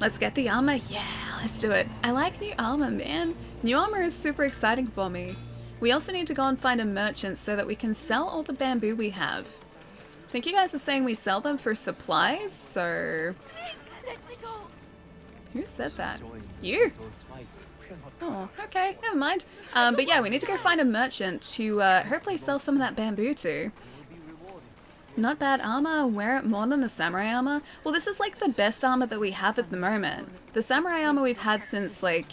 Let's get the armor. Yeah, let's do it. I like new armor, man. New armor is super exciting for me. We also need to go and find a merchant so that we can sell all the bamboo we have. I think you guys are saying we sell them for supplies, so... Please, let me go. Who said that? You? Oh, okay, never mind. But yeah, we need to go find a merchant to hopefully sell some of that bamboo to. Not bad armor, wear it more than the samurai armor. Well, this is like the best armor that we have at the moment. The samurai armor we've had since like,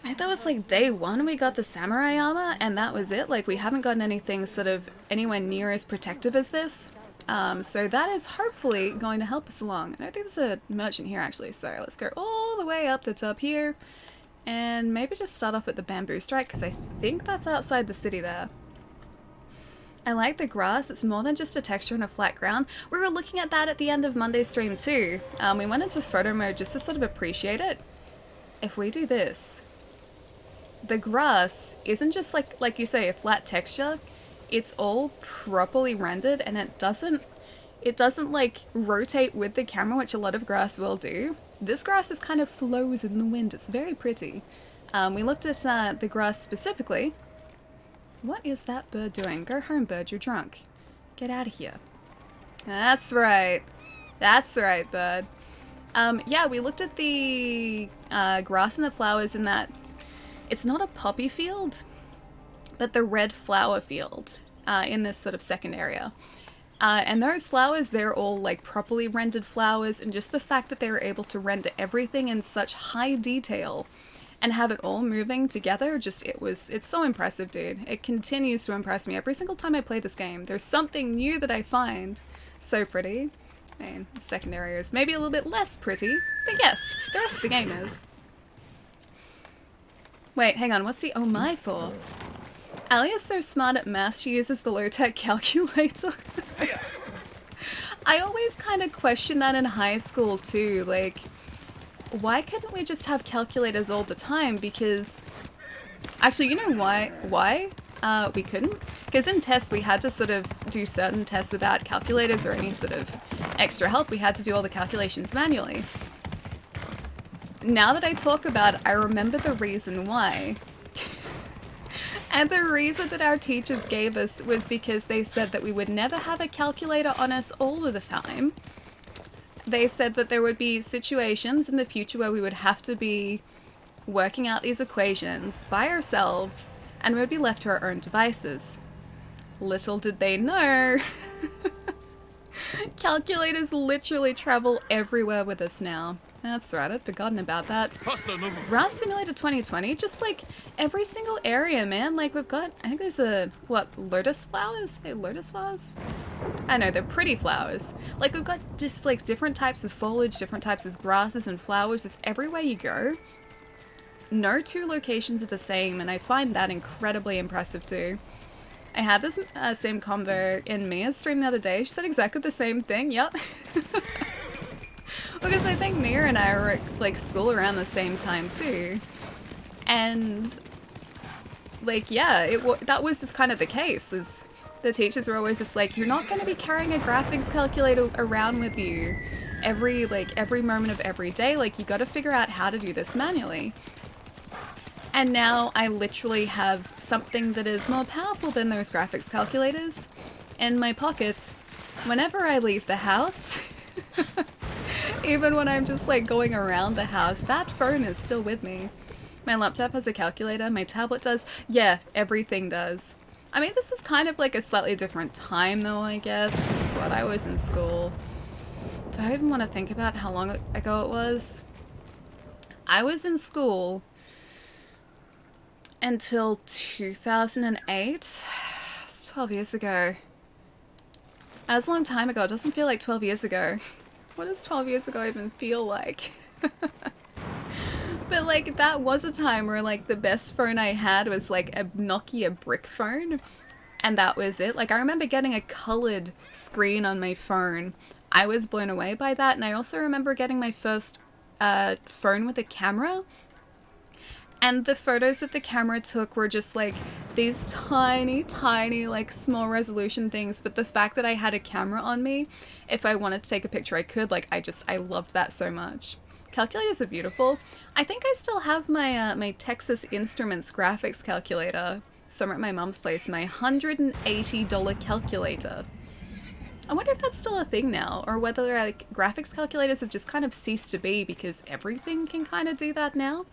I think that was like day one we got the samurai armor, and that was it. Like, we haven't gotten anything sort of anywhere near as protective as this. So that is hopefully going to help us along. And I think there's a merchant here actually, so let's go all the way up the top here. And maybe just start off at the bamboo strike, because I think that's outside the city there. I like the grass, it's more than just a texture and a flat ground. We were looking at that at the end of Monday's stream too. We went into photo mode just to sort of appreciate it. If we do this, the grass isn't just like you say, a flat texture. It's all properly rendered, and it doesn't like rotate with the camera, which a lot of grass will do. This grass just kind of flows in the wind. It's very pretty. We looked at the grass specifically. What is that bird doing? Go home, bird. You're drunk. Get out of here. That's right. That's right, bird. Yeah, we looked at the grass and the flowers in that it's not a poppy field, but the red flower field in this sort of second area. And those flowers, they're all like properly rendered flowers, and just the fact that they were able to render everything in such high detail and have it all moving together, it's so impressive, dude. It continues to impress me every single time I play this game. There's something new that I find so pretty. I mean, the second area is maybe a little bit less pretty, but yes, the rest of the game is. Wait, hang on, what's the oh my for? Ali is so smart at math, she uses the low-tech calculator. I always kind of question that in high school too, like, why couldn't we just have calculators all the time? Because, actually, you know why we couldn't? Because in tests we had to sort of do certain tests without calculators or any sort of extra help. We had to do all the calculations manually. Now that I talk about it, I remember the reason why. And the reason that our teachers gave us was because they said that we would never have a calculator on us all of the time. They said that there would be situations in the future where we would have to be working out these equations by ourselves and we would be left to our own devices. Little did they know, calculators literally travel everywhere with us now. That's right, I'd forgotten about that. Rust Simulator 2020, just like every single area, man. Like we've got, I think there's lotus flowers? Are they lotus flowers? I know, they're pretty flowers. Like we've got just like different types of foliage, different types of grasses and flowers just everywhere you go. No two locations are the same, and I find that incredibly impressive too. I had this same convo in Mia's stream the other day. She said exactly the same thing, yep. Because I think Mia and I were at like school around the same time too, and like yeah, that was just kind of the case. Is the teachers were always just like, you're not going to be carrying a graphics calculator around with you every moment of every day. Like you got to figure out how to do this manually. And now I literally have something that is more powerful than those graphics calculators in my pocket whenever I leave the house. Even when I'm just like going around the house, that phone is still with me. My laptop has a calculator, my tablet does. Yeah, everything does. I mean, this is kind of like a slightly different time though, I guess. It's what I was in school. Do I even want to think about how long ago it was? I was in school until 2008. It's 12 years ago. That was a long time ago. It doesn't feel like 12 years ago. What does 12 years ago even feel like? But like that was a time where like the best phone I had was like a Nokia brick phone, and that was it. Like I remember getting a colored screen on my phone. I was blown away by that, and I also remember getting my first phone with a camera, and the photos that the camera took were just like these tiny like small resolution things, but the fact that I had a camera on me, if I wanted to take a picture I could. Like I loved that so much. Calculators are beautiful. I think I still have my my Texas Instruments graphics calculator somewhere at my mum's place. My $180 calculator. I wonder if that's still a thing now, or whether like graphics calculators have just kind of ceased to be because everything can kind of do that now.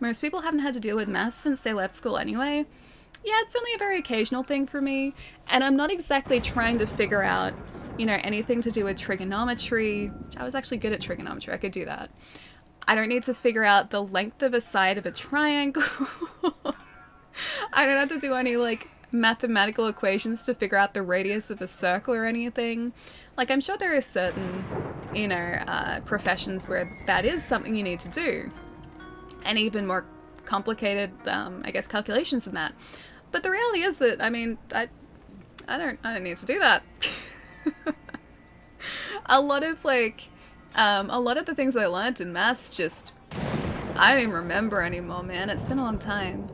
Most people haven't had to deal with math since they left school anyway. Yeah, it's only a very occasional thing for me, and I'm not exactly trying to figure out, you know, anything to do with trigonometry, which I was actually good at trigonometry, I could do that. I don't need to figure out the length of a side of a triangle. I don't have to do any, like, mathematical equations to figure out the radius of a circle or anything. Like, I'm sure there are certain, you know, professions where that is something you need to do. And even more complicated, I guess, calculations than that. But the reality is that, I mean, I don't need to do that. A lot of, like, a lot of the things I learned in maths just, I don't even remember anymore, man. It's been a long time.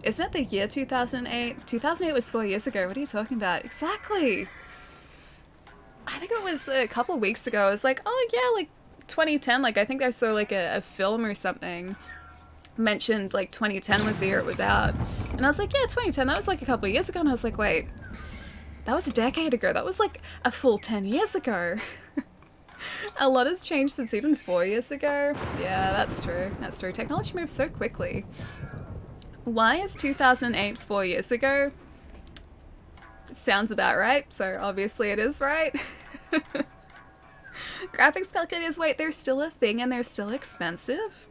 Isn't it the year 2008? 2008 was 4 years ago. What are you talking about? Exactly. I think it was a couple of weeks ago. I was like, oh yeah, like 2010. Like I think I saw like a film or something mentioned like 2010 was the year it was out. And I was like, yeah, 2010. That was like a couple of years ago. And I was like, wait, that was a decade ago. That was like a full 10 years ago. A lot has changed since even 4 years ago. Yeah, that's true. That's true. Technology moves so quickly. Why is 2008 4 years ago? It sounds about right, so obviously it is right. Graphics calculators, wait, they're still a thing and they're still expensive?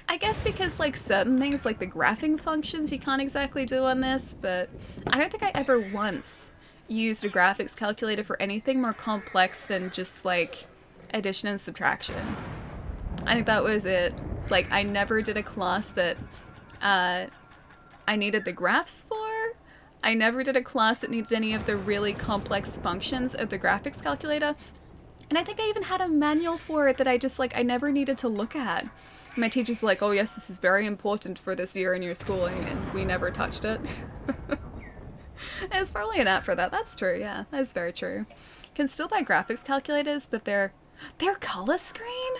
I guess because like certain things like the graphing functions you can't exactly do on this, but I don't think I ever once used a graphics calculator for anything more complex than just like addition and subtraction. I think that was it. Like I never did a class that I needed the graphs for. I never did a class that needed any of the really complex functions of the graphics calculator. And I think I even had a manual for it that I just like, I never needed to look at. My teachers were like, oh yes, this is very important for this year in your schooling, and we never touched it. There's probably an app for that. That's true, yeah. That's very true. Can still buy graphics calculators, but they're color screen?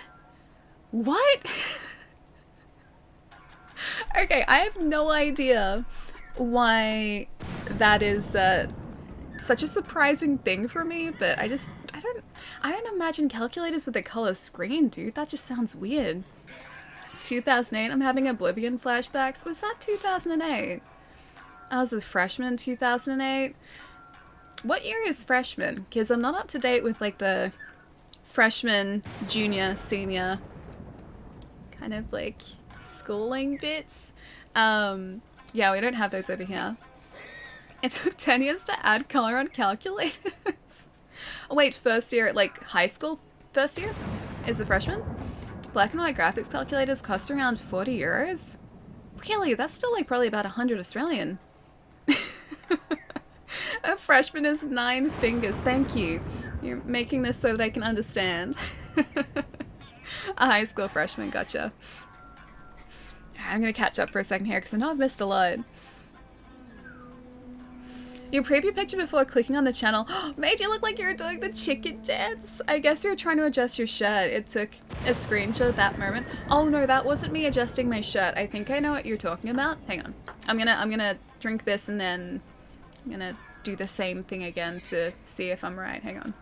What? Okay, I have no idea why that is such a surprising thing for me, but I don't imagine calculators with a color screen, dude. That just sounds weird. 2008, I'm having Oblivion flashbacks. Was that 2008? I was a freshman in 2008. What year is freshman? Because I'm not up to date with like the freshman, junior, senior kind of like schooling bits. Yeah, we don't have those over here. It took 10 years to add color on calculators. Oh, wait, first year, like high school first year is a freshman? Black and white graphics calculators cost around 40 euros? Really? That's still like probably about 100 Australian. A freshman is 9 fingers. Thank you. You're making this so that I can understand. A high school freshman, gotcha. I'm gonna catch up for a second here because I know I've missed a lot. Your preview picture before clicking on the channel made you look like you were doing the chicken dance. I guess you were trying to adjust your shirt. It took a screenshot at that moment. Oh no, that wasn't me adjusting my shirt. I think I know what you're talking about. Hang on. I'm gonna drink this and then I'm gonna do the same thing again to see if I'm right. Hang on.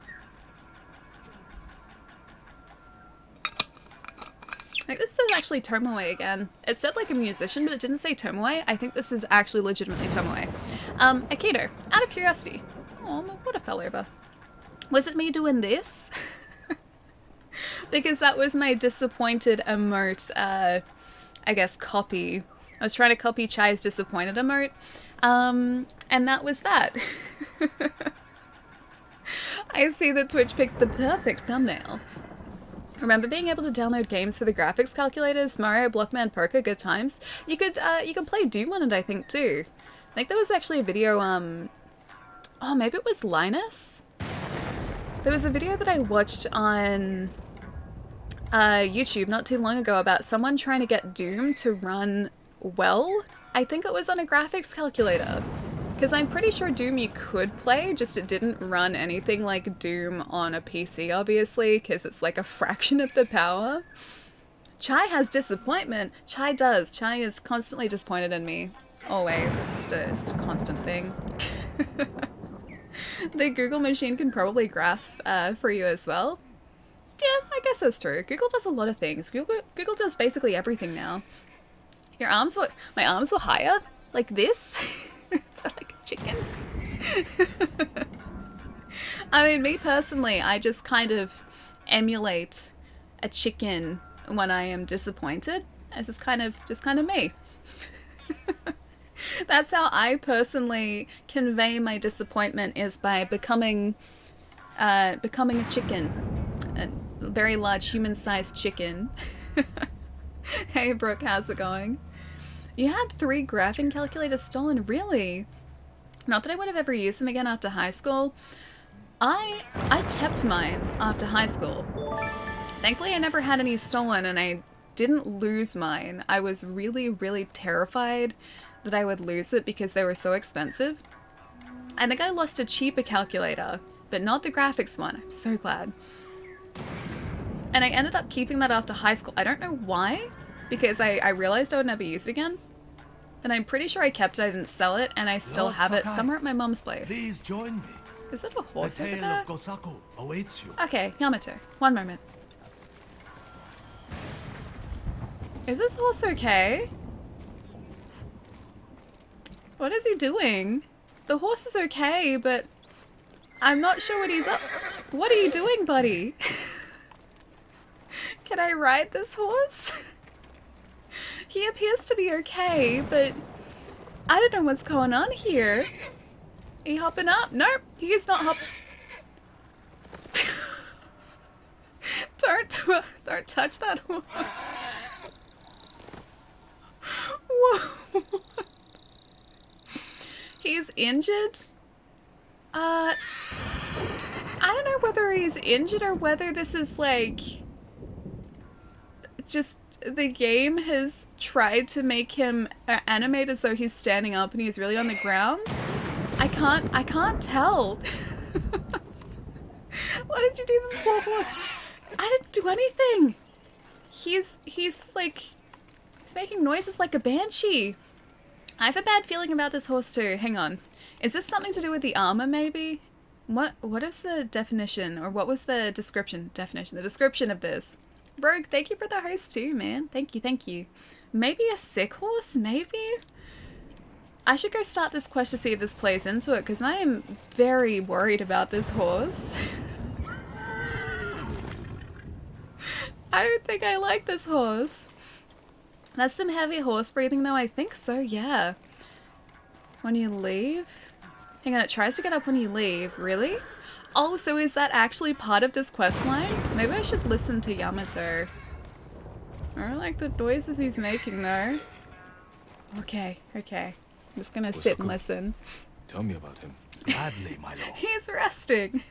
Like, this is actually Tomoe again. It said like a musician, but it didn't say Tomoe. I think this is actually legitimately Tomoe. Akito, out of curiosity. Oh, what a fellover. Was it me doing this? Because that was my disappointed emote, I guess, copy. I was trying to copy Chai's disappointed emote. And that was that. I see that Twitch picked the perfect thumbnail. Remember being able to download games for the graphics calculators? Mario, Blockman, Poker, good times. You could play Doom on it, I think, too. I think there was actually a video, oh, maybe it was Linus? There was a video that I watched on YouTube not too long ago about someone trying to get Doom to run well. I think it was on a graphics calculator. Because I'm pretty sure Doom you could play, just it didn't run anything like Doom on a PC, obviously, because it's like a fraction of the power. Chai has disappointment. Chai does. Chai is constantly disappointed in me. Always. It's just a constant thing. The Google machine can probably graph for you as well. Yeah, I guess that's true. Google does a lot of things. Google does basically everything now. Your arms were... My arms were higher? Like this? Is that like a chicken? I mean, me personally, I just kind of emulate a chicken when I am disappointed. It's just kind of me. That's how I personally convey my disappointment, is by becoming a chicken. A very large human-sized chicken. Hey Brooke, how's it going? You had 3 graphing calculators stolen, really? Not that I would have ever used them again after high school. I kept mine after high school. Thankfully I never had any stolen and I didn't lose mine. I was really, really terrified that I would lose it because they were so expensive. I think I lost a cheaper calculator, but not the graphics one. I'm so glad. And I ended up keeping that after high school. I don't know why, because I realized I would never use it again. And I'm pretty sure I kept it, I didn't sell it, and I still have it somewhere at my mom's place. Please join me. Is it a horse over The tale there? of Gosaku awaits you. Okay, Yamato. One moment. Is this horse okay? What is he doing? The horse is okay, but I'm not sure what he's up. What are you doing, buddy? Can I ride this horse? He appears to be okay, but I don't know what's going on here. He hopping up? Nope, he's not hopping. Don't touch that horse. Whoa. He's injured? I don't know whether he's injured or whether this is like just the game has tried to make him animate as though he's standing up and he's really on the ground. I can't tell. What did you do to the poor horse? I didn't do anything. He's like, he's making noises like a banshee. I have a bad feeling about this horse too. Hang on. Is this something to do with the armor maybe? What is the definition, or what was the description? The description of this. Rogue, thank you for the host too, man. Thank you. Maybe a sick horse? Maybe? I should go start this quest to see if this plays into it, because I am very worried about this horse. I don't think I like this horse. That's some heavy horse breathing though, I think so, yeah. When you leave? Hang on, it tries to get up when you leave. Really? Oh, so is that actually part of this quest line? Maybe I should listen to Yamato. I don't like the noises he's making though. Okay. I'm just gonna sit and listen. Tell me about him. Gladly, my lord. He's resting.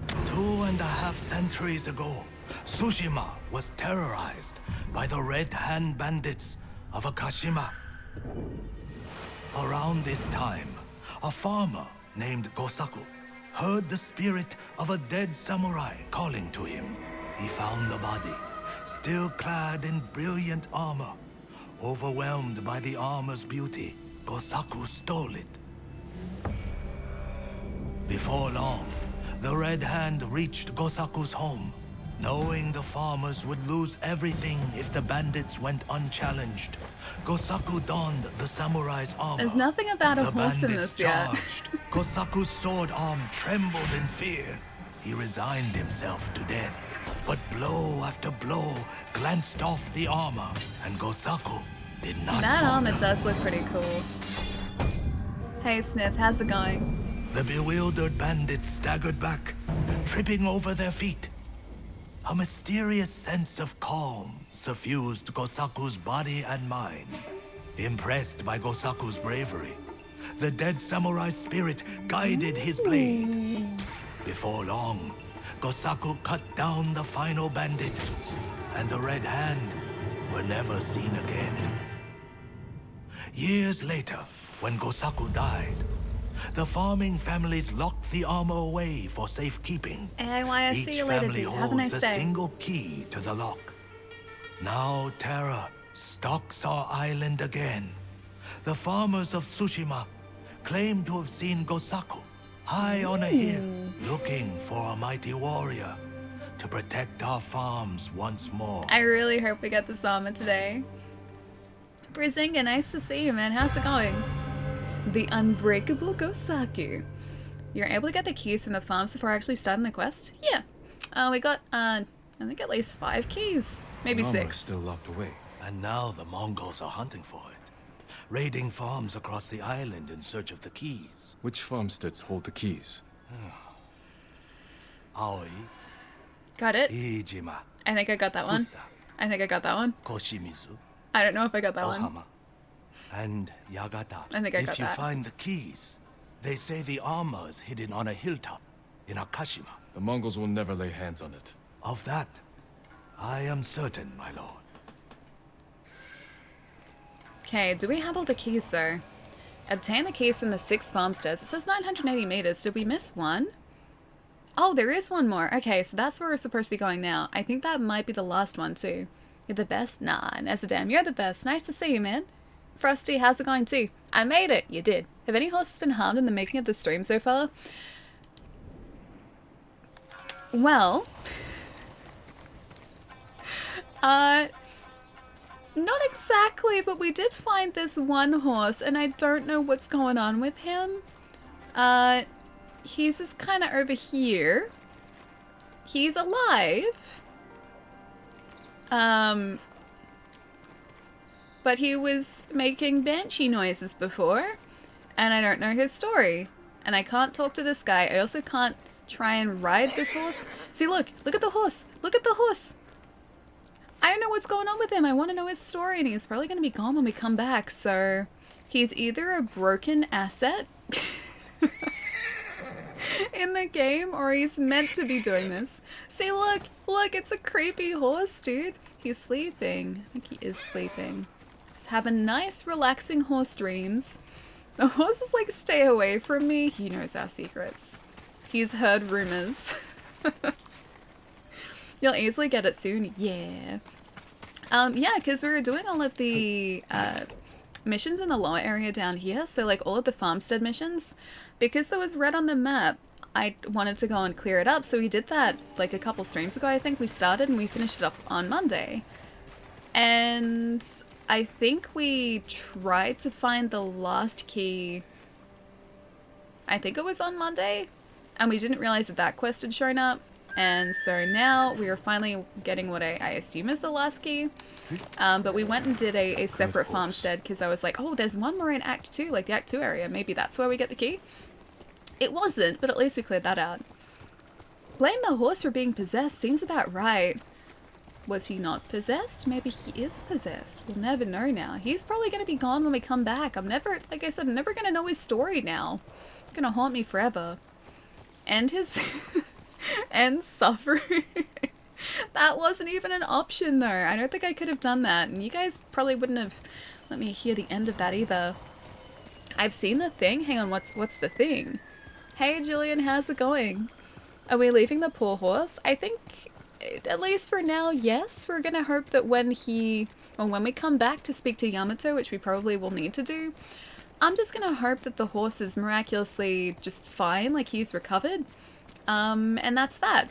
2.5 centuries ago, Tsushima was terrorized by the Red Hand bandits of Akashima. Around this time, a farmer named Gosaku heard the spirit of a dead samurai calling to him. He found the body, still clad in brilliant armor. Overwhelmed by the armor's beauty, Gosaku stole it. Before long, the Red Hand reached Gosaku's home. Knowing the farmers would lose everything if the bandits went unchallenged, Gosaku donned the samurai's armor. There's nothing about a horse in this yet. Charged. Gosaku's sword arm trembled in fear. He resigned himself to death, but blow after blow glanced off the armor, and Gosaku did not That falter. armor does look pretty cool. Hey Sniff, how's it going? The bewildered bandits staggered back, tripping over their feet. A mysterious sense of calm suffused Gosaku's body and mind. Impressed by Gosaku's bravery, the dead samurai's spirit guided his blade. Before long, Gosaku cut down the final bandit, and the Red Hand were never seen again. Years later, when Gosaku died, the farming families locked the armor away for safekeeping. Hey, why I see Each you later, family dude. Have a holds nice a day. single key to the lock. Now Terra stalks our island again. The farmers of Tsushima claim to have seen Gosaku high on a hill, looking for a mighty warrior to protect our farms once more. I really hope we get this armor today. Brizinga, nice to see you, man. How's it going? The Unbreakable Gosaku. You're able to get the keys from the farms before actually starting the quest? Yeah. We got, I think at least 5 keys. Maybe The armor is 6. still locked away. And now the Mongols are hunting for it, raiding farms across the island in search of the keys. Which farmsteads hold the keys? Aoi, Got it? Iijima, I think I got that one. Futa, I think I got that one. Koshimizu, I don't know if I got that one. Ohama, and Yagata. I think I got If you that. find the keys, they say the armor is hidden on a hilltop in Akashima. The Mongols will never lay hands on it. Of that, I am certain, my lord. Okay, do we have all the keys though? Obtain the keys from the 6 farmsteads. It says 980 meters. Did we miss one? Oh, there is one more. Okay, so that's where we're supposed to be going now. I think that might be the last one too. You're the best? Nah, Nezadam, you're the best. Nice to see you, man. Frosty, how's it going too? I made it! You did. Have any horses been harmed in the making of the stream so far? Well... not exactly, but we did find this one horse, and I don't know what's going on with him. He's just kind of over here. He's alive. But he was making banshee noises before, and I don't know his story. And I can't talk to this guy. I also can't try and ride this horse. See, look at the horse. Look at the horse. I don't know what's going on with him. I want to know his story, and he's probably going to be gone when we come back. So he's either a broken asset in the game, or he's meant to be doing this. See, look, it's a creepy horse, dude. He's sleeping. I think he is sleeping. He's having nice, relaxing horse dreams. The horse is like, stay away from me. He knows our secrets. He's heard rumors. You'll easily get it soon. Yeah. Yeah, because we were doing all of the missions in the lower area down here. So like all of the farmstead missions, because there was red on the map, I wanted to go and clear it up. So we did that like a couple streams ago, I think. We started and we finished it up on Monday. And I think we tried to find the last key. I think it was on Monday. And we didn't realize that that quest had shown up. And so now we are finally getting what I assume is the last key. But we went and did a separate farmstead because I was like, oh, there's one more in Act 2, like the Act 2 area. Maybe that's where we get the key. It wasn't, but at least we cleared that out. Blame the horse for being possessed seems about right. Was he not possessed? Maybe he is possessed. We'll never know now. He's probably going to be gone when we come back. I'm never, like I said, I'm never going to know his story now. It's going to haunt me forever. And his... and suffering. That wasn't even an option though. I don't think I could have done that, and you guys probably wouldn't have let me hear the end of that either. I've seen the thing. Hang on, what's the thing? Hey Jillian, how's it going? Are we leaving the poor horse? I think, at least for now, yes. We're gonna hope that when we come back to speak to Yamato, which we probably will need to do, I'm just gonna hope that the horse is miraculously just fine, like he's recovered. And that's that.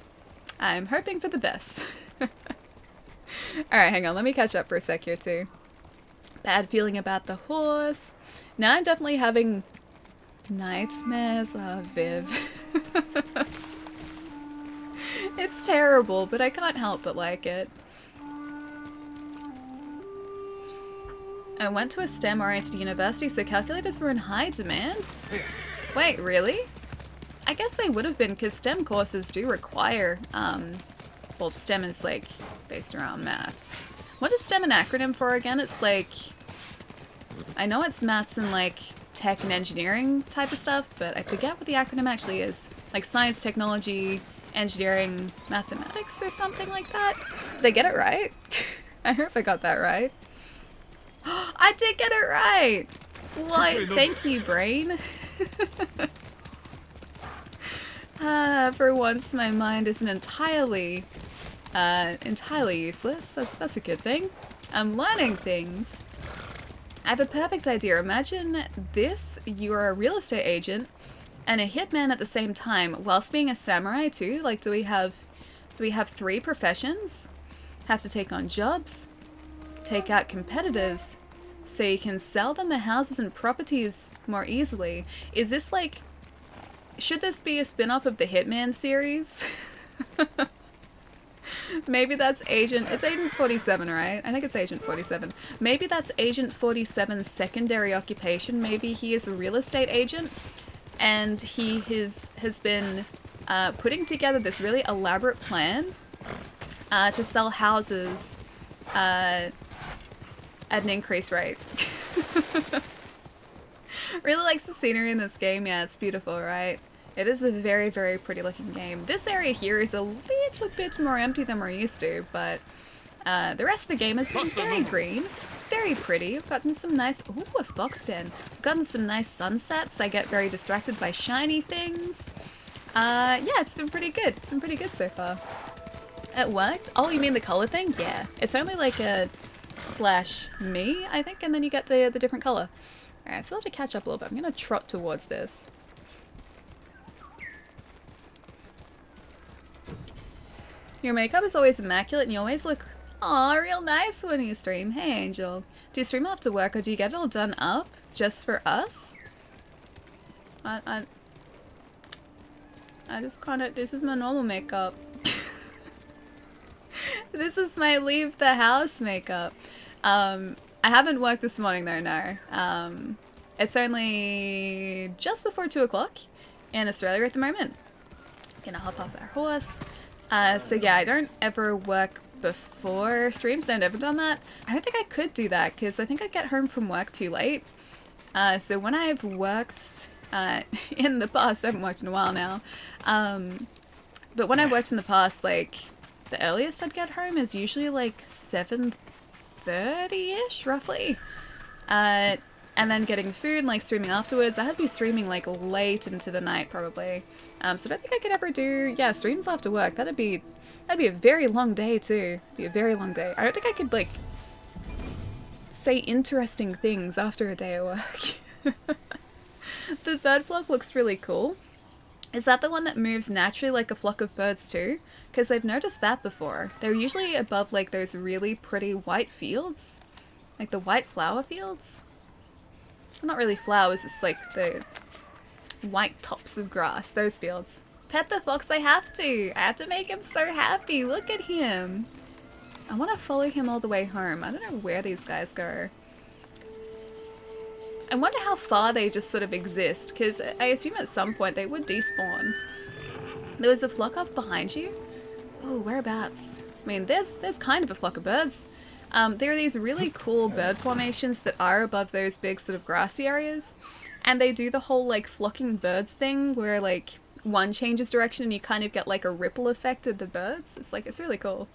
I'm hoping for the best. Alright, hang on. Let me catch up for a sec here, too. Bad feeling about the horse. Now I'm definitely having nightmares of Viv. It's terrible, but I can't help but like it. I went to a STEM-oriented university, so calculators were in high demand. Wait, really? I guess they would have been, because STEM courses do require, well, STEM is, like, based around maths. What is STEM an acronym for again? It's, like, I know it's maths and, like, tech and engineering type of stuff, but I forget what the acronym actually is. Like, science, technology, engineering, mathematics, or something like that? Did I get it right? I hope I got that right. I did get it right! What? Thank you, brain. For once my mind isn't entirely useless. That's a good thing. I'm learning things. I have a perfect idea. Imagine this, you're a real estate agent and a hitman at the same time, whilst being a samurai too. Like, do we have 3 professions? Have to take on jobs, take out competitors, so you can sell them the houses and properties more easily. Is this like, should this be a spin-off of the Hitman series? Maybe that's it's Agent 47, right? I think it's Agent 47. Maybe that's Agent 47's secondary occupation. Maybe he is a real estate agent and he has been putting together this really elaborate plan to sell houses at an increased rate. Really likes the scenery in this game. Yeah, it's beautiful, right? It is a very, very pretty looking game. This area here is a little bit more empty than we're used to, but the rest of the game has been very green, very pretty. I've gotten some nice, ooh, a fox den. I've gotten some nice sunsets. I get very distracted by shiny things. Yeah, it's been pretty good. It's been pretty good so far. It worked? Oh, you mean the color thing? Yeah. It's only like a /me, I think, and then you get the different color. Alright, so I'll have to catch up a little bit. I'm gonna trot towards this. Your makeup is always immaculate and you always look, aw, real nice when you stream. Hey, Angel. Do you stream after work or do you get it all done up just for us? I just kinda, this is my normal makeup. This is my leave the house makeup. I haven't worked this morning though, no. It's only just before 2 o'clock in Australia at the moment. Gonna hop off our horse. So yeah, I don't ever work before streams. I've never done that. I don't think I could do that because I think I'd get home from work too late. So when I've worked in the past, I haven't worked in a while now, but when I worked in the past, like the earliest I'd get home is usually like 7:30ish, roughly. And then getting food and like streaming afterwards. I would be streaming like late into the night probably. So I don't think I could ever do, yeah, streams after work. That'd be a very long day too. Be a very long day. I don't think I could like say interesting things after a day of work. The bird flock looks really cool. Is that the one that moves naturally like a flock of birds too? Because I've noticed that before. They're usually above like those really pretty white fields. Like the white flower fields. Not really flowers, it's like the white tops of grass, those fields. Pet the fox, I have to! I have to make him so happy, look at him! I want to follow him all the way home. I don't know where these guys go. I wonder how far they just sort of exist, because I assume at some point they would despawn. There was a flock off behind you? Oh, whereabouts? I mean, there's kind of a flock of birds. There are these really cool bird formations that are above those big sort of grassy areas. And they do the whole like flocking birds thing where like one changes direction and you kind of get like a ripple effect of the birds. It's like, it's really cool.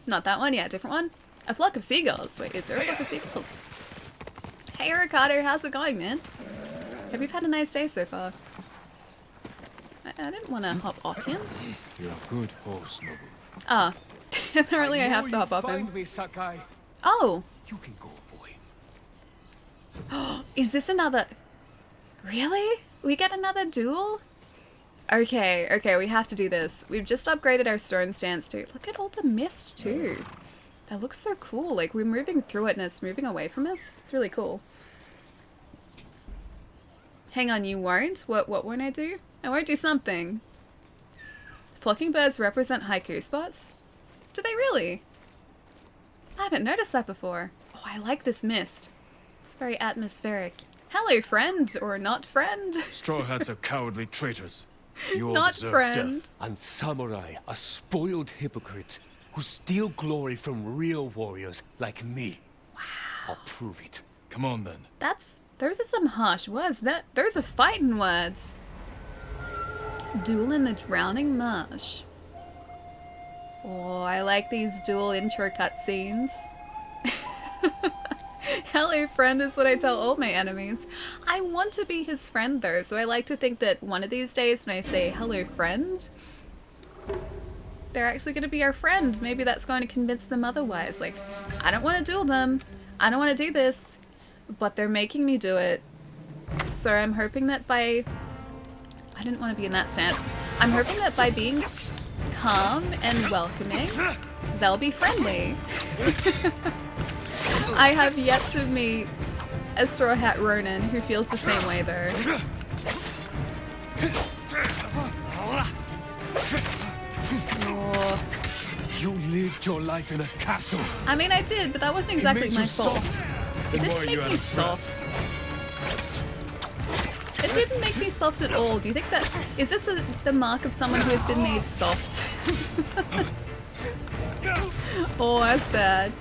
Not that one, yeah, different one. A flock of seagulls. Wait, is there a flock of seagulls? Hey Ricardo, how's it going, man? Hope you've had a nice day so far. I didn't want to hop off him. You're a good host, Nobu. Ah, apparently I have to hop off him. Me, Sakai. Oh! You can go, boy. Is this another... Really? We get another duel? Okay, okay, we have to do this. We've just upgraded our stone stance too. Look at all the mist too. That looks so cool. Like we're moving through it and it's moving away from us. It's really cool. Hang on, you won't? What won't I do? I won't do something. Flocking birds represent haiku spots? Do they really? I haven't noticed that before. Oh, I like this mist. It's very atmospheric. Hello, friend, or not friend. Straw Hats are cowardly traitors. You all Not deserve friend. death. And samurai are spoiled hypocrites who steal glory from real warriors like me. Wow. I'll prove it. Come on then. Those are some harsh words. Those are fighting words. Duel in the drowning marsh. Oh, I like these dual intro cutscenes. Hello friend is what I tell all my enemies. I want to be his friend though, so I like to think that one of these days when I say hello friend, they're actually going to be our friend. Maybe that's going to convince them otherwise. Like, I don't want to duel them. I don't want to do this. But they're making me do it. So I'm hoping that by... I didn't want to be in that stance. I'm hoping that by being calm and welcoming, they'll be friendly. I have yet to meet a Straw Hat Ronin who feels the same way though. Oh. You lived your life in a castle. I mean, I did, but that wasn't exactly my fault. It didn't make me soft. It didn't make me soft at all. Do you think that... Is this the mark of someone who has been made soft? Oh, that's bad.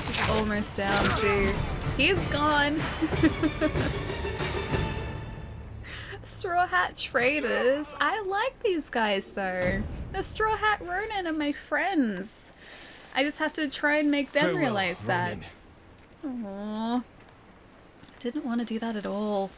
He's almost down too. He's gone. Straw Hat Traders. I like these guys though. The Straw Hat Ronin are my friends. I just have to try and make them realize that. Aww. Didn't want to do that at all.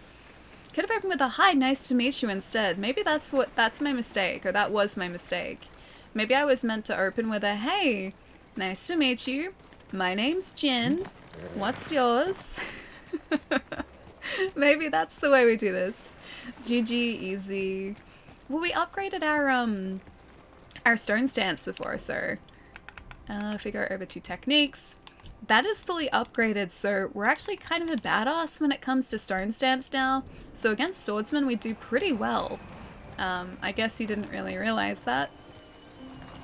Could have opened with a hi, nice to meet you instead. Maybe that's my mistake, or that was my mistake. Maybe I was meant to open with a hey, nice to meet you. My name's Jin. What's yours? Maybe that's the way we do this. GG, easy. Well, we upgraded our stone stance before, so figure out over 2 techniques. That is fully upgraded, so we're actually kind of a badass when it comes to stone stance now. So against swordsmen, we do pretty well. I guess you didn't really realize that.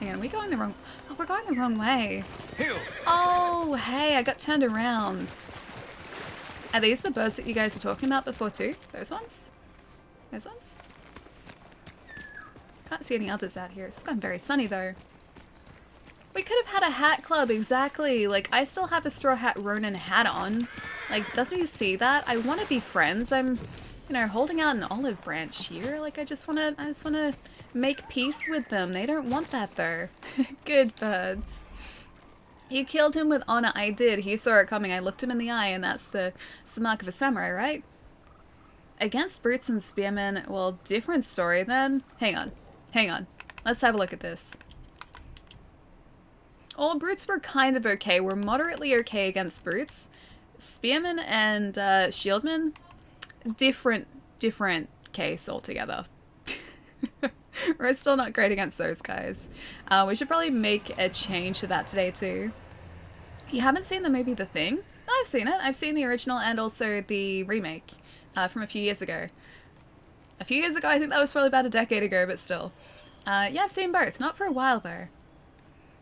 Hang on, are we going the wrong... Oh, we're going the wrong way. Oh, hey, I got turned around. Are these the birds that you guys were talking about before too? Those ones? Those ones? Can't see any others out here. It's gone very sunny though. We could have had a hat club, exactly. Like, I still have a Straw Hat Ronin hat on. Like, doesn't he see that? I want to be friends. I'm, you know, holding out an olive branch here. Like, I just want to make peace with them. They don't want that though. Good birds. You killed him with honor. I did. He saw it coming. I looked him in the eye, and that's the mark of a samurai, right? Against brutes and spearmen, well, different story then. Hang on. Hang on. Let's have a look at this. All brutes were kind of okay. We're moderately okay against brutes. Spearmen and shieldmen, different case altogether. We're still not great against those guys. We should probably make a change to that today too. You haven't seen the movie The Thing? I've seen it. I've seen the original and also the remake from a few years ago. A few years ago, I think that was probably about a decade ago, but still. Yeah, I've seen both. Not for a while though.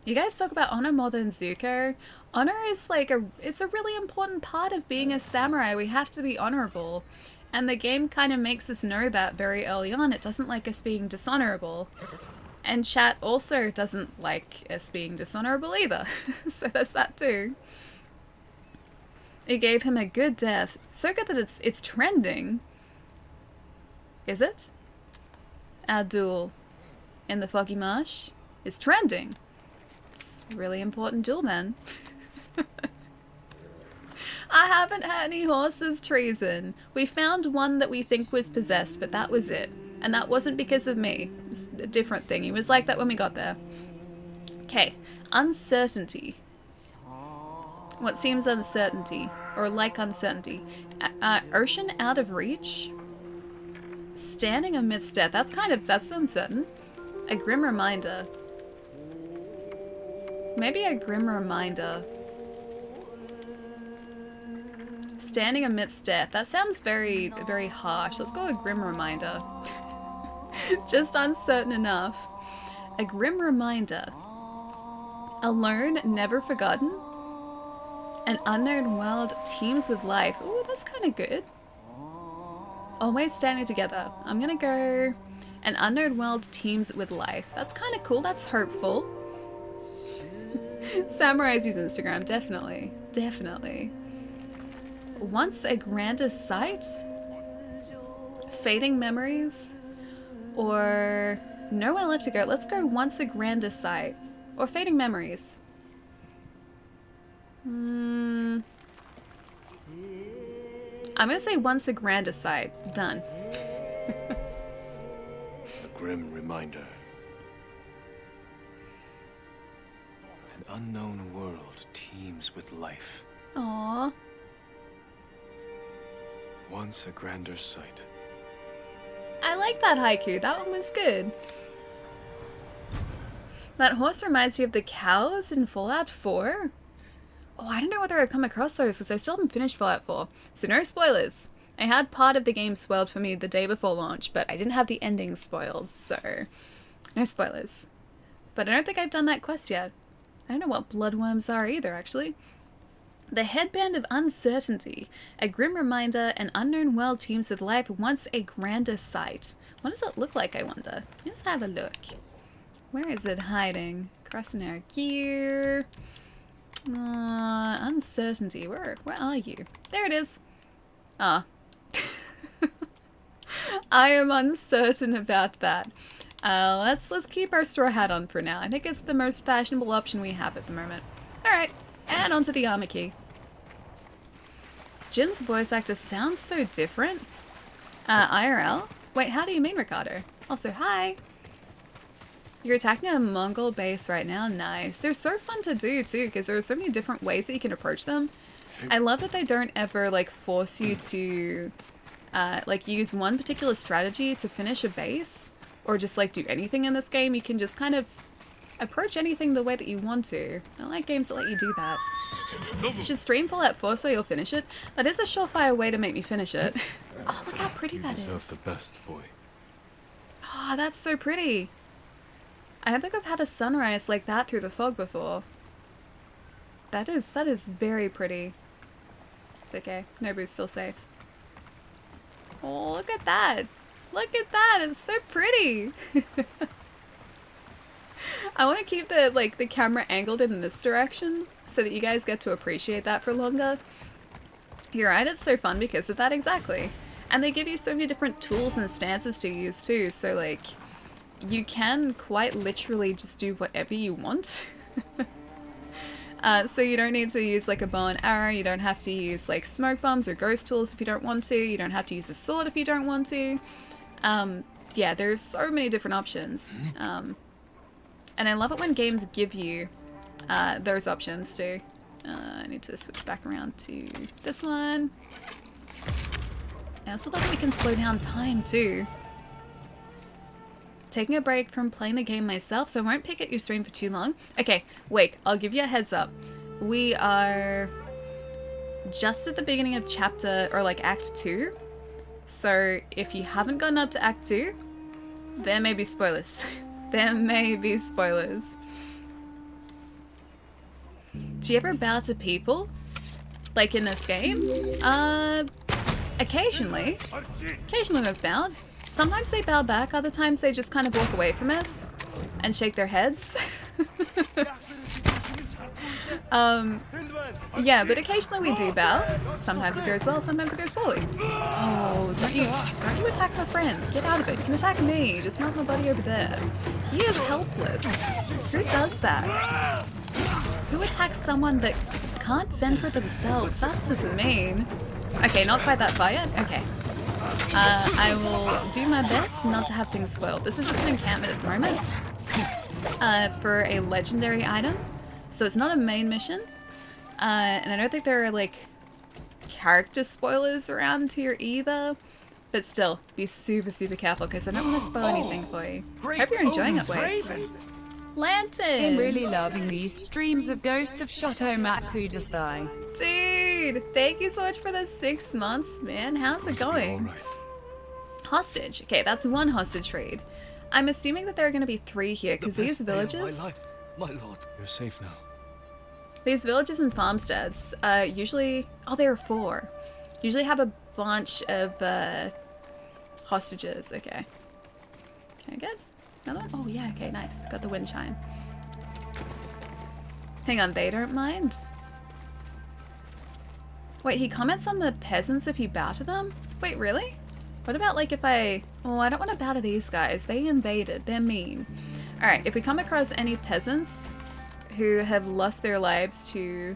You guys talk about honor more than Zuko. Honor is like it's a really important part of being a samurai. We have to be honorable. And the game kind of makes us know that very early on. It doesn't like us being dishonorable. And chat also doesn't like us being dishonorable either. So there's that too. It gave him a good death. So good that it's trending. Is it? Our duel in the Foggy Marsh is trending. Really important duel then. I haven't had any horses, treason. We found one that we think was possessed, but that was it. And that wasn't because of me. It's a different thing. He was like that when we got there. Okay. Uncertainty. What seems uncertainty? Or like uncertainty? Ocean out of reach? Standing amidst death. That's uncertain. A grim reminder. Maybe a grim reminder. Standing amidst death. That sounds very, very harsh. Let's go with grim reminder. Just uncertain enough. A grim reminder. Alone, never forgotten. An unknown world teems with life. Ooh, that's kind of good. Always standing together. I'm gonna go... An unknown world teems with life. That's kind of cool. That's hopeful. Samurais use Instagram, definitely. Definitely. Once a grander sight? Fading memories? Or nowhere left to go. Let's go once a grander sight. Or fading memories. I'm gonna say once a grander sight. Done. A grim reminder. An unknown world teems with life. Aww. Once a grander sight. I like that haiku. That one was good. That horse reminds me of the cows in Fallout 4. Oh, I don't know whether I've come across those because I still haven't finished Fallout 4. So no spoilers. I had part of the game spoiled for me the day before launch, but I didn't have the ending spoiled, so no spoilers. But I don't think I've done that quest yet. I don't know what bloodworms are either, actually. The Headband of Uncertainty. A grim reminder, an unknown world teems with life once a grander sight. What does it look like, I wonder? Let's have a look. Where is it hiding? Crossing our gear. Uncertainty. Where are you? There it is. Ah. I am uncertain about that. Let's keep our straw hat on for now. I think it's the most fashionable option we have at the moment. Alright, and onto the armor key. Jin's voice actor sounds so different. IRL? Wait, how do you mean, Ricardo? Also, hi! You're attacking a Mongol base right now? Nice. They're so fun to do, too, because there are so many different ways that you can approach them. I love that they don't ever, like, force you to, like, use one particular strategy to finish a base, or just, like, do anything in this game. You can just kind of approach anything the way that you want to. I like games that let you do that. You should stream Fallout 4 so you'll finish it. That is a surefire way to make me finish it. Oh, look how pretty that is. You deserve the best, boy. Oh, that's so pretty. I don't think I've had a sunrise like that through the fog before. That is very pretty. It's okay. Nobu's still safe. Oh, look at that. Look at that. It's so pretty. I want to keep the camera angled in this direction so that you guys get to appreciate that for longer. You're right, it's so fun because of that, exactly. And they give you so many different tools and stances to use too, so like, you can quite literally just do whatever you want. So you don't need to use like a bow and arrow, you don't have to use like smoke bombs or ghost tools if you don't want to, you don't have to use a sword if you don't want to. Yeah, there's so many different options. And I love it when games give you those options too. I need to switch back around to this one. I also love that we can slow down time too. Taking a break from playing the game myself, so I won't pick at your stream for too long. Okay, wait, I'll give you a heads up. We are just at the beginning of chapter, or like Act 2. So if you haven't gotten up to Act 2, there may be spoilers. There may be spoilers. Do you ever bow to people? Like in this game? Occasionally. Occasionally we've bowed. Sometimes they bow back, other times they just kind of walk away from us and shake their heads. Yeah, but occasionally we do bow. Sometimes it goes well, sometimes it goes poorly. Oh, don't you attack my friend. Get out of it. You can attack me, just not my buddy over there. He is helpless. Who does that? Who attacks someone that can't fend for themselves? That's just mean. Okay, not quite that far yet? Okay. I will do my best not to have things spoiled. This is just an encampment at the moment. For a legendary item. So it's not a main mission. And I don't think there are like character spoilers around here either. But still, be super, super careful because I don't want to spoil anything for you. Hope you're enjoying it, Wade. Lantern! I'm really loving these streams of Ghost of Tsushima Kudasai. Dude, thank you so much for the 6 months, man. How's it going? All right. Hostage. Okay, that's one hostage raid. I'm assuming that there are going to be 3 here because these villages... My lord. You're safe now. These villages and farmsteads usually... Oh, there are 4. Usually have a bunch of hostages. Okay. Can I guess? Another one? Oh, yeah. Okay, nice. Got the wind chime. Hang on, they don't mind? Wait, he comments on the peasants if you bow to them? Wait, really? What about like if I... Oh, I don't want to bow to these guys. They invaded. They're mean. Alright, if we come across any peasants who have lost their lives to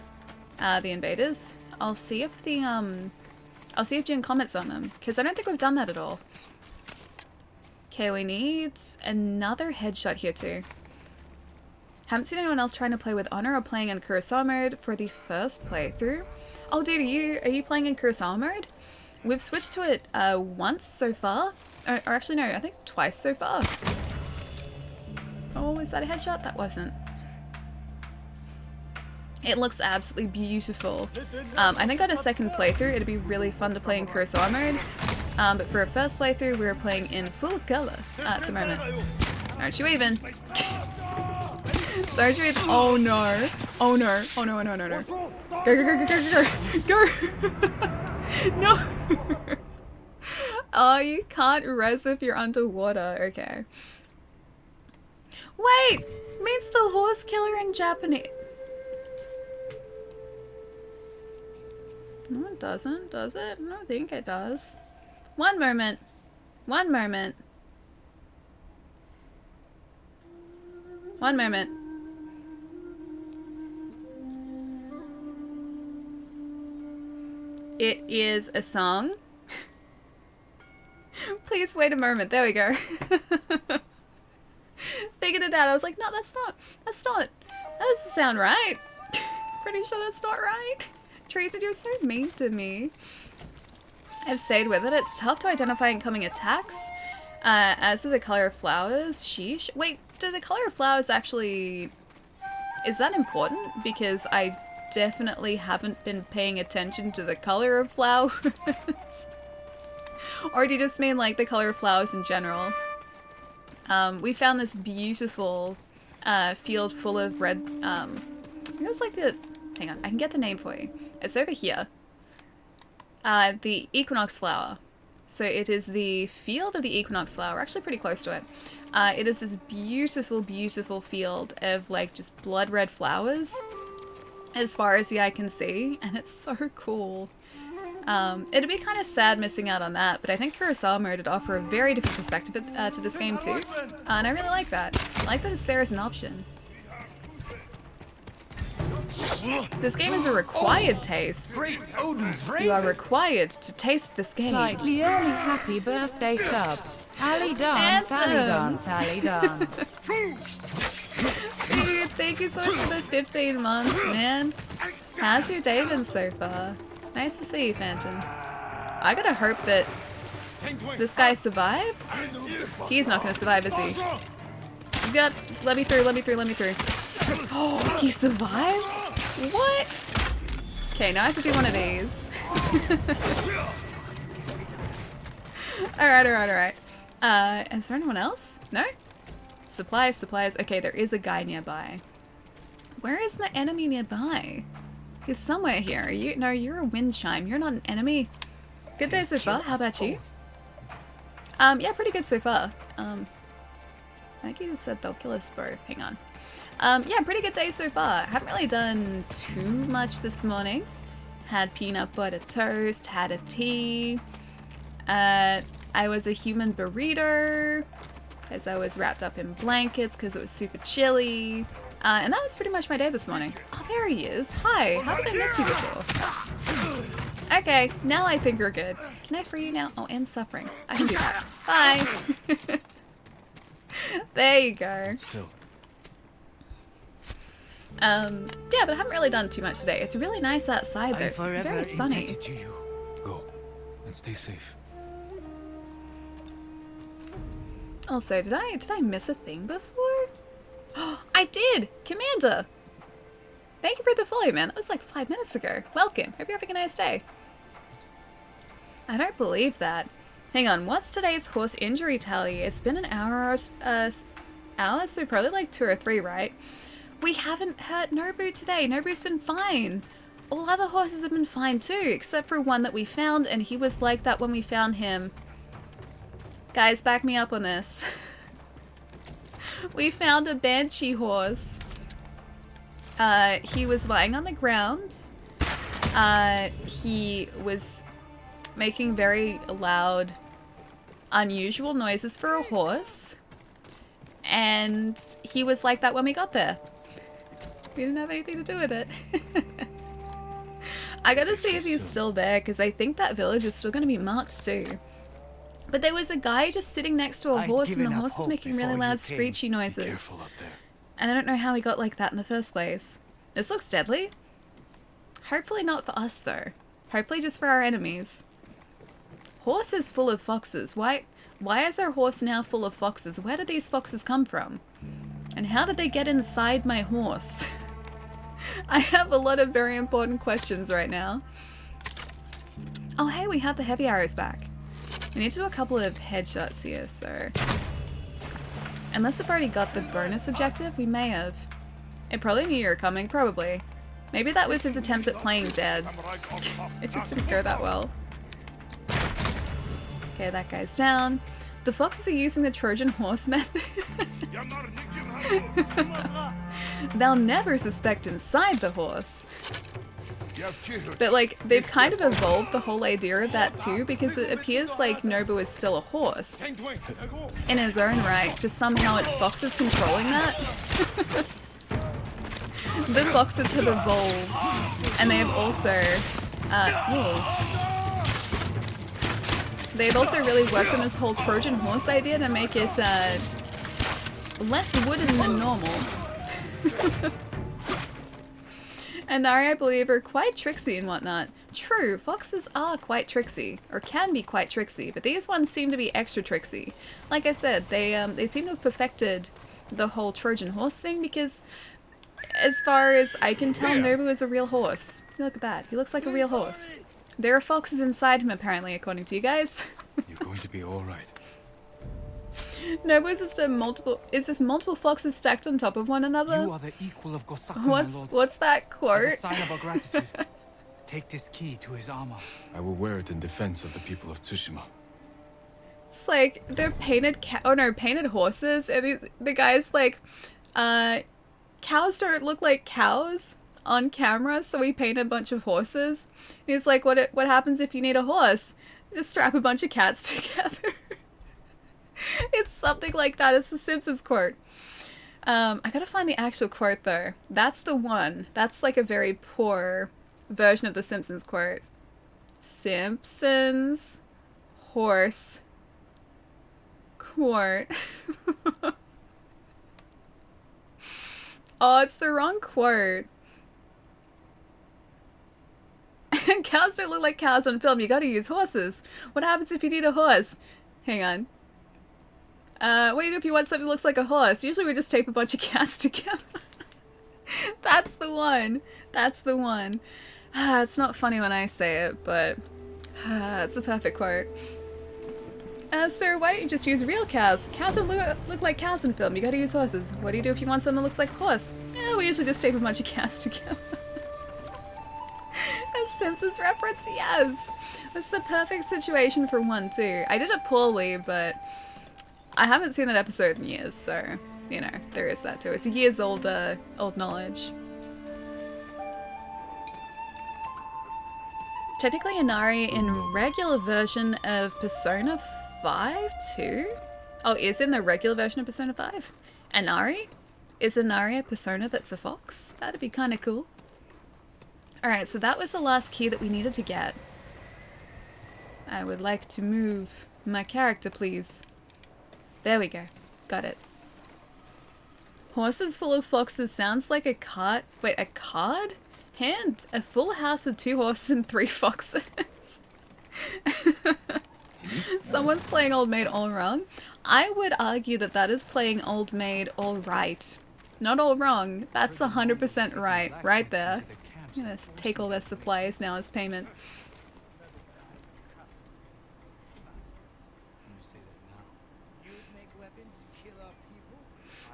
the invaders. I'll see if Jin comments on them, because I don't think we've done that at all. Okay, we need another headshot here too. Haven't seen anyone else trying to play with Honor or playing in Kurosawa mode for the first playthrough. Oh dude, are you playing in Kurosawa mode? We've switched to it once so far. Or actually no, I think twice so far. Oh, was that a headshot? That wasn't. It looks absolutely beautiful. I think on a second playthrough it'd be really fun to play in Kurosawa mode. But for a first playthrough we're playing in full color at the moment. Aren't you even? Aren't you even? Oh no. Oh no. Oh no, no, no, no. Go, go, go, go, go, go. Go! No! Oh, you can't res if you're underwater. Okay. Wait! Means the horse killer in Japanese. No, it doesn't, does it? I don't think it does. One moment. One moment. One moment. It is a song. Please wait a moment. There we go. Figured it out. I was like, no, that doesn't sound right. Pretty sure that's not right. Tracy, you're so mean to me. I've stayed with it. It's tough to identify incoming attacks. As to the color of flowers, sheesh. Wait, do the color of flowers actually... Is that important? Because I definitely haven't been paying attention to the color of flowers. Or do you just mean like the color of flowers in general? We found this beautiful field full of red... it was like the... Hang on, I can get the name for you. It's over here. The equinox flower. So it is the field of the equinox flower. We're actually pretty close to it. It is this beautiful, beautiful field of like just blood red flowers as far as the eye can see, and it's so cool. It'd be kind of sad missing out on that, but I think Kurosawa mode would offer a very different perspective to this game too, and I really like that. I like that it's there as an option. This game is a required taste. You are required to taste this game. Slightly early happy birthday sub. Alley dance, alley dance, alley dance. Dude, thank you so much for the 15 months, man. How's your day been so far? Nice to see you, Phantom. I gotta hope that this guy survives. He's not gonna survive, is he? You got... Let me through, let me through, let me through. Oh, he survived? What? Okay, now I have to do one of these. Alright, alright, alright. Is there anyone else? No? Supplies, supplies. Okay, there is a guy nearby. Where is my enemy nearby? He's somewhere here. Are you? No, you're a wind chime. You're not an enemy. Good day so far. How about you? Yeah, pretty good so far. I think you said they'll kill us both. Hang on. Yeah, pretty good day so far. Haven't really done too much this morning. Had peanut butter toast, had a tea. I was a human burrito because I was wrapped up in blankets because it was super chilly. And that was pretty much my day this morning. Oh, there he is. Hi, how did I miss you before? Okay, now I think we're good. Can I free you now? Oh, and suffering. I can do that. Bye. There you go. Still. Yeah, but I haven't really done too much today. It's really nice outside though. It's very sunny. To you. Go and stay safe. Also, did I miss a thing before? Oh, I did! Commander! Thank you for the follow, man. That was like 5 minutes ago. Welcome. Hope you're having a nice day. I don't believe that. Hang on, what's today's horse injury tally? It's been an hour, so probably like 2 or 3, right? We haven't hurt Nobu today. Nobu's been fine. All other horses have been fine too, except for one that we found, and he was like that when we found him. Guys, back me up on this. We found a banshee horse. He was lying on the ground. He was making very loud, unusual noises for a horse. And he was like that when we got there. We didn't have anything to do with it. I gotta see if he's still there, because I think that village is still gonna be marked too. But there was a guy just sitting next to a horse, and the horse was making really loud screechy noises. Careful up there. And I don't know how he got like that in the first place. This looks deadly. Hopefully not for us though. Hopefully just for our enemies. Horse is full of foxes. Why is our horse now full of foxes? Where did these foxes come from? And how did they get inside my horse? I have a lot of very important questions right now. Oh hey, we have the heavy arrows back. We need to do a couple of headshots here, so... Unless I've already got the bonus objective, we may have. It probably knew you were coming, probably. Maybe that was his attempt at playing dead. It just didn't go that well. Okay, that guy's down. The foxes are using the Trojan horse method. They'll never suspect inside the horse. But like, they've kind of evolved the whole idea of that too, because it appears like Nobu is still a horse in his own right, just somehow it's foxes controlling that. The foxes have evolved, and they have also, they've also really worked on this whole Trojan horse idea to make it less wooden than normal. And Nari, I believe, are quite tricksy and whatnot. True, foxes are quite tricksy, or can be quite tricksy, but these ones seem to be extra tricksy. Like I said, they seem to have perfected the whole Trojan horse thing, because as far as I can tell, Nobu is a real horse. Look at that, he looks like a real horse. There are foxes inside him, apparently, according to you guys. You're going to be alright. Nobu is just multiple foxes stacked on top of one another? You are the equal of Gosaku, my lord. What's that quote? As a sign of our gratitude, take this key to his armor. I will wear it in defense of the people of Tsushima. It's like, they're painted painted horses, and the guy's like, cows don't look like cows on camera, so we paint a bunch of horses. And he's like, what happens if you need a horse? Just strap a bunch of cats together. It's something like that. It's the Simpsons quote. I gotta find the actual quote though. That's the one. That's like a very poor version of the Simpsons quote. Simpsons horse quote. Oh, it's the wrong quote. Cows don't look like cows on film. You gotta use horses. What happens if you need a horse? Hang on. What do you do if you want something that looks like a horse? Usually we just tape a bunch of cats together. That's the one. That's the one. It's not funny when I say it, but it's a perfect quote. Sir, why don't you just use real cows? Cows don't look like cows in film. You gotta use horses. What do you do if you want something that looks like a horse? Yeah, we usually just tape a bunch of cats together. A Simpsons reference? Yes! That's the perfect situation for one, too. I did it poorly, but I haven't seen that episode in years, so, you know, there is that too. It's a years old, old knowledge. Technically Inari in regular version of Persona 5 too? Oh, is in the regular version of Persona 5? Inari? Is Inari a persona that's a fox? That'd be kinda cool. Alright, so that was the last key that we needed to get. I would like to move my character, please. There we go. Got it. Horses full of foxes sounds like a cart. Wait, a card? Hand? A full house with 2 horses and 3 foxes. Someone's playing Old Maid all wrong. I would argue that that is playing Old Maid all right. Not all wrong. That's 100% right. Right there. I'm gonna take all their supplies now as payment.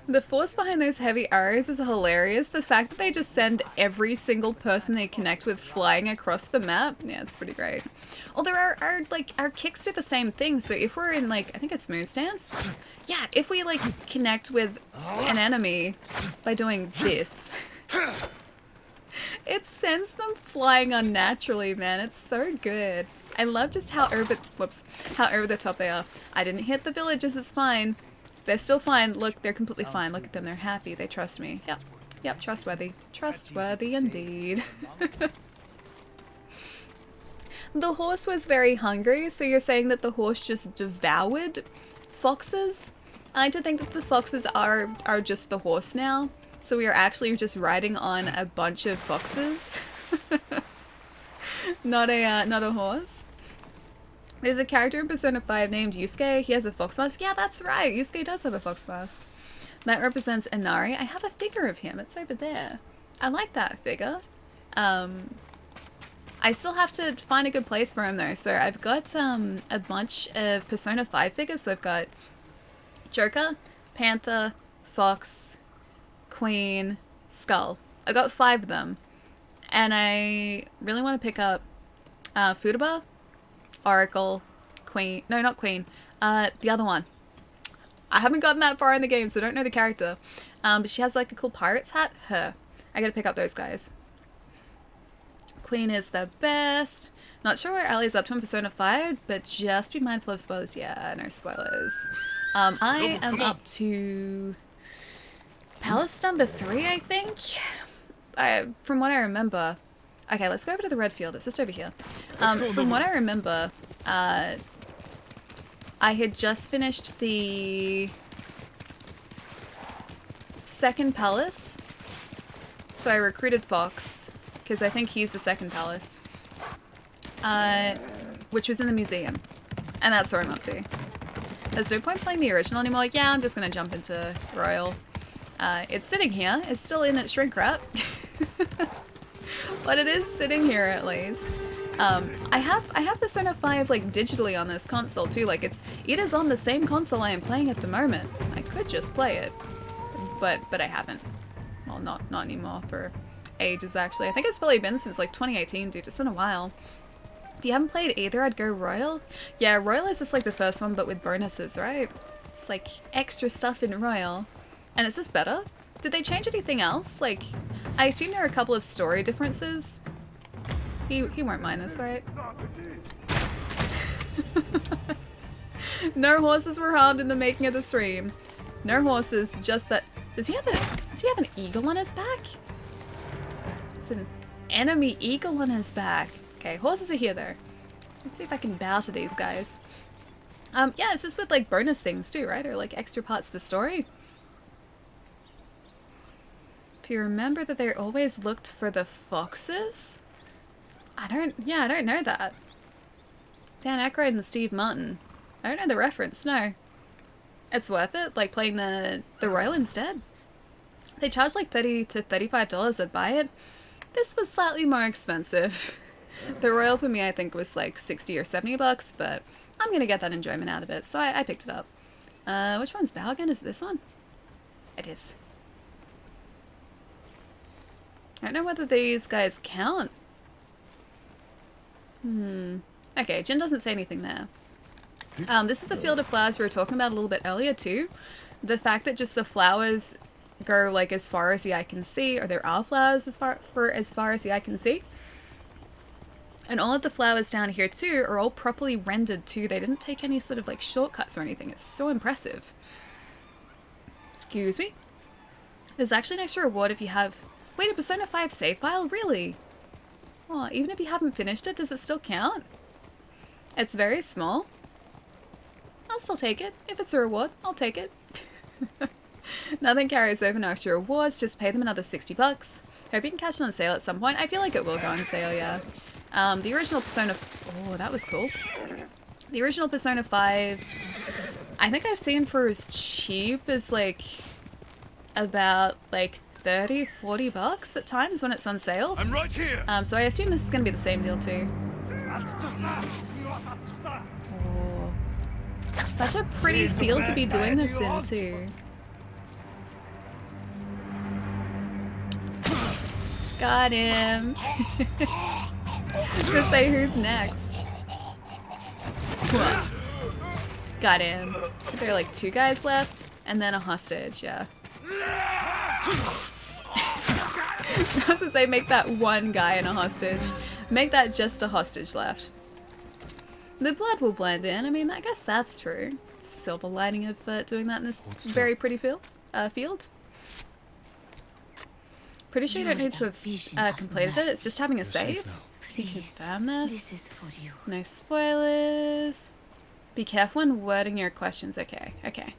The force behind those heavy arrows is hilarious. The fact that they just send every single person they connect with flying across the map. Yeah, it's pretty great. Although our kicks do the same thing. So if we're in like, I think it's Moon Stance? Yeah, if we like connect with an enemy by doing this, it sends them flying unnaturally, man. It's so good. I love just how over the top they are. I didn't hit the villages, it's fine. They're still fine. Look, they're completely fine. Look at them. They're happy. They trust me. Yep. Yep, trustworthy. Trustworthy indeed. The horse was very hungry, so you're saying that the horse just devoured foxes? I like to think that the foxes are just the horse now, so we are actually just riding on a bunch of foxes. Not a horse. There's a character in Persona 5 named Yusuke. He has a fox mask. Yeah, that's right. Yusuke does have a fox mask. That represents Inari. I have a figure of him. It's over there. I like that figure. I still have to find a good place for him though. So I've got a bunch of Persona 5 figures. So I've got Joker, Panther, Fox, Queen, Skull. I got 5 of them. And I really want to pick up Futaba, Oracle, Queen. No, not Queen. The other one. I haven't gotten that far in the game, so I don't know the character. But she has like a cool pirate's hat. Her. I gotta pick up those guys. Queen is the best. Not sure where Ali's up to in Persona 5, but just be mindful of spoilers. Yeah, no spoilers. I am up to Palace number 3, I think. From what I remember. Okay, let's go over to the red field. It's just over here. From what I remember, I had just finished the second palace. So I recruited Fox, because I think he's the second palace. Which was in the museum. And that's where I'm up to. There's no point playing the original anymore. Yeah, I'm just going to jump into Royal. It's sitting here. It's still in its shrink wrap. But it is sitting here at least. I have Persona 5 like digitally on this console too. Like it is on the same console I am playing at the moment. I could just play it, but I haven't. Well, not anymore for ages actually. I think it's probably been since like 2018, dude. It's been a while. If you haven't played either, I'd go Royal. Yeah, Royal is just like the first one, but with bonuses, right? It's like extra stuff in Royal, and it's just better. Did they change anything else? Like, I assume there are a couple of story differences. He won't mind this, right? No horses were harmed in the making of the stream. No horses, just that. Does he have an eagle on his back? It's an enemy eagle on his back. Okay, horses are here though. Let's see if I can bow to these guys. Yeah, it's just with like bonus things too, right? Or like extra parts of the story. If you remember that they always looked for the foxes? I don't know that. Dan Aykroyd and Steve Martin. I don't know the reference, no. It's worth it, like playing the Royal instead. They charge like $30 to $35 to buy it. This was slightly more expensive. The Royal for me I think was like 60 or 70 bucks, but I'm gonna get that enjoyment out of it, so I picked it up. Which one's Bao again? Is it this one? It is. I don't know whether these guys count. Okay, Jin doesn't say anything there. This is the field of flowers we were talking about a little bit earlier too. The fact that just the flowers go like as far as the eye can see, or there are flowers as far as the eye can see. And all of the flowers down here too are all properly rendered too. They didn't take any sort of like shortcuts or anything. It's so impressive. Excuse me. There's actually an extra reward if you have... Wait, a Persona 5 save file? Really? Oh, even if you haven't finished it, does it still count? It's very small. I'll still take it. If it's a reward, I'll take it. Nothing carries over no extra rewards, just pay them another 60 bucks. Hope you can catch it on sale at some point. I feel like it will go on sale, yeah. The original Persona... Oh, that was cool. The original Persona 5, I think I've seen for as cheap as like about like 30, 40 bucks at times when it's on sale. I'm right here. So I assume this is going to be the same deal too. Oh, such a pretty field to be doing this in too. Got him. Let's say who's next. Got him. There are like 2 guys left and then a hostage, yeah. I was gonna say make that 1 guy and a hostage. Make that just a hostage left. The blood will blend in. I mean, I guess that's true. Silver lining of doing that in this very pretty field. Pretty sure you don't need to have completed it. It's just having a save. Can you confirm this? This is for you. No spoilers. Be careful when wording your questions. Okay, okay.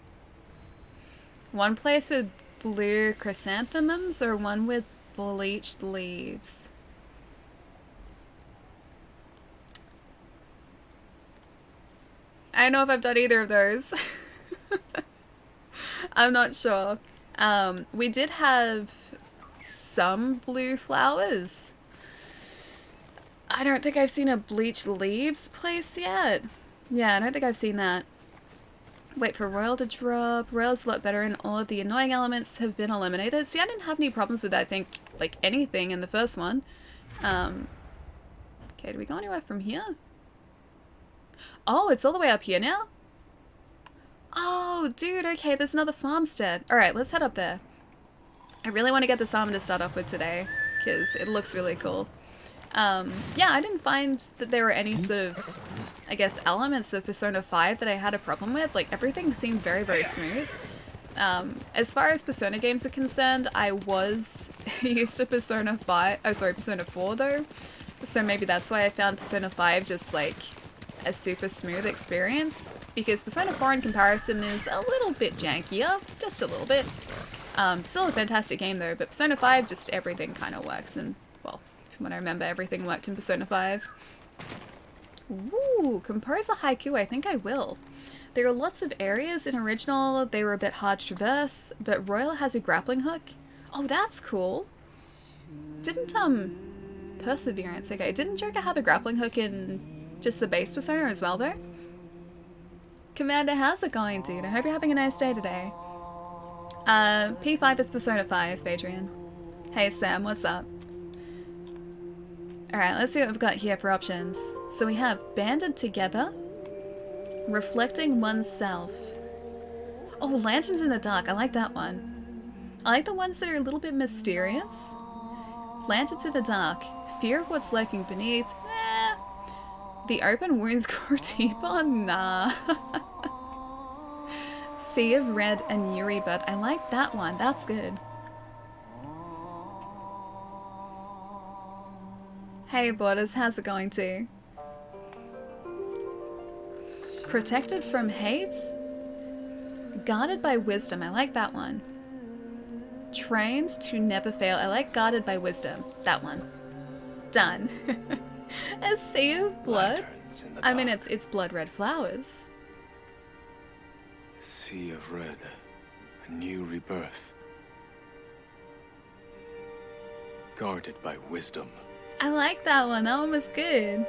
One place with blue chrysanthemums or one with bleached leaves? I don't know if I've done either of those. I'm not sure. We did have some blue flowers. I don't think I've seen a bleached leaves place yet. Yeah, I don't think I've seen that. Wait for Royal to drop. Royal's a lot better and all of the annoying elements have been eliminated. See, I didn't have any problems with, I think, like anything in the first one. Okay, do we go anywhere from here? Oh, it's all the way up here now? Oh, dude, okay, there's another farmstead. Alright, let's head up there. I really want to get this armor to start off with today, because it looks really cool. Yeah, I didn't find that there were any sort of, I guess, elements of Persona 5 that I had a problem with. Like, everything seemed very, very smooth. As far as Persona games are concerned, I was used to Persona 4 though. So maybe that's why I found Persona 5 just like a super smooth experience. Because Persona 4 in comparison is a little bit jankier, just a little bit. Still a fantastic game though, but Persona 5 just everything kind of works, and well, from what I remember, everything worked in Persona 5. Ooh, compose a haiku, I think I will. There are lots of areas in original, they were a bit hard to traverse, but Royal has a grappling hook. Oh, that's cool. Didn't, Perseverance, okay, didn't Joker have a grappling hook in just the base Persona as well though? Commander, how's it going, dude? I hope you're having a nice day today. P5 is Persona 5, Adrian. Hey Sam, what's up? Alright, let's see what we've got here for options. So we have Banded Together, Reflecting Oneself. Oh, Lanterns in the Dark, I like that one. I like the ones that are a little bit mysterious. Lanterns in the Dark, Fear of What's Lurking Beneath, eh. The Open Wounds Grow Deeper, nah. Sea of Red and Yuri Bud, I like that one, that's good. Hey Borders, how's it going too? Protected from Hate? Guarded by Wisdom, I like that one. Trained to Never Fail, I like Guarded by Wisdom, that one. Done. A Sea of Blood? I mean, it's blood red flowers. Sea of Red, a new rebirth. Guarded by Wisdom. I like that one was good.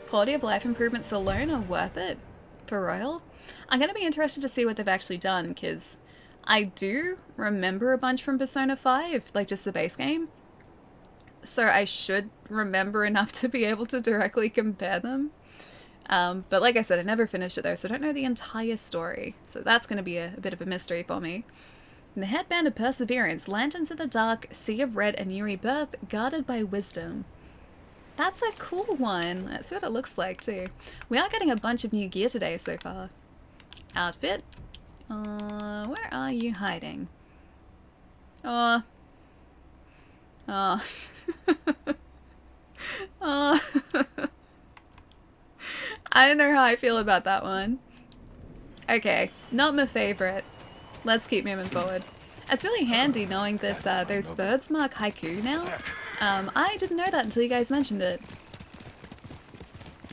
Quality of life improvements alone are worth it for Royal. I'm going to be interested to see what they've actually done, because I do remember a bunch from Persona 5, like just the base game. So I should remember enough to be able to directly compare them. But like I said, I never finished it though, so I don't know the entire story. So that's going to be a bit of a mystery for me. The Headband of Perseverance, Lanterns in the Dark, Sea of Red, and New Rebirth, Guarded by Wisdom. That's a cool one. Let's see what it looks like too. We are getting a bunch of new gear today so far. Outfit. Where are you hiding? Oh. Oh. Oh. I don't know how I feel about that one. Okay, not my favorite. Let's keep moving forward. It's really handy knowing that those birds mark haiku now. I didn't know that until you guys mentioned it.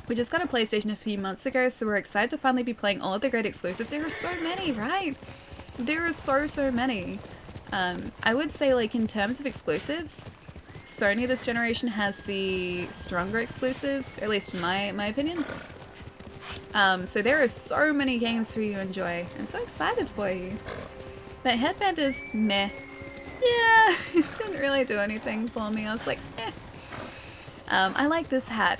We just got a PlayStation a few months ago, so we're excited to finally be playing all of the great exclusives. There are so many, right? There are so many. I would say, like, in terms of exclusives, Sony this generation has the stronger exclusives, or at least in my opinion. So there are so many games for you to enjoy. I'm so excited for you. That headband is meh. Yeah, it didn't really do anything for me. I was like, eh. I like this hat.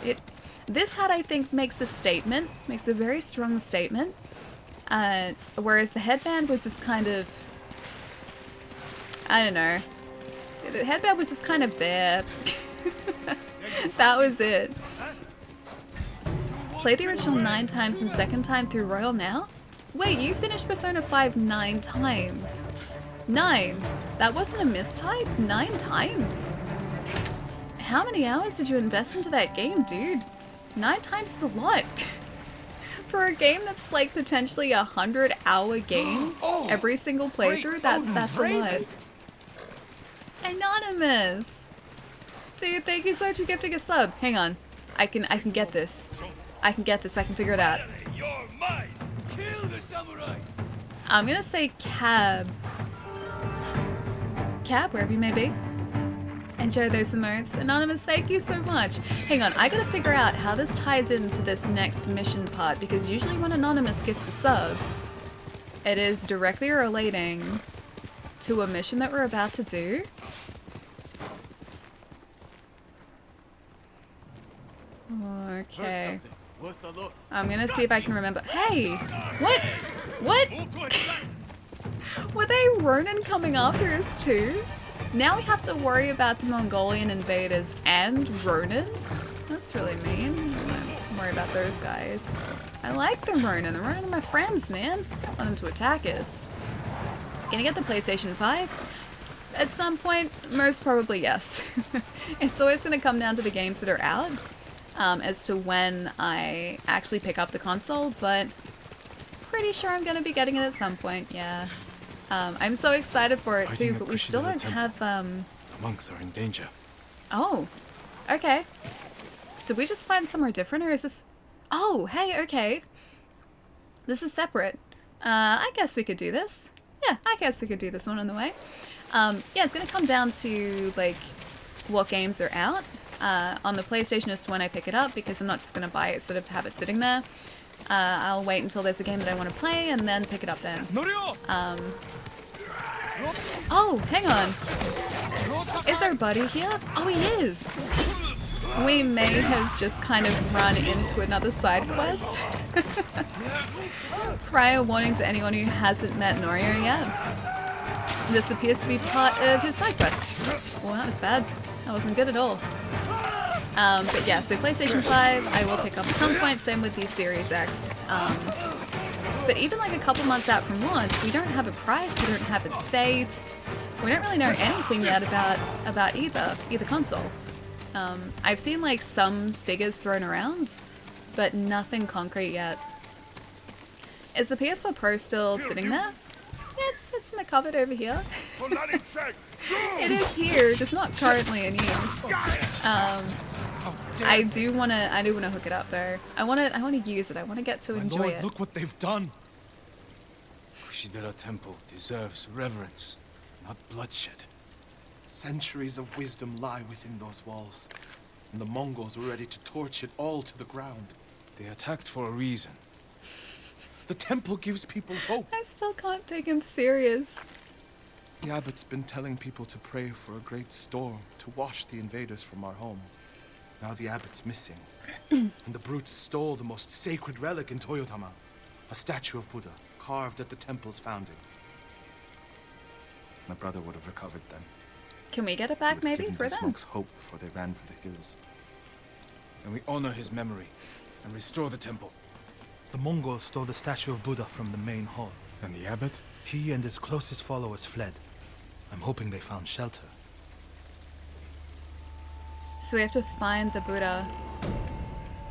This hat, I think, makes a statement, makes a very strong statement. Whereas the headband was just kind of, I don't know. The headband was just kind of there. That was it. Play the original 9 times and second time through Royal now? Wait, you finished Persona 5 9 times. 9? That wasn't a mistype? 9 times? How many hours did you invest into that game, dude? 9 times is a lot. For a game that's like potentially a 100-hour game, every single playthrough, that's a lot. Anonymous! Dude, thank you so much for gifting a sub. Hang on. I can get this. I can get this. I can figure it out. I'm gonna say cab. Cab, wherever you may be. Enjoy those emotes. Anonymous, thank you so much. Hang on, I gotta figure out how this ties into this next mission part, because usually when Anonymous gifts a sub, it is directly relating to a mission that we're about to do. Okay. I'm gonna see if I can remember. Hey! What? What? Were they Ronin coming after us too? Now we have to worry about the Mongolian invaders and Ronin? That's really mean. Don't worry about those guys. I like the Ronin. The Ronin are my friends, man. I don't want them to attack us. Gonna get the PlayStation 5? At some point, most probably yes. It's always gonna come down to the games that are out. As to when I actually pick up the console, but pretty sure I'm gonna be getting it at some point, yeah. I'm so excited for it too, but we still don't have, The monks are in danger. Oh, okay. Did we just find somewhere different, or is this... Oh, hey, okay. This is separate. I guess we could do this. Yeah, I guess we could do this one on the way. Yeah, it's gonna come down to, like, what games are out. On the PlayStation is when I pick it up, because I'm not just going to buy it sort of to have it sitting there. I'll wait until there's a game that I want to play and then pick it up then. Oh, hang on. Is our buddy here? Oh, he is. We may have just kind of run into another side quest. Prior warning to anyone who hasn't met Norio yet. This appears to be part of his side quest. Well, that was bad. That wasn't good at all. But yeah, so PlayStation 5 I will pick up at some point, same with the Series X. But even like a couple months out from launch, we don't have a price, we don't have a date, we don't really know anything yet about either console. I've seen like some figures thrown around, but nothing concrete yet. Is the PS4 Pro still sitting there? Yeah, it's in the cupboard over here. It is here, just not currently in use. I do wanna hook it up though. I wanna use it. I wanna get to enjoy it. Look what they've done. Kushidera Temple deserves reverence, not bloodshed. Centuries of wisdom lie within those walls, and the Mongols were ready to torch it all to the ground. They attacked for a reason. The temple gives people hope. I still can't take him serious. The abbot's been telling people to pray for a great storm to wash the invaders from our home. Now the abbot's missing, and the brutes stole the most sacred relic in Toyotama, a statue of Buddha carved at the temple's founding. My brother would have recovered them. Can we get it back maybe for them? Monks hope before they ran for the hills. And we honor his memory and restore the temple. The Mongols stole the statue of Buddha from the main hall. And the abbot? He and his closest followers fled. I'm hoping they found shelter. So we have to find the Buddha.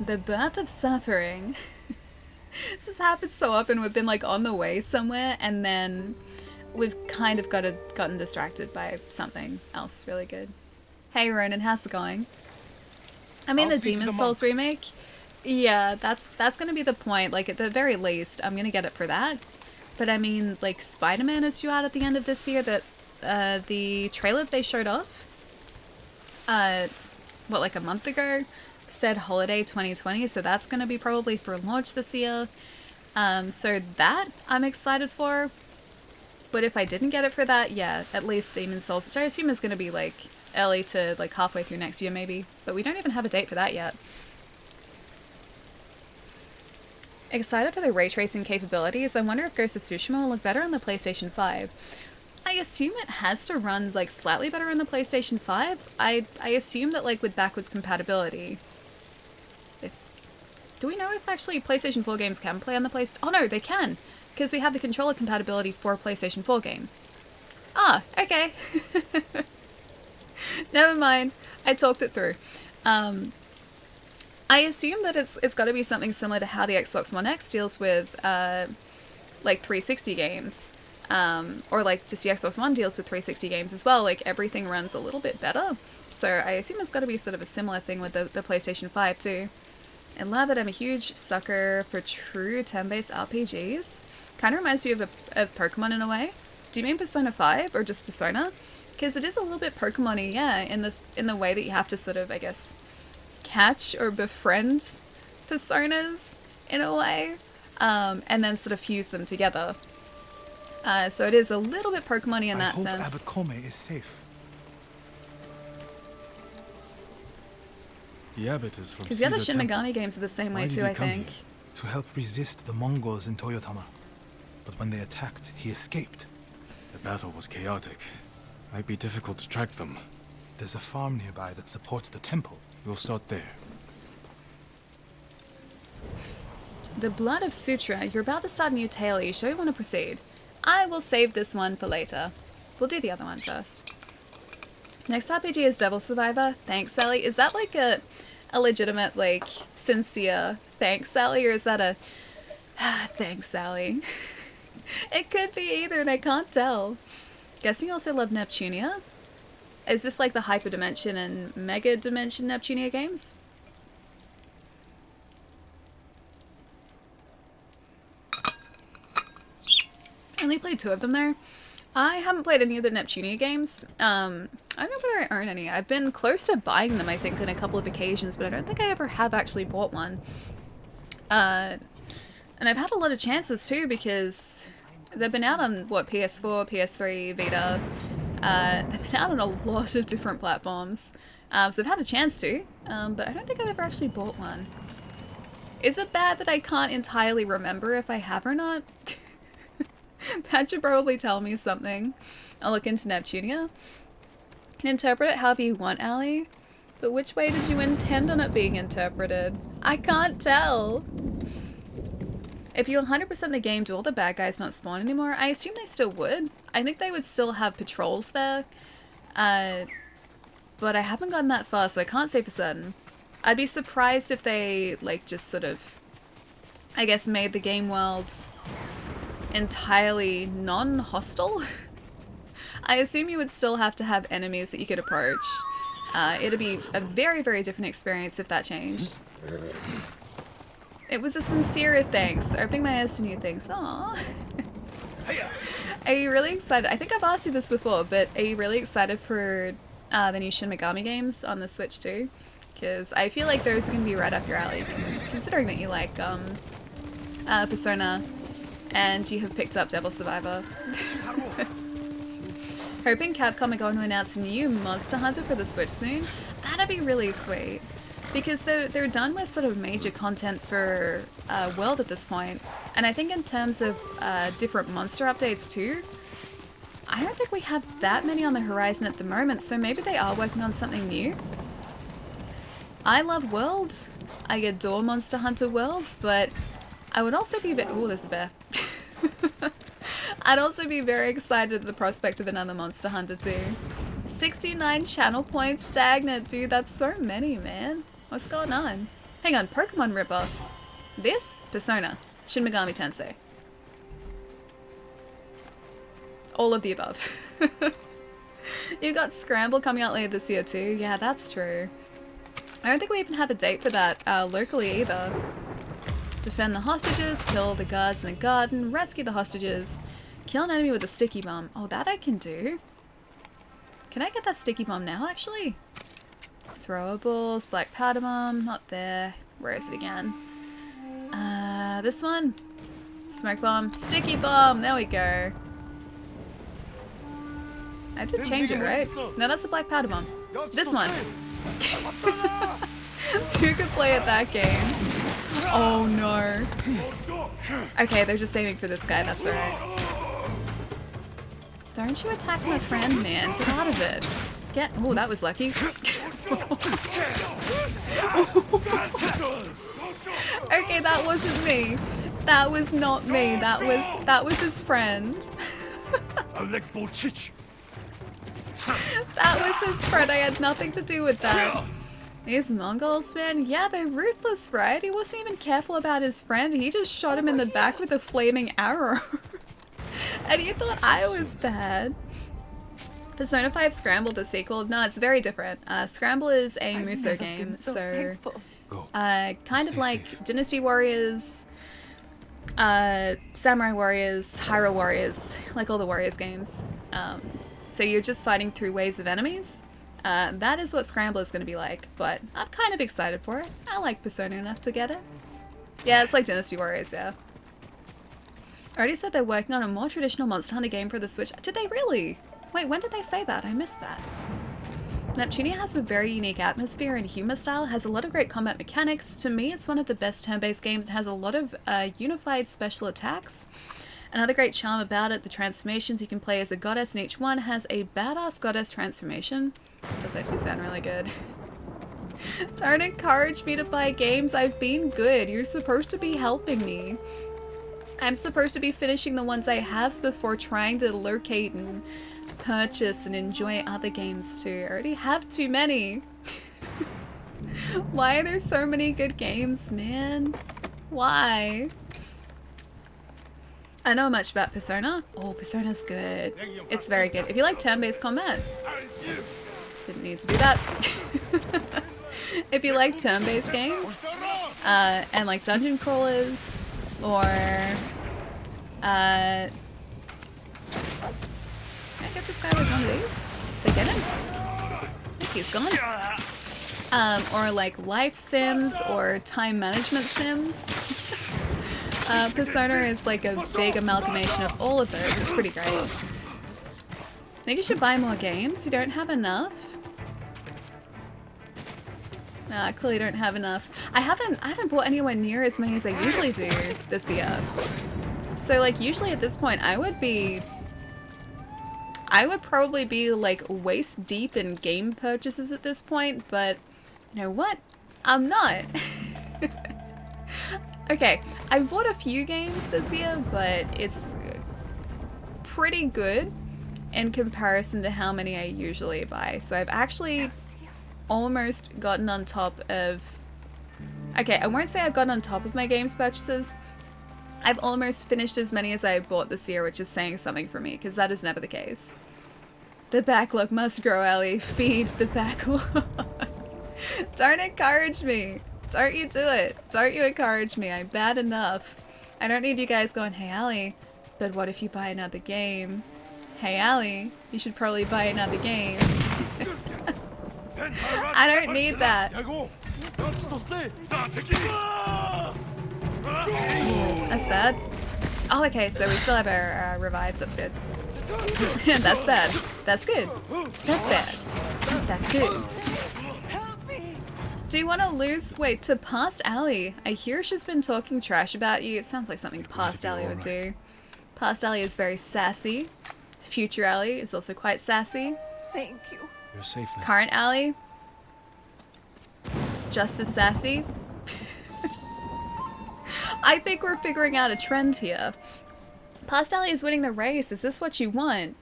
The birth of suffering. This has happened so often. We've been like on the way somewhere and then we've kind of gotten distracted by something else really good. Hey Ronan, how's it going? I mean, the Demon Souls remake, yeah, that's gonna be the point. Like, at the very least, I'm gonna get it for that. But I mean, like, Spider-Man is due out at the end of this year. That the trailer that they showed off, what, like a month ago, said holiday 2020. So that's gonna be probably for launch this year. So that I'm excited for. But if I didn't get it for that, yeah, at least Demon Souls, which I assume is gonna be like early to like halfway through next year maybe. But we don't even have a date for that yet. Excited for the ray tracing capabilities. I wonder if Ghost of Tsushima will look better on the PlayStation 5. I assume it has to run like slightly better on the PlayStation 5. I assume that like with backwards compatibility. Do we know if actually PlayStation 4 games can play on the PlayStation? Oh no, they can! Because we have the controller compatibility for PlayStation 4 games. Ah, okay. Never mind. I talked it through. I assume that it's got to be something similar to how the Xbox One X deals with like 360 games, or like just the Xbox One deals with 360 games as well. Like everything runs a little bit better. So I assume it's got to be sort of a similar thing with the PlayStation 5 too. And love it. I'm a huge sucker for true turn-based RPGs. Kind of reminds me of Pokemon in a way. Do you mean Persona 5 or just Persona? Because it is a little bit Pokemon-y, yeah, in the way that you have to sort of, I guess, catch or befriend personas in a way, and then sort of fuse them together. So it is a little bit Pokemon-y in that sense. I hope Abbot Kome is safe. The abbot is from Because the other Shin Temple. Megami games are the same way Why did too, he I come think. here? To help resist the Mongols in Toyotama. But when they attacked, he escaped. The battle was chaotic. Might be difficult to track them. There's a farm nearby that supports the temple. We'll start there. The Blood of Sutra. You're about to start a new tale. Are you sure you want to proceed? I will save this one for later. We'll do the other one first. Next RPG is Devil Survivor. Thanks, Sally. Is that like a legitimate, like, sincere thanks, Sally? Or is that a thanks, Sally? It could be either and I can't tell. Guessing you also love Neptunia? Is this like the Hyperdimension and Mega Dimension Neptunia games? I only played 2 of them there. I haven't played any of the Neptunia games. I don't know whether I own any. I've been close to buying them, I think, on a couple of occasions, but I don't think I ever have actually bought one. And I've had a lot of chances too, because they've been out on, what, PS4, PS3, Vita. They've been out on a lot of different platforms. So I've had a chance to, but I don't think I've ever actually bought one. Is it bad that I can't entirely remember if I have or not? That should probably tell me something. I'll look into Neptunia. You can interpret it however you want, Allie. But which way did you intend on it being interpreted? I can't tell. If you 100% the game, do all the bad guys not spawn anymore? I assume they still would. I think they would still have patrols there. But I haven't gotten that far, so I can't say for certain. I'd be surprised if they, like, just sort of, I guess, made the game world entirely non-hostile. I assume you would still have to have enemies that you could approach. It'd be a very, very different experience if that changed. It was a sincere thanks. Opening my eyes to new things. Aww. Are you really excited? I think I've asked you this before, but are you really excited for the new Shin Megami games on the Switch too? Because I feel like those are going to be right up your alley, considering that you like Persona and you have picked up Devil Survivor. Hoping Capcom are going to announce a new Monster Hunter for the Switch soon. That'd be really sweet. Because they're done with sort of major content for World at this point. And I think in terms of different monster updates too, I don't think we have that many on the horizon at the moment, so maybe they are working on something new. I love World. I adore Monster Hunter World, but I would also be oh, there's a bear. I'd also be very excited at the prospect of another Monster Hunter too. 69 channel points stagnant, dude, that's so many, man. What's going on? Hang on, Pokemon ripoff. This? Persona. Shin Megami Tensei. All of the above. You've got Scramble coming out later this year too. Yeah, that's true. I don't think we even have a date for that locally either. Defend the hostages, kill the guards in the garden, rescue the hostages, kill an enemy with a sticky bomb. Oh, that I can do. Can I get that sticky bomb now, actually? Throwables, black powder bomb, not there. Where is it again? This one? Smoke bomb, sticky bomb, there we go. I have to change it, right? No, that's a black powder bomb. This one. Two could play at that game. Oh no. Okay, they're just aiming for this guy, that's alright. Don't you attack my friend, man. Get out of it. Get. Oh, that was lucky. Okay, that wasn't me. That was not me. That was his friend. That was his friend. I had nothing to do with that. These Mongols, man, yeah, they're ruthless, right? He wasn't even careful about his friend. He just shot him in the back with a flaming arrow. And you thought I was bad. Persona 5 Scramble, the sequel. No, it's very different. Scramble is a Muso game, so kind of like Dynasty Warriors, Samurai Warriors, Hyrule Warriors, like all the Warriors games. So you're just fighting through waves of enemies. That is what Scramble is going to be like, but I'm kind of excited for it. I like Persona enough to get it. Yeah, it's like Dynasty Warriors, yeah. Already said they're working on a more traditional Monster Hunter game for the Switch. Did they really? Wait, when did they say that? I missed that. Neptunia has a very unique atmosphere and humor style, has a lot of great combat mechanics. To me, it's one of the best turn-based games and has a lot of unified special attacks. Another great charm about it, the transformations. You can play as a goddess and each one has a badass goddess transformation. It does actually sound really good. Don't encourage me to buy games. I've been good. You're supposed to be helping me. I'm supposed to be finishing the ones I have before trying to locate and purchase and enjoy other games too. I already have too many. Why are there so many good games, man? Why? I know much about Persona. Oh, Persona's good. It's very good. If you like turn-based combat. Didn't need to do that. If you like turn-based games, and like dungeon crawlers, or can I get this guy with one of these? Did I get him? I think he's gone. Or like life sims or time management sims. Persona is like a big amalgamation of all of those. It's pretty great. I think you should buy more games. You don't have enough. Nah, I clearly don't have enough. I haven't bought anywhere near as many as I usually do this year. So like usually at this point I would probably be like waist deep in game purchases at this point, but you know what? I'm not. Okay, I've bought a few games this year, but it's pretty good in comparison to how many I usually buy. So I've actually almost gotten on top of... Okay, I won't say I've gotten on top of my games purchases. I've almost finished as many as I bought this year, which is saying something for me, because that is never the case. The backlog must grow, Ellie. Feed the backlog. Don't encourage me. Don't you do it. Don't you encourage me. I'm bad enough. I don't need you guys going, hey, Ellie, but what if you buy another game? Hey, Ellie, you should probably buy another game. I don't need that. Ooh, that's bad. Oh, okay, so we still have our revives. That's good. That's bad. That's good. That's bad. That's good. Do you want to lose weight to Past Alley? I hear she's been talking trash about you. It sounds like something Past Alley would do. Past Alley is very sassy. Future Alley is also quite sassy. Thank you. You're safe now. Current Alley, just as sassy. I think we're figuring out a trend here. Past Alley is winning the race. Is this what you want?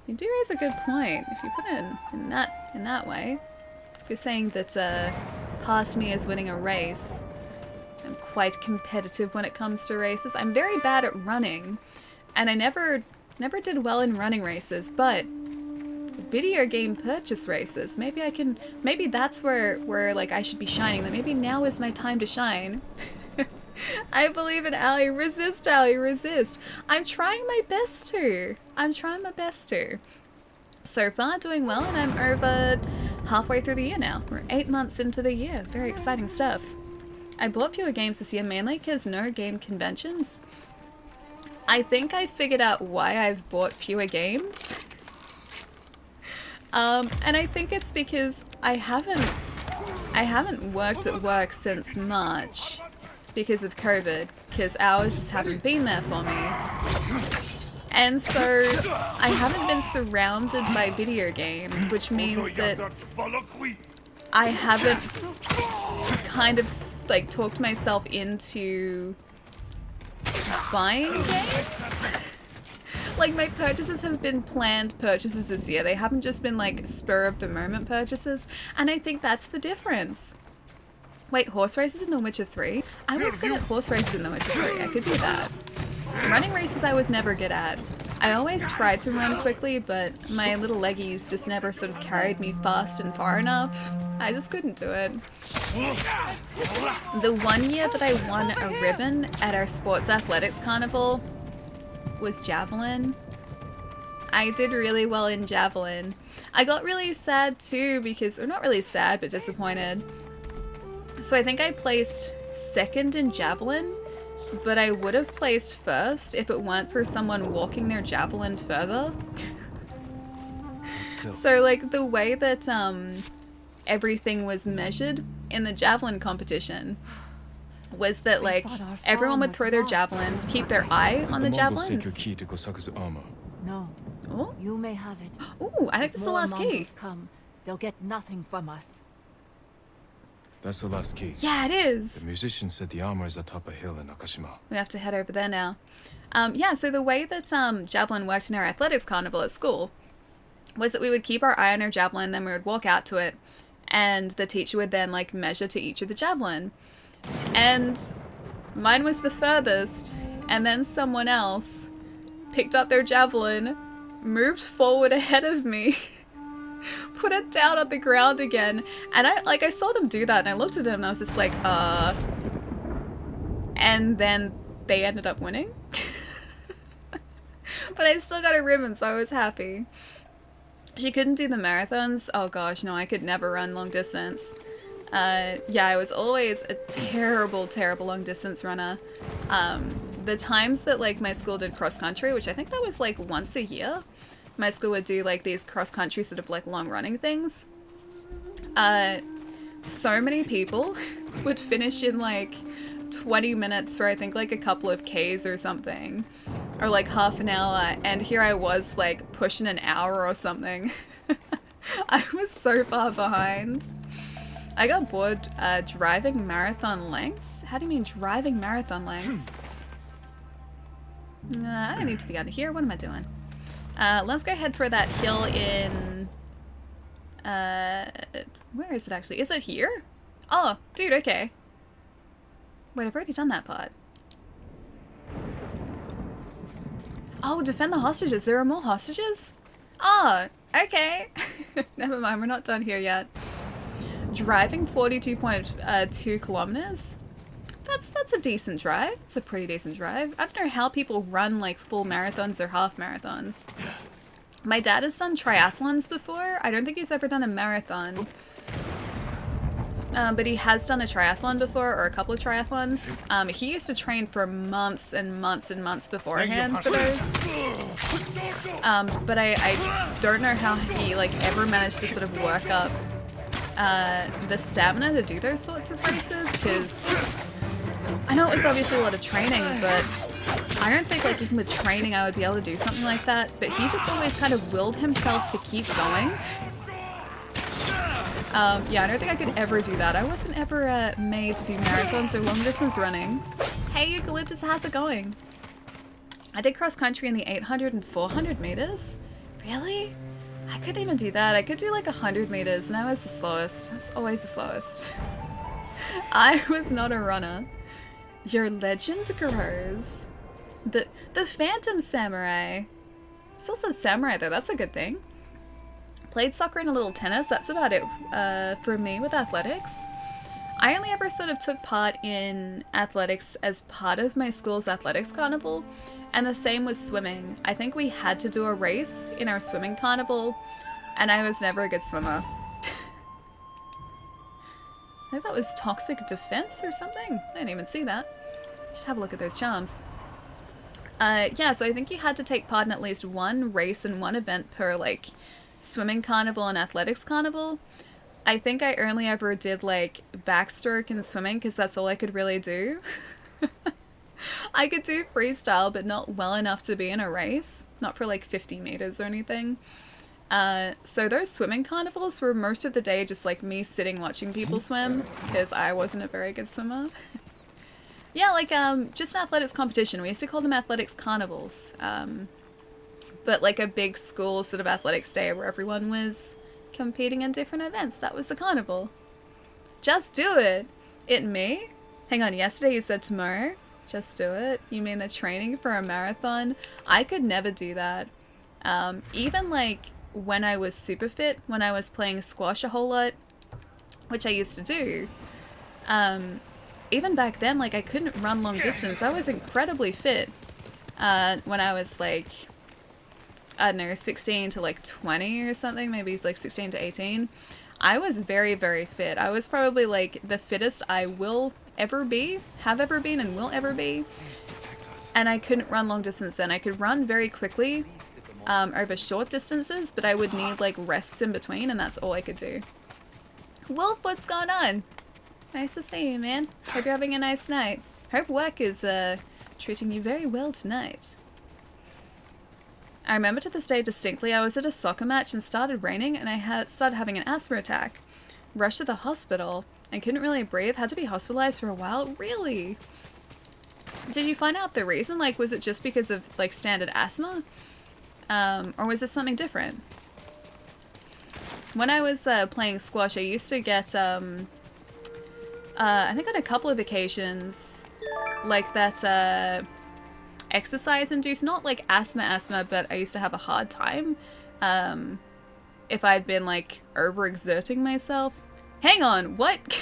You do raise a good point. If you put it in that way. If you're saying that Past me is winning a race. I'm quite competitive when it comes to races. I'm very bad at running, and I never did well in running races, but video game purchase races, maybe that's where like I should be shining. That maybe now is my time to shine. I believe in Allie. Resist, Allie, resist. I'm trying my best to. So far doing well, and I'm over halfway through the year now. We're 8 months into the year. Very exciting stuff. I bought fewer games this year mainly because no game conventions. I think I figured out why I've bought fewer games. And I think it's because I haven't worked at work since March because of COVID, because hours just haven't been there for me. And so I haven't been surrounded by video games, which means that I haven't kind of like talked myself into buying games. Like, my purchases have been planned purchases this year. They haven't just been, like, spur-of-the-moment purchases. And I think that's the difference. Wait, horse races in The Witcher 3? I was good at horse races in The Witcher 3. I could do that. Running races I was never good at. I always tried to run quickly, but my little leggies just never sort of carried me fast and far enough. I just couldn't do it. The one year that I won a ribbon at our sports athletics carnival was javelin. I did really well in javelin. I got really sad too because, or not really sad, but disappointed. So I think I placed second in javelin, but I would have placed first if it weren't for someone walking their javelin further. So like the way that everything was measured in the javelin competition was that like everyone would throw their javelins, keep their eye on the javelins. Take your key to Gosaku's armor. No. Oh. You may have it. Ooh, I think this is the last key. Mongols come, they'll get nothing from us. That's the last key. Yeah, it is. The musician said the armor is atop a hill in Akashima. We have to head over there now. Yeah, so the way that javelin worked in our athletics carnival at school was that we would keep our eye on our javelin, then we would walk out to it, and the teacher would then like measure to each of the javelin. And mine was the furthest, and then someone else picked up their javelin, moved forward ahead of me, put it down on the ground again, and I saw them do that, and I looked at them and I was just like, and then they ended up winning. But I still got a ribbon, so I was happy. She couldn't do the marathons. Oh gosh, no, I could never run long distance. Yeah, I was always a terrible, terrible long distance runner. The times that like my school did cross country, which I think that was like once a year, my school would do like these cross country sort of like long running things. So many people would finish in like 20 minutes for I think like a couple of Ks or something. Or like half an hour, and here I was like pushing an hour or something. I was so far behind. I got bored driving marathon lengths. How do you mean driving marathon lengths? I don't need to be out of here. What am I doing? Let's go ahead for that hill in... where is it actually? Is it here? Oh, dude, okay. Wait, I've already done that part. Oh, defend the hostages. There are more hostages? Oh, okay. Never mind, we're not done here yet. Driving 42.2 kilometers? That's a decent drive. It's a pretty decent drive. I don't know how people run like full marathons or half marathons. My dad has done triathlons before. I don't think he's ever done a marathon. But he has done a triathlon before, or a couple of triathlons. He used to train for months and months and months beforehand for those. But I don't know how he like ever managed to sort of work up the stamina to do those sorts of races, because I know it was obviously a lot of training, but I don't think like even with training I would be able to do something like that. But he just always kind of willed himself to keep going. Yeah, I don't think I could ever do that. I wasn't ever made to do marathons or long distance running. Hey Eucalyptus, how's it going? I did cross country in the 800 and 400 meters. Really? I couldn't even do that. I could do like 100 meters and I was the slowest. I was always the slowest. I was not a runner. Your legend grows. The Phantom Samurai. It's also samurai though, that's a good thing. Played soccer and a little tennis. That's about it for me with athletics. I only ever sort of took part in athletics as part of my school's athletics carnival, and the same with swimming. I think we had to do a race in our swimming carnival, and I was never a good swimmer. I think that was toxic defense or something. I didn't even see that. Should have a look at those charms. Yeah, so I think you had to take part in at least one race and one event per like swimming carnival and athletics carnival. I think I only ever did like backstroke and swimming because that's all I could really do. I could do freestyle but not well enough to be in a race, not for like 50 meters or anything. So those swimming carnivals were most of the day just like me sitting watching people swim because I wasn't a very good swimmer. Yeah, like just an athletics competition. We used to call them athletics carnivals. but like a big school sort of athletics day where everyone was competing in different events. That was the carnival. Just do it. It me? Hang on, yesterday you said tomorrow? Just do it? You mean the training for a marathon? I could never do that. Even like when I was super fit, when I was playing squash a whole lot, which I used to do, even back then, like I couldn't run long distance. I was incredibly fit when I was like, I don't know, 16 to like 20 or something, maybe like 16 to 18. I was very, very fit. I was probably like the fittest I will ever be, have ever been, and will ever be. And I couldn't run long distance then. I could run very quickly over short distances, but I would need like rests in between, and that's all I could do. Wolf, what's going on? Nice to see you, man. Hope you're having a nice night. Hope work is treating you very well tonight. I remember to this day distinctly, I was at a soccer match and started raining, and I started having an asthma attack. Rushed to the hospital and couldn't really breathe, had to be hospitalized for a while. Really? Did you find out the reason? Like, was it just because of like standard asthma? Or was this something different? When I was playing squash, I used to get, I think on a couple of occasions, like that exercise-induced, not like asthma, but I used to have a hard time if I'd been like overexerting myself. Hang on, what?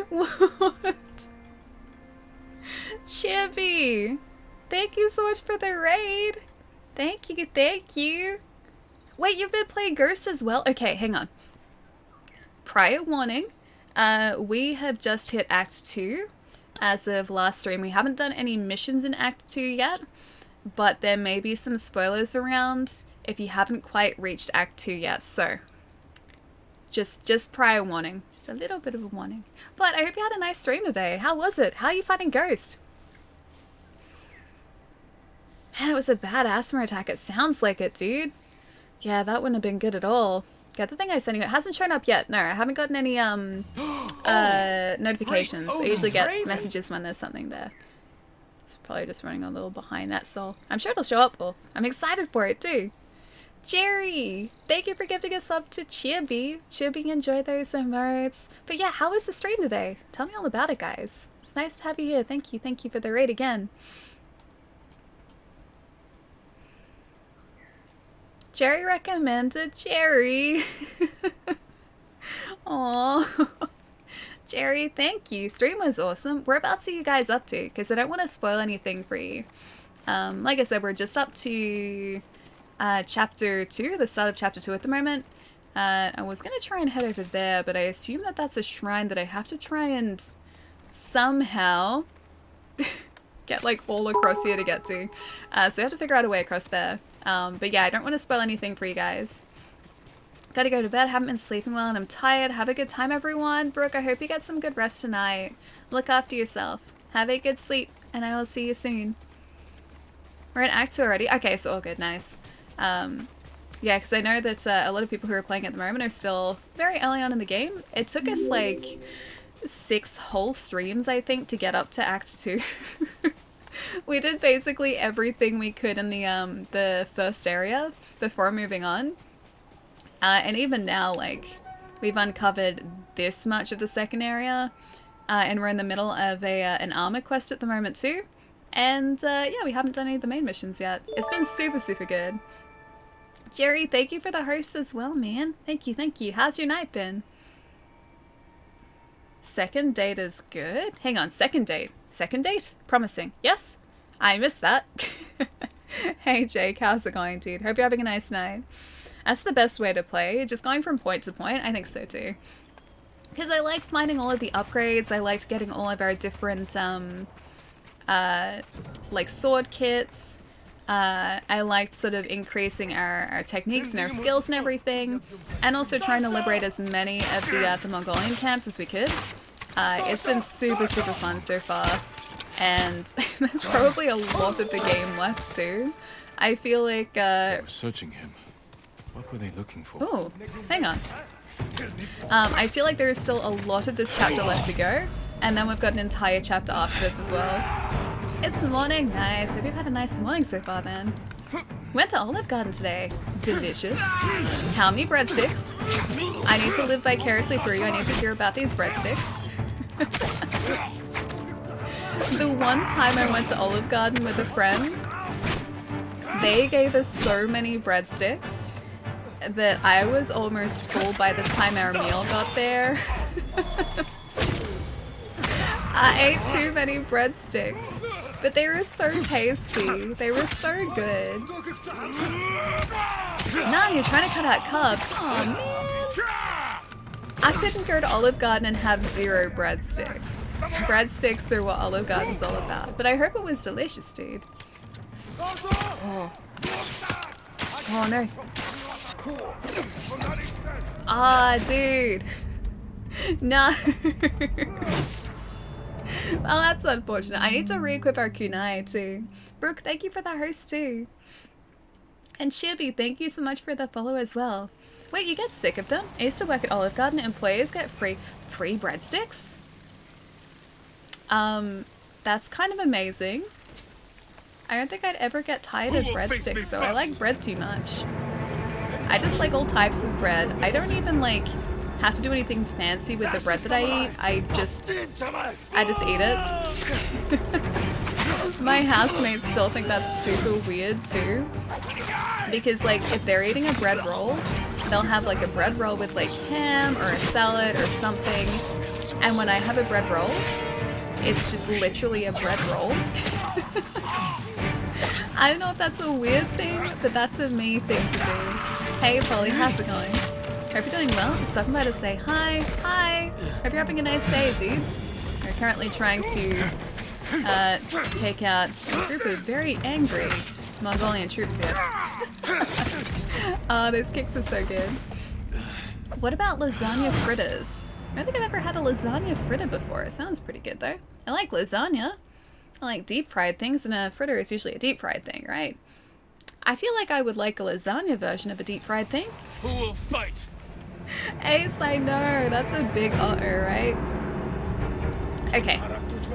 What? Chippy! Thank you so much for the raid! Thank you, thank you! Wait, you've been playing Ghost as well? Okay, hang on. Prior warning, we have just hit Act 2 as of last stream. We haven't done any missions in Act 2 yet, but there may be some spoilers around if you haven't quite reached Act 2 yet, so just prior warning. Just a little bit of a warning. But I hope you had a nice stream today. How was it? How are you fighting Ghost? Man, it was a bad asthma attack. It sounds like it, dude. Yeah, that wouldn't have been good at all. Yeah, the thing I sent you, it hasn't shown up yet. No, I haven't gotten any notifications. I usually get messages when there's something there. It's probably just running a little behind, that's all. I'm sure it'll show up, Wolf. I'm excited for it too. Jerry, thank you for gifting a sub to Chibi. Chibi, enjoy those emotes. But yeah, how was the stream today? Tell me all about it, guys. It's nice to have you here. Thank you for the raid again. Jerry recommended Jerry. Aww. Jerry, thank you. Stream was awesome. Whereabouts are you guys up to? Because I don't want to spoil anything for you. Like I said, we're just up to chapter 2, the start of chapter 2 at the moment. I was going to try and head over there, but I assume that that's a shrine that I have to try and somehow get like all across here to get to. So I have to figure out a way across there. But yeah, I don't want to spoil anything for you guys. Gotta go to bed, haven't been sleeping well and I'm tired. Have a good time everyone. Brooke, I hope you get some good rest tonight. Look after yourself. Have a good sleep and I will see you soon. We're in Act 2 already? Okay, so all good, nice. Yeah, because I know that a lot of people who are playing at the moment are still very early on in the game. It took us like 6 whole streams, I think, to get up to Act 2. We did basically everything we could in the first area before moving on. And even now, like, we've uncovered this much of the second area, and we're in the middle of an armor quest at the moment too. And yeah, we haven't done any of the main missions yet. It's been super, super good. Jerry, thank you for the host as well, man. Thank you. How's your night been? Second date is good. Hang on, second date. Second date? Promising. Yes? I missed that. Hey Jake, how's it going, dude? Hope you're having a nice night. That's the best way to play. Just going from point to point. I think so too. Because I like finding all of the upgrades. I liked getting all of our different, like sword kits. I liked sort of increasing our techniques and our skills and everything. And also trying to liberate as many of the Mongolian camps as we could. It's been super, super fun so far. And there's probably a lot of the game left too. I feel like, They were searching him. What were they looking for? Oh, hang on. I feel like there is still a lot of this chapter left to go. And then we've got an entire chapter after this as well. It's morning. Nice. Hope you've had a nice morning so far then. Went to Olive Garden today. Delicious. How many breadsticks? I need to live vicariously through you. I need to hear about these breadsticks. The one time I went to Olive Garden with a friend, they gave us so many breadsticks that I was almost full by the time our meal got there. I ate too many breadsticks, but they were so tasty. They were so good. Nah, you're trying to cut out carbs. Aw, man. I couldn't go to Olive Garden and have 0 breadsticks. Breadsticks are what Olive Garden's all about. But I hope it was delicious, dude. Oh, oh no. Ah, dude. No. Well, that's unfortunate. I need to re-equip our kunai too. Brooke, thank you for that host too. And Chibi, thank you so much for the follow as well. Wait, you get sick of them? I used to work at Olive Garden. Employees get free breadsticks? That's kind of amazing. I don't think I'd ever get tired of breadsticks though. I like bread too much. I just like all types of bread. I don't even like have to do anything fancy with the bread that I eat. I just eat it. My housemates still think that's super weird too. Because like if they're eating a bread roll, they'll have like a bread roll with like ham or a salad or something. And when I have a bread roll, it's just literally a bread roll. I don't know if that's a weird thing, but that's a me thing to do. Hey Polly, how's it going? Hope you're doing well. Just stopping by to say hi. Hi! Hope you're having a nice day, dude. We're currently trying to take out a group of very angry Mongolian troops here. Oh, those kicks are so good. What about lasagna fritters? I don't think I've ever had a lasagna fritter before. It sounds pretty good though. I like lasagna. I like deep fried things, and a fritter is usually a deep fried thing, right? I feel like I would like a lasagna version of a deep fried thing. Who will fight? Ace, I know. That's a big uh-oh, right? Okay,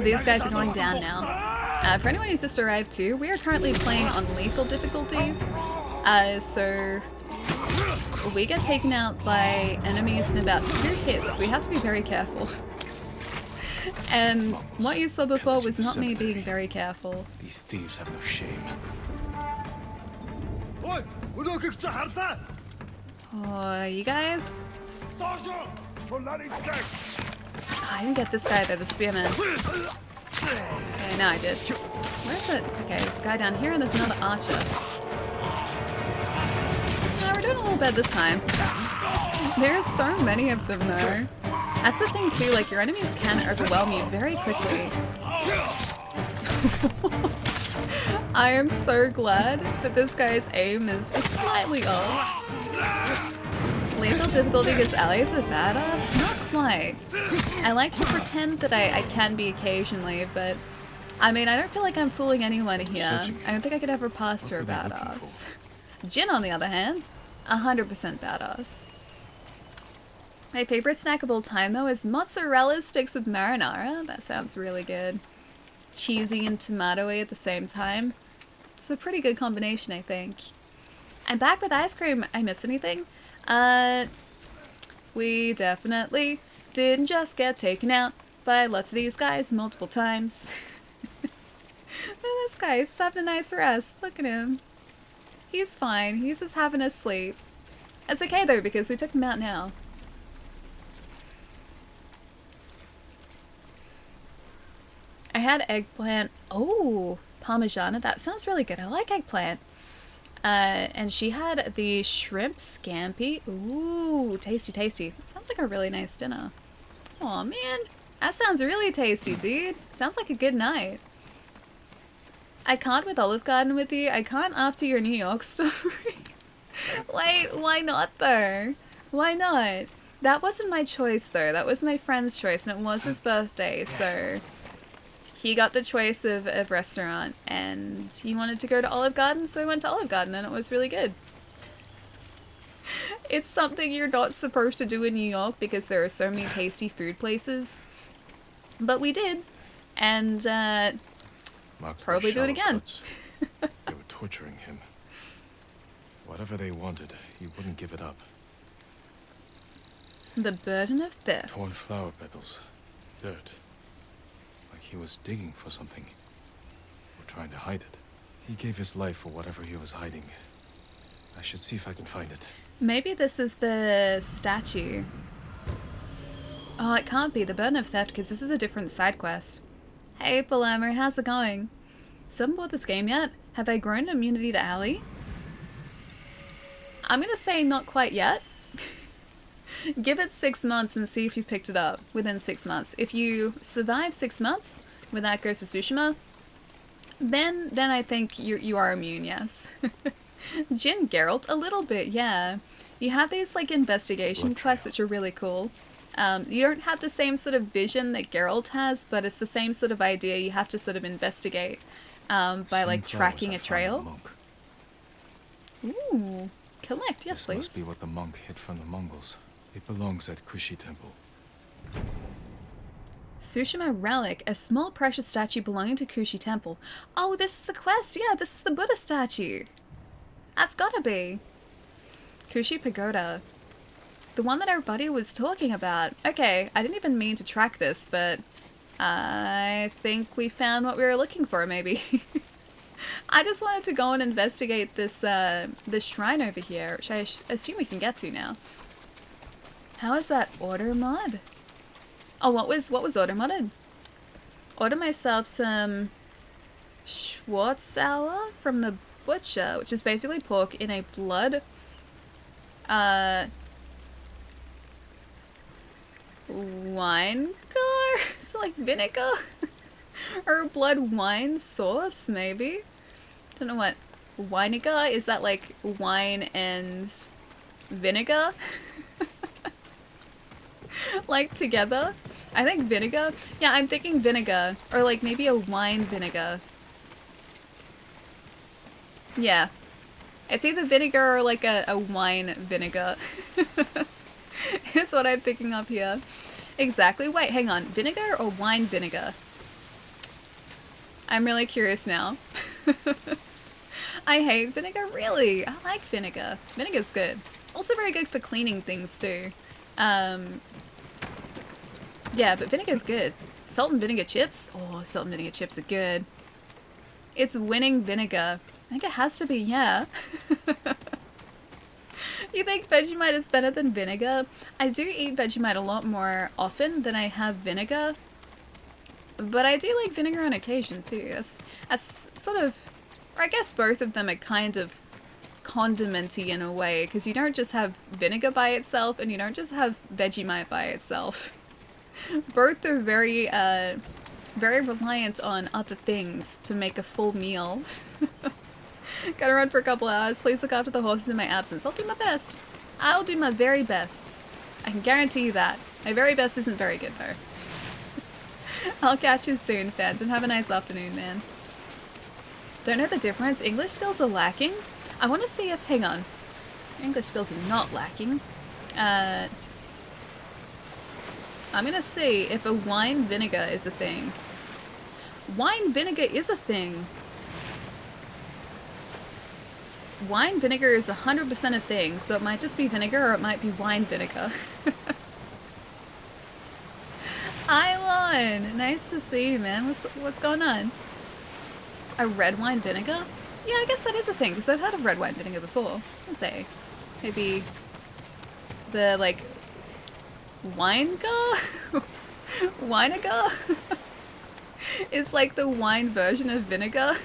these guys are going down now. For anyone who's just arrived too, we are currently playing on lethal difficulty. So we get taken out by enemies in about 2 hits. We have to be very careful. And what you saw before was not me being very careful. These thieves have no shame. Oh, you guys? I didn't get this guy though, the spearman. Okay, now I did. Where is it? Okay, there's a guy down here and there's another archer. No, we're doing a little bad this time. There's so many of them though. That's the thing too, like your enemies can overwhelm you very quickly. I am so glad that this guy's aim is just slightly off. Lethal difficulty because allies are badass? Not quite. I like to pretend that I can be occasionally, but I mean, I don't feel like I'm fooling anyone here. I don't think I could ever pass for a badass. Jin, on the other hand, 100% badass. My favorite snack of all time, though, is mozzarella sticks with marinara. That sounds really good. Cheesy and tomatoey at the same time. It's a pretty good combination, I think. I'm back with ice cream. I miss anything? We definitely didn't just get taken out by lots of these guys multiple times. This guy's just having a nice rest. Look at him. He's fine. He's just having a sleep. It's okay, though, because we took him out now. I had eggplant. Oh, Parmigiana. That sounds really good. I like eggplant. And she had the shrimp scampi. Ooh, tasty, tasty. That sounds like a really nice dinner. Aw, man. That sounds really tasty, dude. Sounds like a good night. I can't with Olive Garden with you. I can't after your New York story. Wait, why not, though? Why not? That wasn't my choice, though. That was my friend's choice, and it was his birthday, so... He got the choice of restaurant, and he wanted to go to Olive Garden, so we went to Olive Garden, and it was really good. It's something you're not supposed to do in New York because there are so many tasty food places. But we did, and probably do it again. They were torturing him. Whatever they wanted, he wouldn't give it up. The burden of theft. Torn flower petals, dirt. Like he was digging for something. Or trying to hide it. He gave his life for whatever he was hiding. I should see if I can find it. Maybe this is the statue. Oh, it can't be the burden of theft because this is a different side quest. Hey Palermo, how's it going? Someone bought this game yet? Have I grown immunity to Ali? I'm gonna say not quite yet. Give it 6 months and see if you picked it up within 6 months. If you survive 6 months without Ghost of Tsushima, then I think you are immune, yes. Jin Geralt, a little bit, yeah. You have these like investigation quests which are really cool. You don't have the same sort of vision that Geralt has, but it's the same sort of idea. You have to sort of investigate by like tracking a trail. Ooh, collect, yes please. This must be what the monk hid from the Mongols. It belongs at Kushi Temple. Tsushima Relic, a small precious statue belonging to Kushi Temple. Oh, this is the quest. Yeah, this is the Buddha statue. That's gotta be. Kushi Pagoda. The one that everybody was talking about. Okay, I didn't even mean to track this, but I think we found what we were looking for, maybe. I just wanted to go and investigate this this shrine over here, which I assume we can get to now. How is that order mod? Oh, what was order modded? Order myself some Schwarzauer from the butcher, which is basically pork in a blood wine gar? Is it like vinegar? Or a blood wine sauce, maybe? Don't know what vinegar is. That like wine and vinegar? Like together? I think vinegar? Yeah, I'm thinking vinegar. Or like maybe a wine vinegar. Yeah. It's either vinegar or like a wine vinegar. Is what I'm thinking of here. Exactly. Wait, hang on. Vinegar or wine vinegar? I'm really curious now. I hate vinegar? Really? I like vinegar. Vinegar's good. Also very good for cleaning things too. Yeah, but vinegar's good. Salt and vinegar chips? Oh, salt and vinegar chips are good. It's winning vinegar. I think it has to be, yeah. You think Vegemite is better than vinegar? I do eat Vegemite a lot more often than I have vinegar. But I do like vinegar on occasion too. That's sort of... Or I guess both of them are kind of condimenty in a way, because you don't just have vinegar by itself and you don't just have Vegemite by itself. Both are very, very reliant on other things to make a full meal. Gotta run for a couple hours. Please look after the horses in my absence. I'll do my best. I'll do my very best. I can guarantee you that. My very best isn't very good though. I'll catch you soon, Phantom. Have a nice afternoon, man. Don't know the difference. English skills are lacking. I want to see if... Hang on. English skills are not lacking. I'm gonna see if a wine vinegar is a thing. Wine vinegar is a thing. Wine vinegar is 100% a thing, so it might just be vinegar or it might be wine vinegar. Ilon! Nice to see you, man. What's going on? A red wine vinegar? Yeah, I guess that is a thing, because I've heard of red wine vinegar before. Let's say. Maybe the, like, wine-gar? Wine-gar? Is like the wine version of vinegar.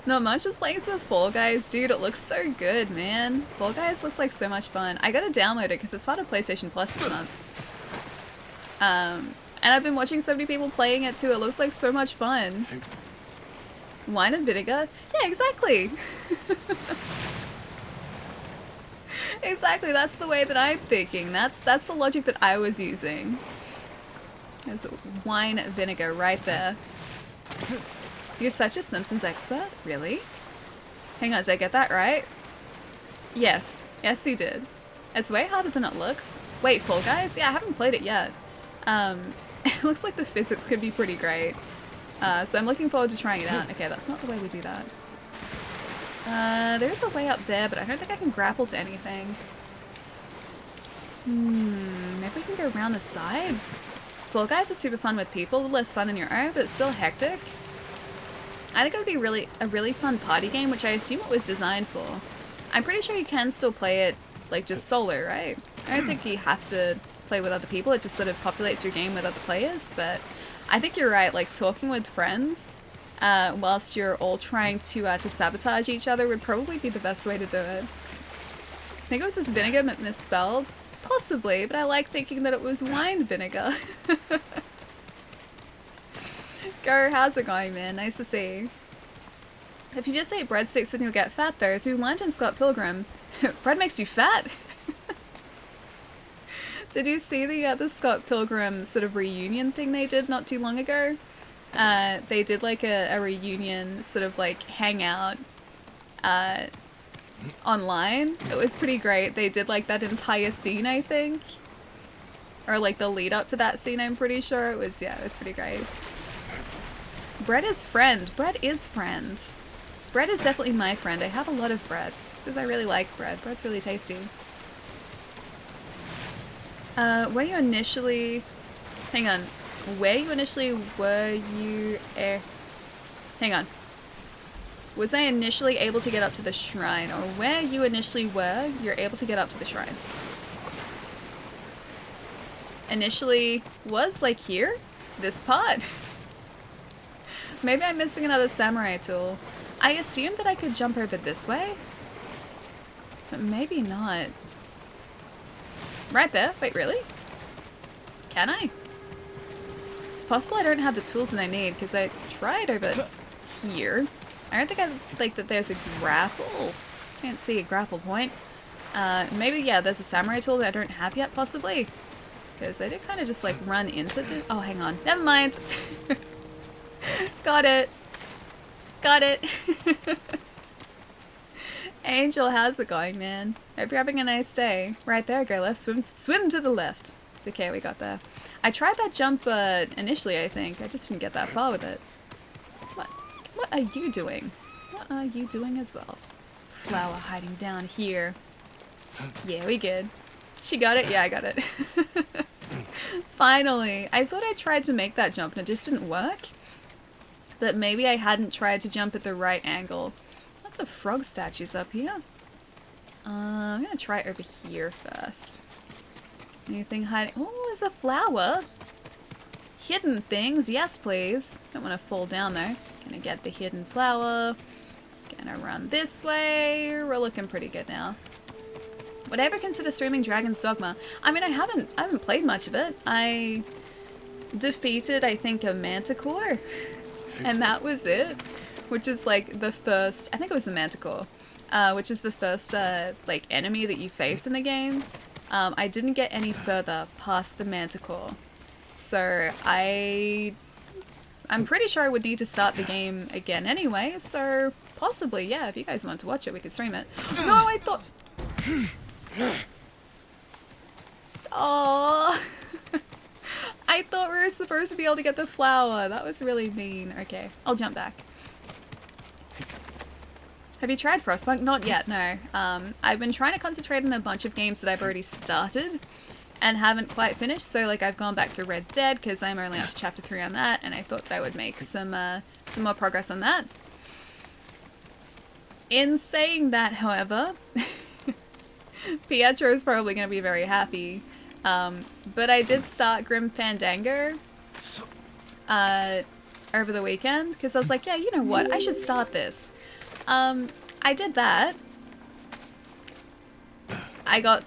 Not much, just playing some Fall Guys. Dude, it looks so good, man. Fall Guys looks like so much fun. I gotta download it because it's part of PlayStation Plus this month. And I've been watching so many people playing it too. It looks like so much fun. Wine and vinegar? Yeah, exactly. Exactly, that's the way that I'm thinking. That's the logic that I was using. There's wine vinegar right there. You're such a Simpsons expert? Really? Hang on, did I get that right? Yes. Yes, you did. It's way harder than it looks. Wait, Fall Guys? Yeah, I haven't played it yet. It looks like the physics could be pretty great. So I'm looking forward to trying it out. Okay, that's not the way we do that. There's a way up there, but I don't think I can grapple to anything. Maybe we can go around the side? Fall Guys are super fun with people, less fun in your own, but still hectic. I think it would be a really fun party game, which I assume it was designed for. I'm pretty sure you can still play it, like, just solo, right? I don't think you have to play with other people, it just sort of populates your game with other players, but I think you're right, like, talking with friends whilst you're all trying to sabotage each other would probably be the best way to do it. I think it was this vinegar misspelled. Possibly, but I like thinking that it was wine vinegar. Go, how's it going, man? Nice to see. If you just eat breadsticks then you'll get fat though, so you learned in Scott Pilgrim. Bread makes you fat? Did you see the Scott Pilgrim sort of reunion thing they did not too long ago? They did like a reunion sort of like hangout online. It was pretty great. They did like that entire scene, I think. Or like the lead up to that scene, I'm pretty sure. It was, yeah, it was pretty great. Bread is friend. Bread is friend. Bread is definitely my friend. I have a lot of bread. It's because I really like bread. Bread's really tasty. Where you initially... Hang on. Where you initially were you... Hang on. Was I initially able to get up to the shrine? Or where you initially were, you're able to get up to the shrine? Initially was like here? This part? Maybe I'm missing another samurai tool. I assumed that I could jump over this way. But maybe not. Right there? Wait, really? Can I? It's possible I don't have the tools that I need because I tried over here. I don't think I like that there's a grapple. Can't see a grapple point. Maybe, yeah, there's a samurai tool that I don't have yet, possibly. Because I did kind of just like run into the... Oh, hang on. Never mind. Got it. Got it. Angel, how's it going, man? Hope you're having a nice day. Right there, go left. Swim to the left. It's okay, we got there. I tried that jump initially, I think. I just didn't get that far with it. What are you doing? What are you doing as well? Flower hiding down here. Yeah, we good. She got it? Yeah, I got it. Finally. I thought I tried to make that jump and it just didn't work. That maybe I hadn't tried to jump at the right angle. Lots of frog statues up here. I'm gonna try over here first. Anything hiding? Oh, there's a flower. Hidden things, yes please. Don't want to fall down though. Gonna get the hidden flower. Gonna run this way. We're looking pretty good now. Would I ever consider streaming Dragon's Dogma? I mean, I haven't played much of it. I defeated, I think, a manticore, and that was it. Which is like the first, I think it was a manticore, which is the first like enemy that you face in the game. I didn't get any further past the manticore. So I'm pretty sure I would need to start the game again anyway, so possibly, yeah, if you guys want to watch it, we could stream it. No, I thought... Oh, I thought we were supposed to be able to get the flower. That was really mean. Okay, I'll jump back. Have you tried Frostpunk? Not yet, no. I've been trying to concentrate on a bunch of games that I've already started and haven't quite finished, so like I've gone back to Red Dead because I'm only up to chapter 3 on that, and I thought that I would make some more progress on that. In saying that, however, Pietro is probably going to be very happy, but I did start Grim Fandango over the weekend because I was like, yeah, you know what, I should start this. I did that. I got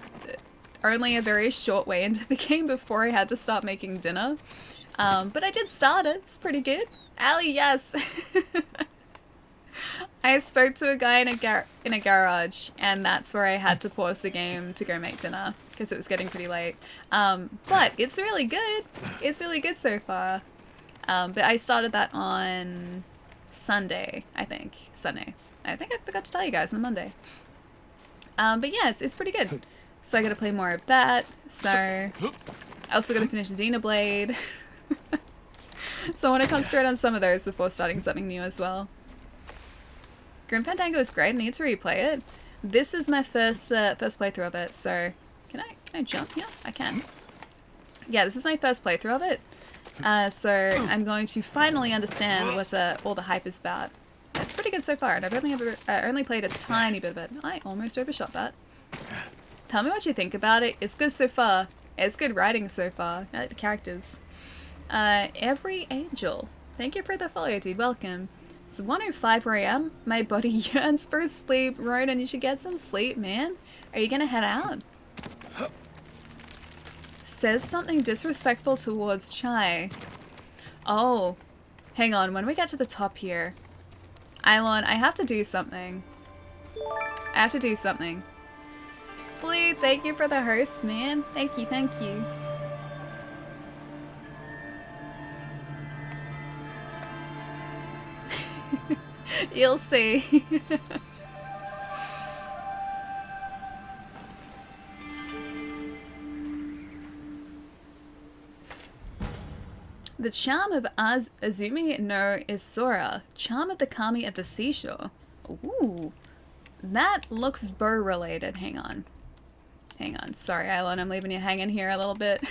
only a very short way into the game before I had to start making dinner. But I did start it. It's pretty good. Ali, yes. I spoke to a guy in a garage, and that's where I had to pause the game to go make dinner because it was getting pretty late. But it's really good. It's really good so far. But I started that on Sunday, I think. Sunday. I think I forgot to tell you guys on Monday. But yeah, it's pretty good. So I gotta play more of that. So I also gotta finish Xenoblade. So I want to concentrate on some of those before starting something new as well. Grim Fandango is great. I need to replay it. This is my first playthrough of it, so can I jump here? I can. Yeah, this is my first playthrough of it. So I'm going to finally understand what all the hype is about. It's pretty good so far, and I've only played a tiny bit of it. I almost overshot that. Tell me what you think about it. It's good so far. It's good writing so far. I like the characters. Every Angel. Thank you for the follow, dude. Welcome. It's 1:05 where I am. My body yearns for sleep. Ronan, you should get some sleep, man. Are you gonna head out? Says something disrespectful towards Chai. Oh. Hang on. When we get to the top here. Eilon, I have to do something. I have to do something. Blue, thank you for the host, man. Thank you, thank you. You'll see. The charm of Azumi no Isora. Charm of the Kami at the seashore. Ooh. That looks bow related. Hang on. Hang on. Sorry, Eilon, I'm leaving you hanging here a little bit.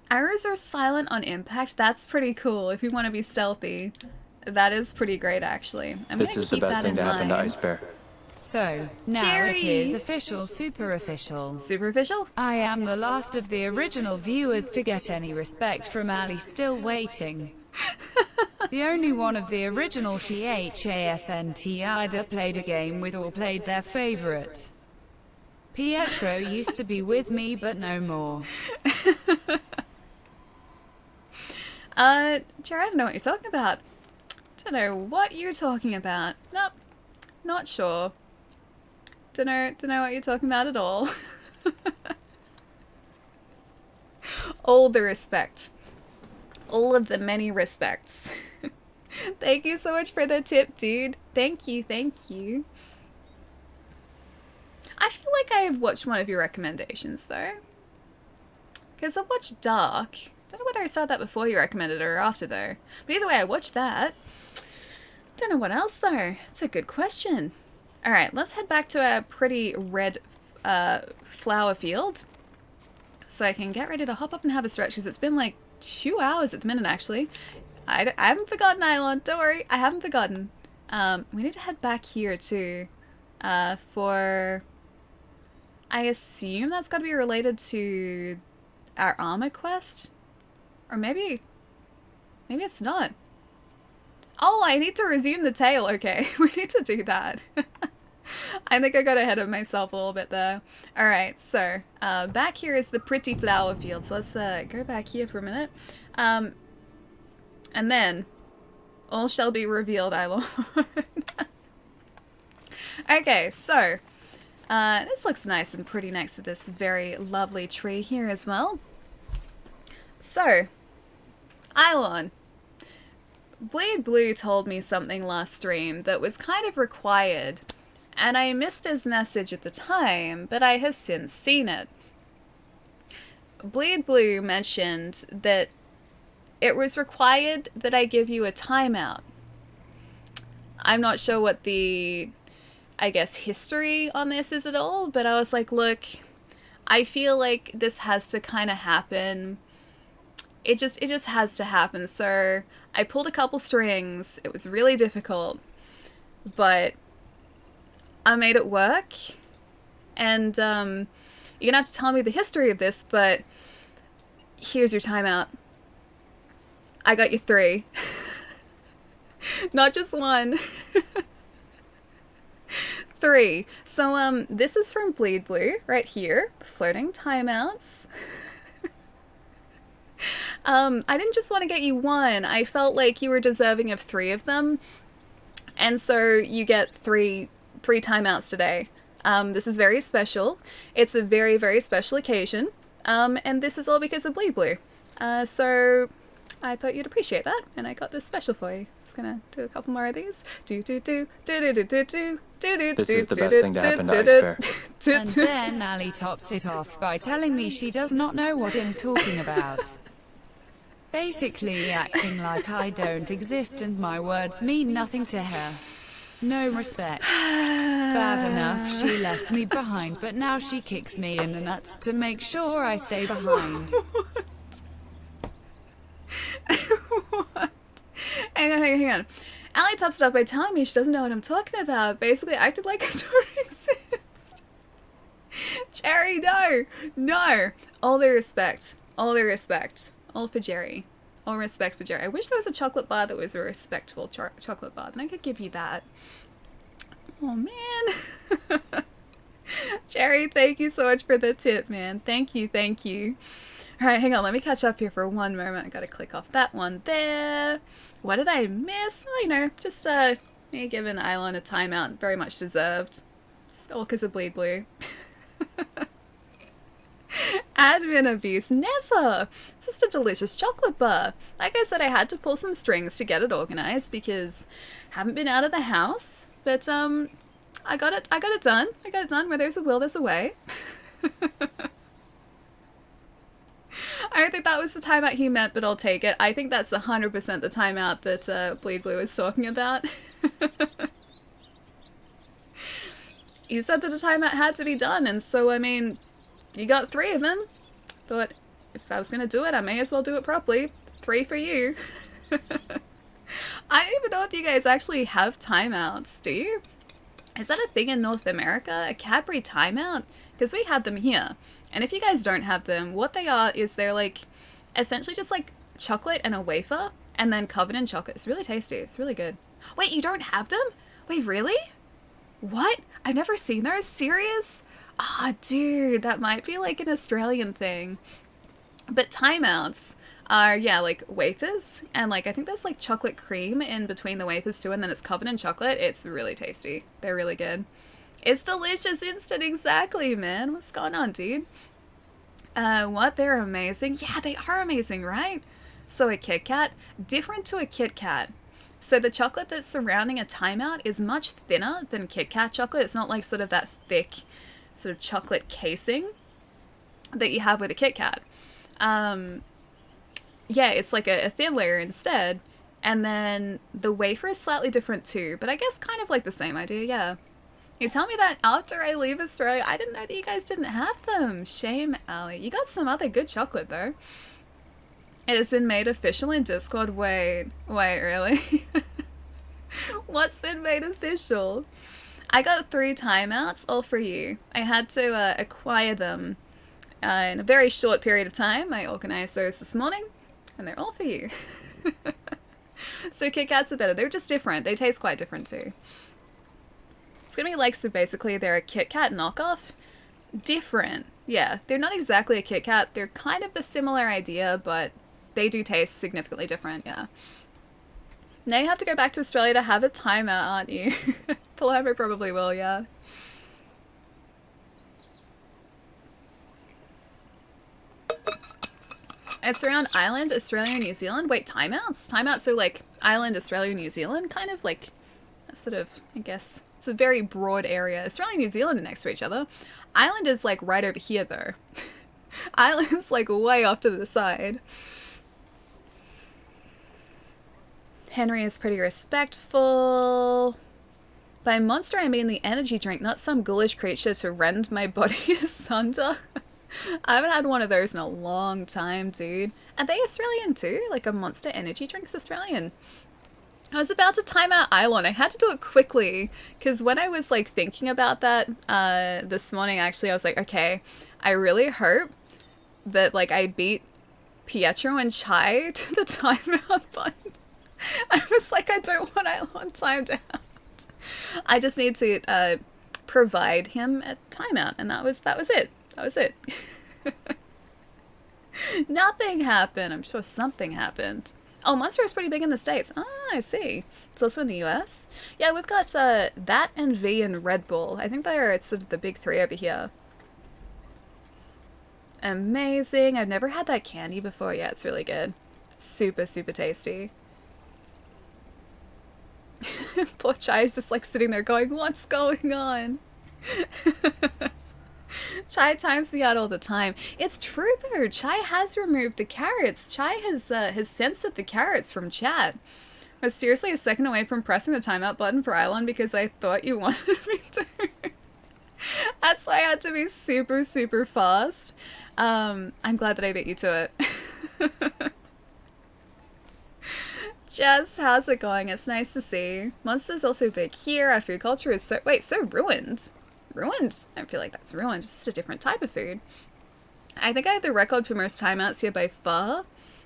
Arrows are silent on impact. That's pretty cool if you want to be stealthy. That is pretty great, actually. This is the best thing to happen to Ice Bear. So, now Jerry. it is official, super official. Super official? I am the last of the original viewers to get any respect from Ali, still waiting. The only one of the original CHASNT either played a game with or played their favorite. Pietro used to be with me, but no more. Jared, I don't know what you're talking about. Don't know what you're talking about. Nope. Not sure. Don't know what you're talking about at all. All the respect. All of the many respects. Thank you so much for the tip, dude. Thank you, thank you. I feel like I have watched one of your recommendations, though. Because I watched Dark. Don't know whether I saw that before you recommended it or after, though. But either way, I watched that. Don't know what else, though. It's a good question. Alright, let's head back to our pretty red flower field. So I can get ready to hop up and have a stretch, because it's been like 2 hours at the minute, actually. I haven't forgotten, Eilon. Don't worry, I haven't forgotten. We need to head back here, too. For... I assume that's got to be related to our armor quest? Or maybe it's not. Oh, I need to resume the tale. Okay, we need to do that. I think I got ahead of myself a little bit there. Alright, so back here is the pretty flower field. So let's go back here for a minute. And then all shall be revealed, I will. Okay, so this looks nice and pretty next to this very lovely tree here as well. So, Eilon, Bleed Blue told me something last stream that was kind of required, and I missed his message at the time, but I have since seen it. Bleed Blue mentioned that it was required that I give you a timeout. I'm not sure what the, I guess, history on this is at all, but I was like, look, I feel like this has to kind of happen. It just has to happen. So I pulled a couple strings. It was really difficult, but I made it work. And you're gonna have to tell me the history of this, but here's your timeout. I got you 3. Not just 1. 3. So this is from Bleed Blue right here. Floating timeouts. I didn't just want to get you 1. I felt like you were deserving of 3 of them. And so you get 3 timeouts today. This is very special. It's a very, very special occasion. And this is all because of Bleed Blue. So I thought you'd appreciate that, and I got this special for you. Just gonna do a couple more of these. This is the best thing to happen to Ice Bear. And then Ali tops it off by telling me she does not know what I'm talking about. Basically acting like I don't exist and my words mean nothing to her. No respect. Bad enough she left me behind, but now she kicks me in the nuts to make sure I stay behind. What? Hang on. Allie tops it up by telling me she doesn't know what I'm talking about. Basically acted like I don't exist. Jerry, no! No! All the respect. All the respect. All for Jerry. All respect for Jerry. I wish there was a chocolate bar that was a respectful chocolate bar. Then I could give you that. Oh, man. Jerry, thank you so much for the tip, man. Thank you, thank you. Alright, hang on. Let me catch up here for one moment. I gotta click off that one there. What did I miss? Oh, you know, just me giving Eilon a timeout. Very much deserved. It's all because of Bleed Blue. Admin abuse. Never! It's just a delicious chocolate bar. Like I said, I had to pull some strings to get it organized because I haven't been out of the house. But I got it done. I got it done. Where there's a will, there's a way. I don't think that was the timeout he meant, but I'll take it. I think that's 100% the timeout that Bleed Blue was talking about. You said that a timeout had to be done, and so, I mean, you got 3 of them. Thought, if I was going to do it, I may as well do it properly. 3 for you. I don't even know if you guys actually have timeouts, do you? Is that a thing in North America? A Cadbury timeout? Because we had them here. And if you guys don't have them, what they are is they're like, essentially just like chocolate and a wafer, and then covered in chocolate. It's really tasty. It's really good. Wait, you don't have them? Wait, really? What? I've never seen those. Serious? Ah, oh, dude, that might be like an Australian thing. But timeouts are, yeah, like wafers, and like I think there's like chocolate cream in between the wafers too, and then it's covered in chocolate. It's really tasty. They're really good. It's delicious instant, exactly, man. What's going on, dude? What? They're amazing. Yeah, they are amazing, right? So a Kit Kat, different to a Kit Kat. So the chocolate that's surrounding a timeout is much thinner than Kit Kat chocolate. It's not like sort of that thick sort of chocolate casing that you have with a Kit Kat. Yeah, it's like a thin layer instead. And then the wafer is slightly different too, but I guess kind of like the same idea, yeah. You tell me that after I leave Australia. I didn't know that you guys didn't have them. Shame, Allie. You got some other good chocolate though. It has been made official in Discord. Wait, really? What's been made official? I got 3 timeouts, all for you. I had to acquire them in a very short period of time. I organized those this morning, and they're all for you. So Kit Kats are better. They're just different. They taste quite different too. It's gonna be like, so basically they're a Kit Kat knockoff. Different. Yeah, they're not exactly a Kit Kat. They're kind of the similar idea, but they do taste significantly different, yeah. Now you have to go back to Australia to have a timeout, aren't you? Paloma probably will, yeah. It's around Ireland, Australia, New Zealand. Wait, timeouts? Timeouts are like Ireland, Australia, New Zealand, kind of like, sort of, I guess. It's a very broad area. Australia and New Zealand are next to each other. Ireland is like right over here though. Ireland is like way off to the side. Henry is pretty respectful. By monster I mean the energy drink, not some ghoulish creature to rend my body asunder. I haven't had one of those in a long time, dude. Are they Australian too? Like a Monster energy drink's Australian. I was about to time out Eilon. I had to do it quickly because when I was like thinking about that this morning, actually, I was like, okay, I really hope that like I beat Pietro and Chai to the timeout button. I was like, I don't want Eilon timed out. I just need to provide him a timeout, and that was it. That was it. Nothing happened. I'm sure something happened. Oh, Monster is pretty big in the States. Ah, I see. It's also in the US. Yeah, we've got that and V and Red Bull. I think it's sort of the big 3 over here. Amazing. I've never had that candy before. Yeah, it's really good. Super, super tasty. Poor Chai is just like sitting there going, what's going on? Chai times me out all the time. It's true though. Chai has removed the carrots. Chai has censored the carrots from chat, I was seriously a second away from pressing the timeout button for Eilon because I thought you wanted me to. That's why I had to be super, super fast. I'm glad that I beat you to it. Jess, how's it going? It's nice to see. Monster's also big here. Our food culture is so... Wait, so ruined? Ruined? I don't feel like that's ruined. It's just a different type of food. I think I have the record for most timeouts here by far.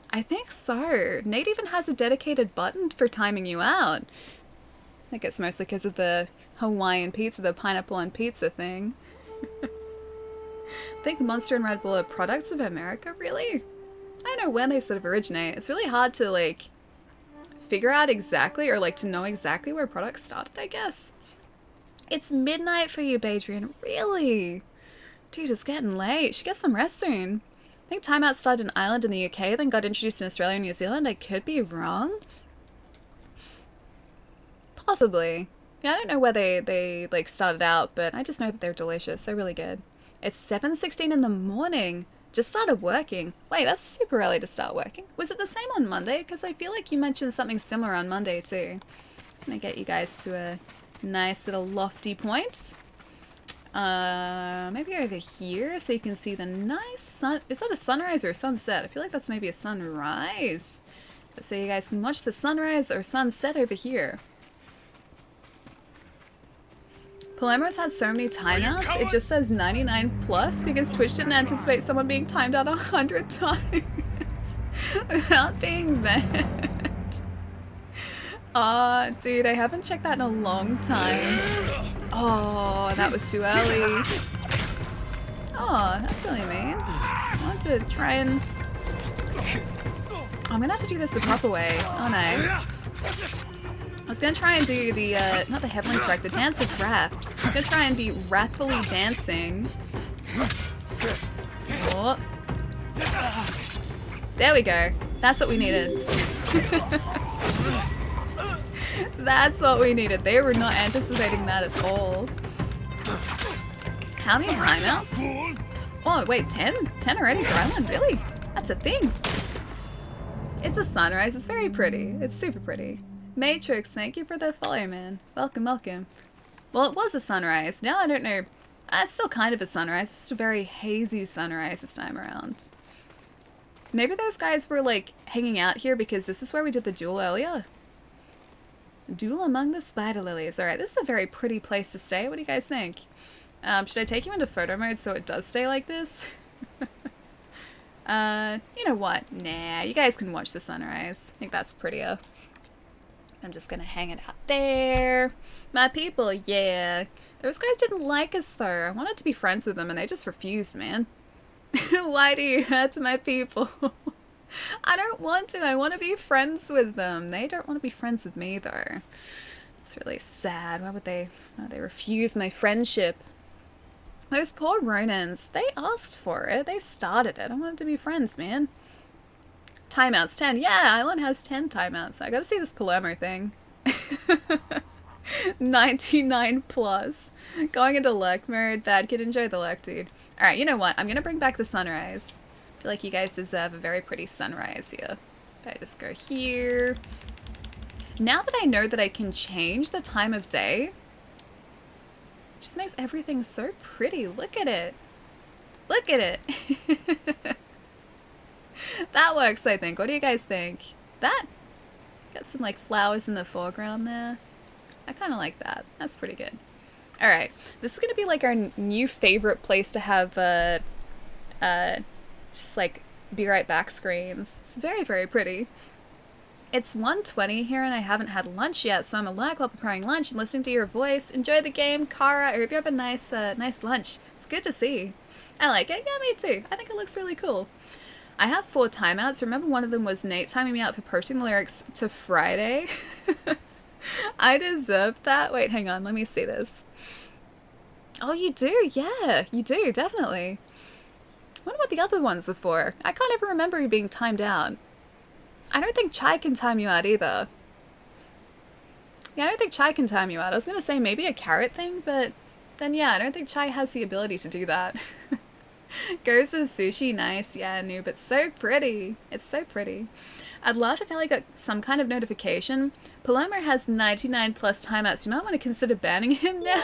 I think so. Nate even has a dedicated button for timing you out. I think it's mostly because of the Hawaiian pizza, the pineapple on pizza thing. I think Monster and Red Bull are products of America, really? I don't know when they sort of originate. It's really hard to, like, figure out exactly, or, like, to know exactly where products started, I guess. It's midnight for you, Badrian. Really? Dude, it's getting late. Should get some rest soon. I think timeout started in Ireland in the UK, then got introduced in Australia and New Zealand. I could be wrong. Possibly. Yeah, I don't know where they like started out, but I just know that they're delicious. They're really good. It's 7:16 in the morning. Just started working. Wait, that's super early to start working. Was it the same on Monday? Because I feel like you mentioned something similar on Monday too. I'm gonna get you guys to a nice little lofty point. Maybe over here so you can see the nice sun. Is that a sunrise or a sunset? I feel like that's maybe a sunrise. So you guys can watch the sunrise or sunset over here. Palermo's had so many timeouts, it just says 99 plus because Twitch didn't anticipate someone being timed out 100 times without being banned. Aw, dude, I haven't checked that in a long time. Oh, that was too early. Oh, that's really mean. I want to try and... I'm gonna have to do this the proper way, aren't I? I was gonna try and do the, not the Heavenly Strike, the Dance of Wrath. I'm gonna try and be wrathfully dancing. Oh. There we go. That's what we needed. That's what we needed. They were not anticipating that at all. How many timeouts? Oh, wait, 10? 10 already for Island? Really? That's a thing. It's a sunrise. It's very pretty. It's super pretty. Matrix, thank you for the follow, man. Welcome, welcome. Well, it was a sunrise. Now I don't know. It's still kind of a sunrise. It's just a very hazy sunrise this time around. Maybe those guys were, like, hanging out here because this is where we did the duel earlier. Duel among the spider lilies. Alright, this is a very pretty place to stay. What do you guys think? Should I take you into photo mode so it does stay like this? You know what? Nah, you guys can watch the sunrise. I think that's prettier. I'm just gonna hang it out there. My people, yeah. Those guys didn't like us though. I wanted to be friends with them and they just refused, man. Why do you hurt my people? I don't want to. I want to be friends with them. They don't want to be friends with me though. It's really sad. Why would they refuse my friendship? Those poor Ronins. They asked for it. They started it. I wanted to be friends, man. Timeouts 10. Yeah, Island has 10 timeouts. I gotta see this Palermo thing. 99 plus. Going into lurk mode. Bad kid, enjoy the lurk, dude. Alright, you know what? I'm gonna bring back the sunrise. I feel like you guys deserve a very pretty sunrise here. If I just go here. Now that I know that I can change the time of day, it just makes everything so pretty. Look at it. Look at it. That works, I think. What do you guys think? That? Got some like flowers in the foreground there. I kind of like that. That's pretty good. Alright. This is going to be like our new favorite place to have just like be right back screens. It's very, very pretty. It's 1:20 here and I haven't had lunch yet, so I'm alive while preparing lunch and listening to your voice. Enjoy the game, Kara. I hope you have a nice lunch. It's good to see. I like it. Yeah, me too. I think it looks really cool. I have 4 timeouts. Remember one of them was Nate timing me out for posting the lyrics to Friday? I deserved that. Wait, hang on. Let me see this. Oh, you do? Yeah, you do. Definitely. I wonder what the other ones were for. I can't ever remember you being timed out. I don't think Chai can time you out either. Yeah, I don't think Chai can time you out. I was going to say maybe a carrot thing, but then yeah, I don't think Chai has the ability to do that. Ghost of Sushi, nice. Yeah, noob. It's so pretty. It's so pretty. I'd love if Ellie got some kind of notification. Paloma has 99 plus timeouts. You might want to consider banning him now.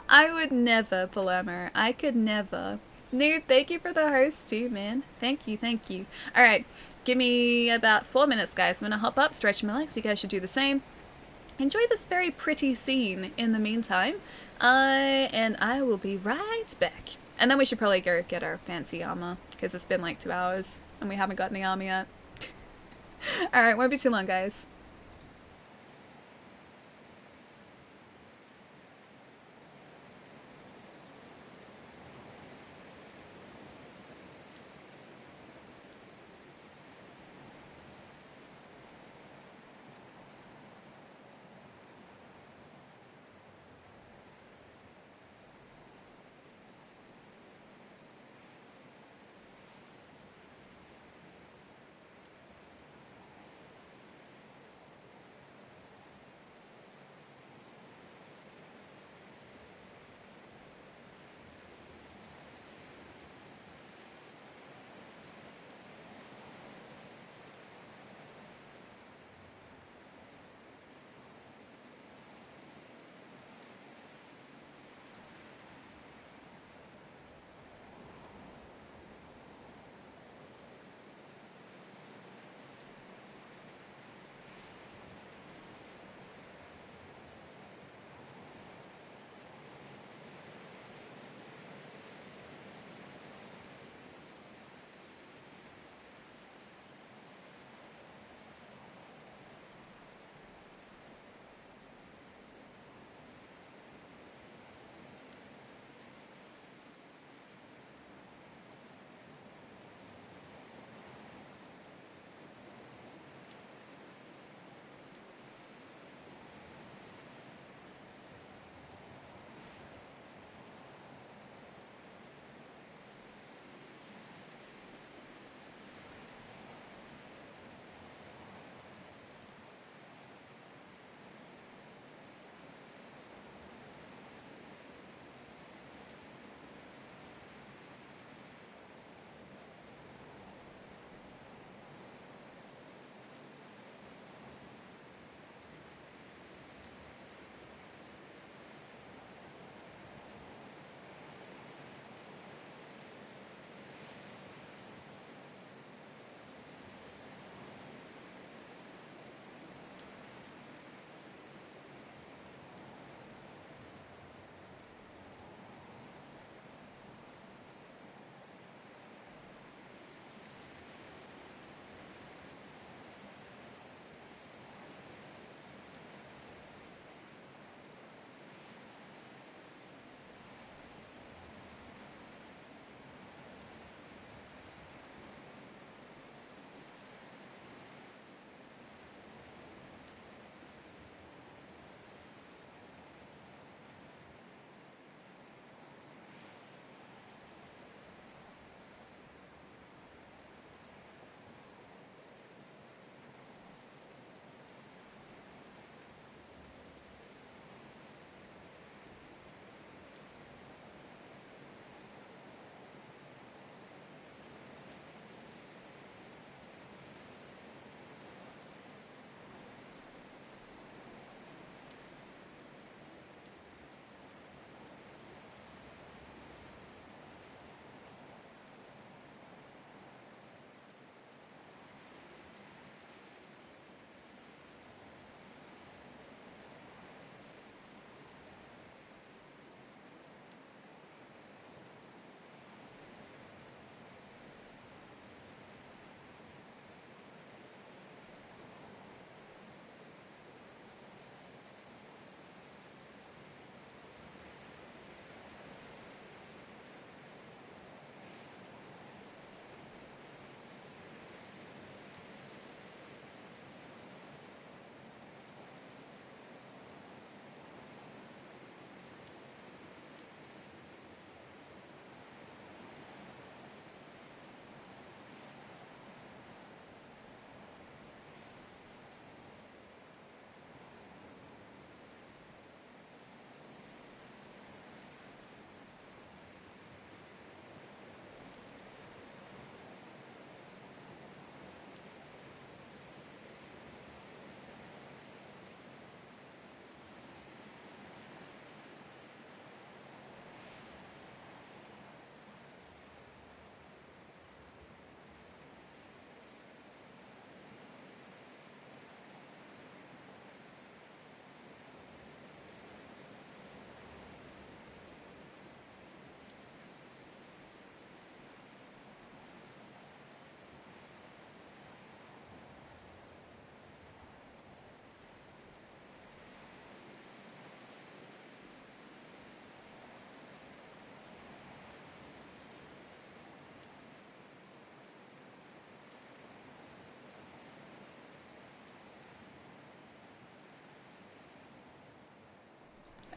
I would never, Paloma. I could never. Noob, thank you for the host too, man. Thank you, thank you. Alright, give me about 4 minutes, guys. I'm gonna hop up, stretch my legs. You guys should do the same. Enjoy this very pretty scene in the meantime. And I will be right back. And then we should probably go get our fancy armor, because it's been like 2 hours and we haven't gotten the armor yet. Alright, won't be too long, guys.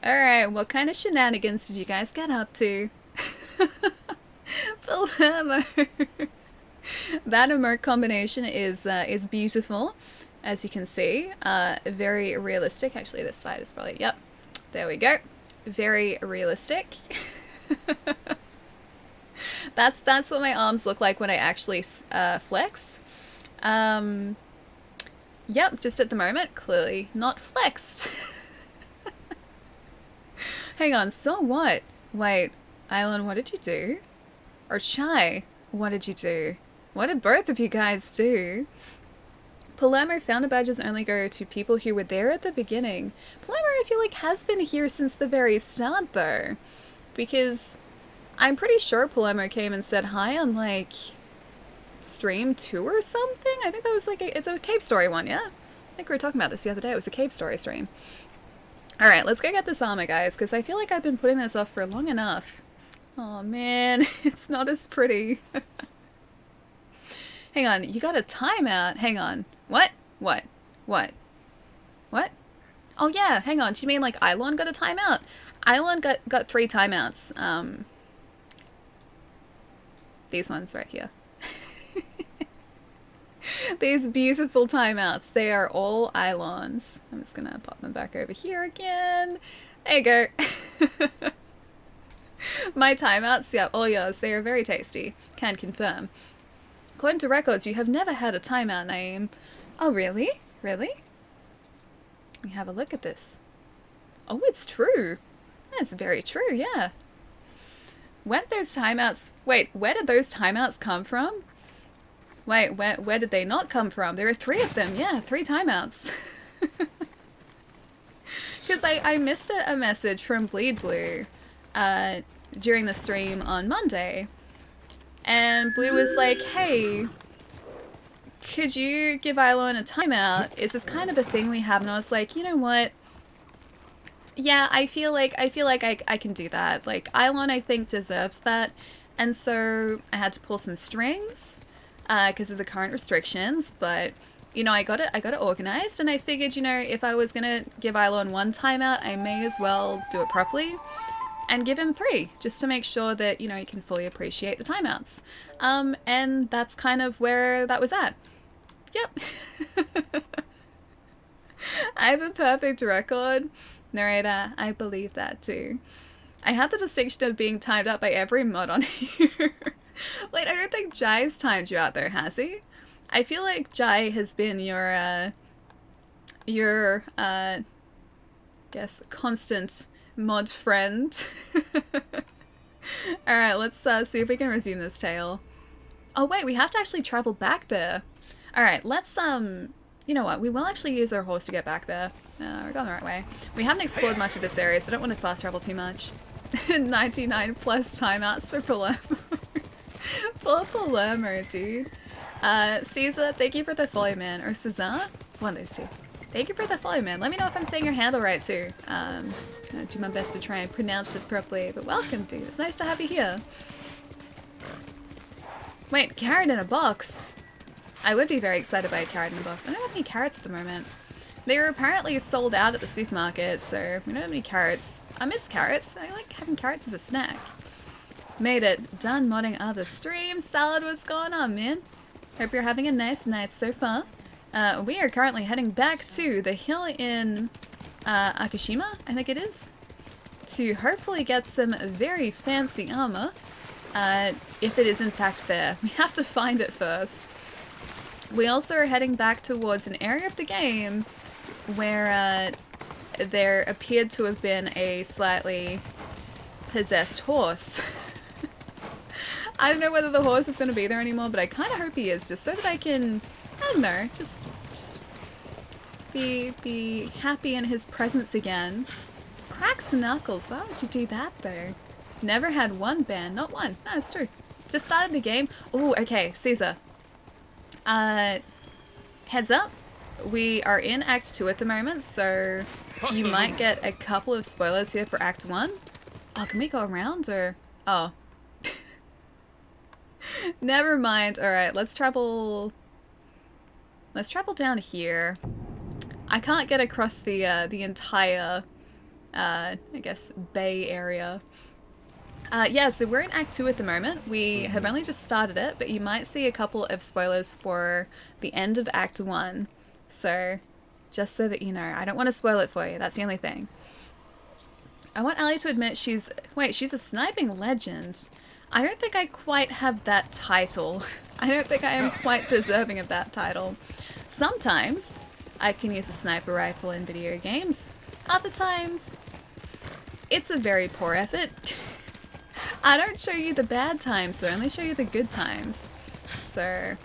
Alright, what kind of shenanigans did you guys get up to? Palermo! That emote combination is beautiful, as you can see. Very realistic. Actually, this side is probably... Yep. There we go. Very realistic. That's what my arms look like when I actually flex. Yep, just at the moment, clearly not flexed. Hang on, so what? Wait, Island, what did you do? Or Chai, what did you do? What did both of you guys do? Palermo founder badges only go to people who were there at the beginning. Palermo, I feel like, has been here since the very start, though. Because I'm pretty sure Palermo came and said hi on, like, stream 2 or something? I think that was, like, it's a cave story one, yeah? I think we were talking about this the other day. It was a cave story stream. Alright, let's go get this armor, guys, because I feel like I've been putting this off for long enough. Oh man, it's not as pretty. Hang on, you got a timeout. Hang on. What? What? What? What? Oh yeah, hang on. Do you mean like Eilon got a timeout? Eilon got 3 timeouts. These ones right here. These beautiful timeouts. They are all Eilons. I'm just gonna pop them back over here again. There you go. My timeouts, yeah, all yours. They are very tasty. Can confirm. According to records, you have never had a timeout name. Oh, really? Really? Let me have a look at this. Oh, it's true. That's very true, yeah. Where did those timeouts... Wait, where did those timeouts come from? Wait, where did they not come from? There are 3 of them, yeah, 3 timeouts. Because I missed a message from Bleed Blue during the stream on Monday. And Blue was like, hey, could you give Eilon a timeout? Is this kind of a thing we have? And I was like, you know what? Yeah, I feel like I can do that. Like, Eilon, I think, deserves that. And so I had to pull some strings because of the current restrictions. But, you know, I got it organized. And I figured, you know, if I was going to give Eilon 1 timeout, I may as well do it properly. And give him 3, just to make sure that, you know, he can fully appreciate the timeouts. And that's kind of where that was at. Yep. I have a perfect record. Narrator, I believe that too. I had the distinction of being timed out by every mod on here. Wait, I don't think Jai's timed you out there, has he? I feel like Jai has been your guess, constant mod friend. Alright, let's see if we can resume this tale. Oh wait, we have to actually travel back there. Alright, let's, you know what, we will actually use our horse to get back there. We're going the right way. We haven't explored much of this area, so I don't want to fast travel too much. 99 plus timeouts for Palermo. For Palermo, dude. Caesar, thank you for the follow, man. Or Cesar? One of those two. Thank you for the follow, man. Let me know if I'm saying your handle right, too. I'll do my best to try and pronounce it properly. But welcome, dude. It's nice to have you here. Wait, carrot in a box? I would be very excited by a carrot in a box. I don't have any carrots at the moment. They were apparently sold out at the supermarket, so we don't have any carrots. I miss carrots. I like having carrots as a snack. Made it. Done modding other streams. Salad, what's going on, man? Hope you're having a nice night so far. We are currently heading back to the hill in Akashima, I think it is, to hopefully get some very fancy armor, if it is in fact there. We have to find it first. We also are heading back towards an area of the game where there appeared to have been a slightly possessed horse. I don't know whether the horse is going to be there anymore, but I kind of hope he is, just so that I can, I don't know, just be happy in his presence again. Cracks knuckles, why would you do that though? Never had one ban, not one. No, it's true. Just started the game. Oh, okay, Caesar. Heads up. We are in Act 2 at the moment, so you might get a couple of spoilers here for Act 1. Oh, can we go around or... Oh. Never mind. Alright, let's travel... Let's travel down here. I can't get across the entire I guess, bay area. Yeah, so we're in Act 2 at the moment. We have only just started it, but you might see a couple of spoilers for the end of Act 1. So, just so that you know, I don't want to spoil it for you, that's the only thing. I want Ellie to admit she's a sniping legend. I don't think I quite have that title. I don't think I am quite deserving of that title. Sometimes, I can use a sniper rifle in video games. Other times, it's a very poor effort. I don't show you the bad times, though. I only show you the good times. So, I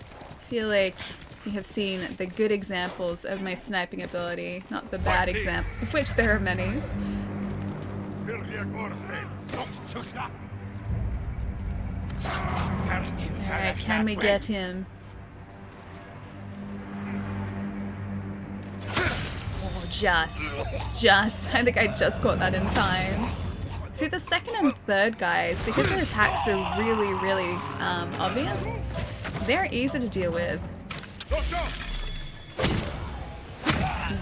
feel like you have seen the good examples of my sniping ability, not the bad examples, of which there are many. Alright, can we get him? Oh, just. I think I just caught that in time. See, the second and third guys, because their attacks are really, really obvious, they're easy to deal with.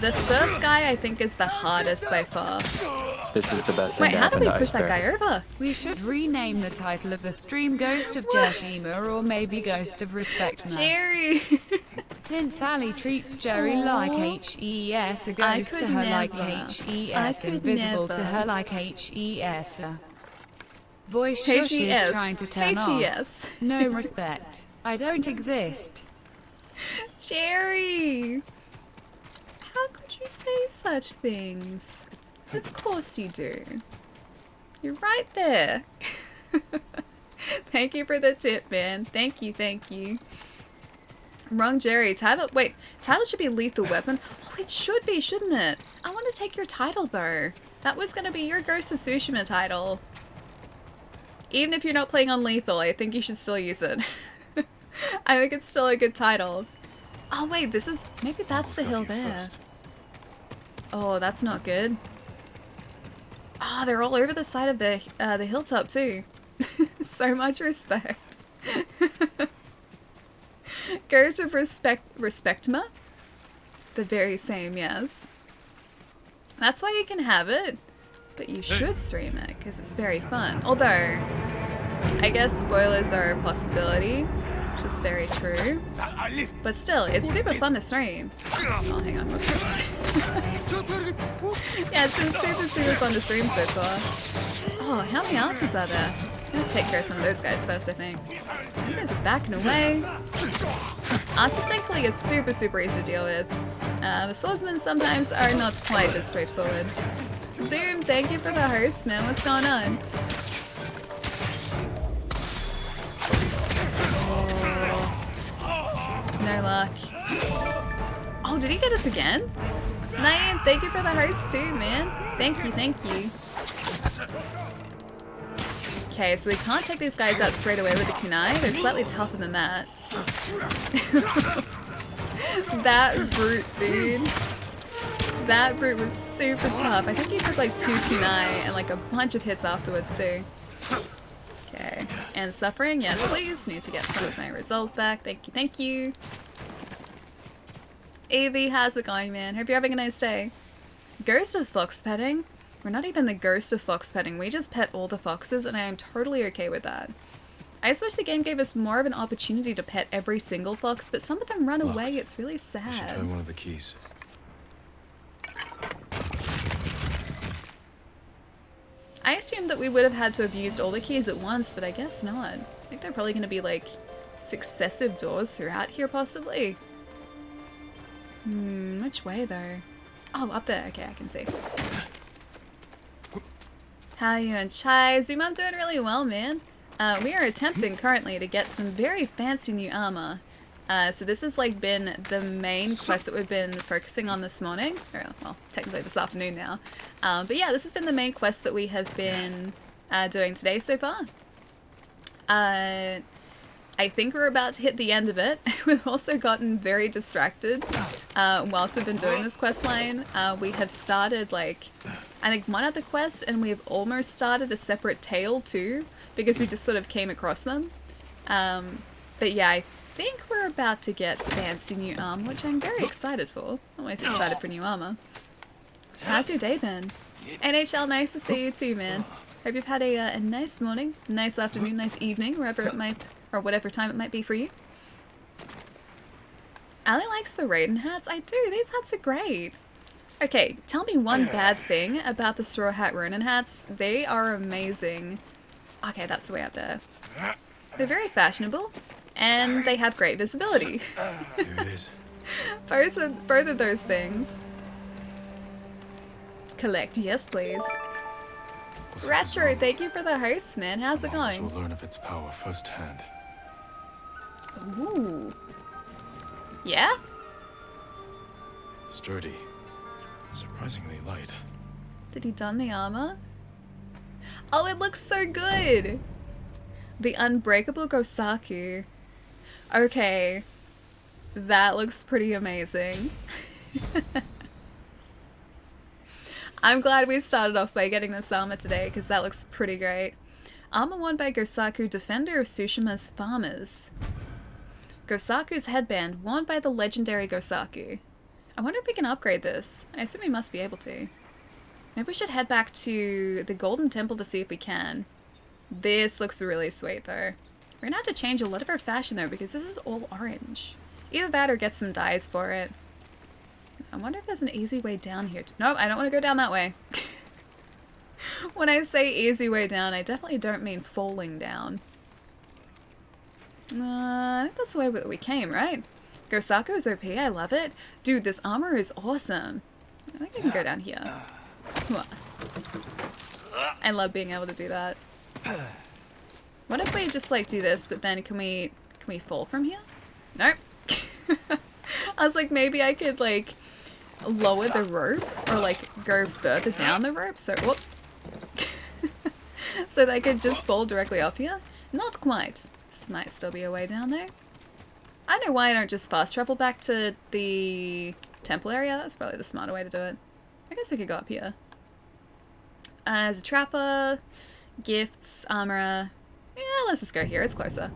The first guy, I think, is the hardest by far. This is the best thing Wait, to how do happen we to push that Icebear. guy over? We should rename the title of the stream Ghost of Tsushima or maybe Ghost of Respectma. Jerry! Since Ali treats Jerry like HES, a I ghost could to her like never. HES, I could invisible to never. her like HES. Voice shush is trying to turn off. HES. No respect. I don't exist. Jerry! How could you say such things? Of course you do. You're right there. Thank you for the tip, man. Thank you, thank you. Wrong Jerry. Title should be lethal weapon. Oh, it should be, shouldn't it? I want to take your title though. That was gonna be your Ghost of Tsushima title. Even if you're not playing on lethal, I think you should still use it. I think it's still a good title. Oh wait, maybe that's the hill there. Oh, that's not good. Oh, they're all over the side of the hilltop too. So much respect. Ghost of Respectma? The very same, yes. That's why you can have it, but you should stream it, because it's very fun. Although, I guess spoilers are a possibility, which is very true. But still, it's super fun to stream. Oh, hang on. Yeah, it's been super fun to stream so far. Oh, how many archers are there? I'm gonna take care of some of those guys first, I think. You guys are backing away. Archers, thankfully, are super easy to deal with. The swordsmen sometimes are not quite as straightforward. Zoom, thank you for the host, man. What's going on? Oh. No luck. Oh, did he get us again? Naeem, thank you for the host too, man. Thank you. Okay, so we can't take these guys out straight away with the kunai. They're slightly tougher than that. That brute, dude. That brute was super tough. I think he took like 2 kunai and like a bunch of hits afterwards too. Okay, and suffering, yes please. Need to get some of my resolve back. Thank you. AV, how's it going, man? Hope you're having a nice day. Ghost of Fox Petting? We're not even the ghost of fox petting. We just pet all the foxes, and I am totally okay with that. I just wish the game gave us more of an opportunity to pet every single fox, but some of them run away. It's really sad. I should try one of the keys. I assumed that we would have had to have used all the keys at once, but I guess not. I think they're probably going to be like successive doors throughout here, possibly. Which way though? Oh, up there. Okay, I can see. How are you and Chai? Zoom, I'm doing really well, man. We are attempting currently to get some very fancy new armor. So this has like been the main quest that we've been focusing on this morning. Or, well, technically this afternoon now. But yeah, this has been the main quest that we have been doing today so far. I think we're about to hit the end of it. We've also gotten very distracted whilst we've been doing this quest line. We have started like, I think one other quest, and we have almost started a separate tale too, because we just sort of came across them. But yeah, I think we're about to get fancy new armor, which I'm very excited for. Always excited for new armor. How's your day been? NHL, nice to see you too, man. Hope you've had a nice morning, nice afternoon, nice evening, wherever it might, or whatever time it might be for you. Ali likes the Raiden hats. I do. These hats are great. Okay, tell me one bad thing about the Straw Hat Ronin hats. They are amazing. Okay, that's the way out there. They're very fashionable, and they have great visibility. Here it is. both of those things. Collect, yes please. Retro, thank you for the host, man. How's it going? We'll learn of its power firsthand. Ooh. Yeah? Sturdy. Surprisingly light. Did he don the armor? Oh, it looks so good! The Unbreakable Gosaku. Okay. That looks pretty amazing. I'm glad we started off by getting this armor today, because that looks pretty great. Armor worn by Gosaku, Defender of Tsushima's Farmers. Gosaku's headband, worn by the legendary Gosaku. I wonder if we can upgrade this. I assume we must be able to. Maybe we should head back to the Golden Temple to see if we can. This looks really sweet though. We're gonna have to change a lot of our fashion though because this is all orange. Either that or get some dyes for it. I wonder if there's an easy way down here. Nope, I don't want to go down that way. When I say easy way down, I definitely don't mean falling down. I think that's the way that we came, right? Gosaku is OP, I love it. Dude, this armor is awesome. I think I can go down here. I love being able to do that. What if we just like do this, but then can we fall from here? Nope. I was like, maybe I could like lower the rope or like go further down the rope so whoop. So they could just fall directly off here? Not quite. This might still be a way down there. I don't know why I don't just fast travel back to the temple area. That's probably the smarter way to do it. I guess we could go up here. There's a trapper, gifts, armor. Yeah, let's just go here. It's closer.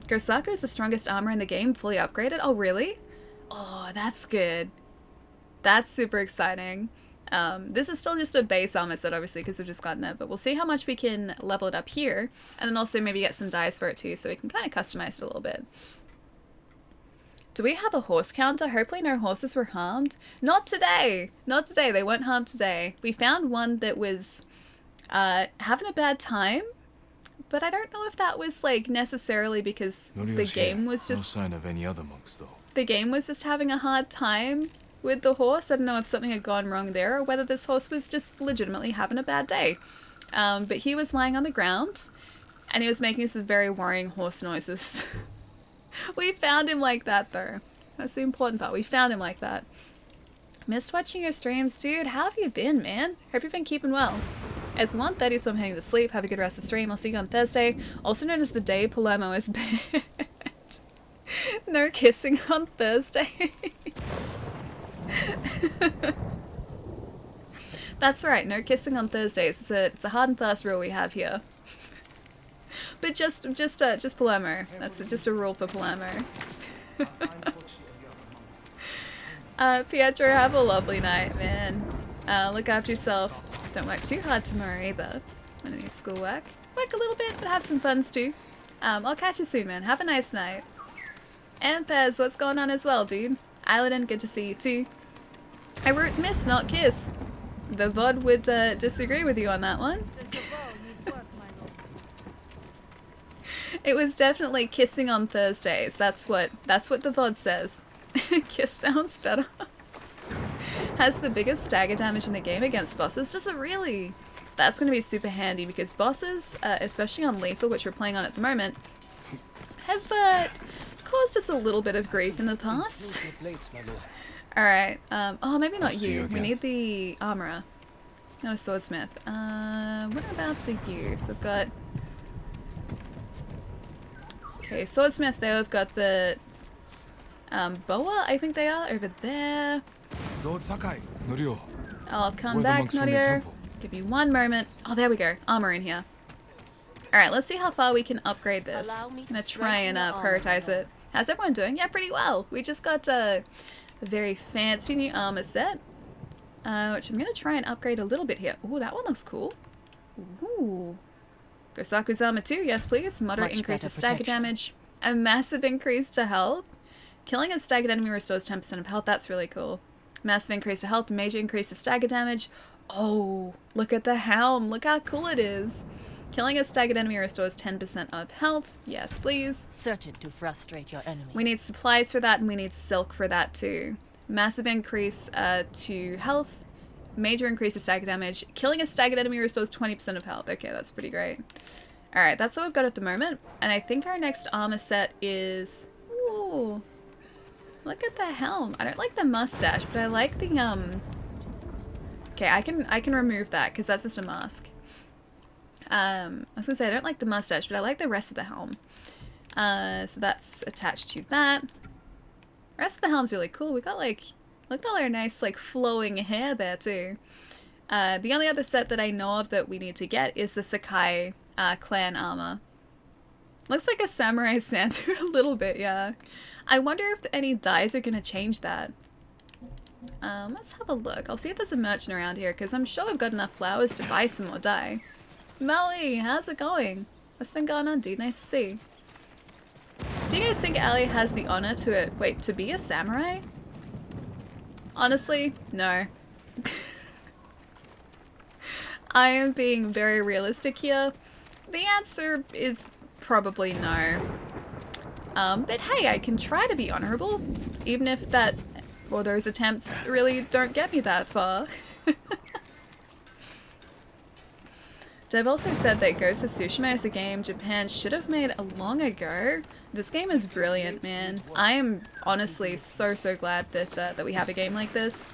Gosaku is the strongest armor in the game, fully upgraded. Oh, really? Oh, that's good. That's super exciting. This is still just a base armor set, obviously, because we've just gotten it. But we'll see how much we can level it up here. And then also maybe get some dyes for it too, so we can kind of customize it a little bit. Do we have a horse counter? Hopefully no horses were harmed. Not today! Not today. They weren't harmed today. We found one that was having a bad time. But I don't know if that was like necessarily because the game was just... No sign of any other monks though. The game was just having a hard time with the horse. I don't know if something had gone wrong there or whether this horse was just legitimately having a bad day. But he was lying on the ground and he was making some very worrying horse noises. We found him like that though. That's the important part. We found him like that. Missed watching your streams, dude. How have you been, man? Hope you've been keeping well. It's 1:30, so I'm heading to sleep. Have a good rest of the stream. I'll see you on Thursday. Also known as the day Palermo is banned. No kissing on Thursdays. That's right, no kissing on Thursdays. It's a hard and fast rule we have here. But just Palermo. That's just a rule for Palermo. Pietro, have a lovely night, man. Look after yourself. Don't work too hard tomorrow either. On any schoolwork. Work a little bit, but have some funs too. I'll catch you soon, man. Have a nice night. And Pez, what's going on as well, dude? Islandin, good to see you too. I wrote miss, not kiss. The VOD would disagree with you on that one. It was definitely kissing on Thursdays. That's what the VOD says. Kiss sounds better. Has the biggest stagger damage in the game against bosses. Does it really? That's going to be super handy because bosses, especially on lethal, which we're playing on at the moment, have caused us a little bit of grief in the past. Alright, oh maybe not you. We need the armorer. Not a swordsmith. Whereabouts are you? So we've got... Okay, swordsmith there. We've got the boa, I think they are, over there. Lord Sakai. Norio. I'll come back, Norio. Give me one moment. Oh, there we go. Armor in here. Alright, let's see how far we can upgrade this. I'm gonna try and prioritize it. How's everyone doing? Yeah, pretty well. We just got a very fancy new armor set. which I'm going to try and upgrade a little bit here. Ooh, that one looks cool. Ooh. Gosaku's armor too, yes please. Moderate increase to stagger damage. A massive increase to health. Killing a staggered enemy restores 10% of health, that's really cool. Massive increase to health, major increase to stagger damage. Oh, look at the helm, look how cool it is. Killing a staggered enemy restores 10% of health, yes please. Certain to frustrate your enemies. We need supplies for that and we need silk for that too. Massive increase to health, major increase to stagger damage. Killing a staggered enemy restores 20% of health. Okay, that's pretty great. Alright, that's what we've got at the moment. And I think our next armor set is... Ooh, look at the helm. I don't like the mustache, but I like the... Okay, I can remove that because that's just a mask. I was gonna say I don't like the mustache, but I like the rest of the helm. So that's attached to that. The rest of the helm's really cool. We got like, look at all our nice like flowing hair there too. The only other set that I know of that we need to get is the Sakai clan armor. Looks like a samurai Santa a little bit, yeah. I wonder if any dyes are gonna change that. Let's have a look. I'll see if there's a merchant around here because I'm sure we've got enough flowers to buy some more dye. Maui, how's it going? What's been going on, dude? Nice to see. Do you guys think Ali has the honor to be a samurai? Honestly, no. I am being very realistic here. The answer is probably no. But hey, I can try to be honorable, even if that, or those attempts really don't get me that far. Dev also said that Ghost of Tsushima is a game Japan should have made long ago. This game is brilliant, man. I am honestly so glad that that we have a game like this.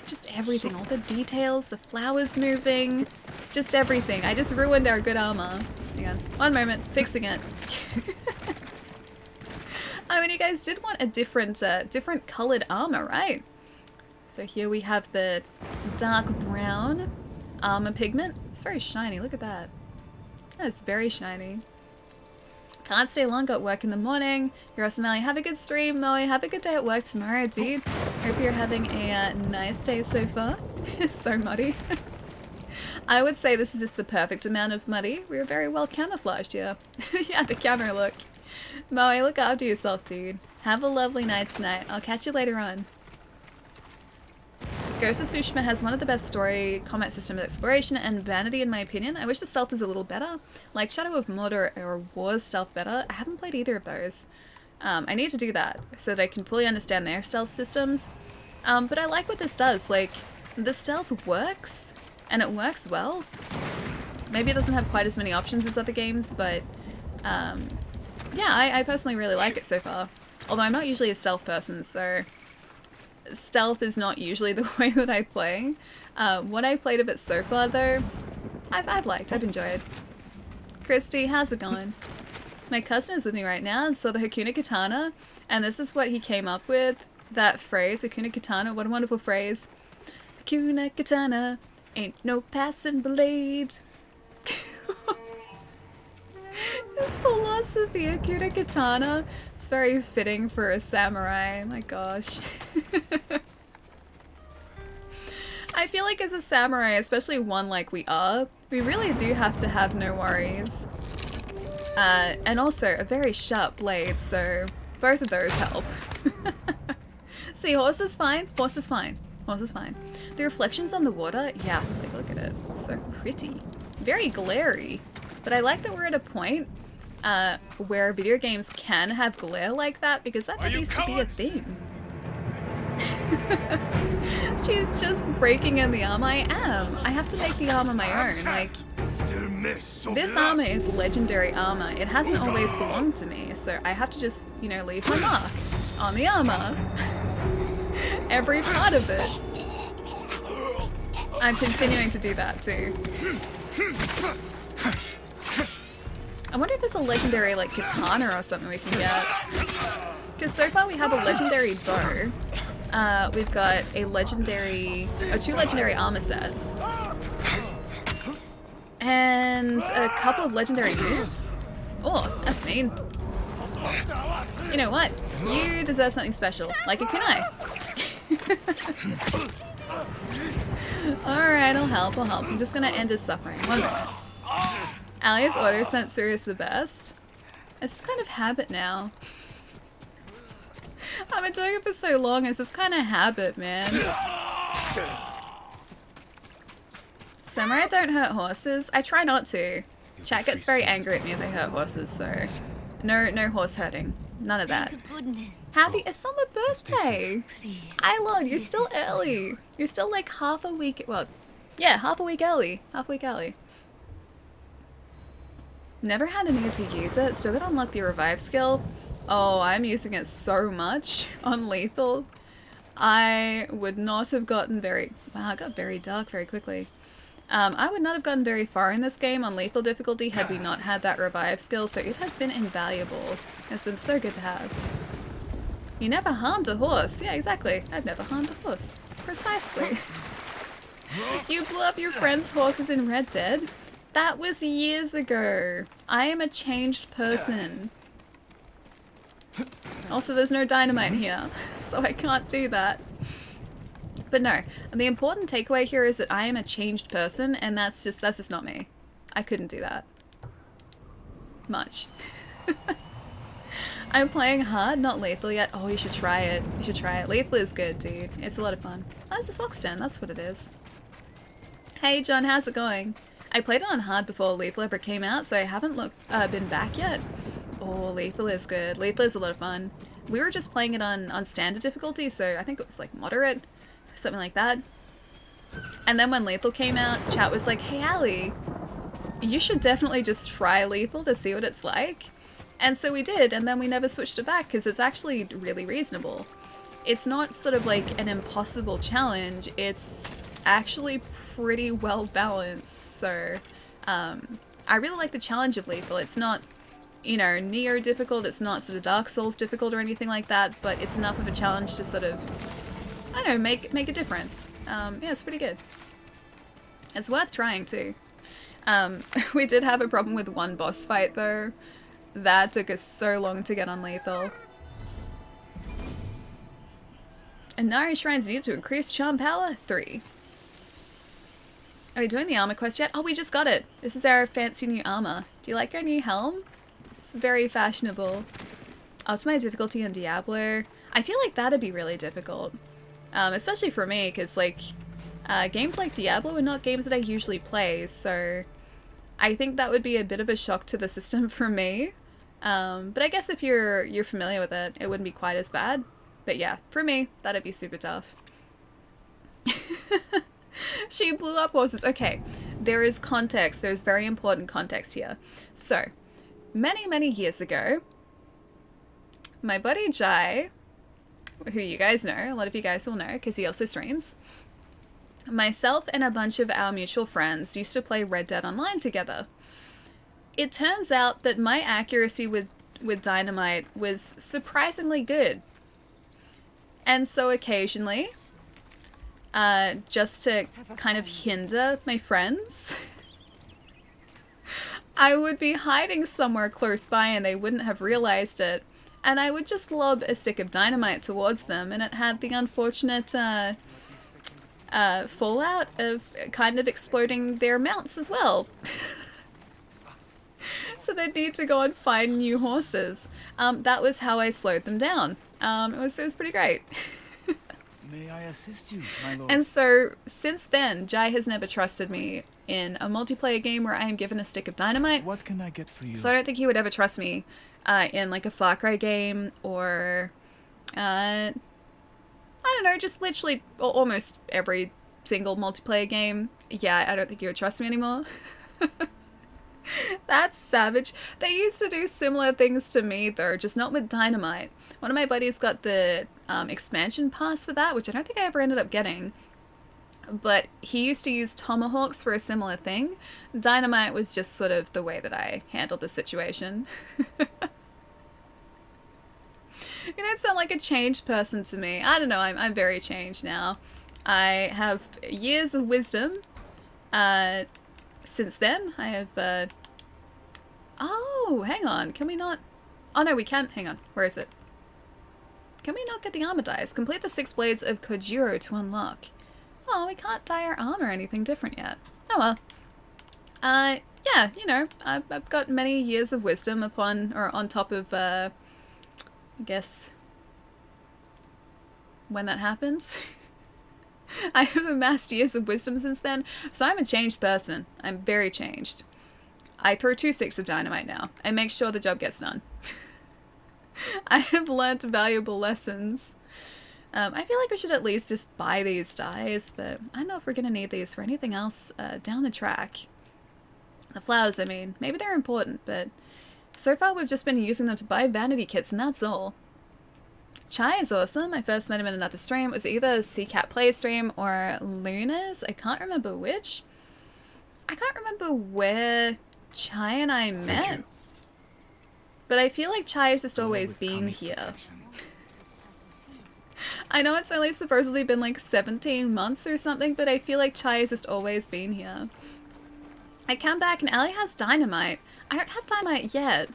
Just everything, all the details, the flowers moving, just everything. I just ruined our good armor. Hang on, one moment, fixing it. I mean, you guys did want a different colored armor, right? So here we have the dark brown armor pigment. It's very shiny, look at that. That's very shiny. Can't stay long, got work in the morning. You're awesome, Ellie. Have a good stream, Moe. Have a good day at work tomorrow, dude. Hope you're having a nice day so far. It's so muddy. I would say this is just the perfect amount of muddy. We're very well camouflaged here. Yeah, the camera look. Moe, look after yourself, dude. Have a lovely night tonight. I'll catch you later on. Ghost of Tsushima has one of the best story combat systems of exploration and vanity in my opinion. I wish the stealth was a little better. Like Shadow of Mordor or War's stealth better. I haven't played either of those. I need to do that so that I can fully understand their stealth systems. But I like what this does. Like, the stealth works, and it works well. Maybe it doesn't have quite as many options as other games, but yeah, I personally really like it so far. Although I'm not usually a stealth person, so stealth is not usually the way that I play. What I played of it so far, though, I've enjoyed. Christy, how's it going? My cousin is with me right now and saw the Hakuna Katana, and this is what he came up with. That phrase, Hakuna Katana, what a wonderful phrase. Hakuna Katana, ain't no passing blade. This philosophy, Hakuna Katana, it's very fitting for a samurai, my gosh. I feel like as a samurai, especially one like we are, we really do have to have no worries. And also a very sharp blade, so both of those help. See, horse is fine, horse is fine, horse is fine. The reflections on the water, yeah, like look at it, so pretty. Very glary, but I like that we're at a point where video games can have glare like that because that used to be a thing. She's just breaking in the armor. I am. I have to make the armor my own. Like, this armor is legendary armor. It hasn't always belonged to me, so I have to just, you know, leave my mark on the armor. Every part of it. I'm continuing to do that too. I wonder if there's a legendary, like, katana or something we can get. Because so far we have a legendary bow. We've got a legendary, or 2 legendary armor sets. And a couple of legendary moves. Oh, that's mean. You know what? You deserve something special, like a kunai. Alright, I'll help. I'm just gonna end his suffering. 1 minute. Ali's auto sensor is the best. It's kind of habit now. I've been doing it for so long, it's just kind of habit, man. Samurai don't hurt horses. I try not to. Chat gets very angry at me if I hurt horses, so no horse hurting. None of that. Happy, it's not my birthday. Ilon, you're still early. You're still like half a week. Well, yeah, half a week early. Half a week early. Never had a need to use it. Still gotta unlock the revive skill. Oh, I'm using it so much on lethal. I would not have gotten very... Wow, it got very dark very quickly. I would not have gotten very far in this game on lethal difficulty had we not had that revive skill, so it has been invaluable. It's been so good to have. You never harmed a horse. Yeah, exactly. I've never harmed a horse. Precisely. You blew up your friend's horses in Red Dead? That was years ago. I am a changed person. Also, there's no dynamite here, so I can't do that. But no, the important takeaway here is that I am a changed person, and that's just not me. I couldn't do that. Much. I'm playing hard, not lethal yet. Oh, you should try it. You should try it. Lethal is good, dude. It's a lot of fun. Oh, it's a fox den. That's what it is. Hey, John, how's it going? I played it on hard before Lethal ever came out, so I haven't been back yet. Oh, Lethal is good. Lethal is a lot of fun. We were just playing it on standard difficulty, so I think it was like moderate, something like that. And then when Lethal came out, chat was like, hey Ali, you should definitely just try Lethal to see what it's like. And so we did, and then we never switched it back because it's actually really reasonable. It's not sort of like an impossible challenge, it's actually pretty well balanced, so I really like the challenge of Lethal. It's not, you know, Neo difficult, it's not sort of Dark Souls difficult or anything like that, but it's enough of a challenge to sort of, I don't know, make a difference. Yeah, it's pretty good. It's worth trying too. We did have a problem with one boss fight though. That took us so long to get on Lethal. And Nari Shrines needed to increase charm power? 3. Are we doing the armor quest yet? Oh, we just got it. This is our fancy new armor. Do you like our new helm? It's very fashionable. Optimize difficulty on Diablo. I feel like that'd be really difficult. Especially for me, because like, games like Diablo are not games that I usually play, so I think that would be a bit of a shock to the system for me. But I guess if you're familiar with it, it wouldn't be quite as bad. But yeah, for me, that'd be super tough. She blew up horses. Okay, there is context. There's very important context here. So, many years ago, my buddy Jai, who you guys know, a lot of you guys will know because he also streams, myself and a bunch of our mutual friends used to play Red Dead Online together. It turns out that my accuracy with dynamite was surprisingly good. And so occasionally, just to kind of hinder my friends, I would be hiding somewhere close by and they wouldn't have realized it. And I would just lob a stick of dynamite towards them, and it had the unfortunate fallout of kind of exploding their mounts as well. So they'd need to go and find new horses. That was how I slowed them down. It was pretty great. May I assist you, my lord? And so, since then, Jai has never trusted me in a multiplayer game where I am given a stick of dynamite. What can I get for you? So I don't think he would ever trust me in like a Far Cry game or, I don't know, just literally almost every single multiplayer game. Yeah, I don't think he would trust me anymore. That's savage. They used to do similar things to me though, just not with dynamite. One of my buddies got the expansion pass for that, which I don't think I ever ended up getting. But he used to use tomahawks for a similar thing. Dynamite was just sort of the way that I handled the situation. You don't sound like a changed person to me. I don't know, I'm very changed now. I have years of wisdom. Since then, I have, oh, hang on, can we not? Oh no, we can't, hang on, where is it? Can we not get the armor dice? Complete the 6 blades of Kojiro to unlock. Oh, we can't dye our armor or anything different yet. Oh well. Yeah, you know, I've got many years of wisdom on top of, I guess, when that happens. I have amassed years of wisdom since then, so I'm a changed person. I'm very changed. I throw 2 sticks of dynamite now, and make sure the job gets done. I have learnt valuable lessons. I feel like we should at least just buy these dyes, but I don't know if we're going to need these for anything else down the track. The flowers, I mean, maybe they're important, but so far we've just been using them to buy vanity kits, and that's all. Chai is awesome. I first met him in another stream. It was either CCat Play stream or Luna's. I can't remember which. I can't remember where Chai and I met. But I feel like Chai has just always been here. I know it's only supposedly been like 17 months or something, but I feel like Chai has just always been here. I come back and Ellie has dynamite. I don't have dynamite yet.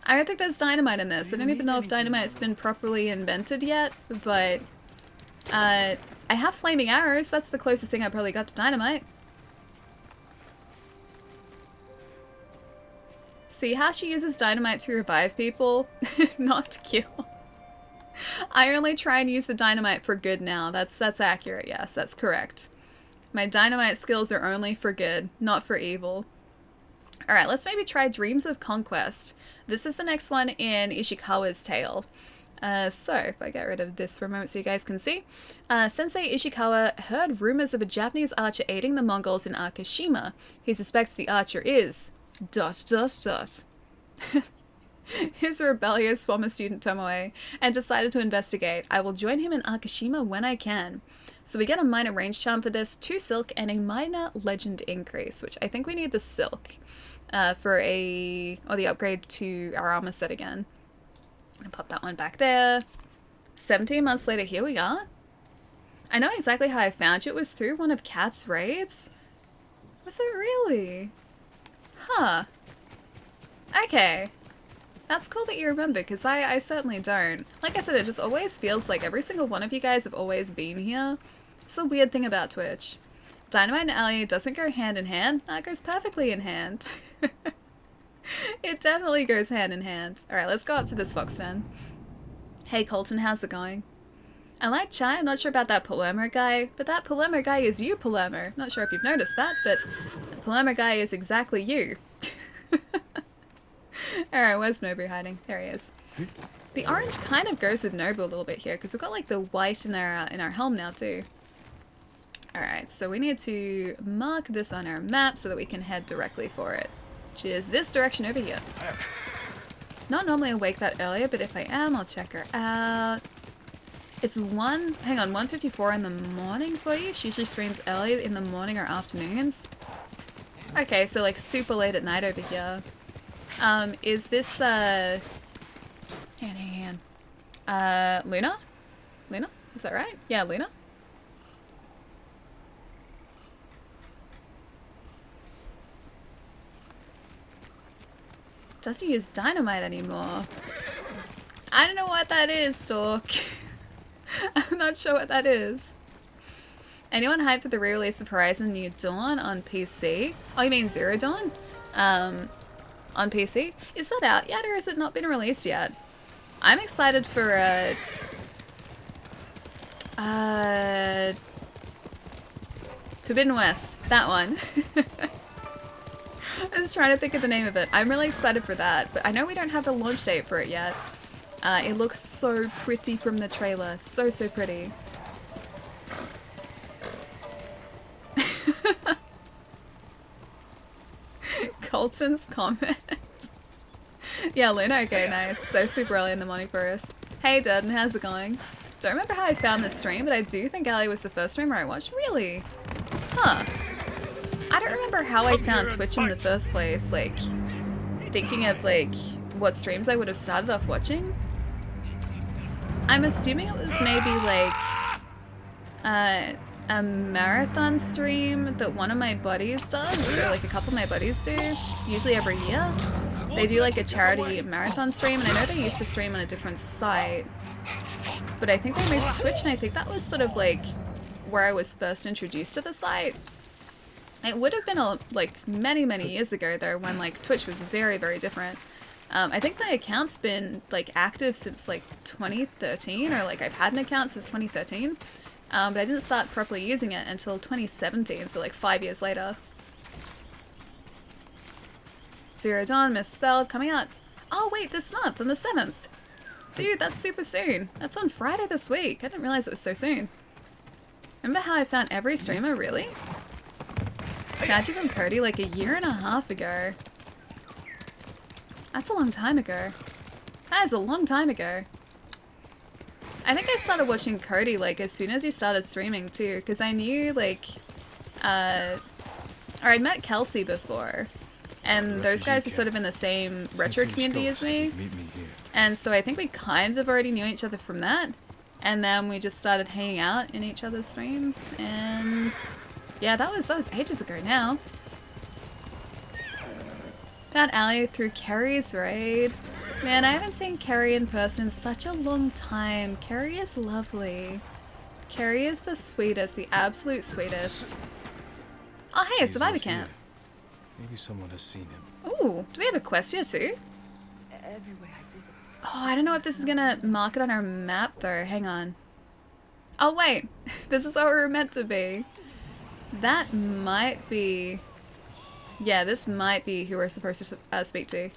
I don't think there's dynamite in this. I don't even know if dynamite's been properly invented yet, but I have flaming arrows. That's the closest thing I probably got to dynamite. See how she uses dynamite to revive people, not to kill. I only try and use the dynamite for good now. That's accurate, yes, that's correct. My dynamite skills are only for good, not for evil. Alright, let's maybe try Dreams of Conquest. This is the next one in Ishikawa's tale. So, if I get rid of this for a moment so you guys can see. Sensei Ishikawa heard rumors of a Japanese archer aiding the Mongols in Akashima. He suspects the archer is... ... His rebellious former student Tomoe, and decided to investigate. I will join him in Akashima when I can. So we get a minor range charm for this, 2 silk, and a minor legend increase, which I think we need the silk for the upgrade to our armor set again. I'll pop that one back there. 17 months later, here we are. I know exactly how I found you. It was through one of Kat's raids. Was it really? Huh. Okay. That's cool that you remember, because I certainly don't. Like I said, it just always feels like every single one of you guys have always been here. It's the weird thing about Twitch. Dynamite and Ellie doesn't go hand in hand. No, it goes perfectly in hand. It definitely goes hand in hand. Alright, let's go up to this fox den. Hey Colton, how's it going? I like Chai. I'm not sure about that Palermo guy, but that Palermo guy is you, Palermo. Not sure if you've noticed that, but the Palermo guy is exactly you. Alright, where's Nobu hiding? There he is. The orange kind of goes with Nobu a little bit here, because we've got like the white in our helm now too. Alright, so we need to mark this on our map so that we can head directly for it. Which is this direction over here. Not normally awake that earlier, but if I am, I'll check her out. It's 1:54 in the morning for you. She usually streams early in the morning or afternoons. Okay, so like super late at night over here. Is this, Luna? Luna? Is that right? Yeah, Luna? Doesn't use dynamite anymore. I don't know what that is, Dork. I'm not sure what that is. Anyone hyped for the re-release of Horizon New Dawn on PC? Oh, you mean Zero Dawn? On PC? Is that out yet, or has it not been released yet? I'm excited for, Forbidden West. That one. I was trying to think of the name of it. I'm really excited for that, but I know we don't have a launch date for it yet. It looks so pretty from the trailer. So, so pretty. Colton's comment. Yeah, Luna, okay, nice. So super early in the morning for us. Hey Durden, how's it going? Don't remember how I found this stream, but I do think Ali was the first streamer I watched. Really? Huh. I don't remember how I found Twitch in the first place, like, thinking of, like, what streams I would have started off watching. I'm assuming it was maybe, like, a marathon stream that one of my buddies does, or like a couple of my buddies do, usually every year. They do like a charity marathon stream, and I know they used to stream on a different site. but I think they moved to Twitch, and I think that was sort of like where I was first introduced to the site. It would have been like many years ago though, when like Twitch was very different. I think my account's been like active since like 2013, or like I've had an account since 2013, but I didn't start properly using it until 2017, so like 5 years later. Zero Dawn misspelled, coming out. Oh wait, this month on the 7th. Dude, that's super soon. That's on Friday this week. I didn't realize it was so soon. Remember how I found every streamer, really? Found you from Cody like a year and a half ago. That's a long time ago. That is a long time ago. I think I started watching Cody like as soon as he started streaming too, because I knew like, or I'd met Kelsey before, and those guys are sort of in the same retro community as me. And so I think we kind of already knew each other from that, and then we just started hanging out in each other's streams, and yeah, that was ages ago now. Found Allie through Carrie's raid. Man, I haven't seen Carrie in person in such a long time. Carrie is lovely. Carrie is the sweetest, the absolute sweetest. Oh hey, a survivor camp. Maybe someone has seen him. Ooh, do we have a quest here too? Oh, I don't know if this is gonna mark it on our map though. Hang on. Oh wait, this is how we were meant to be. That might be... Yeah, this might be who we're supposed to speak to.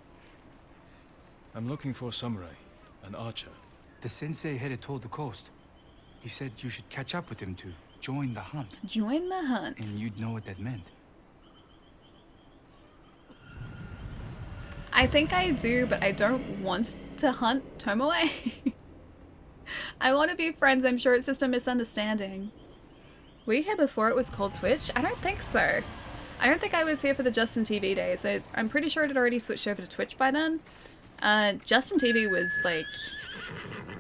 I'm looking for a samurai, an archer. The sensei headed toward the coast. He said you should catch up with him to join the hunt. Join the hunt. And you'd know what that meant. I think I do, but I don't want to hunt Tomoe. I want to be friends. I'm sure it's just a misunderstanding. Were you here before it was called Twitch? I don't think so. I don't think I was here for the Justin TV days. I'm pretty sure it had already switched over to Twitch by then. Justin TV was like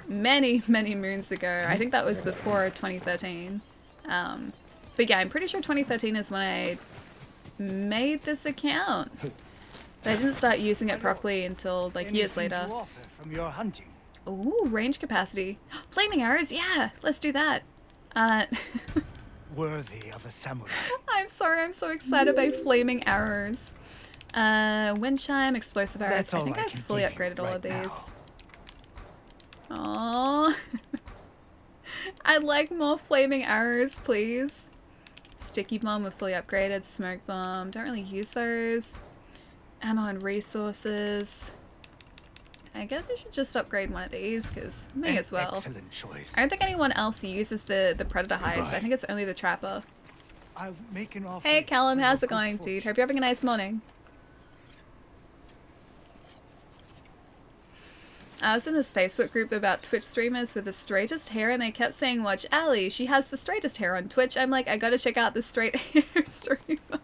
many moons ago. I think that was before 2013. But yeah, I'm pretty sure 2013 is when I made this account. But I didn't start using it properly until like years later. From your hunting. Ooh, range capacity. Flaming arrows, yeah, let's do that. Worthy of a samurai. I'm sorry, I'm so excited by flaming arrows. Wind chime, explosive arrows. I think I've fully upgraded all of these. Aww. I'd like more flaming arrows, please. Sticky bomb with fully upgraded. Smoke bomb. Don't really use those. Ammo and resources. I guess I should just upgrade one of these, because may as well. Excellent choice. I don't think anyone else uses the predator hides. I think it's only the trapper. I'll make an offer. Hey Callum, how's it going, dude? Hope you're having a nice morning. I was in this Facebook group about Twitch streamers with the straightest hair, and they kept saying, watch Allie, she has the straightest hair on Twitch. I'm like, I gotta check out the straight hair streamer.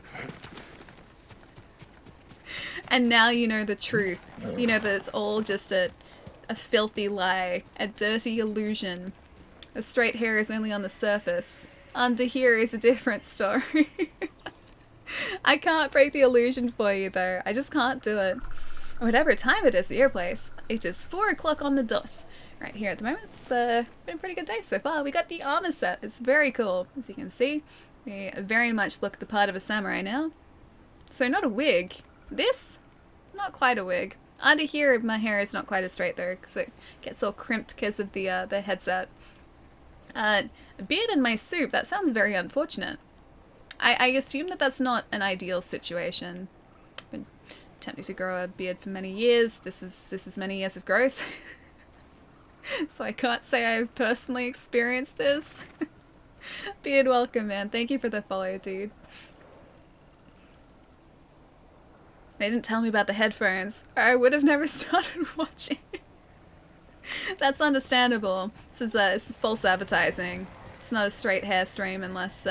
And now you know the truth. You know that it's all just a filthy lie, a dirty illusion. The straight hair is only on the surface. Under here is a different story. I can't break the illusion for you though. I just can't do it. Whatever time it is at your place, it is 4 o'clock on the dot. Right here at the moment, it's been a pretty good day so far. We got the armor set. It's very cool. As you can see, we very much look the part of a samurai now. So not a wig. This, not quite a wig. Under here, my hair is not quite as straight though, because it gets all crimped because of the headset. A beard in my soup, that sounds very unfortunate. I assume that that's not an ideal situation. I've been attempting to grow a beard for many years. This is many years of growth. So I can't say I've personally experienced this. Beard welcome, man. Thank you for the follow, dude. They didn't tell me about the headphones, or I would have never started watching. That's understandable. This is false advertising. It's not a straight hair stream unless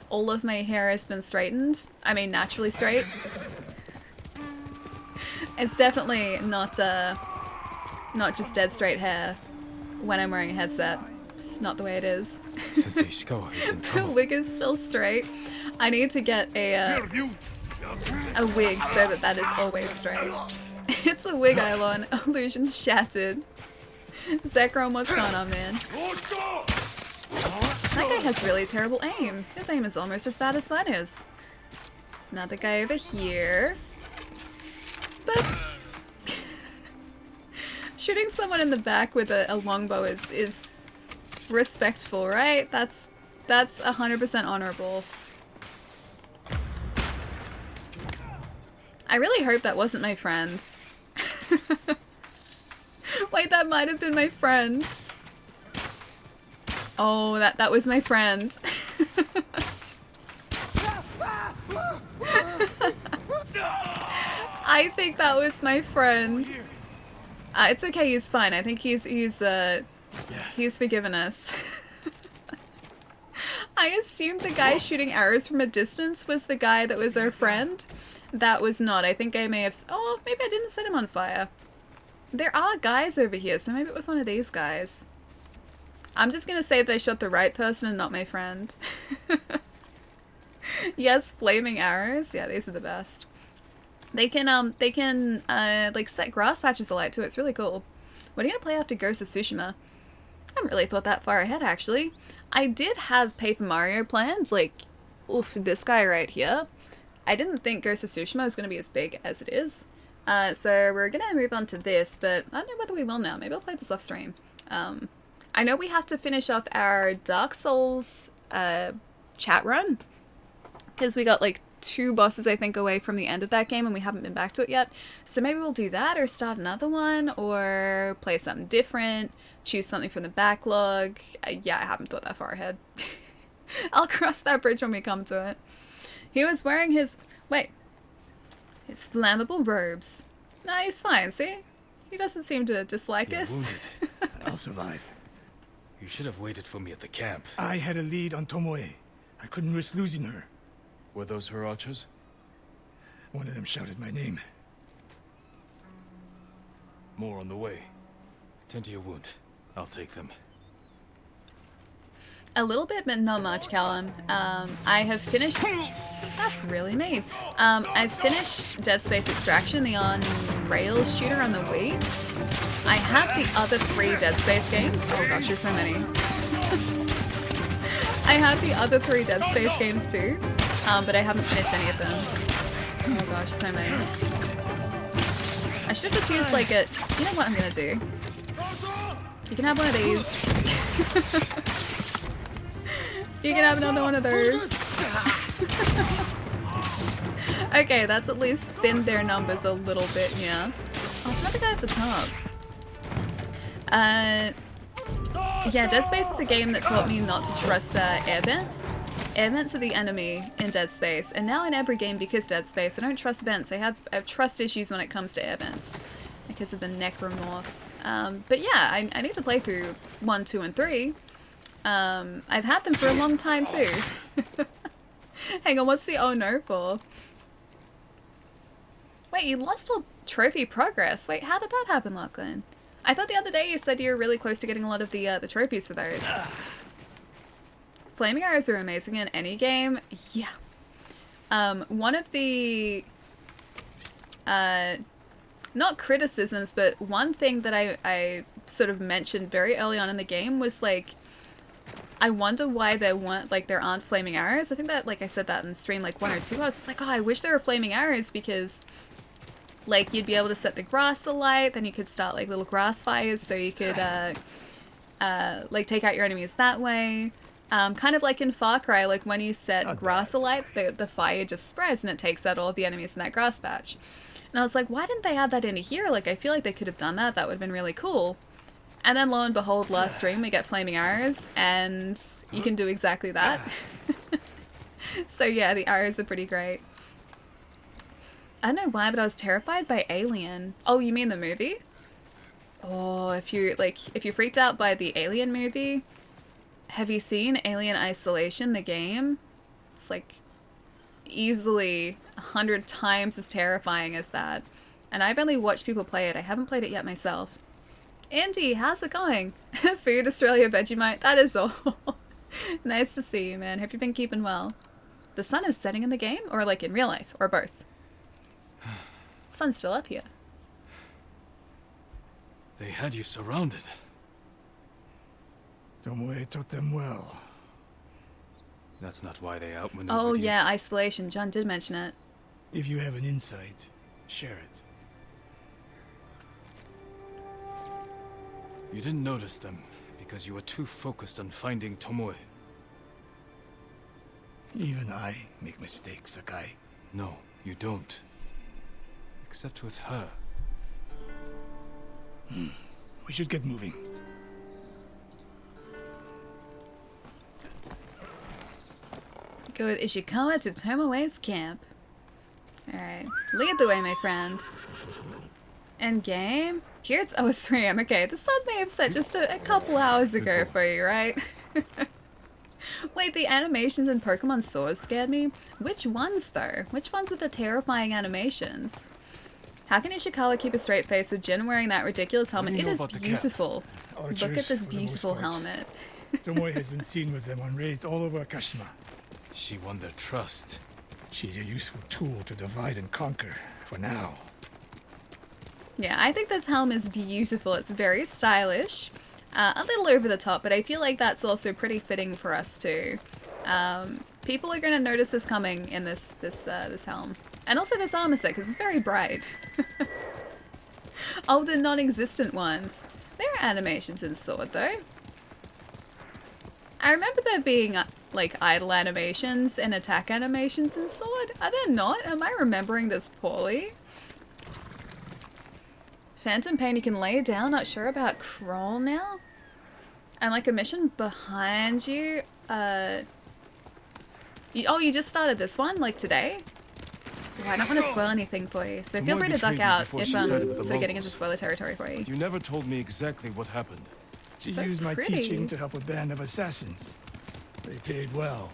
all of my hair has been straightened. I mean, naturally straight. It's definitely not just dead straight hair when I'm wearing a headset. It's not the way it is. The wig is still straight. I need to get a wig so that is always straight. It's a wig, Eilon. Illusion shattered. Zekrom, what's going on, man? That guy has really terrible aim. His aim is almost as bad as mine is. There's another guy over here. But shooting someone in the back with a longbow is respectful, right? That's 100% honorable. I really hope that wasn't my friend. Wait, that might have been my friend. Oh, that was my friend. I think that was my friend. It's okay, he's fine. I think he's forgiven us. I assumed the guy shooting arrows from a distance was the guy that was our friend. That was not. I think I may have... Oh, maybe I didn't set him on fire. There are guys over here, so maybe it was one of these guys. I'm just gonna say that I shot the right person and not my friend. Yes, flaming arrows. Yeah, these are the best. They can like set grass patches alight too. It's really cool. What are you gonna play after Ghost of Tsushima? I haven't really thought that far ahead, actually. I did have Paper Mario plans, like, oof, this guy right here. I didn't think Ghost of Tsushima was gonna be as big as it is. So we're gonna move on to this, but I don't know whether we will now. Maybe I'll play this off stream. I know we have to finish off our Dark Souls chat run, because we got like 2 bosses I think away from the end of that game and we haven't been back to it yet. So maybe we'll do that or start another one or play something different, choose something from the backlog. Yeah, I haven't thought that far ahead. I'll cross that bridge when we come to it. He was wearing his... Wait. His flammable robes. No, he's fine, see? He doesn't seem to dislike us. Wounded. I'll survive. You should have waited for me at the camp. I had a lead on Tomoe. I couldn't risk losing her. Were those her archers? One of them shouted my name. More on the way. Tend to your wound. I'll take them. A little bit, but not much, Callum. I have finished... That's really mean. I've finished Dead Space Extraction, the on-rails shooter on the Wii. I have the other 3 Dead Space games. Oh gosh, there's so many. I have the other 3 Dead Space games too, but I haven't finished any of them. Oh gosh, so many. I should have just used like a... You know what I'm gonna do? You can have one of these. You can have another one of those. Okay, that's at least thinned their numbers a little bit, yeah. Oh, it's another guy at the top. Yeah, Dead Space is a game that taught me not to trust air vents. Air vents are the enemy in Dead Space, and now in every game because Dead Space, I don't trust vents. I have trust issues when it comes to air vents because of the necromorphs. But yeah, I need to play through 1, 2, and 3. I've had them for a long time too. Hang on, what's the oh no for? Wait, you lost all trophy progress. Wait, how did that happen, Lachlan? I thought the other day you said you were really close to getting a lot of the trophies for those. Flaming arrows are amazing in any game. Yeah. One of the not criticisms, but one thing that I sort of mentioned very early on in the game was like, I wonder why there aren't flaming arrows. I think that, like I said that in stream like 1 or 2 hours. It's like, oh, I wish there were flaming arrows because, like, you'd be able to set the grass alight, then you could start like little grass fires, so you could like take out your enemies that way. Kind of like in Far Cry, like when you set grass alight, the fire just spreads and it takes out all of the enemies in that grass patch. And I was like, why didn't they add that in here? Like, I feel like they could have done that. That would have been really cool. And then lo and behold, last stream we get flaming arrows, and you can do exactly that. So yeah, the arrows are pretty great. I don't know why, but I was terrified by Alien. Oh, you mean the movie? Oh, if you're freaked out by the Alien movie, have you seen Alien Isolation, the game? It's like easily 100 times as terrifying as that. And I've only watched people play it. I haven't played it yet myself. Andy, how's it going? Food Australia Vegemite, that is all. Nice to see you, man. Hope you've been keeping well. The sun is setting in the game, or like in real life, or both? Sun's still up here. They had you surrounded. Tomoe taught them well. That's not why they outmaneuvered Oh you. yeah, isolation. John did mention it. If you have an insight, share it. You didn't notice them because you were too focused on finding Tomoe. Even I make mistakes, Sakai. No, you don't. Except with her. We should get moving. Go with Ishikawa to Tomoe's camp. Alright. Lead the way, my friends. End game? Here it's 3 AM. Okay, the sun may have set just a couple hours ago for you, right? Wait, the animations in Pokemon Sword scared me? Which ones, though? Which ones with the terrifying animations? How can Ishikawa keep a straight face with Jin wearing that ridiculous helmet? It is beautiful. Look at this beautiful helmet. Tomoe has been seen with them on raids all over Akashima. She won their trust. She's a useful tool to divide and conquer, for now. Yeah, I think this helm is beautiful. It's very stylish. A little over the top, but I feel like that's also pretty fitting for us too. People are going to notice this coming in this helm. And also this armor set, because it's very bright. Oh, the non-existent ones. There are animations in Sword, though. I remember there being, like, idle animations and attack animations in Sword. Are there not? Am I remembering this poorly? Phantom Pain, you can lay down. Not sure about Crawl now. And, like, a mission behind you. Oh, you just started this one, like, today? Oh, I don't want to spoil anything for you, so feel free to duck out if I'm sort of getting into spoiler territory for you. You never told me exactly what happened. She So used my pretty. teaching to help a band of assassins. They paid well.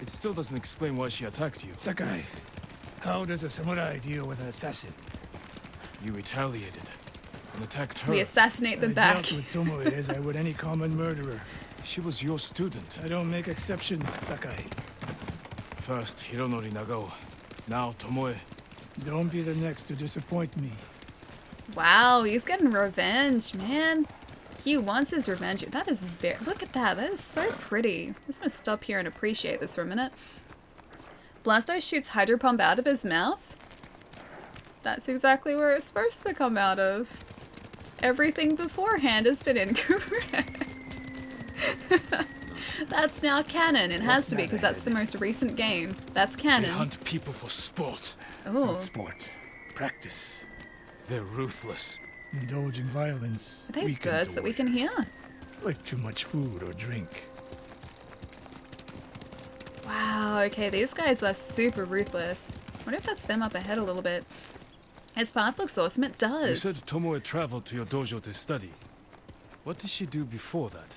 It still doesn't explain why she attacked you. Sakai, how does a samurai deal with an assassin? You retaliated and attacked her. We assassinate them I back. dealt with Tomoe as I would any common murderer. She was your student. I don't make exceptions, Sakai. First Hironori Nagao, now Tomoe. Don't be the next to disappoint me. Wow, he's getting revenge, man. He wants his revenge. That is very... Look at that. That is so pretty. I'm just going to stop here and appreciate this for a minute. Blastoise shoots Hydro Pump out of his mouth. That's exactly where it's supposed to come out of. Everything beforehand has been incorrect. That's now canon. It has to be, because that's the most recent game. That's They canon. hunt people for sport. Oh. Not sport. Practice. They're ruthless. Indulging violence. Are they weakens birds the that we warrior. can hear? Like too much food or drink. Wow, okay, these guys are super ruthless. I wonder if that's them up ahead a little bit. His path looks awesome. It You does. said Tomoe traveled to your dojo to study. What did she do before that?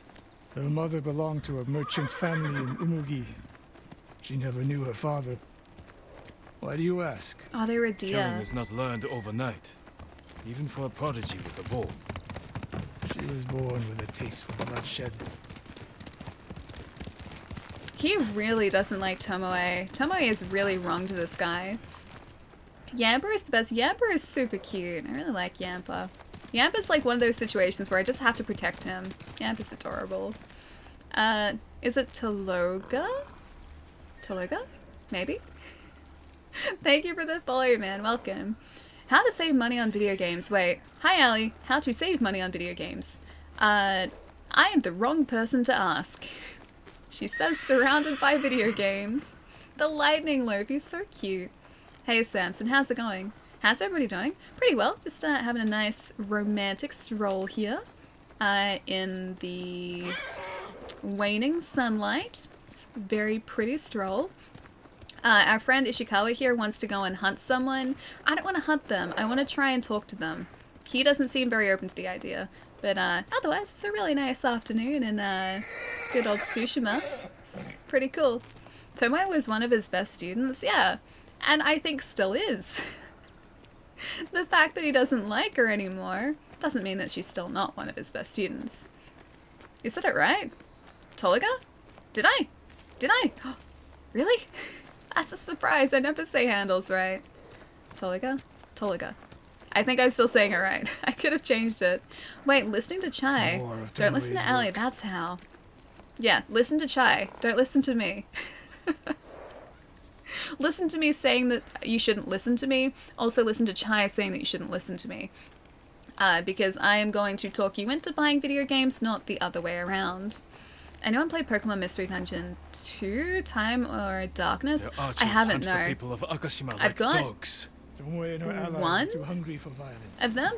Her mother belonged to a merchant family in Umugi. She never knew her father. Why do you ask? Oh, they were a Killing deer. is not learned overnight. Even for a prodigy with a bow. She was born with a taste for bloodshed. He really doesn't like Tomoe. Tomoe is really wrong to this guy. Yamper is the best. Yamper is super cute. I really like Yamper. Yamper's like one of those situations where I just have to protect him. Yamper's adorable. Is it Tologa? Tologa? Maybe? Thank you for the follow, man. Welcome. How to save money on video games. Wait. Hi, Allie. How to save money on video games. I am the wrong person to ask. She says surrounded by video games. The lightning loop. He's so cute. Hey, Samson. How's it going? How's everybody doing? Pretty well. Just having a nice romantic stroll here. In the waning sunlight. Very pretty stroll. Our friend Ishikawa here wants to go and hunt someone. I don't want to hunt them. I want to try and talk to them. He doesn't seem very open to the idea. But otherwise, it's a really nice afternoon in good old Tsushima. It's pretty cool. Tomoe was one of his best students, yeah. And I think still is. The fact that he doesn't like her anymore doesn't mean that she's still not one of his best students. You said it right. Toliga? Did I? Did I? Really? That's a surprise. I never say handles right. Toliga? Toliga. I think I'm still saying it right. I could have changed it. Wait, listening to Chai. More of Don't listen to Tomoe's Allie. work. That's how. Yeah, listen to Chai. Don't listen to me. Listen to me saying that you shouldn't listen to me. Also listen to Chai saying that you shouldn't listen to me. Because I am going to talk you into buying video games, not the other way around. Anyone played Pokemon Mystery Dungeon 2? Time or Darkness? I haven't, no. I've got Dogs. one Too hungry for violence. of them,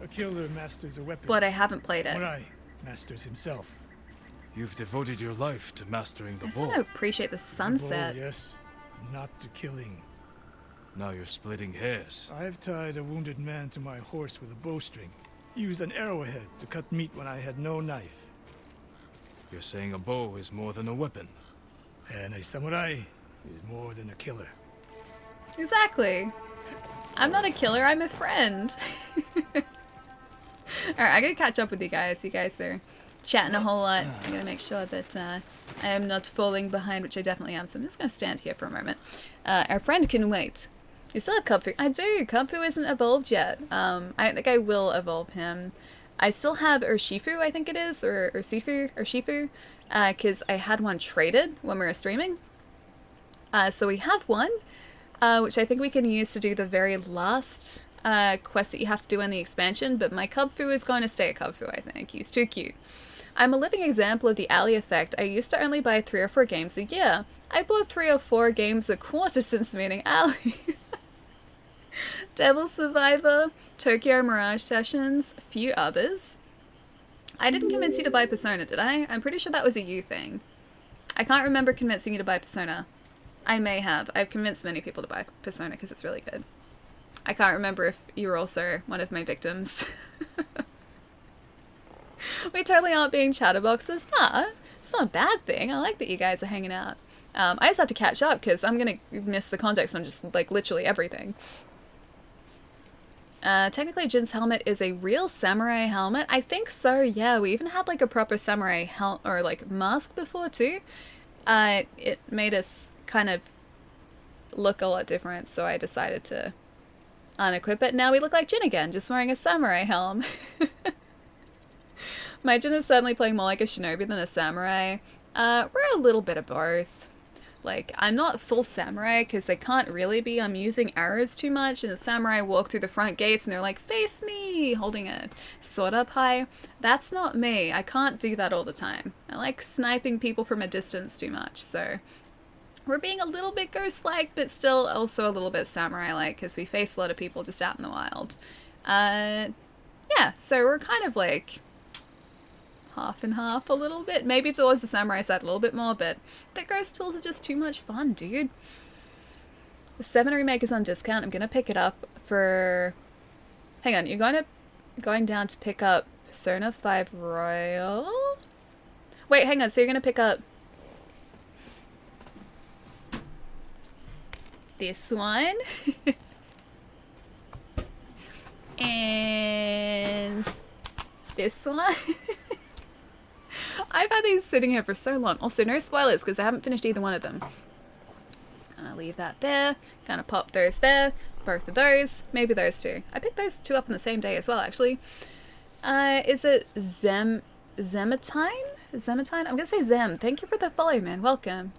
A killer masters a weapon. but I haven't played it. Samurai masters himself. You've devoted your life to mastering the I just bow. want to appreciate the sunset. Bull, yes, not to killing. Now you're splitting hairs. I've tied a wounded man to my horse with a bowstring. Used an arrowhead to cut meat when I had no knife. You're saying a bow is more than a weapon. And a samurai is more than a killer. Exactly. I'm not a killer, I'm a friend. Alright, I gotta catch up with you guys. You guys are chatting a whole lot. I gotta make sure that I am not falling behind, which I definitely am, so I'm just gonna stand here for a moment. Our friend can wait. You still have Kubfu? I do! Kubfu isn't evolved yet. I don't think I will evolve him. I still have Urshifu, I think it is, or Urshifu, because I had one traded when we were streaming. So we have one, which I think we can use to do the very last quest that you have to do in the expansion, but my Kubfu is going to stay a Kubfu, I think. He's too cute. I'm a living example of the Ali effect. I used to only buy 3 or 4 games a year. I bought 3 or 4 games a quarter since meeting Ali. Devil Survivor, Tokyo Mirage Sessions, a few others. I didn't convince you to buy Persona, did I? I'm pretty sure that was a you thing. I can't remember convincing you to buy Persona. I may have. I've convinced many people to buy Persona because it's really good. I can't remember if you were also one of my victims. We totally aren't being chatterboxes. Nah, it's not a bad thing. I like that you guys are hanging out. I just have to catch up because I'm going to miss the context on just, like, literally everything. Technically, Jin's helmet is a real samurai helmet. I think so, yeah. We even had, like, a proper samurai or like, mask before, too. It made us kind of look a lot different, so I decided to unequip it. Now we look like Jin again, just wearing a samurai helm. My Jin is certainly playing more like a shinobi than a samurai. We're a little bit of both. Like, I'm not full samurai because they can't really be. I'm using arrows too much, and the samurai walk through the front gates and they're like, face me, holding a sword up high. That's not me. I can't do that all the time. I like sniping people from a distance too much, so we're being a little bit ghost-like, but still also a little bit samurai-like because we face a lot of people just out in the wild. Yeah, so we're kind of like half and half a little bit. Maybe towards the samurai side a little bit more, but the ghost tools are just too much fun, dude. The 7 remake is on discount. I'm gonna pick it up for... Hang on, you're going down to pick up Persona 5 Royal? Wait, hang on, so you're gonna pick up this one? And this one? I've had these sitting here for so long. Also, no spoilers because I haven't finished either one of them. Just kind of leave that there. Kind of pop those there. Both of those. Maybe those 2. I picked those 2 up on the same day as well, actually. Is it Zemetine? Zemetine? I'm gonna say Zem. Thank you for the follow, man. Welcome.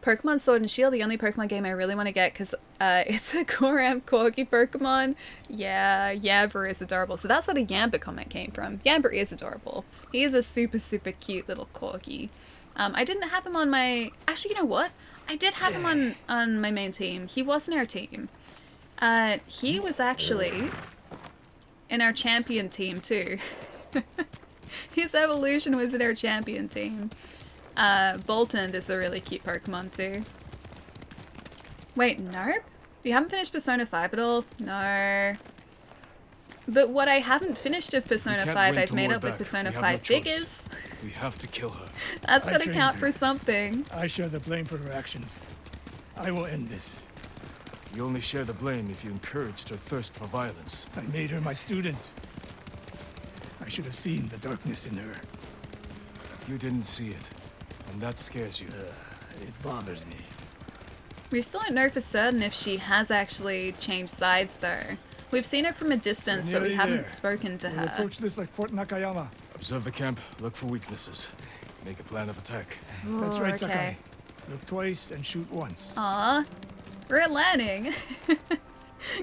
Pokemon Sword and Shield, the only Pokemon game I really want to get because it's a Goram Corgi Pokemon. Yeah, Yamper is adorable. So that's where the Yamper comment came from. Yamper is adorable. He is a super, super cute little Corgi. I didn't have him on my... Actually, you know what? I did have him on my main team. He wasn't our team. He was actually in our champion team too. His evolution was in our champion team. Boltund is a really cute Pokemon too. Wait, nope? You haven't finished Persona 5 at all? No. But what I haven't finished of Persona 5, I've made up with Persona 5 figures. We have to kill her. That's gotta count for something. I share the blame for her actions. I will end this. You only share the blame if you encouraged her thirst for violence. I made her my student. I should have seen the darkness in her. You didn't see it, and that scares you. It bothers me. We still don't know for certain if she has actually changed sides though. We've seen her from a distance, but we haven't spoken to We'll her. approach this like Fort Nakayama, Observe the camp, look for weaknesses. Make a plan of attack. That's right, okay. Sakai. Look twice and shoot once. Aw, we're landing.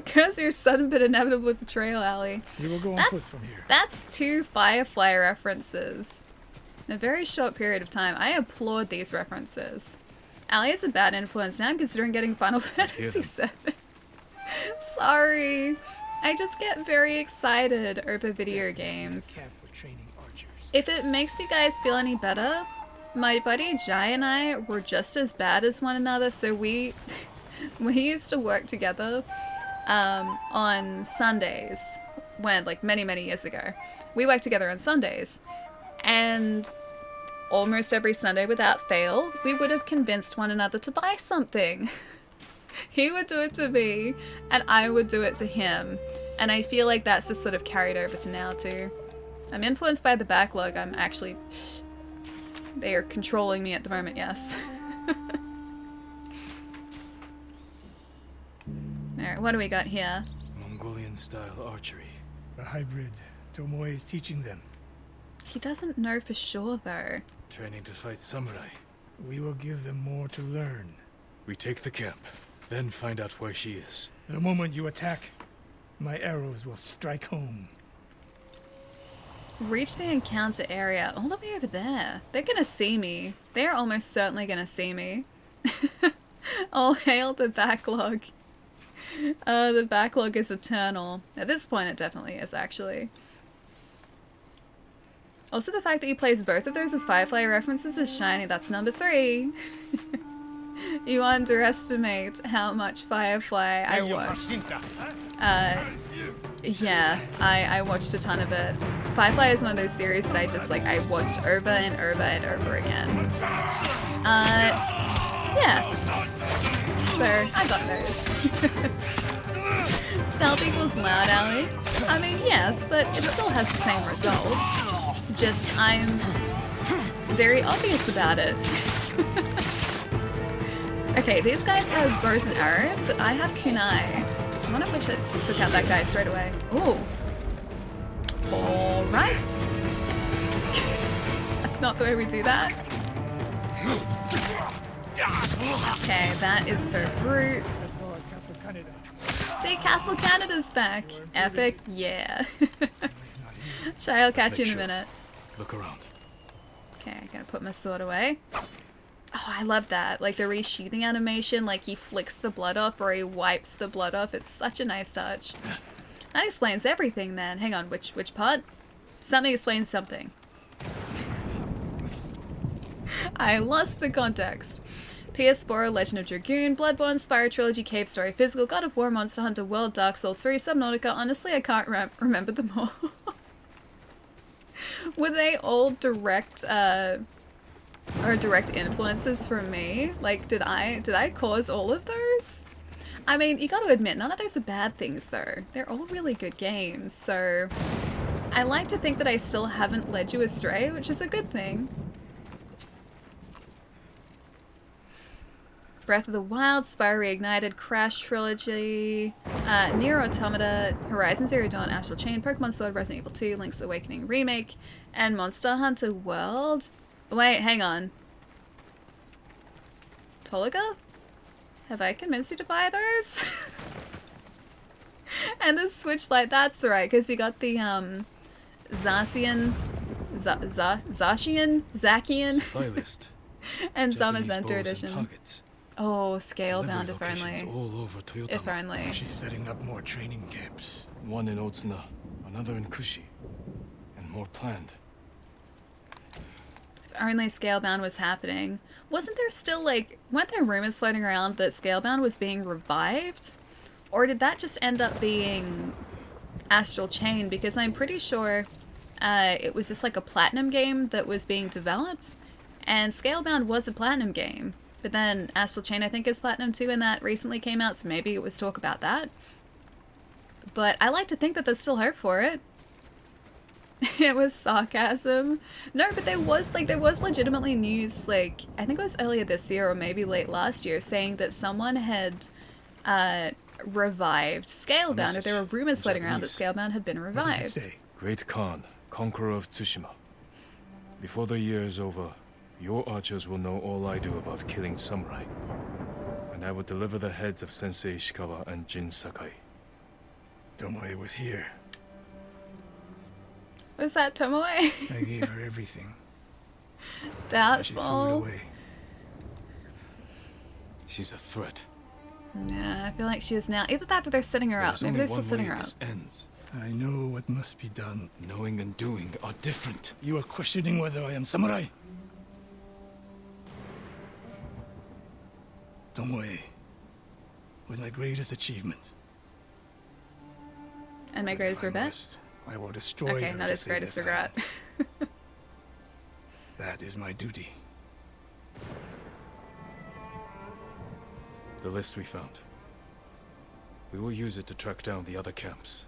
Curse your sudden but inevitable betrayal, Allie. We will go on foot from here. That's 2 Firefly references in a very short period of time. I applaud these references. Allie is a bad influence. Now I'm considering getting Final Fantasy VII. Sorry. I just get very excited over video games. Camp for training archers. If it makes you guys feel any better, my buddy Jai and I were just as bad as one another, so we used to work together on Sundays, when, like, many years ago. We worked together on Sundays, and almost every Sunday without fail, we would have convinced one another to buy something. He would do it to me, and I would do it to him. And I feel like that's just sort of carried over to now, too. I'm influenced by the backlog. I'm actually... They are controlling me at the moment, yes. Alright, what do we got here? Mongolian-style archery. A hybrid. Tomoe is teaching them. He doesn't know for sure, though. Training to fight samurai. We will give them more to learn. We take the camp, then find out where she is. The moment you attack, my arrows will strike home. Reach the encounter area. All the way over there. They're gonna see me. They're almost certainly gonna see me. All hail the backlog. The backlog is eternal. At this point it definitely is, actually. Also, the fact that you place both of those as Firefly references is shiny. That's number 3. You underestimate how much Firefly I watched. Yeah, I watched a ton of it. Firefly is one of those series that I just, like, I watched over and over and over again. Yeah. So, I got those. Stealth equals loud, Allie. I mean, yes, but it still has the same result. Just, I'm very obvious about it. Okay, these guys have bows and arrows, but I have kunai. One of which I just took out that guy straight away. Ooh. Alright. That's not the way we do that. Okay, that is for brutes. See, Castle Canada's back. Epic, yeah. Chai, I'll catch you in a minute. Look around. Okay, I gotta put my sword away. Oh, I love that. Like the resheathing animation, like he flicks the blood off or he wipes the blood off. It's such a nice touch. That explains everything then. Hang on, which part? Something explains something. I lost the context. PS4, Legend of Dragoon, Bloodborne, Spyro Trilogy, Cave Story, Physical, God of War, Monster Hunter World, Dark Souls 3, Subnautica. Honestly, I can't remember them all. Were they all direct influences from me? Like, did I cause all of those? I mean, you gotta admit, none of those are bad things, though. They're all really good games, so... I like to think that I still haven't led you astray, which is a good thing. Breath of the Wild, Spyro Reignited, Crash Trilogy, Nier Automata, Horizon Zero Dawn, Astral Chain, Pokemon Sword, Resident Evil 2, Link's Awakening Remake, and Monster Hunter World. Wait, hang on. Toliga? Have I convinced you to buy those? And the Switch Lite, that's right, because you got the, Zacian, Supply list. and Japanese Zamazenta bows and edition. targets. Oh, Scalebound, Delivery if only. locations all over Toyotama. If only. She's setting up more training camps. One in Otsuna, another in Kushi, and more planned. If only Scalebound was happening. Wasn't there still, like, weren't there rumors floating around that Scalebound was being revived? Or did that just end up being Astral Chain? Because I'm pretty sure it was just like a Platinum game that was being developed, and Scalebound was a Platinum game. But then Astral Chain, I think, is Platinum too, and that recently came out, so maybe it was talk about that. But I like to think that there's still hope for it. It was sarcasm. No, but there was legitimately news, like, I think it was earlier this year or maybe late last year, saying that someone had revived Scalebound, or there were rumors floating around that Scalebound had been What does it revived. say? Great Khan, conqueror of Tsushima, Before the year is over, your archers will know all I do about killing samurai. And I will deliver the heads of Sensei Ishikawa and Jin Sakai. Tomoe was here. Was that Tomoe? I gave her everything. She threw it Doubtful. away. She's a threat. Nah, I feel like she is now. Either that or they're setting her up. There's Maybe only they're still one setting way her up. this ends. I know what must be done. Knowing and doing are different. You are questioning whether I am samurai. Tomoe was my greatest achievement. And my greatest regret? I will destroy Okay, her not to his save greatest this regret. island. That is my duty. The list we found. We will use it to track down the other camps.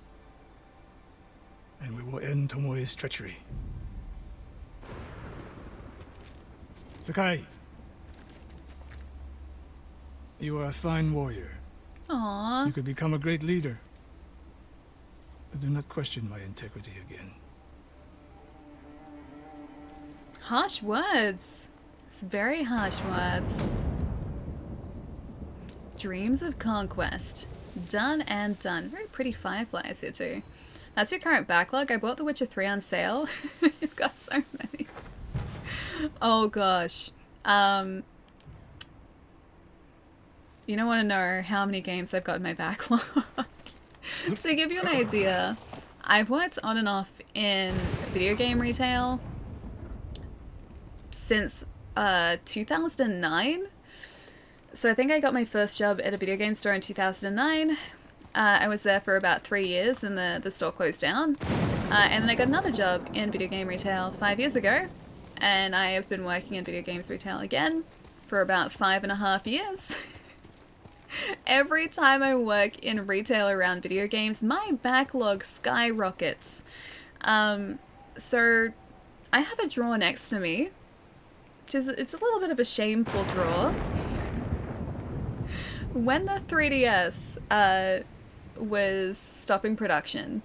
And we will end Tomoe's treachery. Sakai. You are a fine warrior. Aww. You could become a great leader. But do not question my integrity again. Harsh words. It's very harsh words. Dreams of Conquest. Done and done. Very pretty fireflies here too. That's your current backlog. I bought The Witcher 3 on sale. You've got so many. Oh gosh. You don't want to know how many games I've got in my backlog. To give you an idea, I've worked on and off in video game retail since 2009. So I think I got my first job at a video game store in 2009. I was there for about 3 years and the store closed down. And then I got another job in video game retail 5 years ago. And I have been working in video games retail again for about 5.5 years. Every time I work in retail around video games, my backlog skyrockets. So I have a drawer next to me, which is, it's a little bit of a shameful drawer. When the 3DS was stopping production,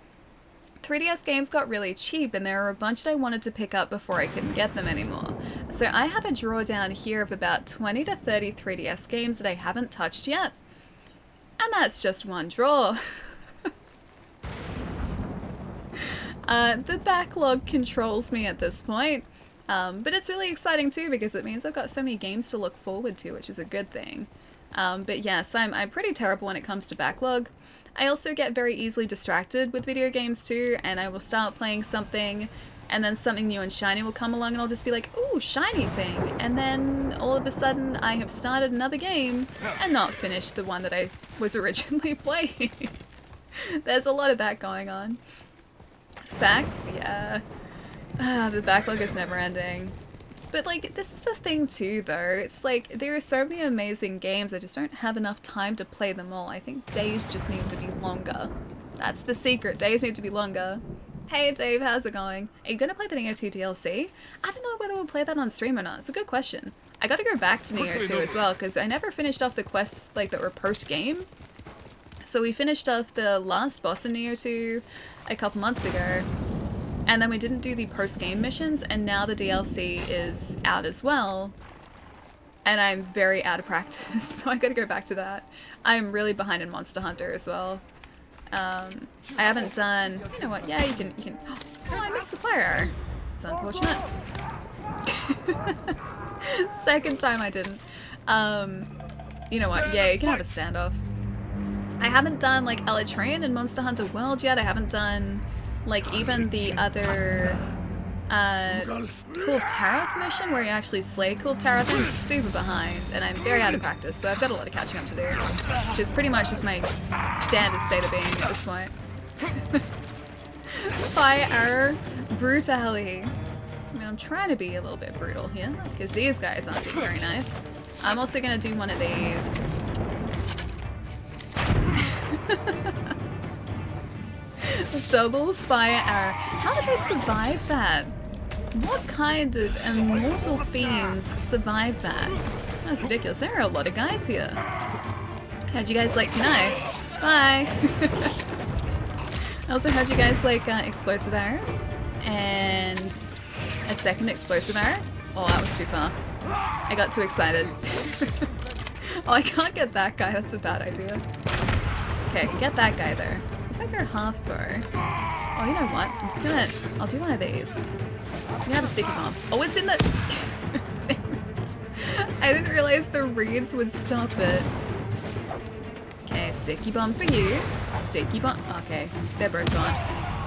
3DS games got really cheap and there were a bunch that I wanted to pick up before I couldn't get them anymore. So I have a drawer down here of about 20 to 30 3DS games that I haven't touched yet. And that's just one drawer. The backlog controls me at this point. But it's really exciting too because it means I've got so many games to look forward to, which is a good thing. But yes, I'm pretty terrible when it comes to backlog. I also get very easily distracted with video games too, and I will start playing something, and then something new and shiny will come along, and I'll just be like, ooh, shiny thing. And then all of a sudden I have started another game and not finished the one that I was originally playing. There's a lot of that going on. Facts, yeah. The backlog is never ending. But like, this is the thing too though, it's like, there are so many amazing games, I just don't have enough time to play them all. I think days just need to be longer. That's the secret, days need to be longer. Hey Dave, how's it going? Are you gonna play the Neo 2 DLC? I don't know whether we'll play that on stream or not, it's a good question. I gotta go back to Neo 2 as well, because I never finished off the quests like that were post-game. So we finished off the last boss in Neo 2 a couple months ago. And then we didn't do the post-game missions, and now the DLC is out as well. And I'm very out of practice, so I gotta go back to that. I'm really behind in Monster Hunter as well. I haven't done... You know what, yeah, you can... Oh, I missed the fire arrow. It's unfortunate. Second time I didn't. You know what, yeah, you can have a standoff. I haven't done, like, Elytrian in Monster Hunter World yet. I haven't done... like even the other Cool Tarath mission where you actually slay Cool Tarath. I'm super behind and I'm very out of practice, so I've got a lot of catching up to do, which is pretty much just my standard state of being at this point. Fire brutality. I mean, I'm trying to be a little bit brutal here because these guys aren't being very nice. I'm also gonna do one of these. Double fire arrow. How did they survive that? What kind of immortal fiends survive that? That's ridiculous. There are a lot of guys here. How'd you guys like Kunai? Bye! I also heard you guys like explosive arrows. And A second explosive arrow? Oh, that was too far. I got too excited. Oh, I can't get that guy. That's a bad idea. Okay, I can get that guy there. If I go half bow... Oh, you know what? I'm just gonna... I'll do one of these. You have a sticky bomb. Oh, it's in the... Damn it. I didn't realize the reeds would stop it. Okay, sticky bomb for you. Sticky bomb... Okay, they're both gone.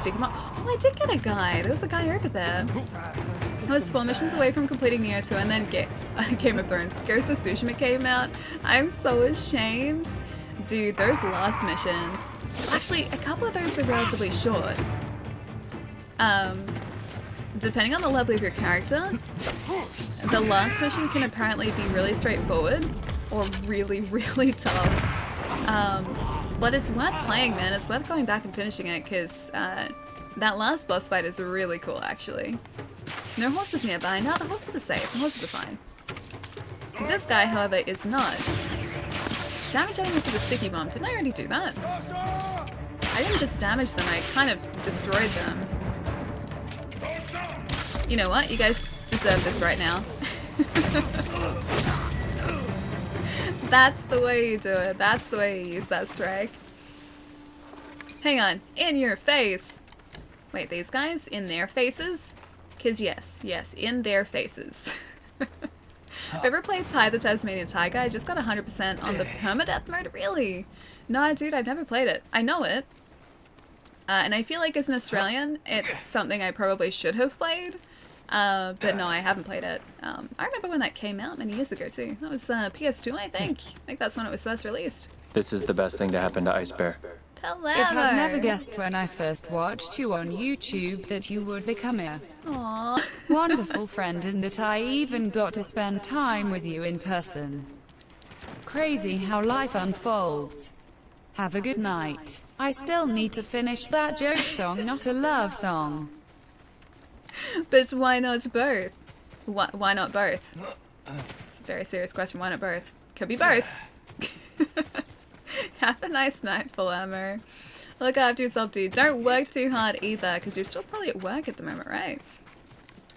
Sticky bomb... Oh, I did get a guy. There was a guy over there. I was 4 missions away from completing Neo 2 and then Game of Thrones. Ghost of Tsushima came out. I'm so ashamed. Dude, those last missions... Actually, a couple of those are relatively short. Depending on the level of your character, the last mission can apparently be really straightforward or really, really tough. But it's worth playing, man. It's worth going back and finishing it because that last boss fight is really cool, actually. No horses nearby. No, the horses are safe. The horses are fine. This guy, however, is not. Damage enemies with a sticky bomb. Didn't I already do that? I didn't just damage them, I kind of destroyed them. You know what? You guys deserve this right now. That's the way you do it. That's the way you use that strike. Hang on. In your face! Wait, these guys? In their faces? Because yes, in their faces. If ever played Ty the Tasmanian Tiger, I just got 100% on the permadeath mode? Really? No, dude, I've never played it. I know it. And I feel like as an Australian, it's something I probably should have played. But no, I haven't played it. I remember when that came out many years ago too. That was PS2, I think. I think that's when it was first released. This is the best thing to happen to Ice Bear. Hello. It had never guessed when I first watched you on YouTube that you would become a wonderful friend and that I even got to spend time with you in person. Crazy how life unfolds. Have a good night. I still need to finish that joke song, not a love song. But why not both? Why not both? It's a very serious question. Why not both? Could be both. Have a nice night, Full Ammo. Look after yourself, dude. Don't work too hard either, because you're still probably at work at the moment, right?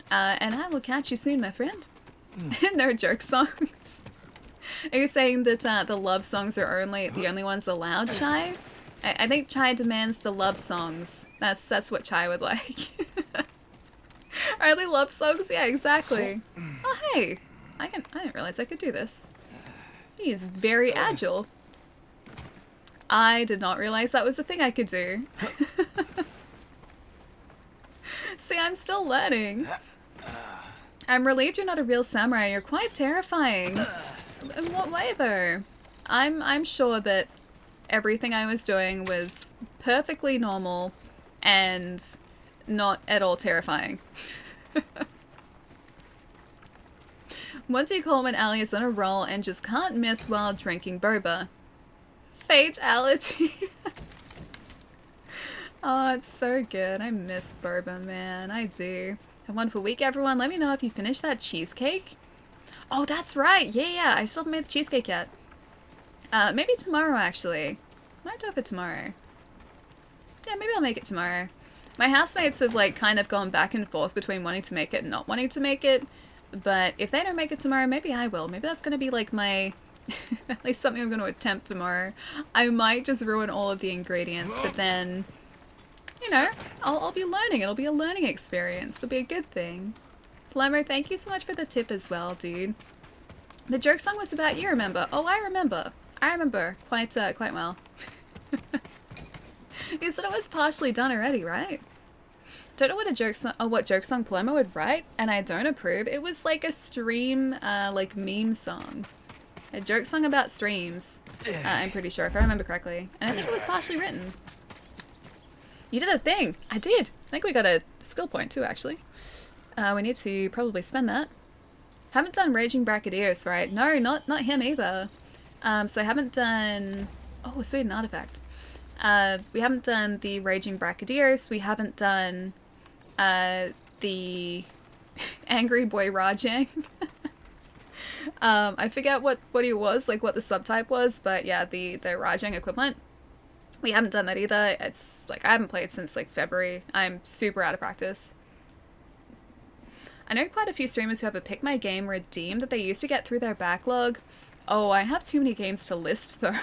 And I will catch you soon, my friend. No joke songs. Are you saying that the love songs are the only ones allowed, Chai? I think Chai demands the love songs. That's what Chai would like. Only love songs? Yeah, exactly. Oh, hey! I didn't realize I could do this. He's very agile. I did not realize that was a thing I could do. See, I'm still learning. I'm relieved you're not a real samurai. You're quite terrifying. In what way, though? I'm sure that everything I was doing was perfectly normal and not at all terrifying. What do you call when Ali is on a roll and just can't miss while drinking boba? Fatality. Oh, it's so good. I miss boba, man. I do. Have a wonderful week, everyone. Let me know if you finished that cheesecake. Oh, that's right. Yeah. I still haven't made the cheesecake yet. Maybe tomorrow, actually. Might do it for tomorrow. Yeah, maybe I'll make it tomorrow. My housemates have, like, kind of gone back and forth between wanting to make it and not wanting to make it. But if they don't make it tomorrow, maybe I will. Maybe that's going to be, like, my... at least something I'm going to attempt tomorrow. I might just ruin all of the ingredients, but then... You know, I'll be learning. It'll be a learning experience. It'll be a good thing. Palermo, thank you so much for the tip as well, dude. The joke song was about you, remember? Oh, I remember. I remember quite well. You said it was partially done already, right? Don't know what a joke song, what joke song Palermo would write, and I don't approve. It was like a stream, like meme song. A joke song about streams. I'm pretty sure, if I remember correctly. And I think it was partially written. You did a thing! I did! I think we got a skill point too, actually. We need to probably spend that. Haven't done Raging Brachydios, right? No, not him either. So I haven't done... Oh, sweet, an artifact. We haven't done the Raging Brachydios. We haven't done the Angry Boy Rajang. I forget what he was, like what the subtype was, but yeah, the Rajang equivalent. We haven't done that either. It's like I haven't played since like February. I'm super out of practice. I know quite a few streamers who have a Pick My Game redeem that they used to get through their backlog. Oh, I have too many games to list though.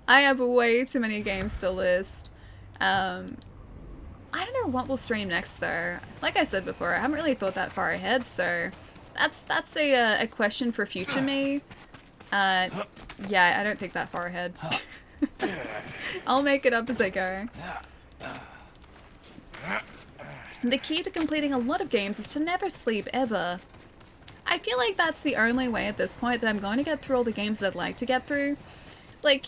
I have way too many games to list. I don't know what we'll stream next though. Like I said before, I haven't really thought that far ahead, so that's a question for future me. Yeah, I don't think that far ahead. I'll make it up as I go. The key to completing a lot of games is to never sleep ever. I feel like that's the only way at this point that I'm going to get through all the games that I'd like to get through. Like,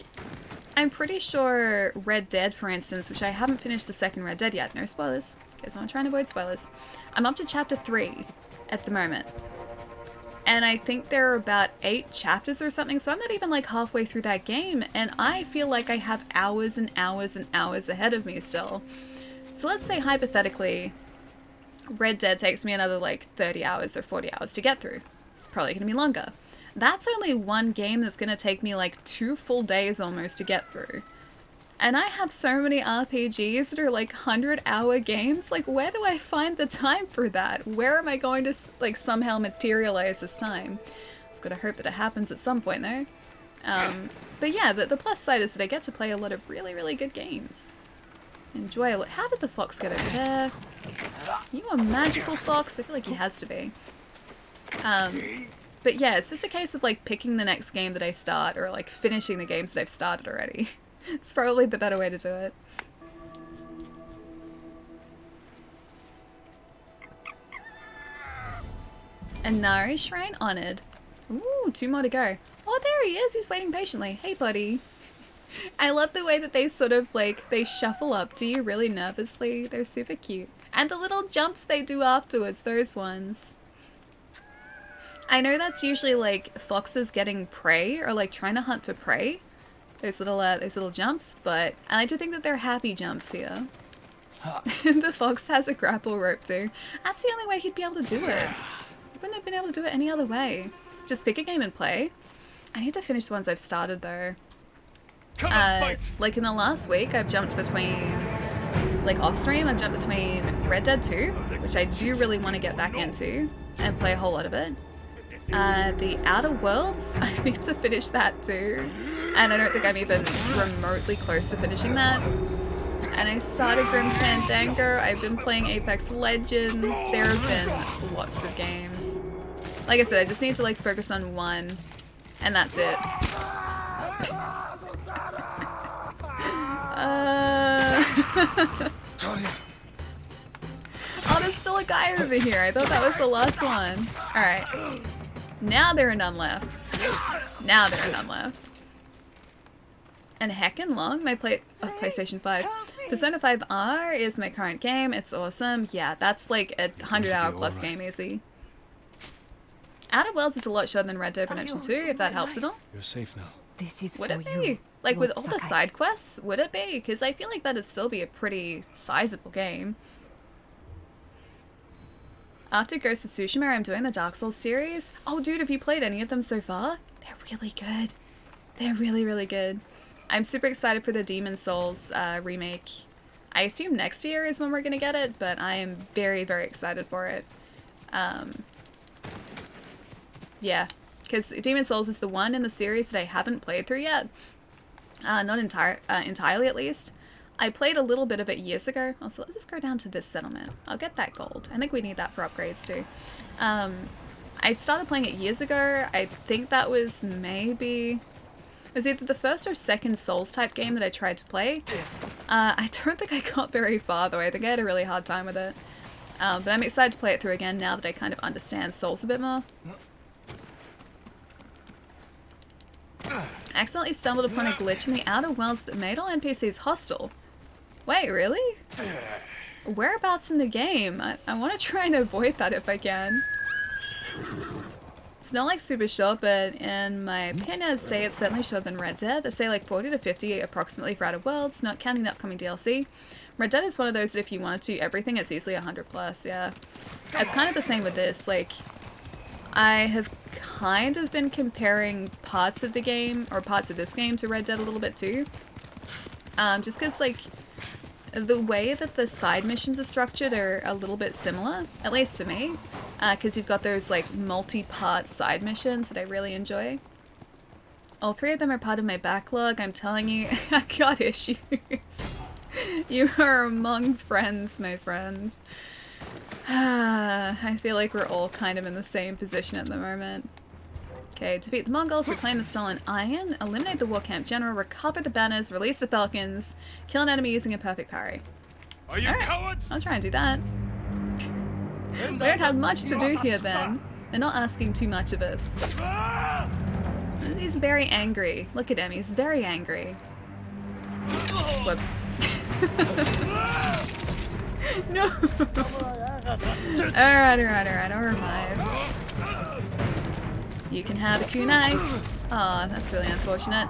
I'm pretty sure Red Dead, for instance, which I haven't finished the second Red Dead yet. No spoilers, because I'm trying to avoid spoilers. I'm up to chapter 3 at the moment. And I think there are about 8 chapters or something, so I'm not even like halfway through that game, and I feel like I have hours and hours and hours ahead of me still. So let's say hypothetically, Red Dead takes me another like 30 hours or 40 hours to get through. It's probably going to be longer. That's only one game that's going to take me like 2 full days almost to get through. And I have so many RPGs that are like 100-hour games. Like, where do I find the time for that? Where am I going to like somehow materialize this time? Just gotta hope that it happens at some point though. But yeah, the plus side is that I get to play a lot of really, really good games. Enjoy a lot. How did the fox get over there? You a magical fox? I feel like he has to be. But yeah, it's just a case of like picking the next game that I start, or like finishing the games that I've started already. It's probably the better way to do it. Inari Shrine honored. Ooh, 2 more to go. Oh, there he is. He's waiting patiently. Hey, buddy. I love the way that they sort of like, they shuffle up to you really nervously. They're super cute. And the little jumps they do afterwards, those ones. I know that's usually like foxes getting prey or like trying to hunt for prey. Those little jumps, but I like to think that they're happy jumps here. The fox has a grapple rope too. That's the only way he'd be able to do it. He wouldn't have been able to do it any other way. Just pick a game and play. I need to finish the ones I've started though. Like in the last week, I've jumped between, like off stream, I've jumped between Red Dead 2, which I do really want to get back into and play a whole lot of it. The Outer Worlds, I need to finish that too. And I don't think I'm even remotely close to finishing that. And I started Grim Fandango, I've been playing Apex Legends, there have been lots of games. Like I said, I just need to like focus on one, and that's it. Oh, there's still a guy over here. I thought that was the last one. Alright. Now there are none left. Now there are none left. And heckin' long, my PlayStation 5. Persona 5R is my current game. It's awesome. Yeah, that's like a 100-hour plus game easy. Outer Worlds is a lot shorter than Red Dead Redemption 2, if that helps at all. You're safe now. This is Would it be? Like with all the side quests, would it be? Because I feel like that'd still be a pretty sizable game. After Ghost of Tsushima, I'm doing the Dark Souls series. Oh dude, have you played any of them so far? They're really good. They're really, really good. I'm super excited for the Demon Souls remake. I assume next year is when we're gonna get it, but I am very, very excited for it. Yeah, because Demon Souls is the one in the series that I haven't played through yet. Not entirely at least. I played a little bit of it years ago. Also, let's just go down to this settlement. I'll get that gold. I think we need that for upgrades too. I started playing it years ago. I think that was maybe... It was either the first or second Souls type game that I tried to play. I don't think I got very far though. I think I had a really hard time with it. But I'm excited to play it through again now that I kind of understand Souls a bit more. I accidentally stumbled upon a glitch in the Outer Worlds that made all NPCs hostile. Wait, really? Whereabouts in the game? I want to try and avoid that if I can. It's not like super short, but in my opinion, I'd say it's certainly shorter than Red Dead. I'd say like 40 to 50 approximately for Outer Worlds, not counting the upcoming DLC. Red Dead is one of those that if you wanted to do everything, it's easily 100 plus, yeah. It's kind of the same with this, like, I have kind of been comparing parts of the game, or parts of this game, to Red Dead a little bit too. Just because, like, the way that the side missions are structured are a little bit similar, at least to me, because you've got those like multi-part side missions that I really enjoy. All 3 of them are part of my backlog. I'm telling you, I got issues. You are among friends, my friends. I feel like we're all kind of in the same position at the moment. Okay, defeat the Mongols, reclaim the stolen iron, eliminate the war camp general, recover the banners, release the falcons, kill an enemy using a perfect parry. Are you cowards? I'll try and do that. We don't have much to do here then. They're not asking too much of us. He's very angry. Look at him, he's very angry. Whoops. No! Alright, I'll revive. You can have a kunai. Oh, that's really unfortunate.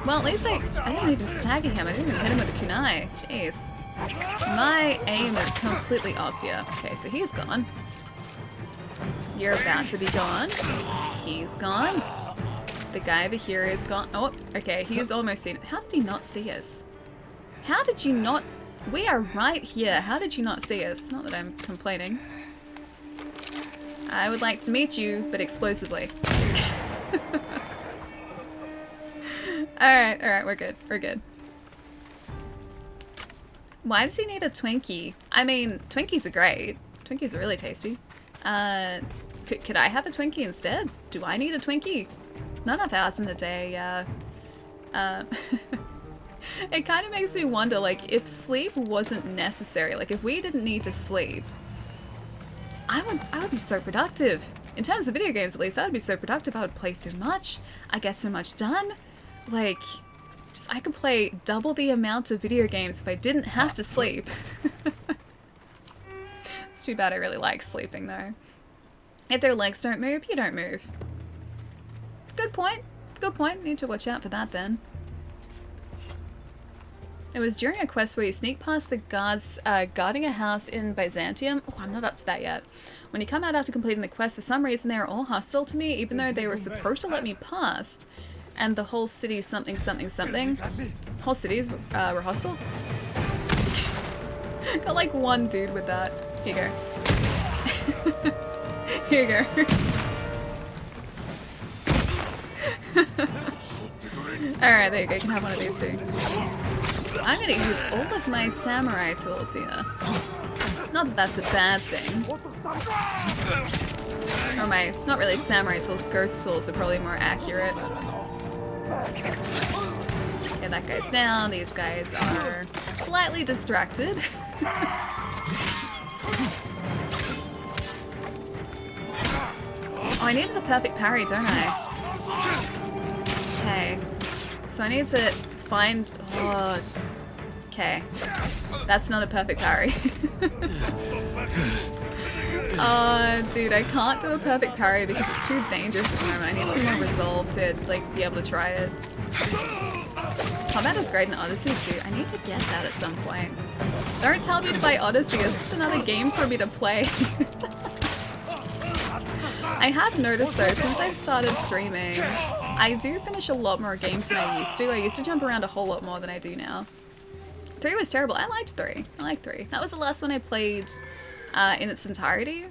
Well, at least I didn't even stagger him. I didn't even hit him with a kunai. Jeez. My aim is completely off here. Okay, so he's gone. You're about to be gone. He's gone. The guy over here is gone. Oh, okay, he's almost seen it. How did he not see us? How did you not... We are right here. How did you not see us? Not that I'm complaining. I would like to meet you, but explosively. Alright, we're good. We're good. Why does he need a Twinkie? I mean, Twinkies are great. Twinkies are really tasty. Could I have a Twinkie instead? Do I need a Twinkie? Not 1,000 a day, It kind of makes me wonder, like, if sleep wasn't necessary, like, if we didn't need to sleep, I would be so productive. In terms of video games, at least, I would be so productive. I would play so much. I get so much done. Like, I could play double the amount of video games if I didn't have to sleep. It's too bad I really like sleeping, though. If their legs don't move, you don't move. Good point. Good point. Need to watch out for that, then. It was during a quest where you sneak past the guards guarding a house in Byzantium. Oh, I'm not up to that yet. When you come out after completing the quest, for some reason they were all hostile to me, even though they were supposed to let me past. And the whole city something. Whole cities were hostile. Got like one dude with that. Here you go. Here you go. Alright, there you go. You can have one of these too. I'm gonna use all of my samurai tools here. Not that that's a bad thing. Or my, not really samurai tools, ghost tools are probably more accurate. Okay, that guy's down. These guys are slightly distracted. Oh, I needed a perfect parry, don't I? Okay. So I need to find... Oh, okay. That's not a perfect parry. Oh, dude, I can't do a perfect parry because it's too dangerous at the moment. I need some more resolve to, like, be able to try it. Combat is great in Odyssey too. I need to get that at some point. Don't tell me to buy Odyssey, it's just another game for me to play. I have noticed though, since I've started streaming, I do finish a lot more games than I used to. I used to jump around a whole lot more than I do now. 3 was terrible. I liked 3. I liked 3. That was the last one I played in its entirety.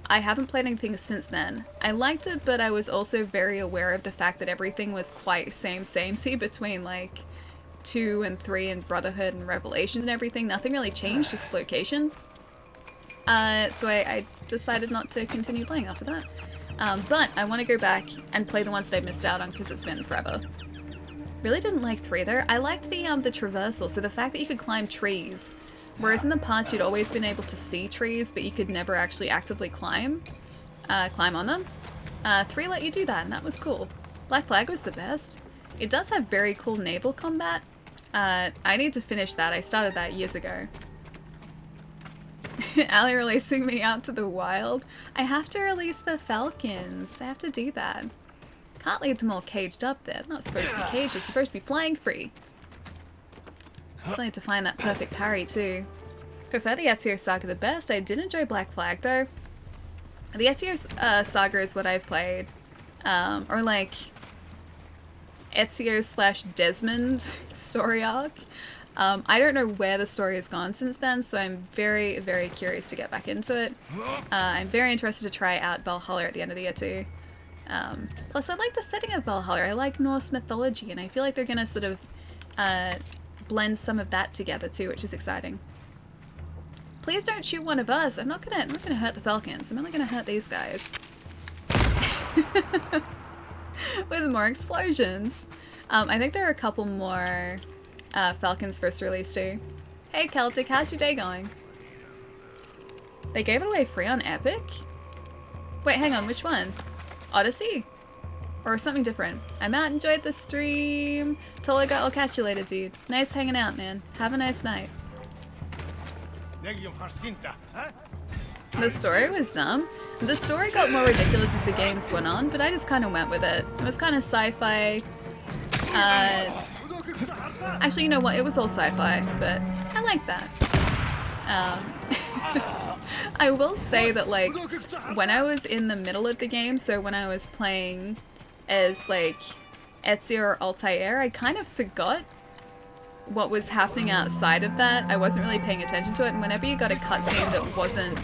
I haven't played anything since then. I liked it, but I was also very aware of the fact that everything was quite samey between like 2 and 3 and Brotherhood and Revelations and everything. Nothing really changed, just location. So I decided not to continue playing after that. But I want to go back and play the ones that I missed out on because it's been forever. Really didn't like 3 though. I liked the traversal, so the fact that you could climb trees. Whereas in the past you'd always been able to see trees, but you could never actually actively climb on them. 3 let you do that, and that was cool. Black Flag was the best. It does have very cool naval combat. I need to finish that. I started that years ago. Ali releasing me out to the wild. I have to release the falcons. I have to do that. Can't leave them all caged up there. They're not supposed to be caged, they're supposed to be flying free. Still need to find that perfect parry too. Prefer the Ezio Saga the best. I did enjoy Black Flag though. The Ezio Saga is what I've played. Or like Ezio / Desmond story arc. I don't know where the story has gone since then, so I'm very, very curious to get back into it. I'm very interested to try out Valhalla at the end of the year too. Plus, I like the setting of Valhalla. I like Norse mythology, and I feel like they're gonna sort of blend some of that together too, which is exciting. Please don't shoot one of us. I'm not gonna hurt the falcons. I'm only gonna hurt these guys. With more explosions. I think there are a couple more Falcons first release too. Hey Celtic, how's your day going? They gave it away free on Epic? Wait, hang on, which one? Odyssey? Or something different? I'm out, enjoyed the stream. Toliga, I'll catch you later, dude. Nice hanging out, man. Have a nice night. The story was dumb. The story got more ridiculous as the games went on, but I just kind of went with it. It was kind of sci-fi. Actually, you know what? It was all sci-fi, but I like that. I will say that, like, when I was in the middle of the game, so when I was playing as, like, Ezio or Altair, I kind of forgot what was happening outside of that. I wasn't really paying attention to it, and whenever you got a cutscene that wasn't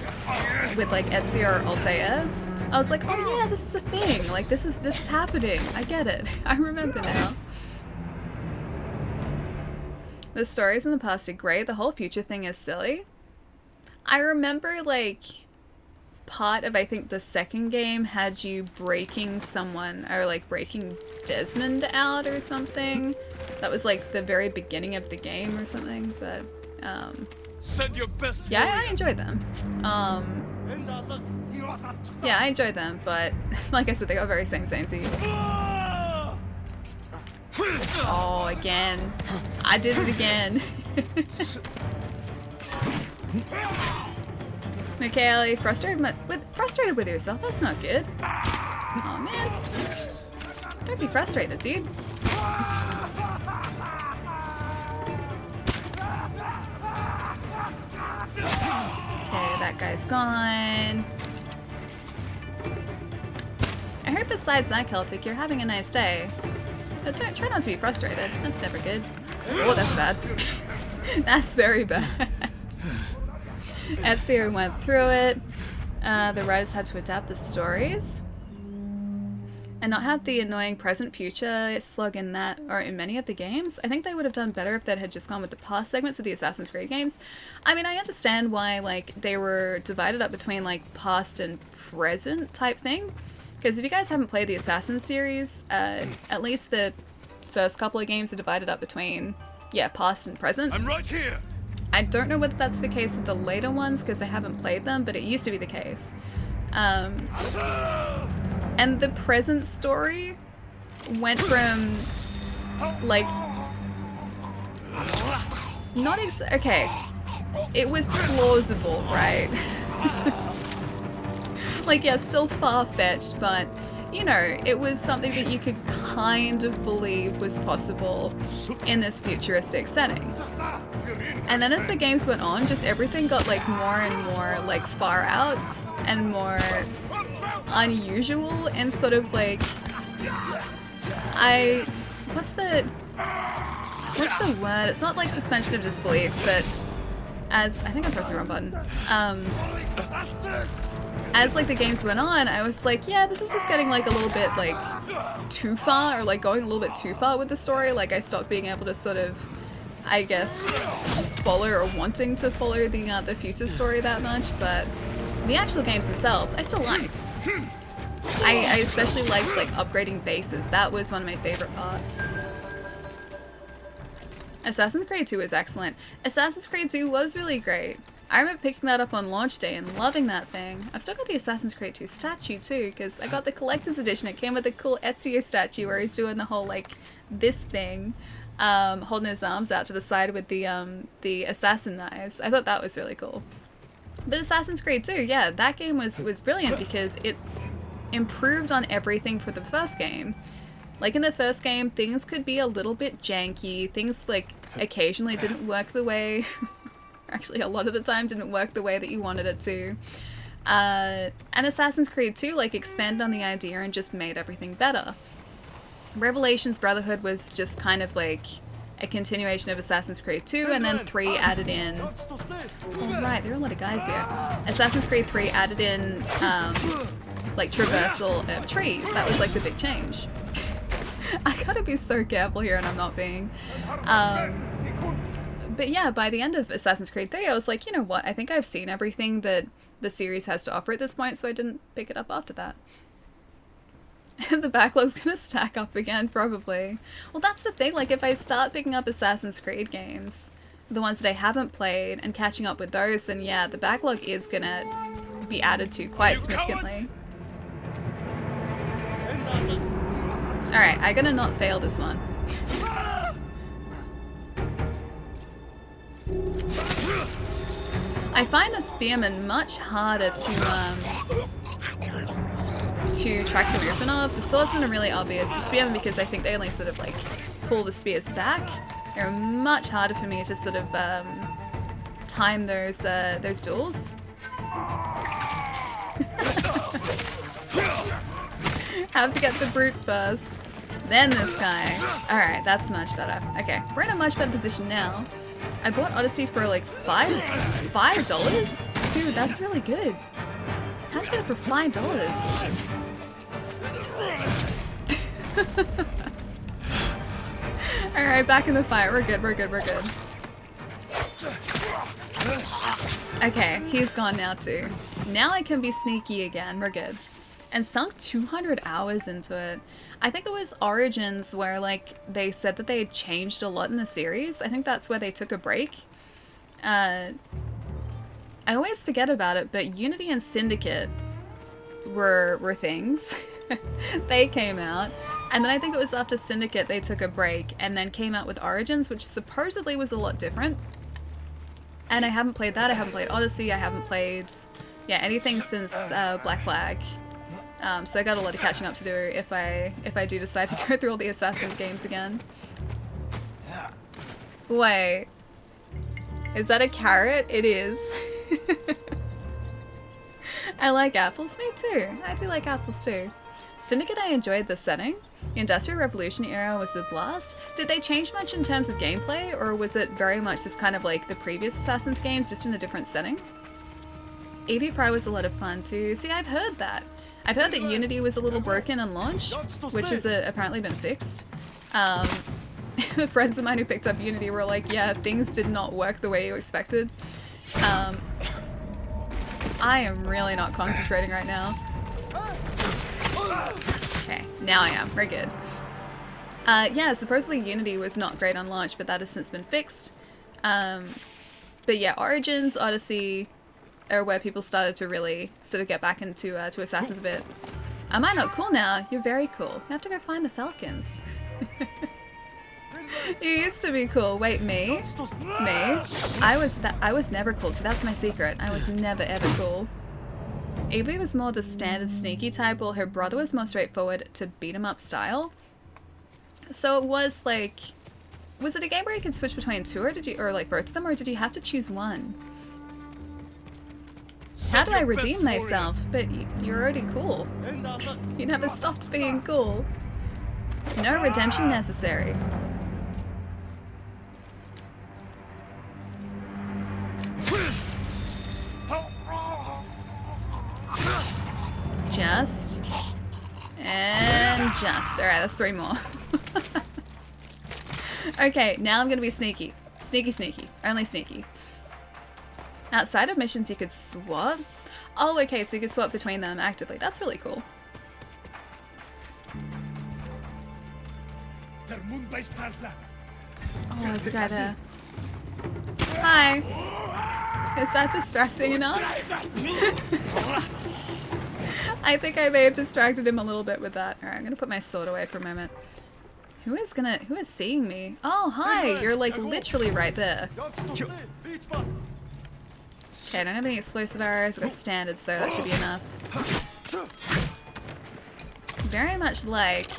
with, like, Ezio or Altair, I was like, oh yeah, this is a thing. Like, this is happening. I get it. I remember now. The stories in the past are great. The whole future thing is silly. I remember, like, part of, I think, the second game had you breaking someone, or, like, breaking Desmond out or something. That was, like, the very beginning of the game or something, but, Send your best yeah, I enjoyed them. Yeah, I enjoyed them, but, like I said, they got very samey. Oh, again. I did it again. Michaela, frustrated with yourself? That's not good. Oh man. Don't be frustrated, dude. Okay, that guy's gone. I heard besides that, Celtic, you're having a nice day. But try not to be frustrated. That's never good. Oh, that's bad. That's very bad. Ezio went through it. The writers had to adapt the stories and not have the annoying present-future slug in that, or in many of the games. I think they would have done better if they had just gone with the past segments of the Assassin's Creed games. I mean, I understand why, like, they were divided up between, like, past and present type thing. Because if you guys haven't played the Assassin series, at least the first couple of games are divided up between, yeah, past and present. I'm right here. I don't know whether that's the case with the later ones because I haven't played them, but it used to be the case. And the present story went from, like, okay, it was plausible, right? Like, yeah, still far-fetched, but, you know, it was something that you could kind of believe was possible in this futuristic setting. And then as the games went on, just everything got, like, more and more, like, far out and more unusual and sort of, like, what's the word? It's not, like, suspension of disbelief, but I think I'm pressing the wrong button. As, like, the games went on, I was like, yeah, this is just getting, like, a little bit, like, too far, or, like, going a little bit too far with the story. Like, I stopped being able to sort of, I guess, follow or wanting to follow the future story that much, but the actual games themselves, I still liked. I especially liked, like, upgrading bases. That was one of my favorite parts. Assassin's Creed 2 was excellent. Assassin's Creed 2 was really great. I remember picking that up on launch day and loving that thing. I've still got the Assassin's Creed 2 statue too, because I got the collector's edition. It came with a cool Ezio statue where he's doing the whole, like, this thing, holding his arms out to the side with the assassin knives. I thought that was really cool. But Assassin's Creed 2, yeah, that game was brilliant because it improved on everything for the first game. Like, in the first game, things could be a little bit janky. Things, like, occasionally didn't work the way... actually, a lot of the time didn't work the way that you wanted it to. And Assassin's Creed 2, like, expanded on the idea and just made everything better. Revelations Brotherhood was just kind of, like, a continuation of Assassin's Creed 2, and then 3 added in... Oh, right, there are a lot of guys here. Assassin's Creed 3 added in, like, traversal of trees. That was, like, the big change. I gotta be so careful here, and I'm not being. But yeah, by the end of Assassin's Creed 3, I was like, you know what, I think I've seen everything that the series has to offer at this point, so I didn't pick it up after that. The backlog's gonna stack up again, probably. Well, that's the thing, like, if I start picking up Assassin's Creed games, the ones that I haven't played, and catching up with those, then yeah, the backlog is gonna be added to quite significantly. Alright, I gotta not fail this one. I find the spearmen much harder to track the movement of. The swordsmen are really obvious. The spearmen, because I think they only sort of like pull the spears back, are much harder for me to sort of time those duels. Have to get the brute first, then this guy. Alright, that's much better. Okay, we're in a much better position now. I bought Odyssey for like $5? Dude, that's really good. How'd you get it for $5? Alright, back in the fight. We're good, we're good, we're good. Okay, he's gone now too. Now I can be sneaky again. We're good. And sunk 200 hours into it. I think it was Origins where, like, they said that they had changed a lot in the series. I think that's where they took a break. I always forget about it, but Unity and Syndicate were things. They came out. And then I think it was after Syndicate they took a break and then came out with Origins, which supposedly was a lot different. And I haven't played that. I haven't played Odyssey. I haven't played, yeah, anything since Black Flag. So I got a lot of catching up to do if I do decide to go through all the Assassin's games again. Wait. Is that a carrot? It is. I like apples. Me too. I do like apples too. Syndicate, I enjoyed the setting. The Industrial Revolution era was a blast. Did they change much in terms of gameplay, or was it very much just kind of like the previous Assassin's games, just in a different setting? EV Prime was a lot of fun too. See, I've heard that. I've heard that Unity was a little broken on launch, which has apparently been fixed. Friends of mine who picked up Unity were like, yeah, things did not work the way you expected. I am really not concentrating right now. Okay, now I am. We're good. Yeah, supposedly Unity was not great on launch, but that has since been fixed. But yeah, Origins, Odyssey are where people started to really sort of get back into to Assassins a bit. Am I not cool now? You're very cool. I have to go find the Falcons. You used to be cool. Wait, me? Me? I was never cool, so that's my secret. I was never ever cool. Avery was more the standard sneaky type, while her brother was more straightforward to beat 'em up style. So it was like, was it a game where you could switch between two, or or like both of them, or did you have to choose one? How do I redeem myself? But you're already cool. You never stopped being cool. No redemption necessary. Just. And just. Alright, that's 3 more. Okay, now I'm gonna be sneaky. Sneaky, sneaky. Only sneaky. Outside of missions you could swap? Oh, okay, so you could swap between them actively. That's really cool. Oh, there's a guy there. Hi! Is that distracting enough? I think I may have distracted him a little bit with that. Alright, I'm gonna put my sword away for a moment. Who is seeing me? Oh, hi! You're like literally right there. Okay, I don't have any explosive arrows. I've got standards though, that should be enough. Very much like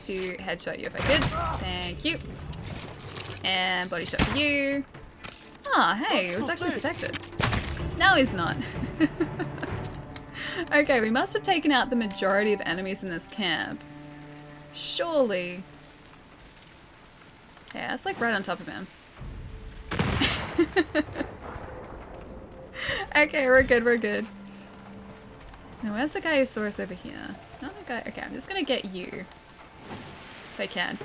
to headshot you if I could. Thank you. And body shot for you. Ah, hey, it was actually protected. No, he's not. Okay, we must have taken out the majority of enemies in this camp. Surely. Yeah, it's like right on top of him. Okay, we're good, we're good. Now where's the guy who saw us over here? It's not the guy. Okay, I'm just gonna get you. If I can.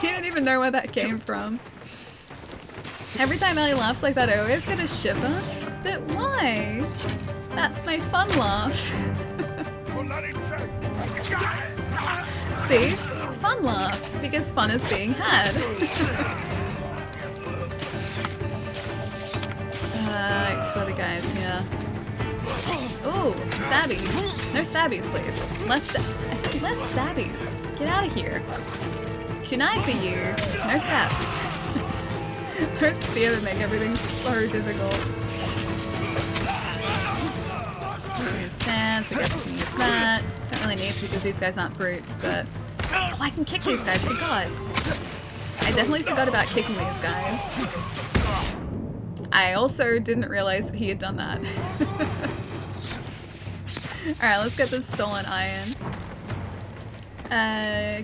He didn't even know where that came from. Every time Ellie laughs like that, I always get a shiver. But why? That's my fun laugh. See? Fun laugh. Because fun is being had. Explore the guys here. Oh, stabbies. No stabbies, please. I said less stabbies. Get out of here. Kunai for you. No stabs. Her spear would make everything so difficult. Stance, I guess we can use that. Don't really need to because these guys aren't brutes, but... Oh, I can kick these guys, forgot. I definitely forgot about kicking these guys. I also didn't realize that he had done that. Alright, let's get this stolen iron.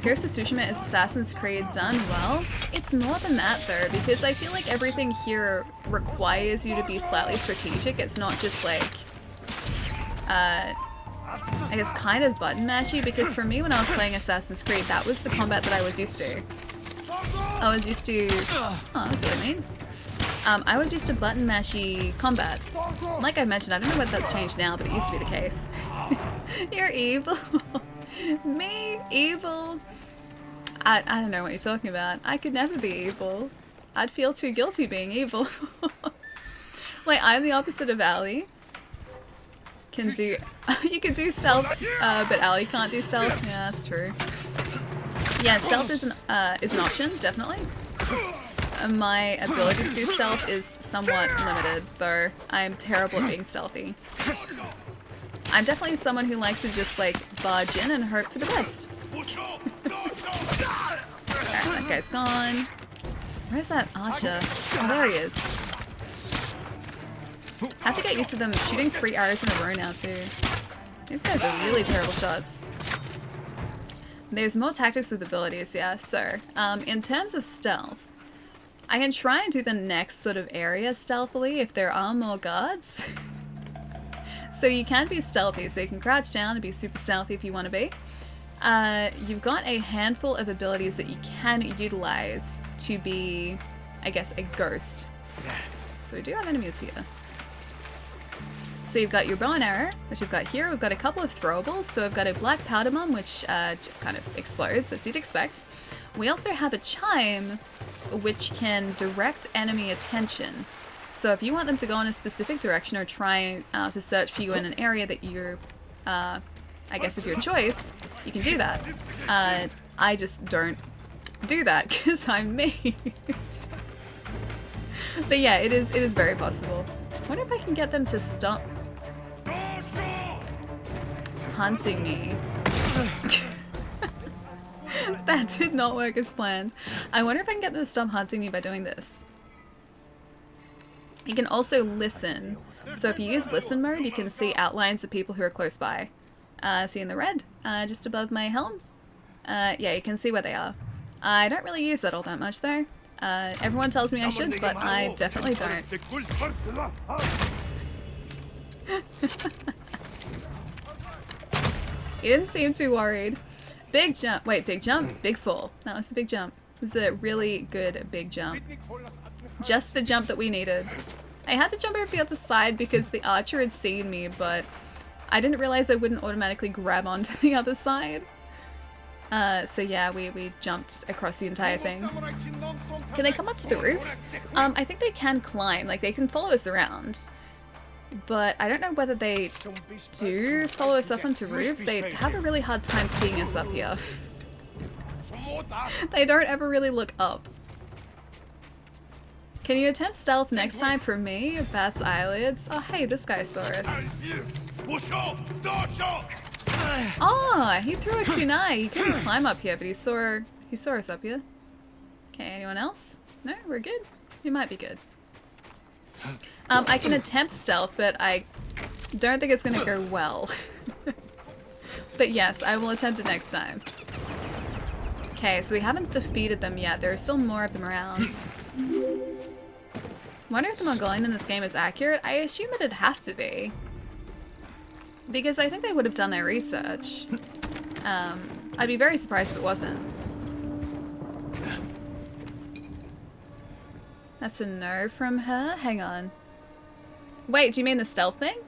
Ghost of Tsushima is Assassin's Creed done well. It's more than that though, because I feel like everything here requires you to be slightly strategic. It's not just like, I guess kind of button mashy, because for me when I was playing Assassin's Creed, that was the combat that I was used to. I was used to, oh, that's really mean. I was used to button mashy combat. Like I mentioned, I don't know whether that's changed now, but it used to be the case. You're evil. Me? Evil? I don't know what you're talking about. I could never be evil. I'd feel too guilty being evil. Like, I'm the opposite of Allie. You can do stealth, but Allie can't do stealth. Yeah, that's true. Yeah, stealth is an option, definitely. My ability to do stealth is somewhat limited, though I'm terrible at being stealthy. I'm definitely someone who likes to just like barge in and hope for the best. Alright, that guy's gone. Where's that archer? Oh, there he is. I have to get used to them shooting 3 arrows in a row now too. These guys are really terrible shots. There's more tactics with abilities, yeah, so in terms of stealth, I can try and do the next sort of area stealthily if there are more guards. So you can be stealthy, so you can crouch down and be super stealthy if you want to be. You've got a handful of abilities that you can utilize to be, I guess, a ghost. So we do have enemies here. So you've got your bow and arrow, which you've got here. We've got a couple of throwables. So I've got a black powder bomb, which just kind of explodes, as you'd expect. We also have a chime, which can direct enemy attention. So if you want them to go in a specific direction or try to search for you in an area that you're, I guess, of your choice, you can do that. I just don't do that because I'm me. But yeah, it is very possible. I wonder if I can get them to stop hunting me. That did not work as planned. I wonder if I can get them to stop hunting me by doing this. You can also listen. So if you use listen mode, you can see outlines of people who are close by. See in the red, just above my helm? Yeah, you can see where they are. I don't really use that all that much though. Everyone tells me I should, but I definitely don't. He didn't seem too worried. Big jump. Wait, big jump? Big fall. That was a big jump. This is a really good big jump. Just the jump that we needed. I had to jump over the other side because the archer had seen me, but I didn't realize I wouldn't automatically grab onto the other side. So yeah, we jumped across the entire thing. Can they come up to the roof? I think they can climb, like they can follow us around. But I don't know whether they do follow us up onto roofs. They have a really hard time seeing us up here. They don't ever really look up. Can you attempt stealth next time for me? Bat's eyelids. Oh hey, this guy saw us. Oh, he threw a kunai. He couldn't climb up here, but he saw us up here. Okay, anyone else? No, we're good. We might be good. I can attempt stealth, but I don't think it's gonna go well. But yes, I will attempt it next time. Okay, so we haven't defeated them yet. There are still more of them around. Wonder if the Mongolian in this game is accurate? I assume it'd have to be. Because I think they would have done their research. I'd be very surprised if it wasn't. That's a no from her? Hang on. Wait, do you mean the stealth thing?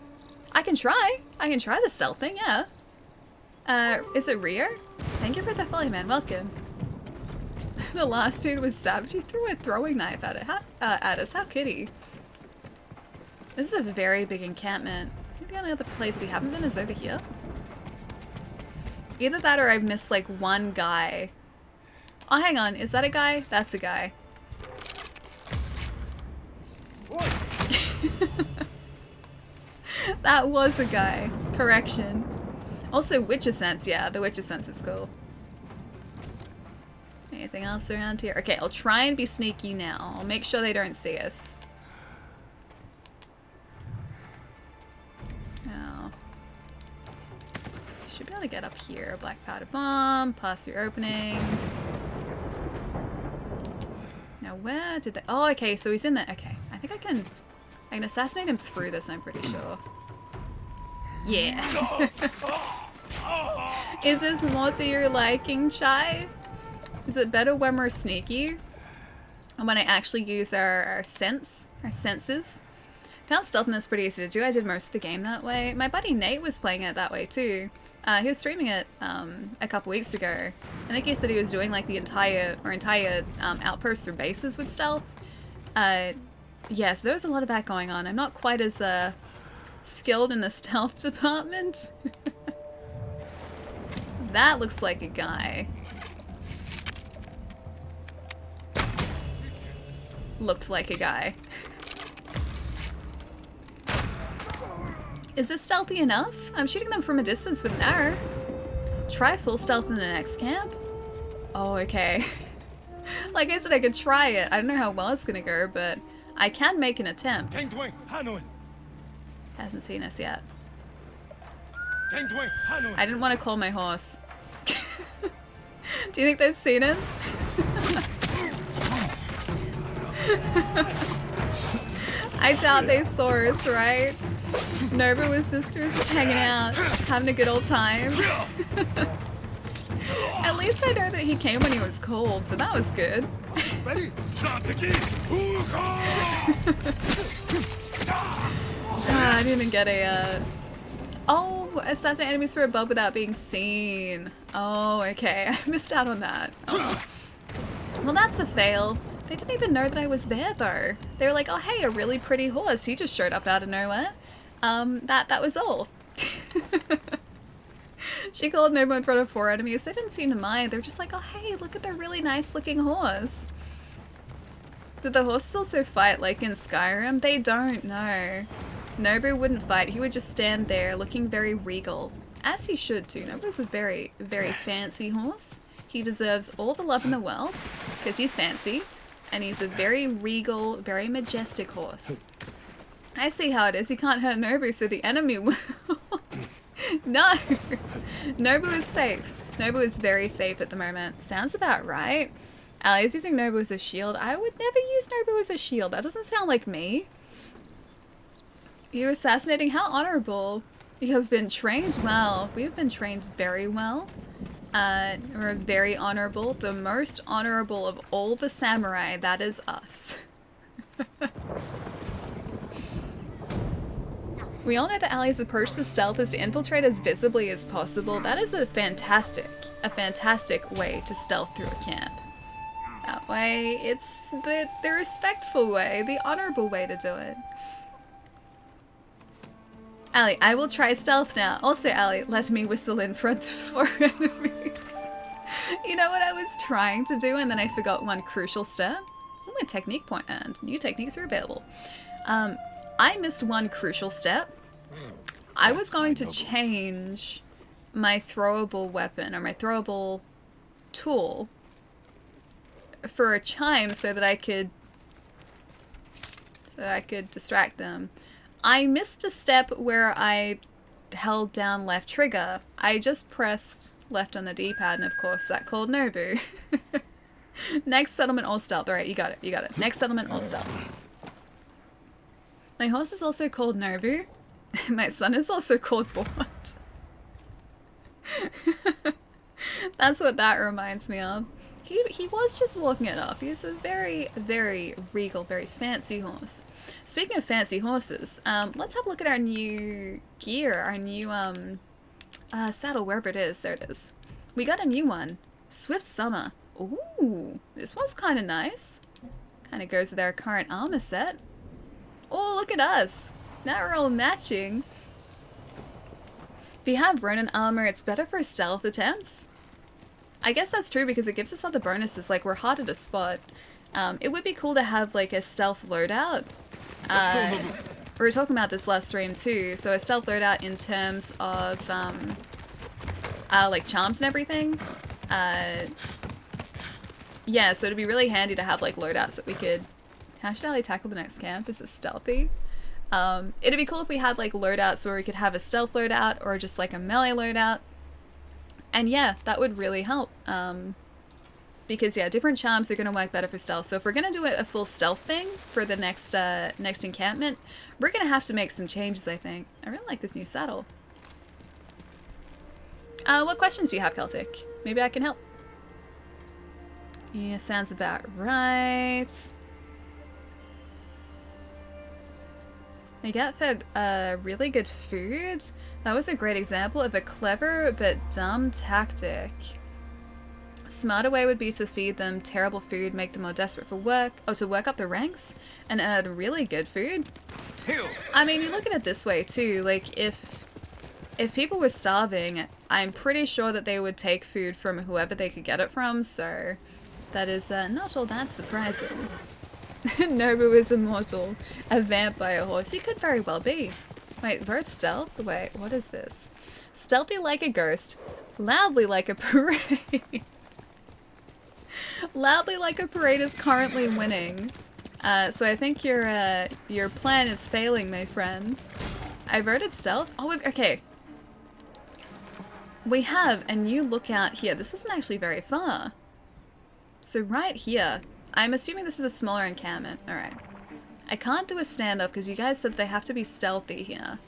I can try. I can try the stealth thing, yeah. Is it Rio? Thank you for the follow, man. Welcome. The last dude was savage. He threw a throwing knife at us. How could he? This is a very big encampment. I think the only other place we haven't been is over here. Either that or I've missed like one guy. Oh, hang on. Is that a guy? That's a guy. That was a guy. Correction. Also, Witcher Sense. Yeah, the Witcher Sense is cool. Anything else around here? Okay, I'll try and be sneaky now. I'll make sure they don't see us. Oh. Should be able to get up here. Black powder bomb. Pass through opening. Now where did they... Oh, okay, so he's in there. Okay, I think I can assassinate him through this, I'm pretty sure. Yeah. Is this more to your liking, Chai? Is it better when we're sneaky? And when I actually use our senses? Found stealth in this pretty easy to do. I did most of the game that way. My buddy Nate was playing it that way too. He was streaming it a couple weeks ago. I think he said he was doing like the entire outposts or bases with stealth. Yeah, so there was a lot of that going on. I'm not quite as skilled in the stealth department. That looks like a guy. Looked like a guy. Is this stealthy enough? I'm shooting them from a distance with an arrow. Try full stealth in the next camp? Oh, okay. Like I said, I could try it. I don't know how well it's gonna go, but I can make an attempt. Hasn't seen us yet. I didn't want to call my horse. Do you think they've seen us? I doubt they saw us, right? Nobu with sisters just hanging out, having a good old time. At least I know that he came when he was cold, so that was good. I didn't even get a, Oh, assassinate enemies from above without being seen. Oh, okay. I missed out on that. Oh. Well, that's a fail. They didn't even know that I was there, though. They were like, oh, hey, a really pretty horse. He just showed up out of nowhere. That was all. She called Nobu in front of 4 enemies. They didn't seem to mind. They were just like, oh, hey, look at the really nice-looking horse. Did the horses also fight like in Skyrim? They don't, no. Nobu wouldn't fight. He would just stand there looking very regal. As he should too. Nobu's a very, very fancy horse. He deserves all the love in the world because he's fancy. And he's a very regal, very majestic horse. I see how it is. You can't hurt Nobu, so the enemy will. No! Nobu is safe. Nobu is very safe at the moment. Sounds about right. Ali is using Nobu as a shield. I would never use Nobu as a shield. That doesn't sound like me. You're assassinating? How honorable. You have been trained well. We have been trained very well. We're very honorable. The most honorable of all the samurai. That is us. We all know that Ali's approach to stealth is to infiltrate as visibly as possible. That is a fantastic way to stealth through a camp. That way, it's the respectful way, the honorable way to do it. Ali, I will try stealth now. Also, Ali, let me whistle in front of 4 enemies. You know what I was trying to do and then I forgot one crucial step? Oh, my technique point earned. New techniques are available. I missed one crucial step. I was going to change my throwable weapon or my throwable tool for a chime so that I could distract them. I missed the step where I held down left trigger. I just pressed left on the D-pad, and of course that called Nobu. Next settlement or stealth. Alright, you got it, you got it. Next settlement or stealth. My horse is also called Nobu. My son is also called Bort. That's what that reminds me of. He was just walking it off. He's a very, very regal, very fancy horse. Speaking of fancy horses, let's have a look at our new gear, our new saddle, wherever it is. There it is. We got a new one. Swift Summer. Ooh, this one's kind of nice. Kind of goes with our current armor set. Oh, look at us. Now we're all matching. If you have Ronin armor, it's better for stealth attempts. I guess that's true because it gives us other bonuses, like we're harder to spot. It would be cool to have like a stealth loadout. We were talking about this last stream too, so a stealth loadout in terms of like charms and everything. Yeah, so it'd be really handy to have like loadouts that we could... How should I tackle the next camp? Is it stealthy? It'd be cool if we had like loadouts where we could have a stealth loadout or just like a melee loadout. And yeah, that would really help. Because yeah, different charms are going to work better for stealth. So if we're going to do a full stealth thing for the next next encampment, we're going to have to make some changes, I think. I really like this new saddle. What questions do you have, Celtic? Maybe I can help. Yeah, sounds about right. They get fed really good food. That was a great example of a clever but dumb tactic. Smarter way would be to feed them terrible food, make them more desperate for work, or to work up the ranks, and earn really good food. I mean, you look at it this way too, like if people were starving, I'm pretty sure that they would take food from whoever they could get it from, so that is not all that surprising. Nobu is immortal. A vampire horse. He could very well be. Wait, bird stealth? Wait, what is this? Stealthy like a ghost. Loudly like a parade. Loudly like a parade is currently winning. So I think your plan is failing, my friend. I voted stealth? Oh, okay. We have a new lookout here. This isn't actually very far. So right here. I'm assuming this is a smaller encampment. Alright. I can't do a standoff because you guys said they have to be stealthy here.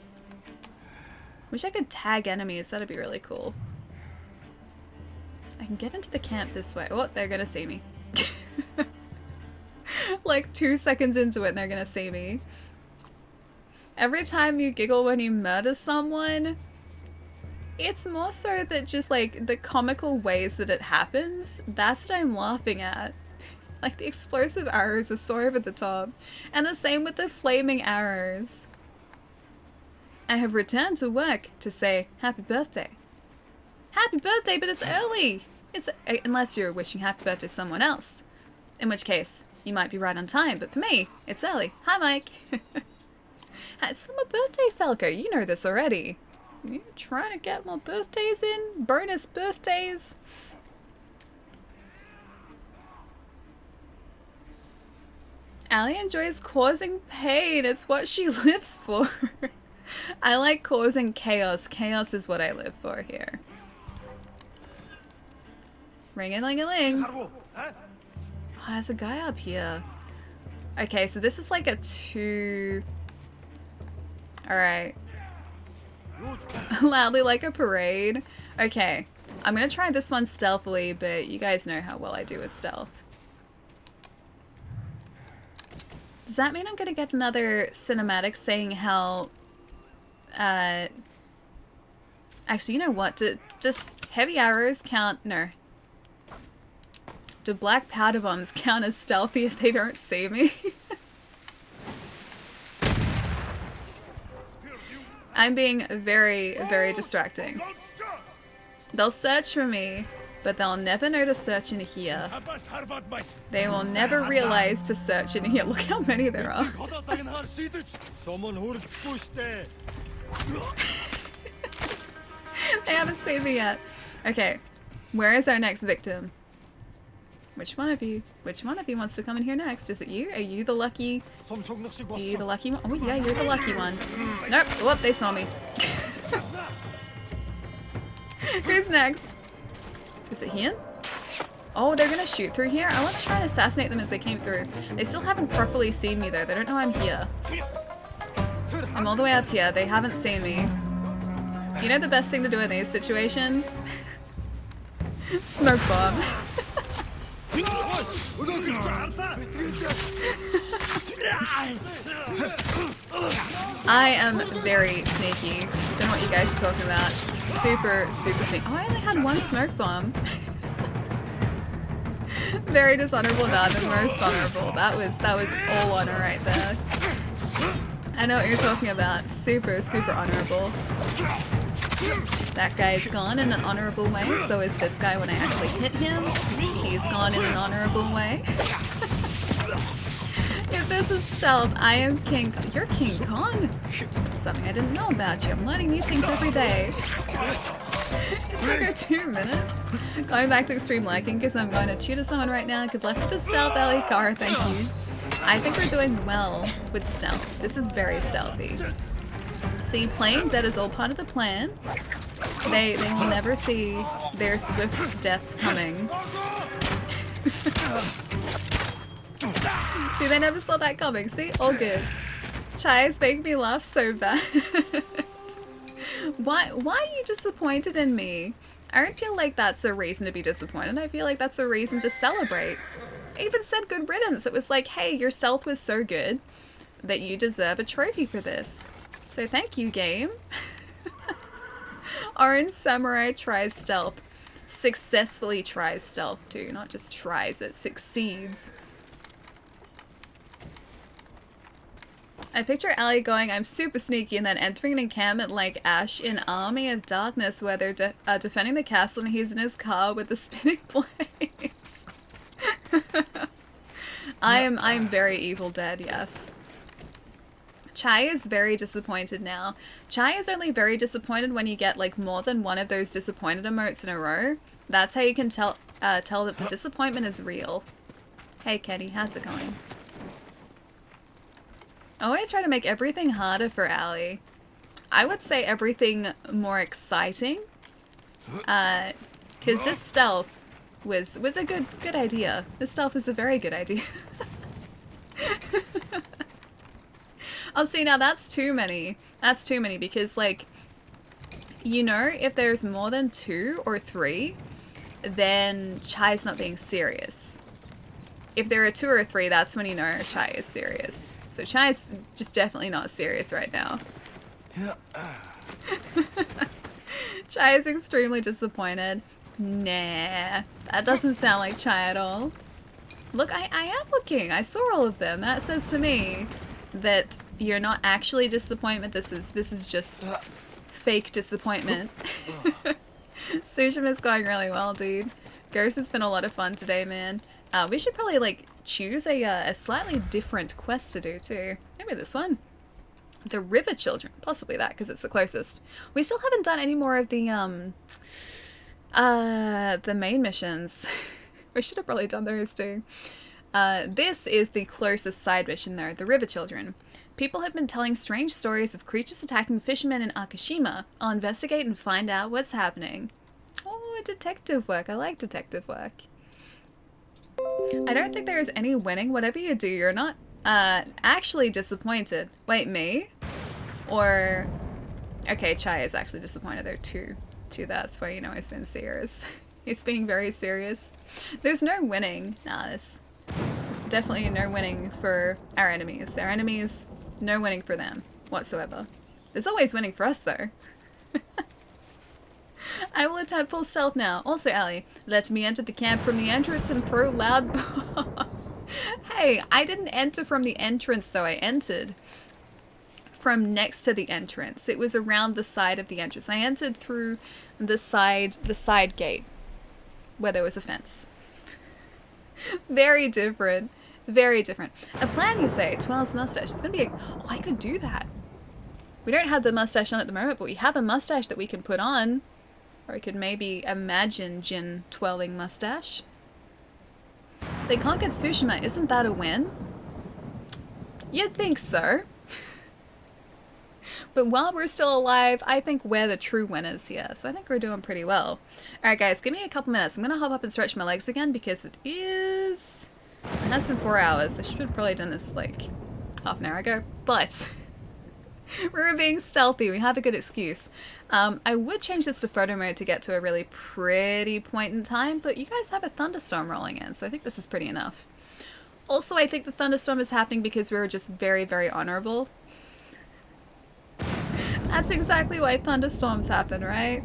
Wish I could tag enemies. That'd be really cool. I can get into the camp this way. Oh, they're gonna see me. Like 2 seconds into it and they're gonna see me. Every time you giggle when you murder someone, it's more so that just like the comical ways that it happens. That's what I'm laughing at. Like, the explosive arrows are so over the top. And the same with the flaming arrows. I have returned to work to say happy birthday. Happy birthday, but it's early! It's unless you're wishing happy birthday to someone else. In which case, you might be right on time, but for me, it's early. Hi, Mike! It's my birthday, Falco. You know this already. You trying to get more birthdays in? Bonus birthdays? Allie enjoys causing pain. It's what she lives for. I like causing chaos. Chaos is what I live for here. Ring-a-ling-a-ling. Oh, there's a guy up here. Okay, so this is like a 2... Alright. Loudly like a parade. Okay, I'm gonna try this one stealthily, but you guys know how well I do with stealth. Does that mean I'm gonna get another cinematic saying how... Actually, you know what? Just heavy arrows count... No. Do black powder bombs count as stealthy if they don't see me? I'm being very, very distracting. They'll search for me, but they'll never know to search in here. They will never realize to search in here. Look how many there are. They haven't seen me yet. Okay, where is our next victim? Which one of you wants to come in here next? Is it you? Are you the lucky? Are you the lucky one? Oh yeah, you're the lucky one. Nope. Whoop, they saw me. Who's next? Is it him? Oh, they're gonna shoot through here? I want to try and assassinate them as they came through. They still haven't properly seen me though. They don't know I'm here. I'm all the way up here. They haven't seen me. You know the best thing to do in these situations? Smoke bomb. I am very sneaky. Don't know what you guys are talking about. Super, super sneaky. Oh, I only had one smoke bomb. Very dishonorable, not the most honorable. That was all honor right there. I know what you're talking about. Super, super honorable. That guy's gone in an honorable way, so is this guy when I actually hit him. He's gone in an honorable way. If this is stealth, I am King... You're King Kong? Something I didn't know about you. I'm learning new things every day. It took her 2 minutes. Going back to extreme liking because I'm going to tutor someone right now. Good luck with the stealth, Ellie Car. Thank you. I think we're doing well with stealth. This is very stealthy. See, playing dead is all part of the plan. They will never see their swift deaths coming. See, they never saw that coming. See, all good. Chai's making me laugh so bad. Why are you disappointed in me? I don't feel like that's a reason to be disappointed. I feel like that's a reason to celebrate. I even said good riddance. It was like, hey, your stealth was so good that you deserve a trophy for this. So thank you, game. Orange Samurai tries stealth. Successfully tries stealth too. Not just tries, it succeeds. I picture Allie going, I'm super sneaky, and then entering an encampment like Ash in Army of Darkness where they're defending the castle and he's in his car with the spinning blades. I'm very Evil Dead, yes. Chai is very disappointed now. Chai is only very disappointed when you get like more than one of those disappointed emotes in a row. That's how you can tell that the disappointment is real. Hey Kenny, how's it going? I always try to make everything harder for Allie. I would say everything more exciting. Because this stealth was a good idea. This stealth is a very good idea. Oh, see, now that's too many. That's too many because, like, you know, if there's more than 2 or 3, then Chai's not being serious. If there are 2 or 3, that's when you know Chai is serious. So Chai's just definitely not serious right now. Chai is extremely disappointed. Nah, that doesn't sound like Chai at all. Look, I am looking. I saw all of them. That says to me that you're not actually disappointment. This is just fake disappointment. Sushima's going really well, dude. Ghost has been a lot of fun today, man. We should probably like choose a slightly different quest to do too. Maybe this one. The River Children. Possibly that, because it's the closest. We still haven't done any more of the main missions. We should have probably done those too. This is the closest side mission though, the River Children. People have been telling strange stories of creatures attacking fishermen in Akashima. I'll investigate and find out what's happening. Oh, detective work. I like detective work. I don't think there is any winning. Whatever you do, you're not actually disappointed. Wait, me? Or... Okay, Chai is actually disappointed there too. That's why you know he's been serious. He's being very serious. There's no winning. Nah, there's definitely no winning for our enemies. Our enemies, no winning for them whatsoever. There's always winning for us though. I will attempt full stealth now. Also, Allie, let me enter the camp from the entrance and throw loud... Hey, I didn't enter from the entrance though. I entered from next to the entrance. It was around the side of the entrance. I entered through the side gate where there was a fence. Very different. Very different. A plan, you say? Twirl's mustache. It's gonna be a... Oh, I could do that. We don't have the mustache on at the moment, but we have a mustache that we can put on. Or I could maybe imagine Jin twirling mustache. They conquered Tsushima. Isn't that a win? You'd think so. But while we're still alive, I think we're the true winners here. So I think we're doing pretty well. Alright guys, give me a couple minutes. I'm going to hop up and stretch my legs again because it has been 4 hours. I should have probably done this like half an hour ago. But we're being stealthy. We have a good excuse. I would change this to photo mode to get to a really pretty point in time, but you guys have a thunderstorm rolling in, so I think this is pretty enough. Also, I think the thunderstorm is happening because we were just very, very honorable. That's exactly why thunderstorms happen, right?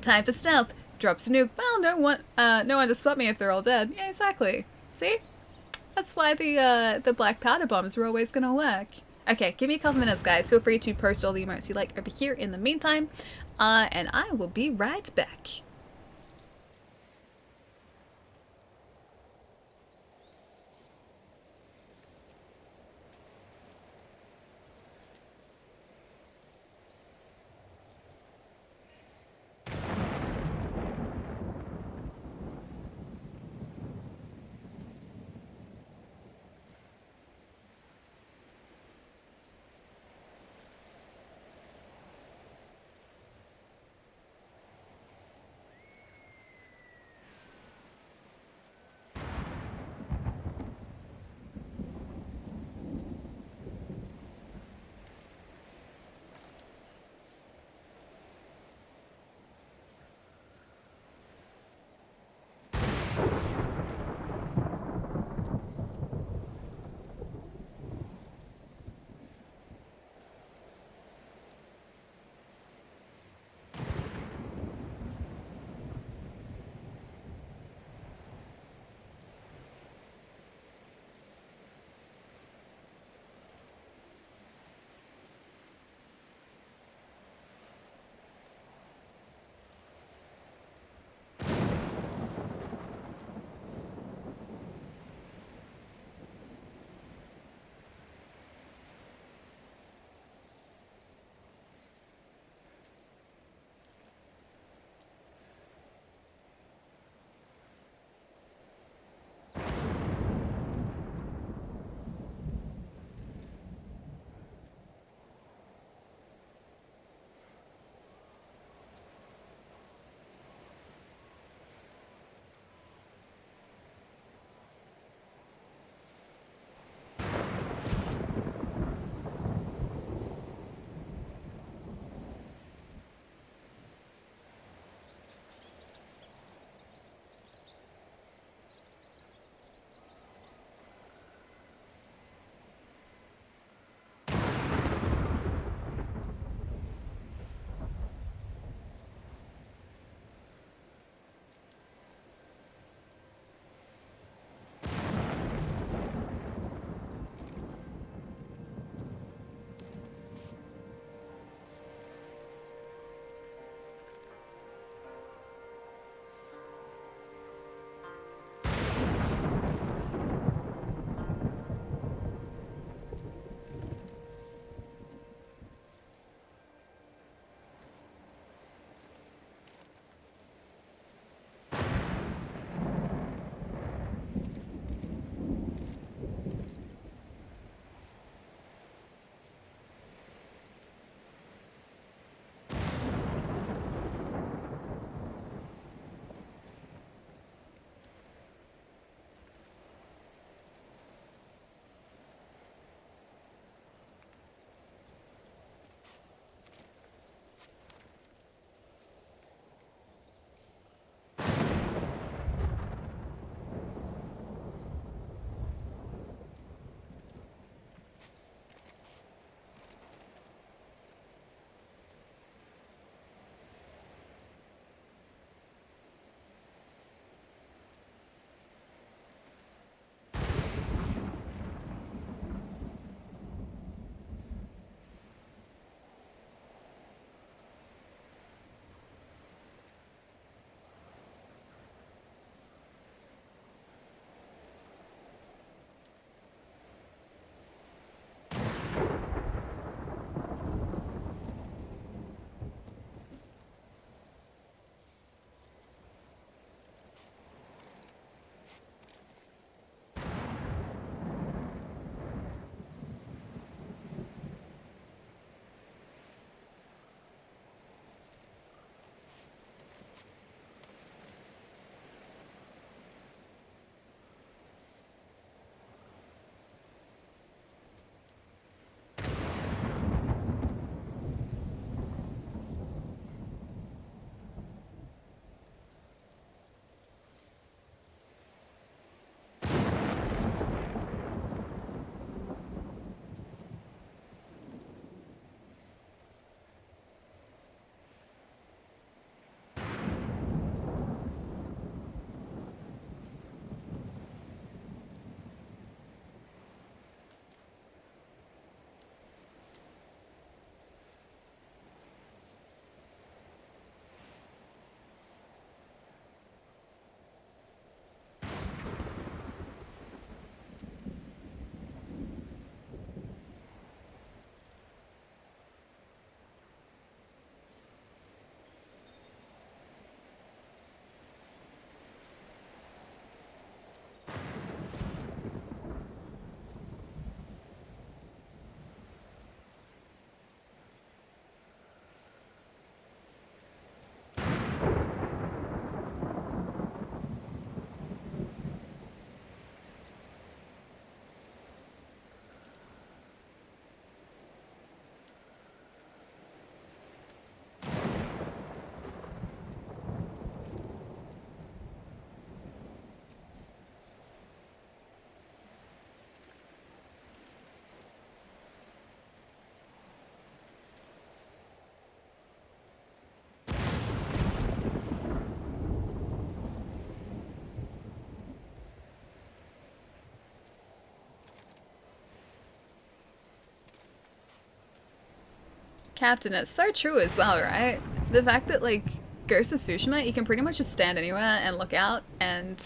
Time for stealth. Drops a nuke. Well, no one to stop me if they're all dead. Yeah, exactly. See? That's why the black powder bombs are always gonna work. Okay, give me a couple minutes, guys. Feel free to post all the emotes you like over here in the meantime, and I will be right back. Captain. It's so true as well, right? The fact that, like, Ghost of Tsushima, you can pretty much just stand anywhere and look out, and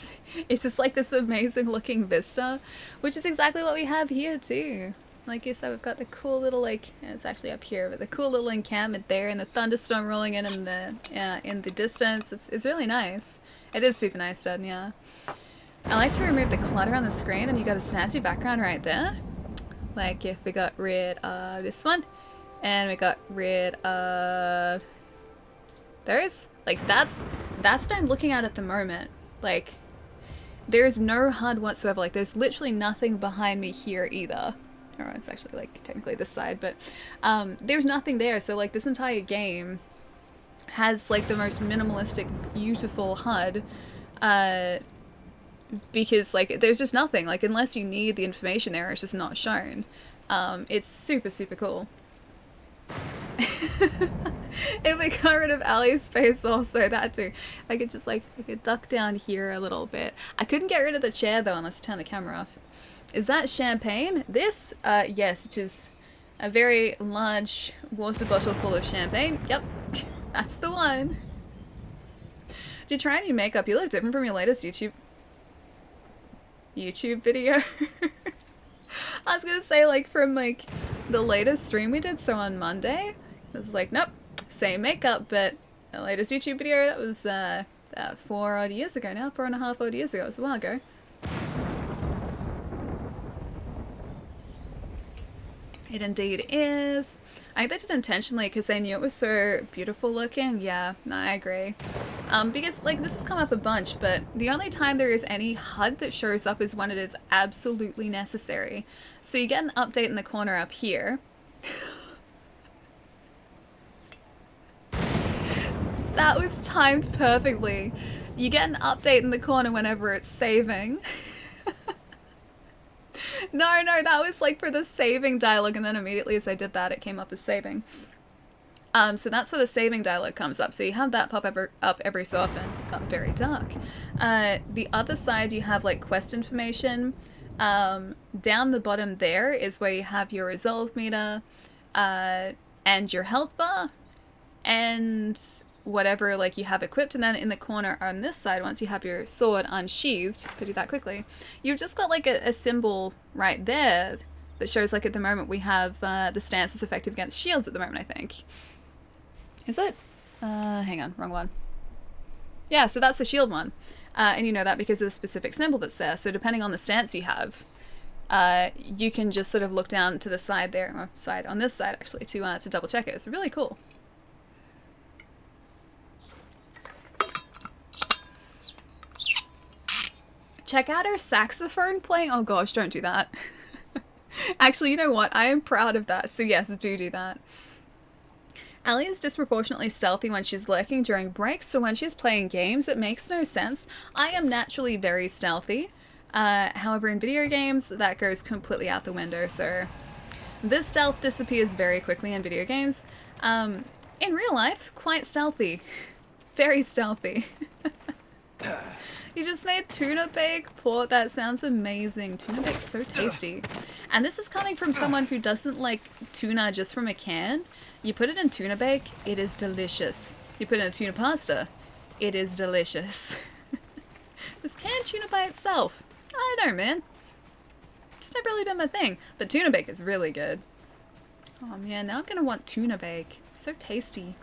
it's just like this amazing looking vista, which is exactly what we have here too. Like you said, we've got the cool little, like, it's actually up here, but the cool little encampment there, and the thunderstorm rolling in the distance. It's really nice. It is super nice done, yeah. I like to remove the clutter on the screen, and you got a snazzy background right there. Like if we got rid of this one, and we got rid of those. Like that's what I'm looking at the moment. Like there's no HUD whatsoever. Like there's literally nothing behind me here either. Or it's actually like technically this side, but there's nothing there. So like this entire game has like the most minimalistic, beautiful HUD. Because like there's just nothing. Like unless you need the information there, it's just not shown. It's super, super cool. If I got rid of Ali's face also, that too. I could just like, I could duck down here a little bit. I couldn't get rid of the chair though unless I turn the camera off. Is that champagne? This? Yes, it is a very large water bottle full of champagne. Yep, that's the one. Did you try any makeup? You look different from your latest YouTube video. I was gonna say, like, from like the latest stream we did, so on Monday, it was like, nope, same makeup, but the latest YouTube video, that was 4 odd years ago now, 4.5 odd years ago, it was a while ago. It indeed is. I think they did intentionally because they knew it was so beautiful looking. Yeah, no, I agree. Because like this has come up a bunch, but the only time there is any HUD that shows up is when it is absolutely necessary. So you get an update in the corner up here. That was timed perfectly. You get an update in the corner whenever it's saving. No, that was like for the saving dialogue, and then immediately as I did that, it came up as saving. So that's where the saving dialogue comes up. So you have that pop up every so often. Got very dark. The other side, you have like quest information. Down the bottom there is where you have your resolve meter, and your health bar, and whatever like you have equipped. And then in the corner on this side, once you have your sword unsheathed, if I do that quickly, you've just got like a symbol right there that shows like at the moment we have the stance is effective against shields at the moment, I think. Is it? Hang on, wrong one. Yeah, so that's the shield one. And you know that because of the specific symbol that's there. So depending on the stance you have, you can just sort of look down to the side there, or side on this side actually, to double check it. It's really cool. Check out her saxophone playing. Oh gosh, don't do that. Actually, you know what? I am proud of that. So yes, do that. Ali is disproportionately stealthy when she's lurking during breaks, so when she's playing games, it makes no sense. I am naturally very stealthy. However, in video games, that goes completely out the window, so this stealth disappears very quickly in video games. In real life, quite stealthy. Very stealthy. You just made tuna bake port. That sounds amazing. Tuna bake's so tasty. And this is coming from someone who doesn't like tuna just from a can. You put it in tuna bake, it is delicious. You put it in tuna pasta, it is delicious. Just canned tuna by itself, I don't know, man. It's never really been my thing. But tuna bake is really good. Oh man, now I'm gonna want tuna bake. So tasty.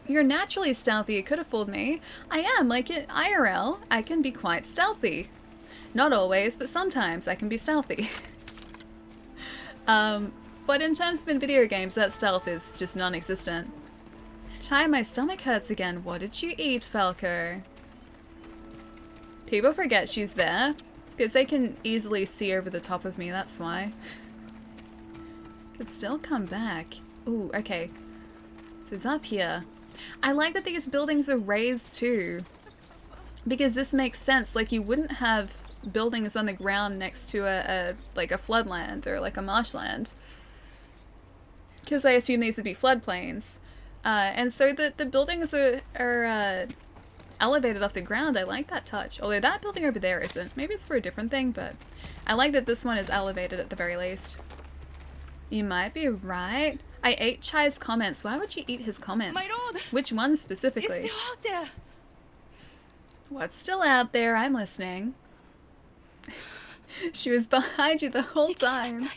You're naturally stealthy, it could have fooled me. I am, like in IRL, I can be quite stealthy. Not always, but sometimes I can be stealthy. But in terms of in video games, that stealth is just non-existent. Chai, my stomach hurts again. What did you eat, Falco? People forget she's there. It's because they can easily see over the top of me, that's why. Could still come back. Ooh, okay. So it's up here. I like that these buildings are raised too, because this makes sense. Like you wouldn't have buildings on the ground next to a floodland or like a marshland, because I assume these would be floodplains. And so the buildings are elevated off the ground. I like that touch. Although that building over there isn't. Maybe it's for a different thing, but I like that this one is elevated at the very least. You might be right. I ate Chai's comments. Why would you eat his comments? My lord! Which ones specifically? It's still out there! What's still out there? I'm listening. She was behind you the whole time.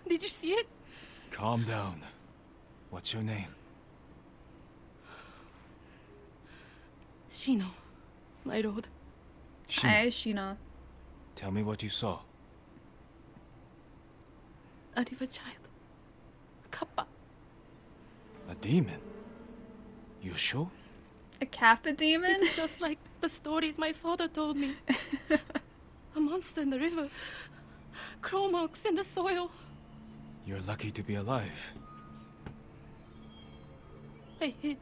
Did you see it? Calm down. What's your name? Shino, my lord. Hi, Shino. Tell me what you saw. A river child. Kappa. A demon? You sure? A Kappa demon? It's just like the stories my father told me. A monster in the river. Claw marks in the soil. You're lucky to be alive. I hid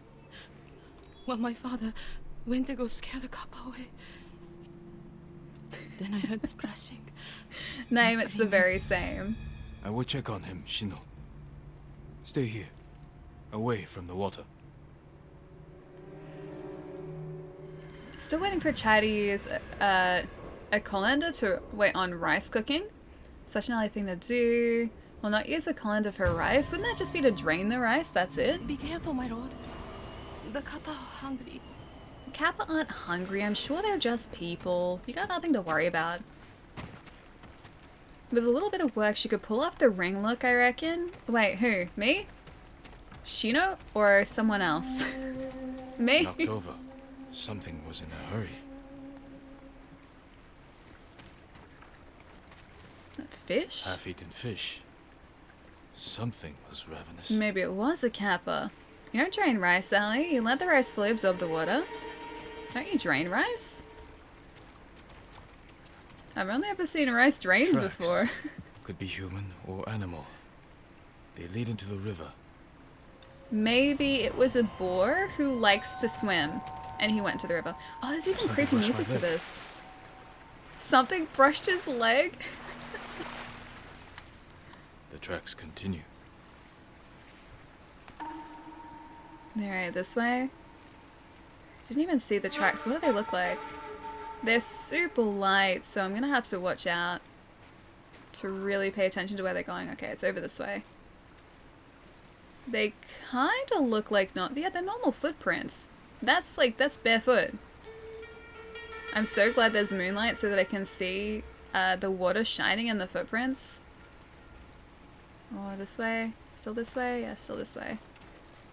while my father went to go scare the Kappa away. Then I heard splashing. Name, it's the very same. I will check on him, Shino. Stay here, away from the water. Still waiting for Chai to use a colander to wait on rice cooking. Such an early thing to do. Well, not use a colander for rice. Wouldn't that just be to drain the rice? That's it? Be careful, my lord. The Kappa are hungry. Kappa aren't hungry. I'm sure they're just people. You got nothing to worry about. With a little bit of work, she could pull off the ring look, I reckon. Wait, who? Me? Shino? Or someone else? Me? Knocked over. Something was in a hurry. Fish? Half-eaten fish. Something was ravenous. Maybe it was a Kappa. You don't drain rice, Allie. You let the rice fully absorb the water. Don't you drain rice? I've only ever seen rice drained Tracks. before. Could be human or animal. They lead into the river. Maybe it was a boar who likes to swim, and he went to the river. Oh, there's even creepy music for this. Something brushed his leg? The tracks continue. Alright, this way. Didn't even see the tracks. What do they look like? They're super light, so I'm gonna have to watch out to really pay attention to where they're going. Okay, it's over this way. They kind of look like yeah, they're normal footprints. That's barefoot. I'm so glad there's moonlight so that I can see the water shining in the footprints. Oh, this way? Still this way? Yeah, still this way.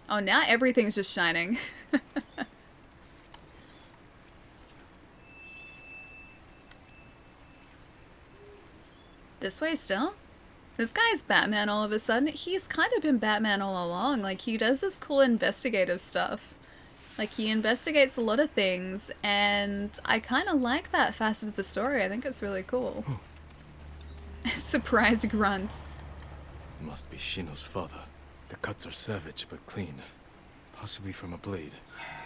Oh, now everything's just shining. This way still? This guy's Batman all of a sudden. He's kind of been Batman all along. Like, he does this cool investigative stuff. Like, he investigates a lot of things, and I kind of like that facet of the story. I think it's really cool. Surprised grunt. Must be Shino's father. The cuts are savage but clean. Possibly from a blade.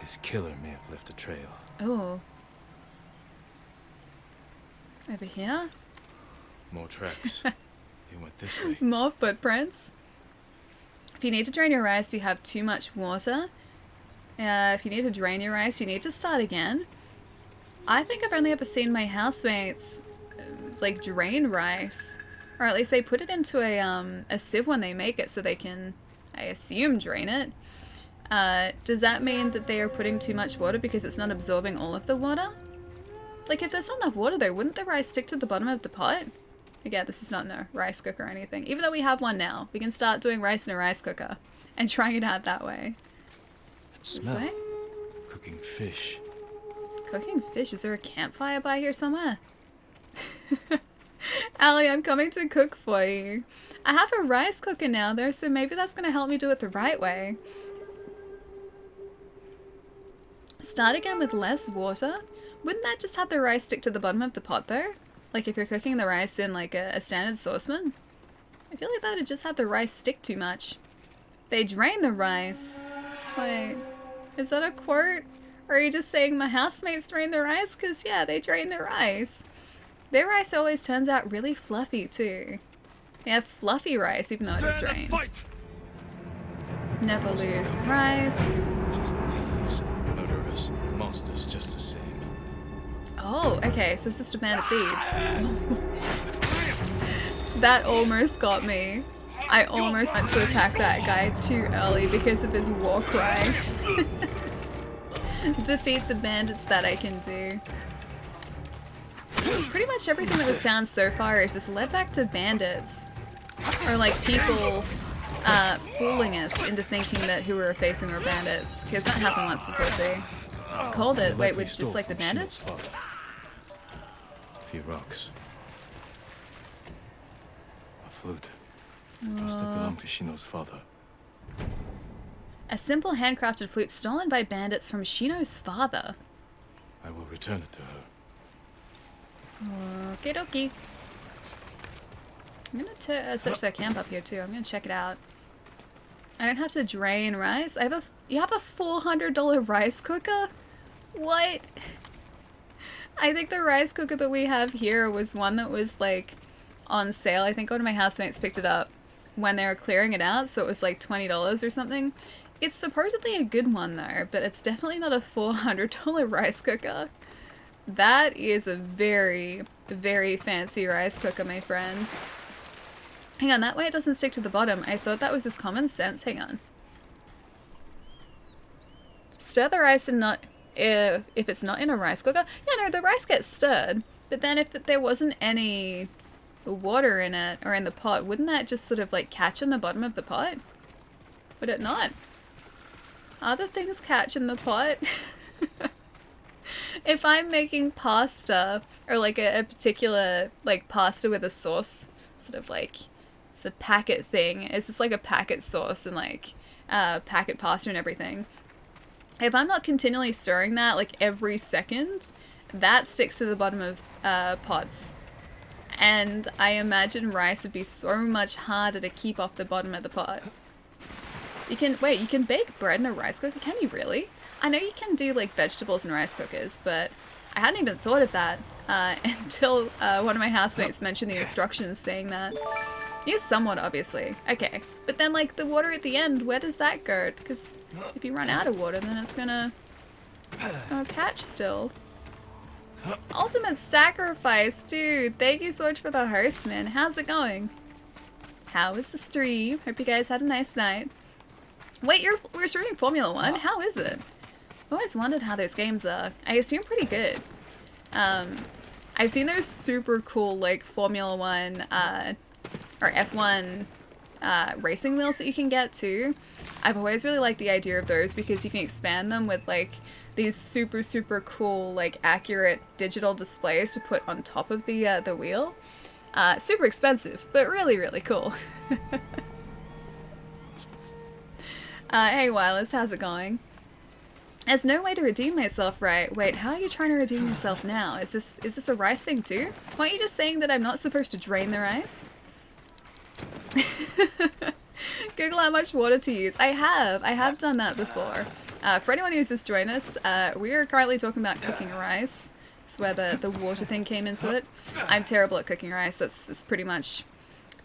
His killer may have left a trail. Oh. Over here? More tracks. He went this way. More footprints. If you need to drain your rice, you have too much water. If you need to drain your rice, you need to start again. I think I've only ever seen my housemates like drain rice, or at least they put it into a sieve when they make it, so they can, I assume, drain it. Does that mean that they are putting too much water because it's not absorbing all of the water? Like, if there's not enough water though, wouldn't the rice stick to the bottom of the pot? Again, this is not a rice cooker or anything. Even though we have one now, we can start doing rice in a rice cooker and trying it out that way. Smell. This way? Cooking fish. Cooking fish? Is there a campfire by here somewhere? Allie, I'm coming to cook for you. I have a rice cooker now though, so maybe that's going to help me do it the right way. Start again with less water. Wouldn't that just have the rice stick to the bottom of the pot though? Like if you're cooking the rice in like a standard saucepan? I feel like that would just have the rice stick too much. They drain the rice. Wait, is that a quote? Or are you just saying my housemates drain the rice? Because yeah, they drain the rice. Their rice always turns out really fluffy too. They have fluffy rice even though it is drained. Never lose rice. Just thieves, murderers, monsters just the same. Oh, okay, so it's just a band of thieves. That almost got me. I almost went to attack that guy too early because of his war cry. Defeat the bandits that I can do. Pretty much everything that we've found so far is just led back to bandits. Or like people fooling us into thinking that who we were facing were bandits. Because that happened once before too. Called it. Wait, with just like the bandits? A few rocks. A flute. Must have belonged to Shino's father. A simple handcrafted flute stolen by bandits from Shino's father. I will return it to her. Okie dokie. I'm gonna search that camp up here too. I'm gonna check it out. I don't have to drain rice. You have a $400 rice cooker? What? I think the rice cooker that we have here was one that was like on sale. I think one of my housemates picked it up when they were clearing it out, so it was like $20 or something. It's supposedly a good one though, but it's definitely not a $400 rice cooker. That is a very, very fancy rice cooker, my friends. Hang on, that way it doesn't stick to the bottom. I thought that was just common sense. Hang on. Stir the rice and not... if it's not in a rice cooker... Yeah, no, the rice gets stirred. But then if there wasn't any water in it, or in the pot, wouldn't that just sort of like catch in the bottom of the pot? Would it not? Other things catch in the pot? If I'm making pasta, or like a particular like pasta with a sauce, sort of like... It's a packet thing. It's just like a packet sauce and like packet pasta and everything. If I'm not continually stirring that like every second, that sticks to the bottom of pots. And I imagine rice would be so much harder to keep off the bottom of the pot. You can bake bread in a rice cooker, can you really? I know you can do like vegetables in rice cookers, but I hadn't even thought of that until one of my housemates mentioned the instructions saying that. Yes, somewhat, obviously. Okay, but then, like, the water at the end, where does that go? Because if you run out of water, then it's gonna catch still. Ultimate Sacrifice, dude. Thank you so much for the host, man. How's it going? How is the stream? Hope you guys had a nice night. Wait, we're streaming Formula 1? How is it? I've always wondered how those games are. I assume pretty good. I've seen those super cool, like, Formula 1, or F1 racing wheels that you can get too. I've always really liked the idea of those because you can expand them with like these super, super cool, like accurate digital displays to put on top of the wheel. Super expensive, but really, really cool. Hey Wireless, how's it going? There's no way to redeem myself, right? Wait, how are you trying to redeem yourself now? Is this a rice thing too? Why aren't you just saying that I'm not supposed to drain the rice? Google how much water to use. I have done that before. For anyone who's just joined us, we are currently talking about cooking rice. It's where the water thing came into it. I'm terrible at cooking rice. That's pretty much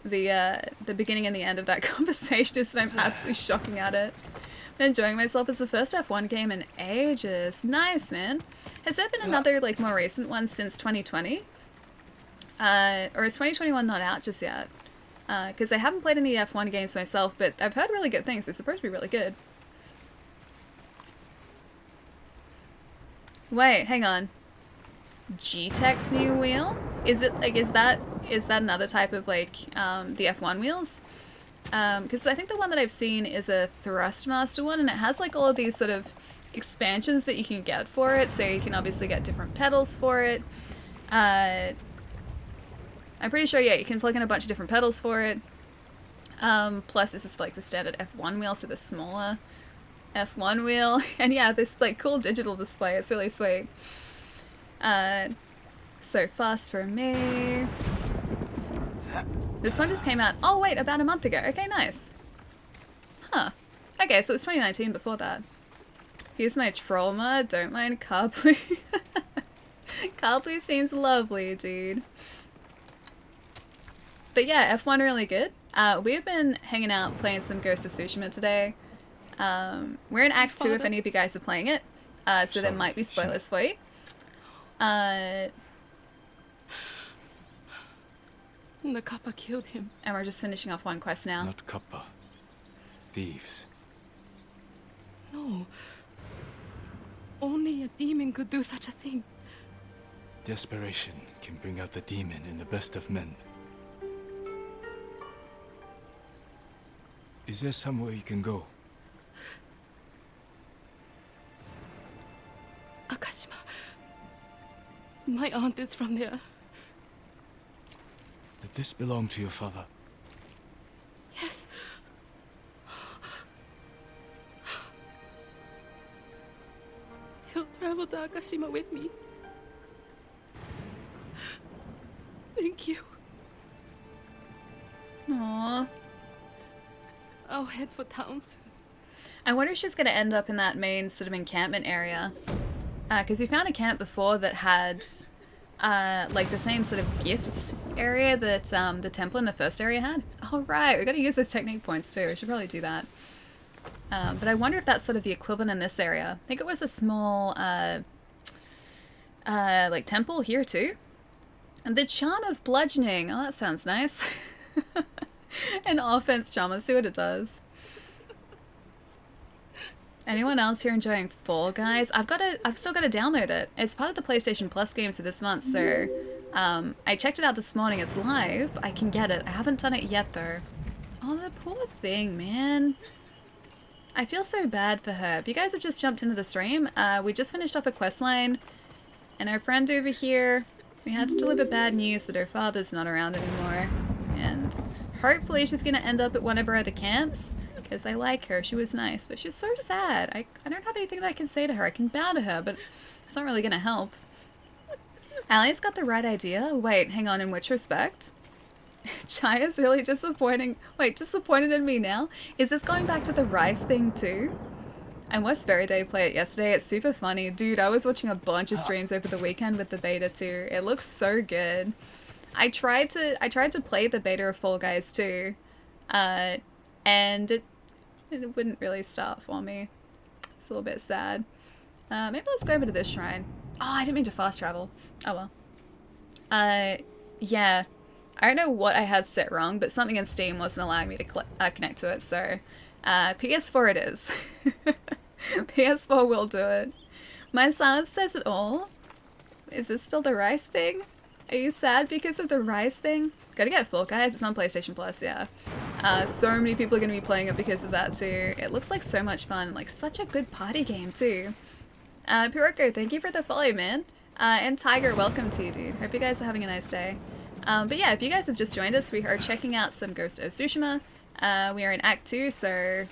the beginning and the end of that conversation is that I'm absolutely shocking at it. I'm enjoying myself. It's the first F1 game in ages. Nice, man. Has there been another like more recent one since 2020? Or is 2021 not out just yet? Because I haven't played any F1 games myself, but I've heard really good things. They're supposed to be really good. Wait, hang on. G-Tech's new wheel? Is it like is that another type of like the F1 wheels? Because I think the one that I've seen is a Thrustmaster one, and it has like all of these sort of expansions that you can get for it. So you can obviously get different pedals for it. I'm pretty sure, yeah, you can plug in a bunch of different pedals for it. Plus, this is like the standard F1 wheel, so the smaller F1 wheel. And yeah, this like cool digital display. It's really sweet. So fast for me. This one just came out, oh wait, about a month ago. Okay, nice. Huh. Okay, so it was 2019 before that. Here's my troll mod. Don't mind Carblue. Carblue seems lovely, dude. But yeah, F1 really good. We've been hanging out playing some Ghost of Tsushima today. We're in Act 2 if any of you guys are playing it. So there might be spoilers for you. The Kappa killed him. And we're just finishing off one quest now. Not Kappa. Thieves. No. Only a demon could do such a thing. Desperation can bring out the demon in the best of men. Is there somewhere you can go? Akashima. My aunt is from there. Did this belong to your father? Yes. He'll travel to Akashima with me. Thank you. Aww. I'll head for town soon. I wonder if she's going to end up in that main sort of encampment area. Because we found a camp before that had like the same sort of gift area that the temple in the first area had. Oh right, we got to use those technique points too. We should probably do that. But I wonder if that's sort of the equivalent in this area. I think it was a small like temple here too. And the charm of bludgeoning. Oh, that sounds nice. An offense charm. Let's see what it does. Anyone else here enjoying Fall Guys? I've still got to download it. It's part of the PlayStation Plus games for this month, so I checked it out this morning. It's live. I can get it. I haven't done it yet though. Oh, the poor thing, man. I feel so bad for her. If you guys have just jumped into the stream, we just finished off a quest line, and our friend over here, we had to deliver bad news that her father's not around anymore, and hopefully she's gonna end up at one of our other camps. Because I like her, she was nice, but she's so sad. I don't have anything that I can say to her. I can bow to her, but it's not really gonna help. Allie's got the right idea. Wait, hang on, in which respect? Chaya's really disappointing. Wait, disappointed in me now? Is this going back to the rice thing too? I watched Very Day play it yesterday. It's super funny. Dude, I was watching a bunch of streams over the weekend with the beta too. It looks so good. I tried to play the beta of Fall Guys too. And it wouldn't really start for me. It's a little bit sad. Maybe let's go over to this shrine. Oh, I didn't mean to fast travel. Oh well. Yeah. I don't know what I had set wrong, but something in Steam wasn't allowing me to connect to it, so PS4 it is. PS4 will do it. My silence says it all. Is this still the rice thing? Are you sad because of the rice thing? Gotta get Fall Guys. It's on PlayStation Plus, yeah. So many people are going to be playing it because of that too. It looks like so much fun. Like, such a good party game too. Piroko, thank you for the follow, man. And Tiger, welcome to you, dude. Hope you guys are having a nice day. But yeah, if you guys have just joined us, we are checking out some Ghost of Tsushima. We are in Act 2, so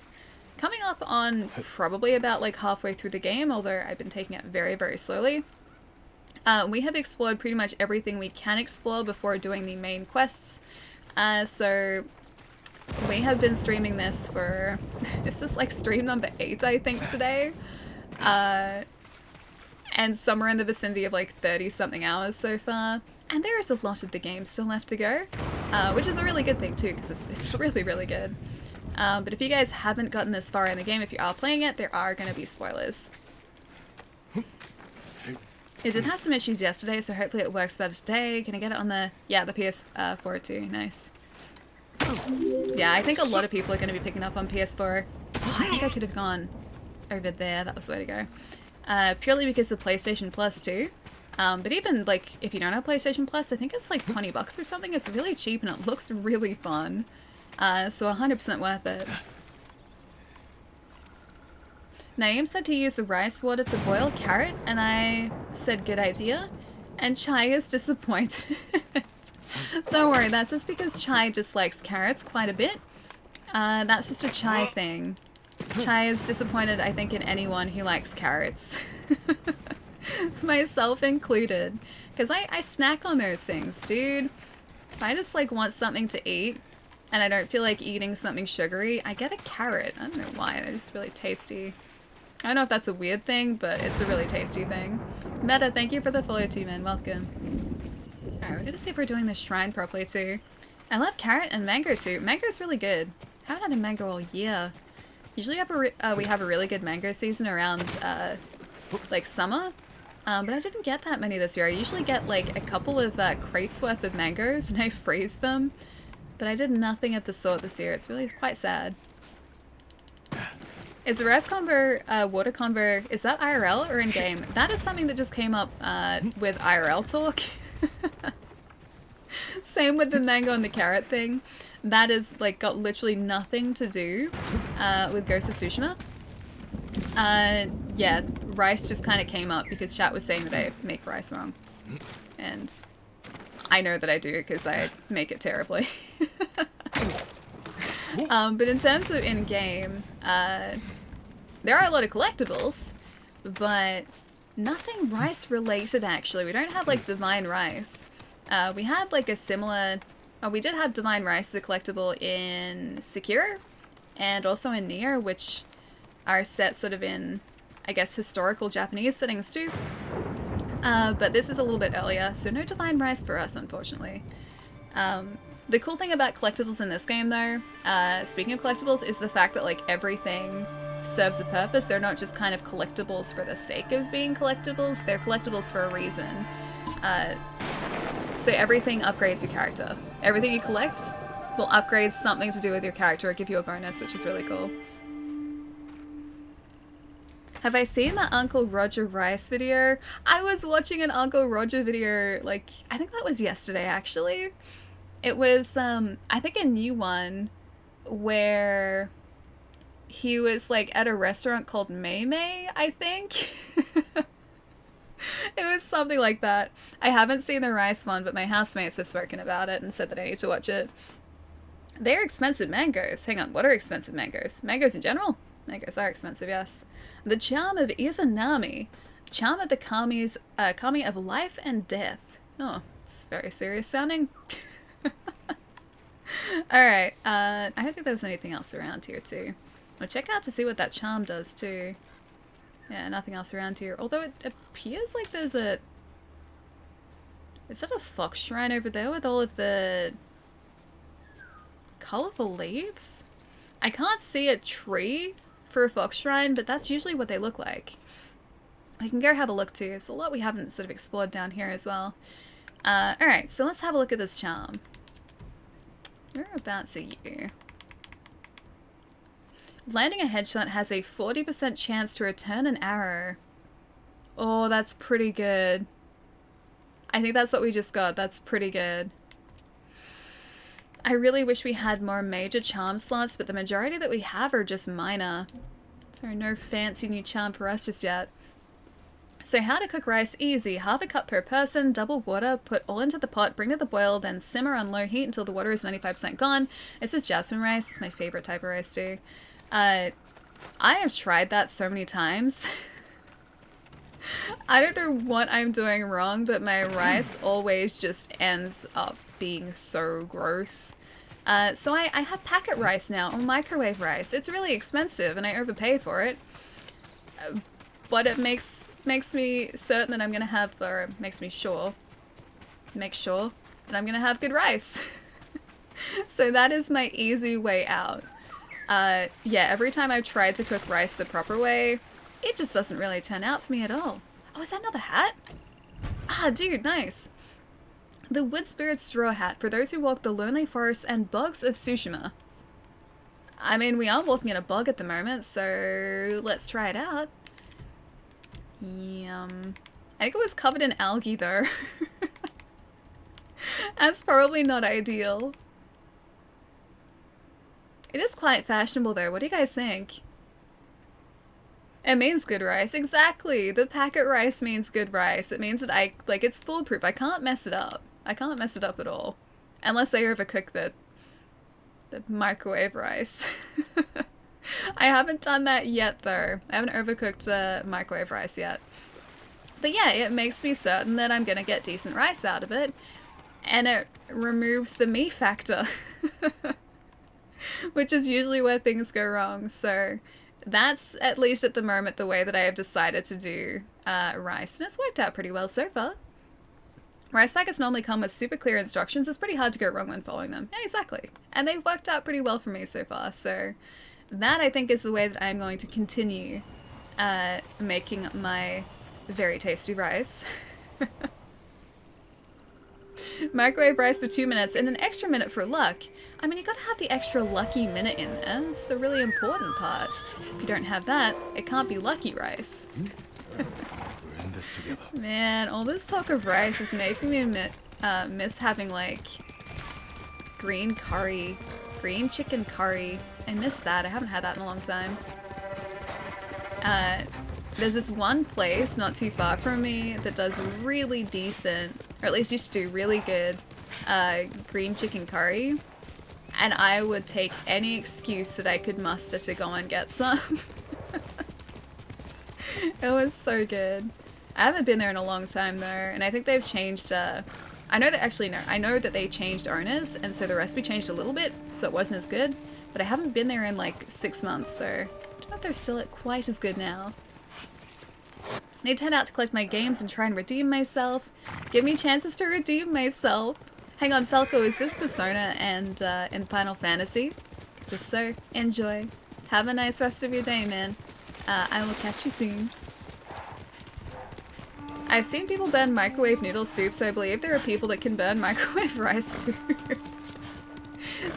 coming up on probably about like halfway through the game, although I've been taking it very, very slowly. We have explored pretty much everything we can explore before doing the main quests. So we have been streaming this for, this is like stream number 8 I think today. And somewhere in the vicinity of like 30 something hours so far. And there is a lot of the game still left to go, which is a really good thing too, because it's really, really good. But if you guys haven't gotten this far in the game, if you are playing it, there are going to be spoilers. It did have some issues yesterday, so hopefully it works better today. Can I get it on the, yeah, the PS4 too, nice. Yeah, I think a lot of people are going to be picking up on PS4. Oh, I think I could have gone over there, that was the way to go. Purely because of PlayStation Plus too. But even, like, if you don't have PlayStation Plus, I think it's like 20 bucks or something. It's really cheap and it looks really fun. So 100% worth it. Naeem said to use the rice water to boil carrot, and I said good idea. And Chai is disappointed. Don't worry, that's just because Chai dislikes carrots quite a bit. That's just a Chai thing. Chai is disappointed, I think, in anyone who likes carrots. Myself included. Because I snack on those things, dude. If I just like want something to eat, and I don't feel like eating something sugary, I get a carrot. I don't know why, they're just really tasty. I don't know if that's a weird thing, but it's a really tasty thing. Meta, thank you for the follow too, man. Welcome. Alright, we're gonna see if we're doing this shrine properly too. I love carrot and mango too. Mango's really good. I haven't had a mango all year. Usually we have a really good mango season around like summer. But I didn't get that many this year. I usually get like a couple of crates worth of mangoes and I freeze them. But I did nothing of the sort this year. It's really quite sad. Is the rice combo, water combo, is that IRL or in-game? That is something that just came up with IRL talk. Same with the mango and the carrot thing. That is like got literally nothing to do with Ghost of Tsushima. Yeah, rice just kind of came up because chat was saying that I make rice wrong. And I know that I do because I make it terribly. But in terms of in-game, there are a lot of collectibles, but nothing rice related actually. We don't have like divine rice. We had like a similar... Oh, we did have divine rice as a collectible in Sekiro and also in Nier, which are set sort of in, I guess, historical Japanese settings too. But this is a little bit earlier, so no divine rice for us, unfortunately. The cool thing about collectibles in this game, though, speaking of collectibles, is the fact that like everything serves a purpose. They're not just kind of collectibles for the sake of being collectibles, they're collectibles for a reason. So everything upgrades your character. Everything you collect will upgrade something to do with your character or give you a bonus, which is really cool. Have I seen the Uncle Roger Rice video? I was watching an Uncle Roger video, like, I think that was yesterday, actually. It was, I think a new one where he was, like, at a restaurant called May May, I think. It was something like that. I haven't seen the rice one, but my housemates have spoken about it and said that I need to watch it. They're expensive mangoes. Hang on, what are expensive mangoes? Mangoes in general? Mangoes are expensive, yes. The charm of Izanami. Charm of the kami of life and death. Oh, it's very serious sounding. Alright, I don't think there was anything else around here too. I'll check out to see what that charm does too. Yeah, nothing else around here. Although it appears like there's a... Is that a fox shrine over there with all of the colourful leaves? I can't see a tree for a fox shrine, but that's usually what they look like. I can go have a look too. There's a lot we haven't sort of explored down here as well. Alright, so let's have a look at this charm. Whereabouts are you? Landing a headshot has a 40% chance to return an arrow. Oh, that's pretty good. I think that's what we just got. That's pretty good. I really wish we had more major charm slots, but the majority that we have are just minor. So no fancy new charm for us just yet. So how to cook rice? Easy. Half a cup per person, double water, put all into the pot, bring to the boil, then simmer on low heat until the water is 95% gone. This is jasmine rice. It's my favorite type of rice too. I have tried that so many times. I don't know what I'm doing wrong, but my rice always just ends up being so gross. So I have packet rice now, or microwave rice. It's really expensive and I overpay for it. But it makes me certain that I'm gonna have, or makes me sure that I'm gonna have good rice. So that is my easy way out. Yeah, every time I've tried to cook rice the proper way, it just doesn't really turn out for me at all. Oh, is that another hat? Ah, dude, nice. The Wood Spirit Straw Hat for those who walk the lonely forests and bogs of Tsushima. I mean, we are walking in a bog at the moment, so let's try it out. Yum. I think it was covered in algae, though. That's probably not ideal. It is quite fashionable though. What do you guys think? It means good rice. Exactly. The packet rice means good rice. It means that it's foolproof. I can't mess it up. I can't mess it up at all. Unless I overcook the microwave rice. I haven't done that yet though. I haven't overcooked microwave rice yet. But yeah, it makes me certain that I'm gonna get decent rice out of it. And it removes the me factor. Which is usually where things go wrong, so that's, at least at the moment, the way that I have decided to do rice, and it's worked out pretty well so far. Rice packets normally come with super clear instructions. It's pretty hard to go wrong when following them. Yeah, exactly. And they've worked out pretty well for me so far, so that I think is the way that I'm going to continue making my very tasty rice. Microwave rice for 2 minutes and an extra minute for luck. I mean, you gotta have the extra lucky minute in there. It's a really important part. If you don't have that, it can't be lucky rice. We're in this together. Man, all this talk of rice is making me miss having, like, green curry. Green chicken curry. I miss that. I haven't had that in a long time. There's this one place not too far from me that does really decent, or at least used to do really good, green chicken curry. And I would take any excuse that I could muster to go and get some. It was so good. I haven't been there in a long time though, and I think they've changed, I know that they changed owners, and so the recipe changed a little bit, so it wasn't as good. But I haven't been there in like 6 months, so I don't know if they're still quite as good now. I need to head out to collect my games and try and redeem myself. Give me chances to redeem myself. Hang on, Falco, is this Persona and in Final Fantasy? Because if so, enjoy. Have a nice rest of your day, man. I will catch you soon. I've seen people burn microwave noodle soup, so I believe there are people that can burn microwave rice too.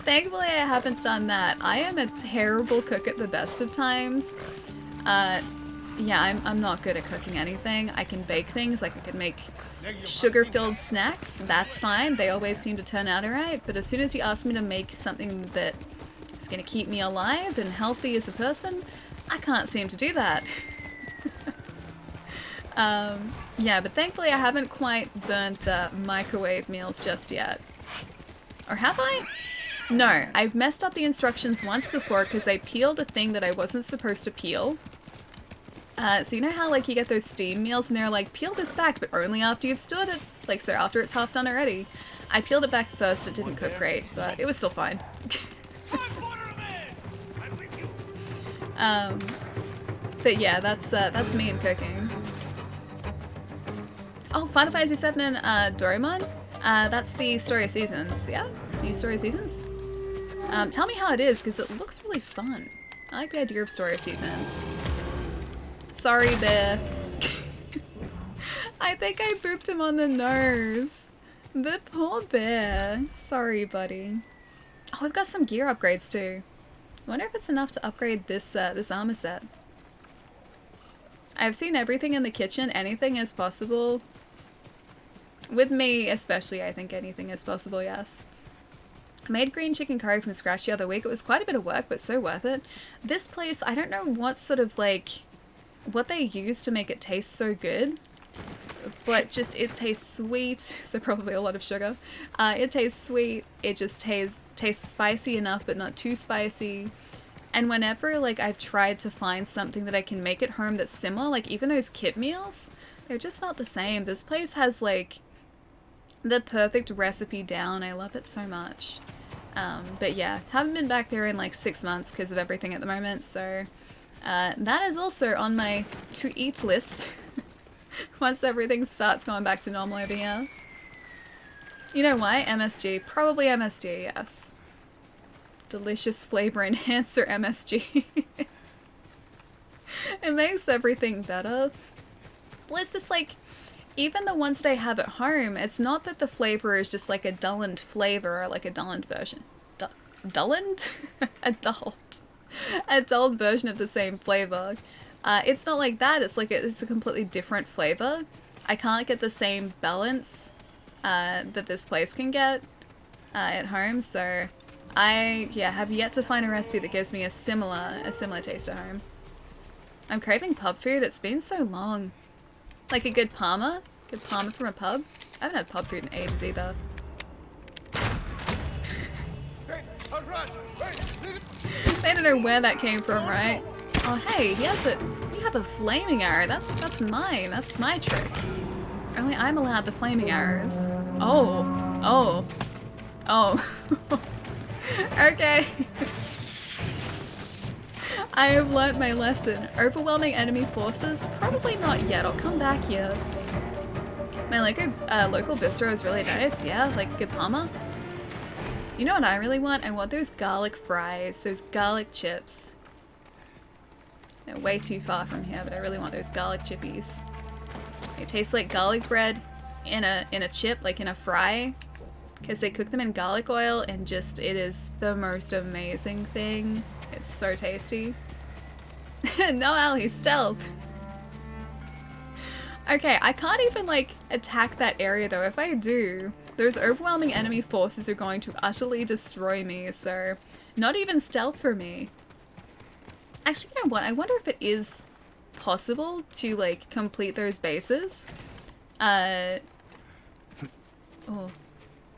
Thankfully, I haven't done that. I am a terrible cook at the best of times. Yeah, I'm not good at cooking anything. I can bake things, like I can make sugar-filled snacks. That's fine. They always seem to turn out alright. But as soon as you ask me to make something that is going to keep me alive and healthy as a person, I can't seem to do that. Yeah, but thankfully I haven't quite burnt microwave meals just yet. Or have I? No, I've messed up the instructions once before because I peeled a thing that I wasn't supposed to peel. So you know how like you get those steam meals and they're like, peel this back, but only after you've stood it. Like, so after it's half done already. I peeled it back first, it didn't cook great, but it was still fine. But yeah, that's me in cooking. Oh, Final Fantasy VII and Doraemon? That's the Story of Seasons, yeah? New Story of Seasons? Tell me how it is, because it looks really fun. I like the idea of Story of Seasons. Sorry, bear. I think I booped him on the nose. The poor bear. Sorry, buddy. Oh, we've got some gear upgrades too. I wonder if it's enough to upgrade this this armor set. I've seen everything in the kitchen. Anything is possible. With me, especially, I think anything is possible, yes. I made green chicken curry from scratch the other week. It was quite a bit of work, but so worth it. This place, I don't know what sort of, like, what they use to make it taste so good. But just, it tastes sweet, so probably a lot of sugar. It tastes sweet, it just tastes spicy enough, but not too spicy. And whenever, like, I've tried to find something that I can make at home that's similar, like, even those kit meals, they're just not the same. This place has, like, the perfect recipe down. I love it so much. But yeah, haven't been back there in, like, 6 months because of everything at the moment, so... that is also on my to-eat list. Once everything starts going back to normal over here. You know why? MSG. Probably MSG, yes. Delicious flavor enhancer MSG. It makes everything better. Well, it's just like, even the ones that I have at home, it's not that the flavor is just like a dulled flavor, or like a dulled version. Dulled? A dulled version of the same flavor. It's not like that, it's like it's a completely different flavor. I can't get the same balance that this place can get at home, so I have yet to find a recipe that gives me a similar taste at home. I'm craving pub food, it's been so long. Like a good parma? Good parma from a pub? I haven't had pub food in ages either. They don't know where that came from, right? Oh hey, he has it. You have a flaming arrow. That's mine. That's my trick. Only I'm allowed the flaming arrows. Oh. Okay. I have learnt my lesson. Overwhelming enemy forces? Probably not yet. I'll come back here. My local bistro is really nice. Yeah, like good parma. You know what I really want? I want those garlic fries, those garlic chips. They're way too far from here, but I really want those garlic chippies. It tastes like garlic bread in a chip, like in a fry, because they cook them in garlic oil, and just it is the most amazing thing. It's so tasty. No, Ali, stealth. Okay, I can't even like attack that area though. If I do, those overwhelming enemy forces are going to utterly destroy me, so not even stealth for me. Actually, you know what? I wonder if it is possible to like complete those bases. Oh,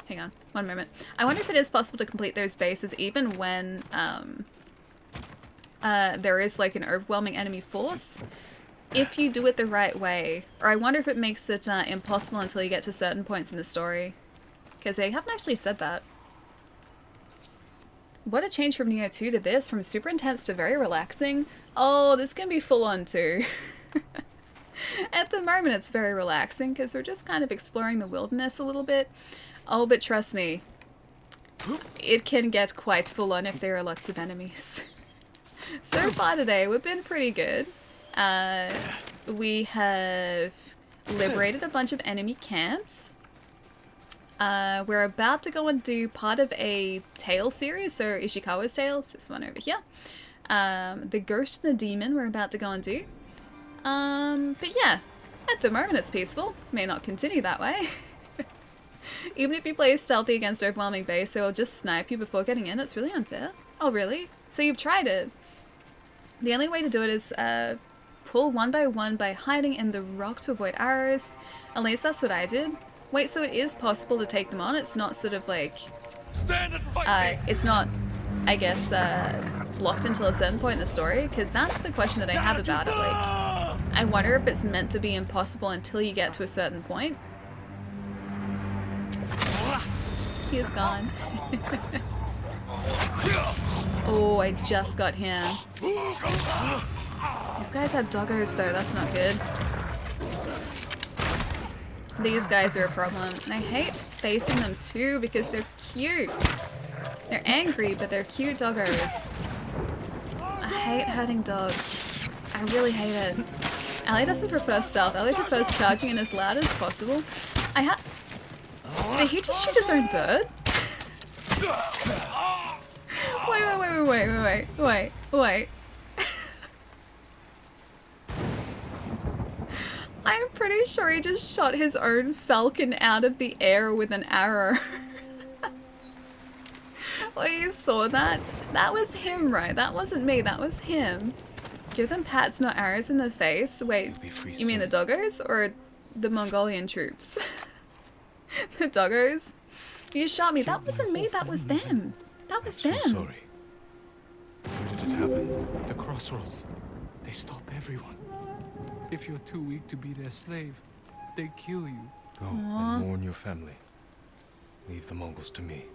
hang on, one moment. I wonder if it is possible to complete those bases even when there is like an overwhelming enemy force, if you do it the right way. Or I wonder if it makes it impossible until you get to certain points in the story, because they haven't actually said that. What a change from Neo 2 to this, from super intense to very relaxing. Oh, this can be full on too. At the moment it's very relaxing because we're just kind of exploring the wilderness a little bit. Oh, but trust me, it can get quite full on if there are lots of enemies. So far today we've been pretty good. We have liberated a bunch of enemy camps. We're about to go and do part of a tale series, so Ishikawa's tales, this one over here. The Ghost and the Demon we're about to go and do. But yeah, at the moment it's peaceful. May not continue that way. Even if you play stealthy against overwhelming base, they will just snipe you before getting in. It's really unfair. Oh really? So you've tried it? The only way to do it is pull one by hiding in the rock to avoid arrows. At least that's what I did. Wait, so it is possible to take them on? It's not sort of like... Stand and fight me! It's not, I guess, blocked until a certain point in the story? Because that's the question that I have about it. Like, I wonder if it's meant to be impossible until you get to a certain point. He is gone. Oh, I just got him. These guys have doggos though, that's not good. These guys are a problem. And I hate facing them too because they're cute. They're angry, but they're cute doggos. I hate hurting dogs. I really hate it. Ali doesn't prefer stealth. Ali prefers charging in as loud as possible. Did he just shoot his own bird? Wait. I'm pretty sure he just shot his own falcon out of the air with an arrow. Well, you saw that? That was him, right? That wasn't me, that was him. Give them pats, not arrows in the face. Wait, you mean the doggos or the Mongolian troops? The doggos? You shot me. That wasn't me, that was them. That was them. So sorry. Where did it happen? The crossroads. They stop everyone. If you're too weak to be their slave, they kill you. Go and mourn your family. Leave the Mongols to me.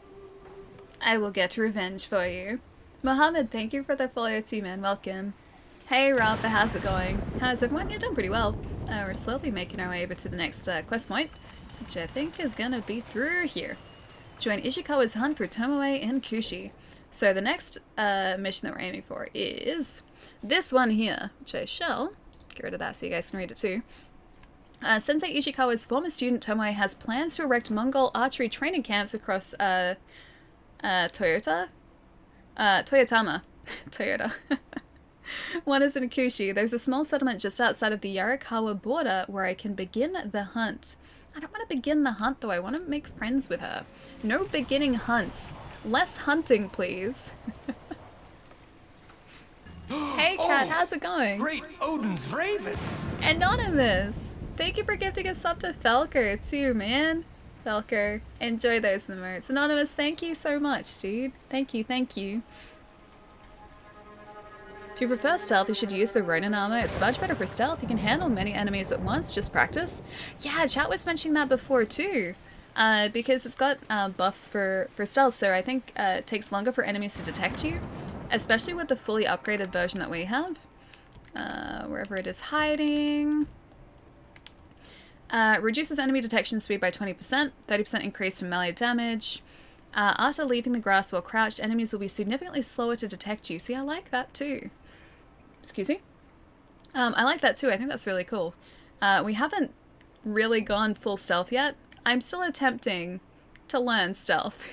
I will get revenge for you. Mohammed, thank you for the follow too, man. Welcome. Hey, Rafa, how's it going? How's everyone? You're doing pretty well. We're slowly making our way over to the next quest point, which I think is gonna be through here. Join Ishikawa's hunt for Tomoe and Kushi. So the next mission that we're aiming for is this one here, which I shall get rid of that so you guys can read it too. Sensei Ishikawa's former student Tomoe has plans to erect Mongol archery training camps across Toyotama. Toyota. One is in Kushi. There's a small settlement just outside of the Yarikawa border where I can begin the hunt. I don't want to begin the hunt though, I want to make friends with her. No beginning hunts. Less hunting, please. Hey Kat, how's it going? Great Odin's Raven! Anonymous! Thank you for gifting a sub to Felker too, man. Felker, enjoy those emotes. Anonymous, thank you so much, dude. Thank you, thank you. If you prefer stealth, you should use the Ronin armor. It's much better for stealth. You can handle many enemies at once, just practice. Yeah, chat was mentioning that before too. Because it's got buffs for stealth, so I think it takes longer for enemies to detect you. Especially with the fully upgraded version that we have. Wherever it is hiding. Reduces enemy detection speed by 20%, 30% increase in melee damage. After leaving the grass while crouched, enemies will be significantly slower to detect you. See, I like that too. Excuse me? I like that too. I think that's really cool. We haven't really gone full stealth yet. I'm still attempting to learn stealth.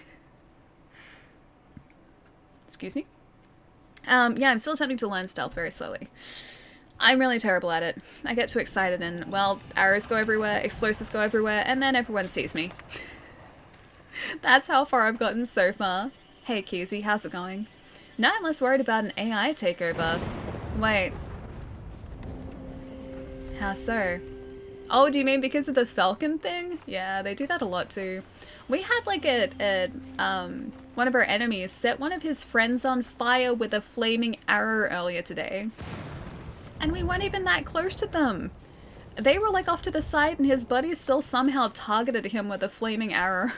Excuse me? Yeah, I'm still attempting to learn stealth very slowly. I'm really terrible at it. I get too excited and, well, arrows go everywhere, explosives go everywhere, and then everyone sees me. That's how far I've gotten so far. Hey, Kizzy, how's it going? Now I'm less worried about an AI takeover. Wait. How so? Oh, do you mean because of the falcon thing? Yeah, they do that a lot too. We had like one of our enemies set one of his friends on fire with a flaming arrow earlier today. And we weren't even that close to them. They were like off to the side and his buddy still somehow targeted him with a flaming arrow.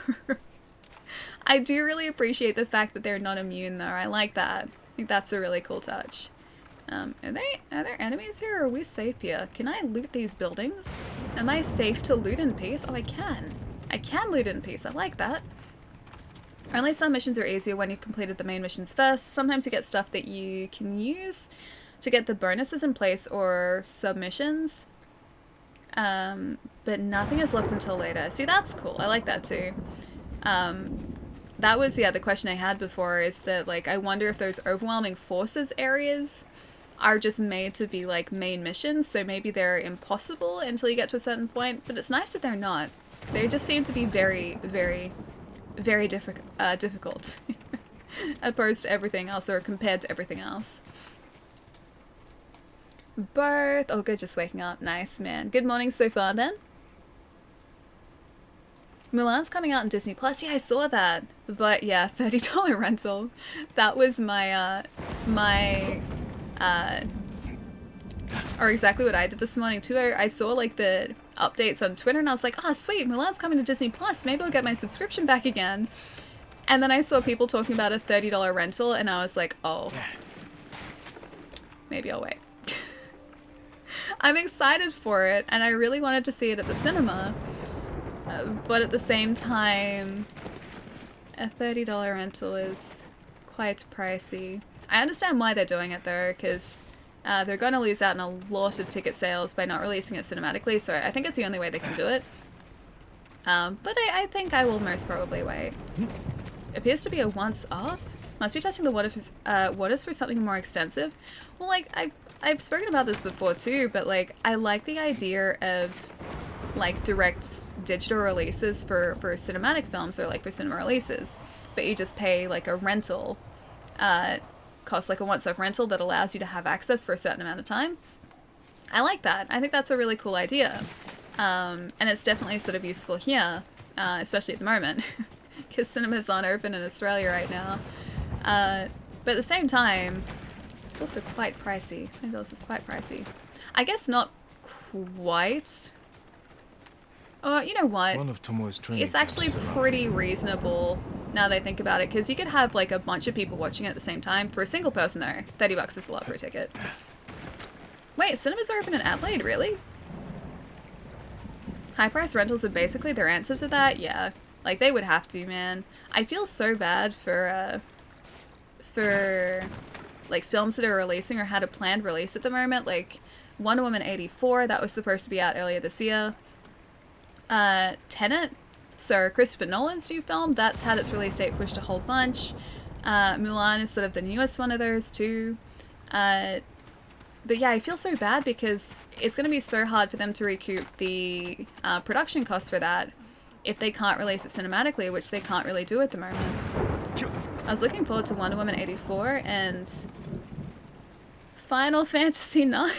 I do really appreciate the fact that they're not immune though. I like that. I think that's a really cool touch. Are there enemies here or are we safe here? Can I loot these buildings? Am I safe to loot in peace? Oh, I can. I can loot in peace. I like that. Only some missions are easier when you've completed the main missions first. Sometimes you get stuff that you can use to get the bonuses in place or submissions. But nothing is locked until later. See, that's cool. I like that too. That was, yeah, the question I had before is that, like, I wonder if those overwhelming forces areas are just made to be, like, main missions, so maybe they're impossible until you get to a certain point, but it's nice that they're not. They just seem to be very, very, very difficult opposed to everything else, or compared to everything else. Both. Oh, good, just waking up. Nice, man. Good morning so far, then. Mulan's coming out in Disney Plus. Yeah, I saw that. But yeah, $30 rental. That was my, or exactly what I did this morning too. I saw like the updates on Twitter and I was like, oh sweet, Mulan's coming to Disney Plus. Maybe I'll get my subscription back again. And then I saw people talking about a $30 rental and I was like, oh, maybe I'll wait. I'm excited for it and I really wanted to see it at the cinema. But at the same time, a $30 rental is quite pricey. I understand why they're doing it though, because they're going to lose out on a lot of ticket sales by not releasing it cinematically, so I think it's the only way they can do it. But I think I will most probably wait. Appears to be a once-off? Must be testing the waters for something more extensive. Well, like, I've spoken about this before too, but like, I like the idea of like direct digital releases for cinematic films or like for cinema releases, but you just pay like a rental, costs like a once-off rental that allows you to have access for a certain amount of time. I like that. I think that's a really cool idea. And it's definitely sort of useful here, especially at the moment, because cinemas aren't open in Australia right now. But at the same time, it's also quite pricey. I think this is quite pricey. I guess not quite. Oh, you know what? One of Tomoe's training It's actually pretty reasonable now that I think about it, because you could have like a bunch of people watching it at the same time. For a single person though, $30 is a lot for a ticket. Wait, cinemas are open in Adelaide, really? High price rentals are basically their answer to that? Yeah. Like, they would have to, man. I feel so bad for like, films that are releasing or had a planned release at the moment. Like, Wonder Woman 84, that was supposed to be out earlier this year. Tenet, so Christopher Nolan's new film, that's had its release date pushed a whole bunch. Mulan is sort of the newest one of those too. But yeah, I feel so bad because it's going to be so hard for them to recoup the production costs for that if they can't release it cinematically, which they can't really do at the moment. I was looking forward to Wonder Woman 84 and Final Fantasy IX.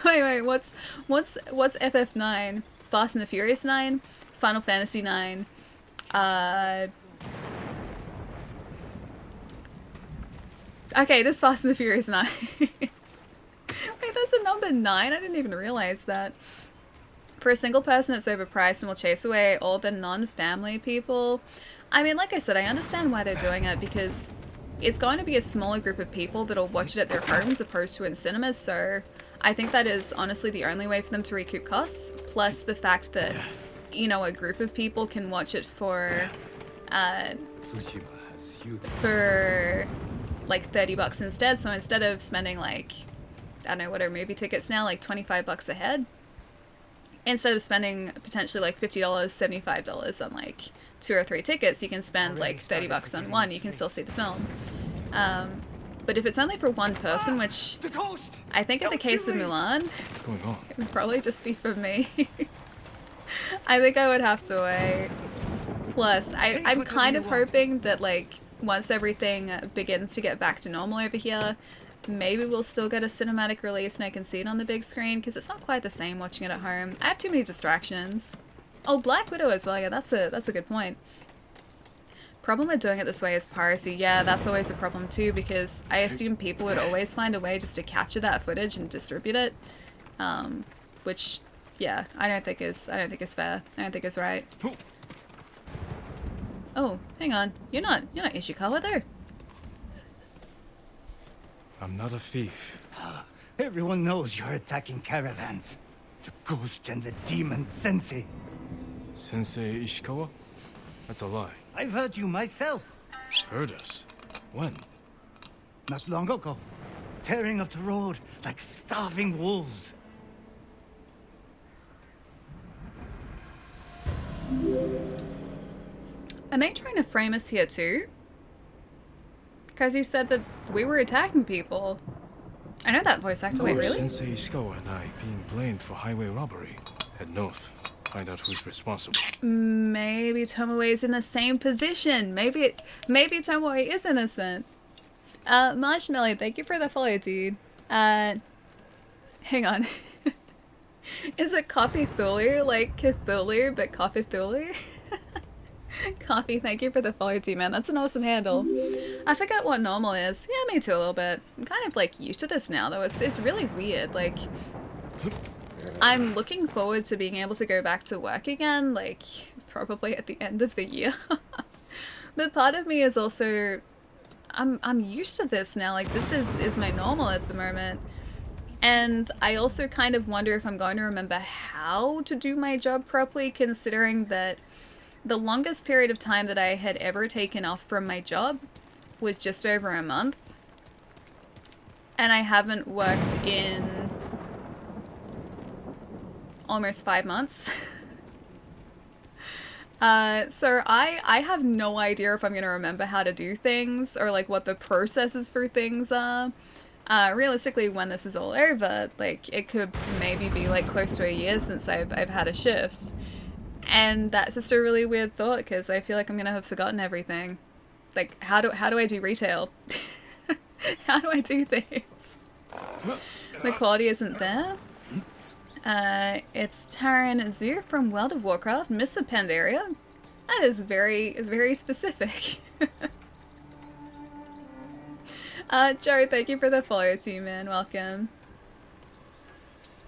wait, what's FF9? Fast and the Furious 9? Final Fantasy 9? Okay, it is Fast and the Furious 9. Wait, that's a number 9? I didn't even realize that. For a single person, it's overpriced and will chase away all the non-family people. I mean, like I said, I understand why they're doing it, because it's going to be a smaller group of people that'll watch it at their homes opposed to in cinemas, so I think that is honestly the only way for them to recoup costs, plus the fact that, you know, a group of people can watch it for like $30 instead. So instead of spending like, I don't know, what are movie tickets now, like $25 a head? instead of spending potentially like $50, $75 on like 2 or 3 tickets, you can spend like $30 on one. You can still see the film. But if it's only for one person, which I think in the case of Mulan, What's going on? it would probably just be for me. I think I would have to wait. Plus, I'm kind of hoping that like once everything begins to get back to normal over here, maybe we'll still get a cinematic release and I can see it on the big screen, because it's not quite the same watching it at home. I have too many distractions. Oh, Black Widow as well. Yeah, that's a good point. Problem with doing it this way is piracy. Yeah, that's always a problem too, because I assume people would always find a way just to capture that footage and distribute it, which, yeah, I don't think is fair. I don't think is right. Oh, hang on. You're not Ishikawa though. I'm not a thief. Everyone knows you're attacking caravans. The ghost and the demon Sensei. Sensei Ishikawa? That's a lie. I've heard you myself. Heard us? When? Not long ago. Tearing up the road like starving wolves. Are they trying to frame us here too? Because you said that we were attacking people. I know that voice actor. Wait, really? Sensei Ishikawa and I being blamed for highway robbery. Head north. Find out who's responsible. Maybe Tomoe's in the same position. Maybe Tomoe is innocent. Marshmallow, thank you for the follow, dude. Hang on. Is it Coffee Thulu? Like Cthulhu, but Coffee Thulu? Coffee, thank you for the follow, dude, man. That's an awesome handle. I forgot what normal is. Yeah, me too, a little bit. I'm kind of like used to this now, though. It's really weird. Like, I'm looking forward to being able to go back to work again, like, probably at the end of the year. But part of me is also, I'm used to this now, like, this is my normal at the moment. And I also kind of wonder if I'm going to remember how to do my job properly, considering that the longest period of time that I had ever taken off from my job was just over a month. And I haven't worked in almost 5 months. So I have no idea if I'm going to remember how to do things or like what the processes for things are. Realistically, when this is all over, like it could maybe be like close to a year since I've had a shift. And that's just a really weird thought, because I feel like I'm going to have forgotten everything. Like, how do I do retail? How do I do things? The quality isn't there. It's Taran Zoo from World of Warcraft, Mr. Pandaria. That is very, very specific. Joe, thank you for the follow too, man. Welcome.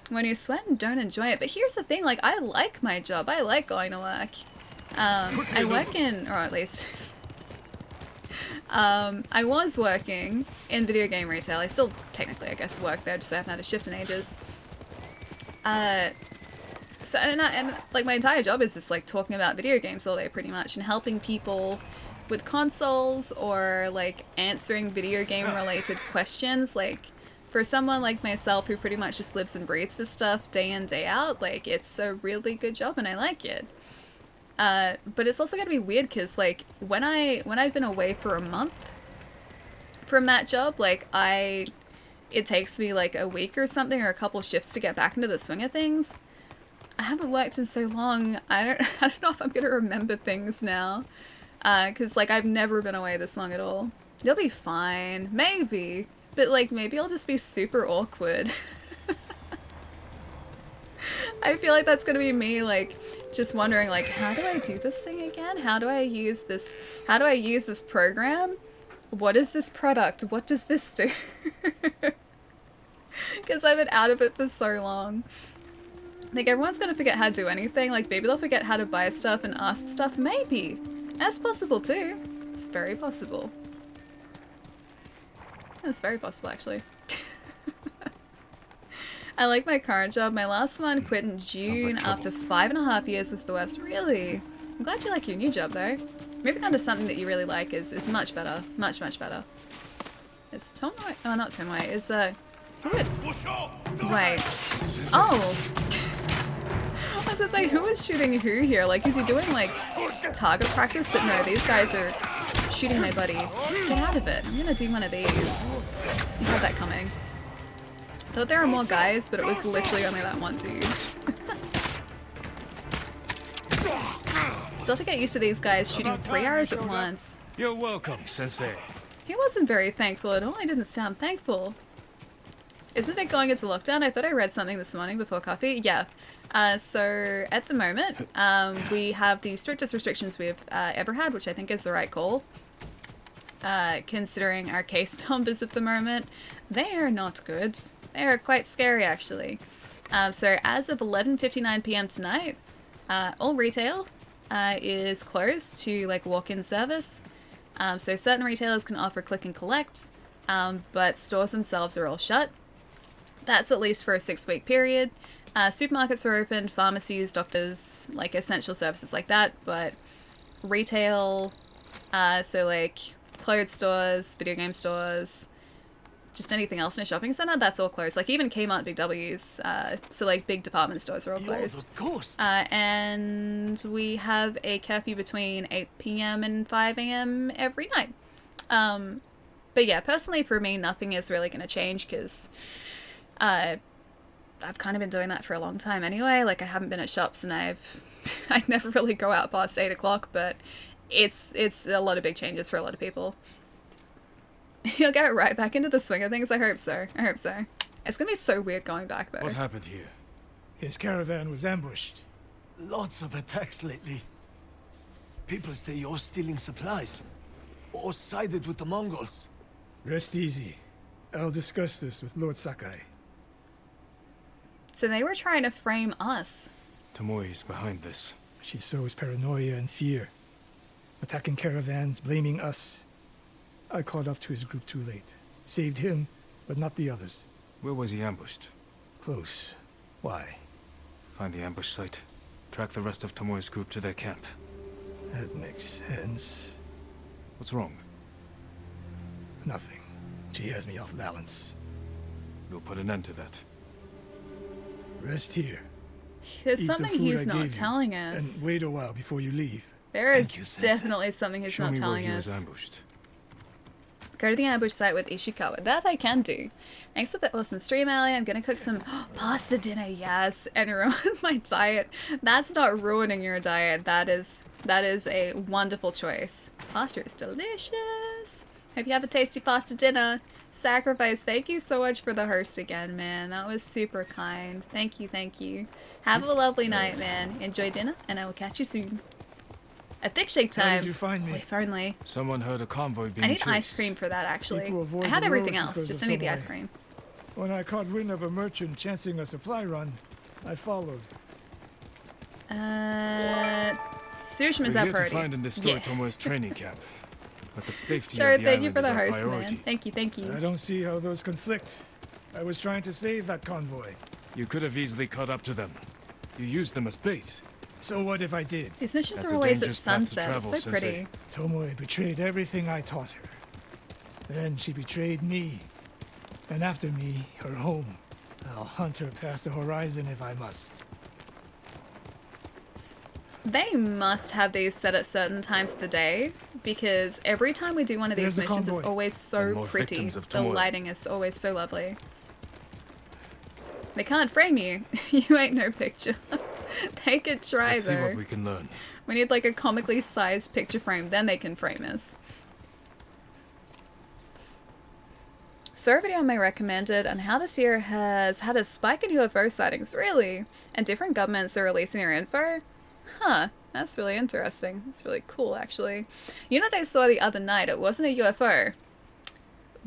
When you sweat and don't enjoy it. But here's the thing, like, I like my job. I like going to work. I work in, or at least, I was working in video game retail. I still technically, I guess, work there, just I haven't had a shift in ages. So, and like, my entire job is just, like, talking about video games all day, pretty much, and helping people with consoles, or, like, answering video game-related questions, like, for someone like myself who pretty much just lives and breathes this stuff day in, day out, like, it's a really good job and I like it. But it's also gonna be weird because, like, when I've been away for a month from that job, like, it takes me like a week or something, or a couple shifts to get back into the swing of things. I haven't worked in so long, I don't know if I'm gonna remember things now. Because, like, I've never been away this long at all. You'll be fine. Maybe. But, like, maybe I'll just be super awkward. I feel like that's gonna be me, like, just wondering, like, how do I do this thing again? How do I use this program? What is this product? What does this do? Because I've been out of it for so long. Like, everyone's gonna forget how to do anything. Like, maybe they'll forget how to buy stuff and ask stuff. Maybe. That's possible, too. It's very possible. That's very possible, actually. I like my current job. My last one quit in June after 5.5 years was the worst. Really? I'm glad you like your new job, though. Moving on to something that you really like is much better. Much, much better. Is Tomoe? Oh, not Tomoe. Is, wait. Oh! was gonna say, who is shooting who here? Like, is he doing, like, target practice? But no, these guys are shooting my buddy. Get out of it. I'm gonna do one of these. You had that coming. Thought there were more guys, but it was literally only that one dude. Still have to get used to these guys shooting 3 arrows at once. You're welcome, Sensei. He wasn't very thankful at all. He didn't sound thankful. Isn't it going into lockdown? I thought I read something this morning before coffee. Yeah. So at the moment, we have the strictest restrictions we've ever had, which I think is the right call. Considering our case numbers at the moment, they are not good. They are quite scary, actually. So as of 11:59 p.m. tonight, all retail is closed to like walk-in service. So certain retailers can offer click and collect, but stores themselves are all shut. That's at least for a 6-week period. Supermarkets are open, pharmacies, doctors, like essential services like that, but retail, so like clothes stores, video game stores, just anything else in a shopping center, that's all closed. Like even Kmart, Big W's, so like big department stores are all closed. And we have a curfew between 8 p.m. and 5 a.m. every night. But yeah, personally for me, nothing is really going to change because I've kind of been doing that for a long time anyway. Like I haven't been at shops and I never really go out past 8 o'clock, but it's a lot of big changes for a lot of people. You'll get right back into the swing of things. I hope so. I hope so. It's gonna be so weird going back though. What happened here? His caravan was ambushed. Lots of attacks lately. People say you're stealing supplies. Or sided with the Mongols. Rest easy. I'll discuss this with Lord Sakai. So they were trying to frame us. Tomoe is behind this. She sows paranoia and fear. Attacking caravans, blaming us. I caught up to his group too late. Saved him, but not the others. Where was he ambushed? Close. Why? Find the ambush site. Track the rest of Tomoe's group to their camp. That makes sense. What's wrong? Nothing. She has me off balance. We'll put an end to that. Rest here. There's Eat something the food he's I not gave telling you, us. And wait a while before you leave. There is definitely something he's not telling us. Show me where he was ambushed. Go to the ambush site with Ishikawa. That I can do. Thanks for the awesome stream, Ali. I'm gonna cook some pasta dinner, yes, and ruin my diet. That's not ruining your diet. That is a wonderful choice. Pasta is delicious. Hope you have a tasty pasta dinner. Sacrifice, thank you so much for the host again, man. That was super kind. Thank you, thank you. Have a lovely night, man. Enjoy dinner, and I will catch you soon. A thick shake time. How did you find me? Oh, if only. Someone heard a convoy being I need chased. ice cream for that, actually. People avoid I have the everything roads else, because just of I need the Tomoe. ice cream. When I caught wind of a merchant chancing a supply run, I followed. Sushima's We're our here to priority. find and destroy Tomoe's training camp. But the safety Sure, of the thank you island for the is our host, priority. man. Thank you, thank you. I don't see how those conflict. I was trying to save that convoy. You could have easily caught up to them. You used them as bait. So what if I did? These missions That's are a always at dangerous path to sunset. travel, It's so pretty. Tomoe betrayed everything I taught her. Then she betrayed me. And after me, her home. I'll hunt her past the horizon if I must. They must have these set at certain times of the day, because every time we do one of these There's the missions, it's convoy. always so And more pretty. victims of The Tomoe. lighting is always so lovely. They can't frame you. You ain't no picture. They could try, Let's see though. what we can learn. We need like a comically sized picture frame, then they can frame us. Saw a video on my recommended on how this year has had a spike in UFO sightings, really? And different governments are releasing their info? Huh, that's really interesting. That's really cool, actually. You know what I saw the other night? It wasn't a UFO,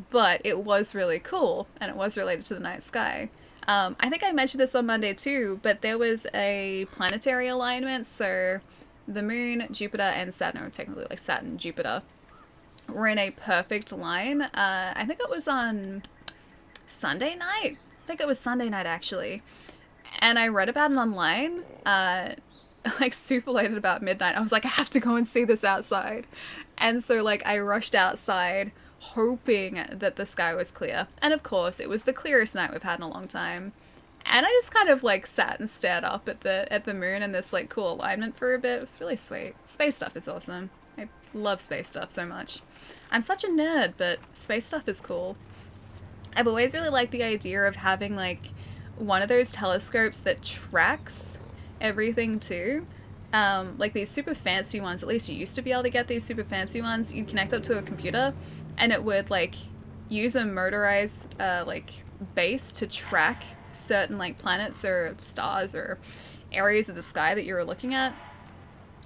but it was really cool, and it was related to the night sky. I think I mentioned this on Monday too, but there was a planetary alignment, so the Moon, Jupiter, and Saturn, or technically like Saturn, Jupiter, were in a perfect line. I think it was on Sunday night. I think it was Sunday night, actually. And I read about it online, like super late at about midnight. I was like, I have to go and see this outside. And so like I rushed outside, hoping that the sky was clear. And of course, it was the clearest night we've had in a long time. And I just kind of like sat and stared up at the moon in this like cool alignment for a bit. It was really sweet. Space stuff is awesome. I love space stuff so much. I'm such a nerd, but space stuff is cool. I've always really liked the idea of having like one of those telescopes that tracks everything too. Like these super fancy ones, at least you used to be able to get these super fancy ones. You'd connect up to a computer and it would like use a motorized like base to track certain like planets or stars or areas of the sky that you were looking at.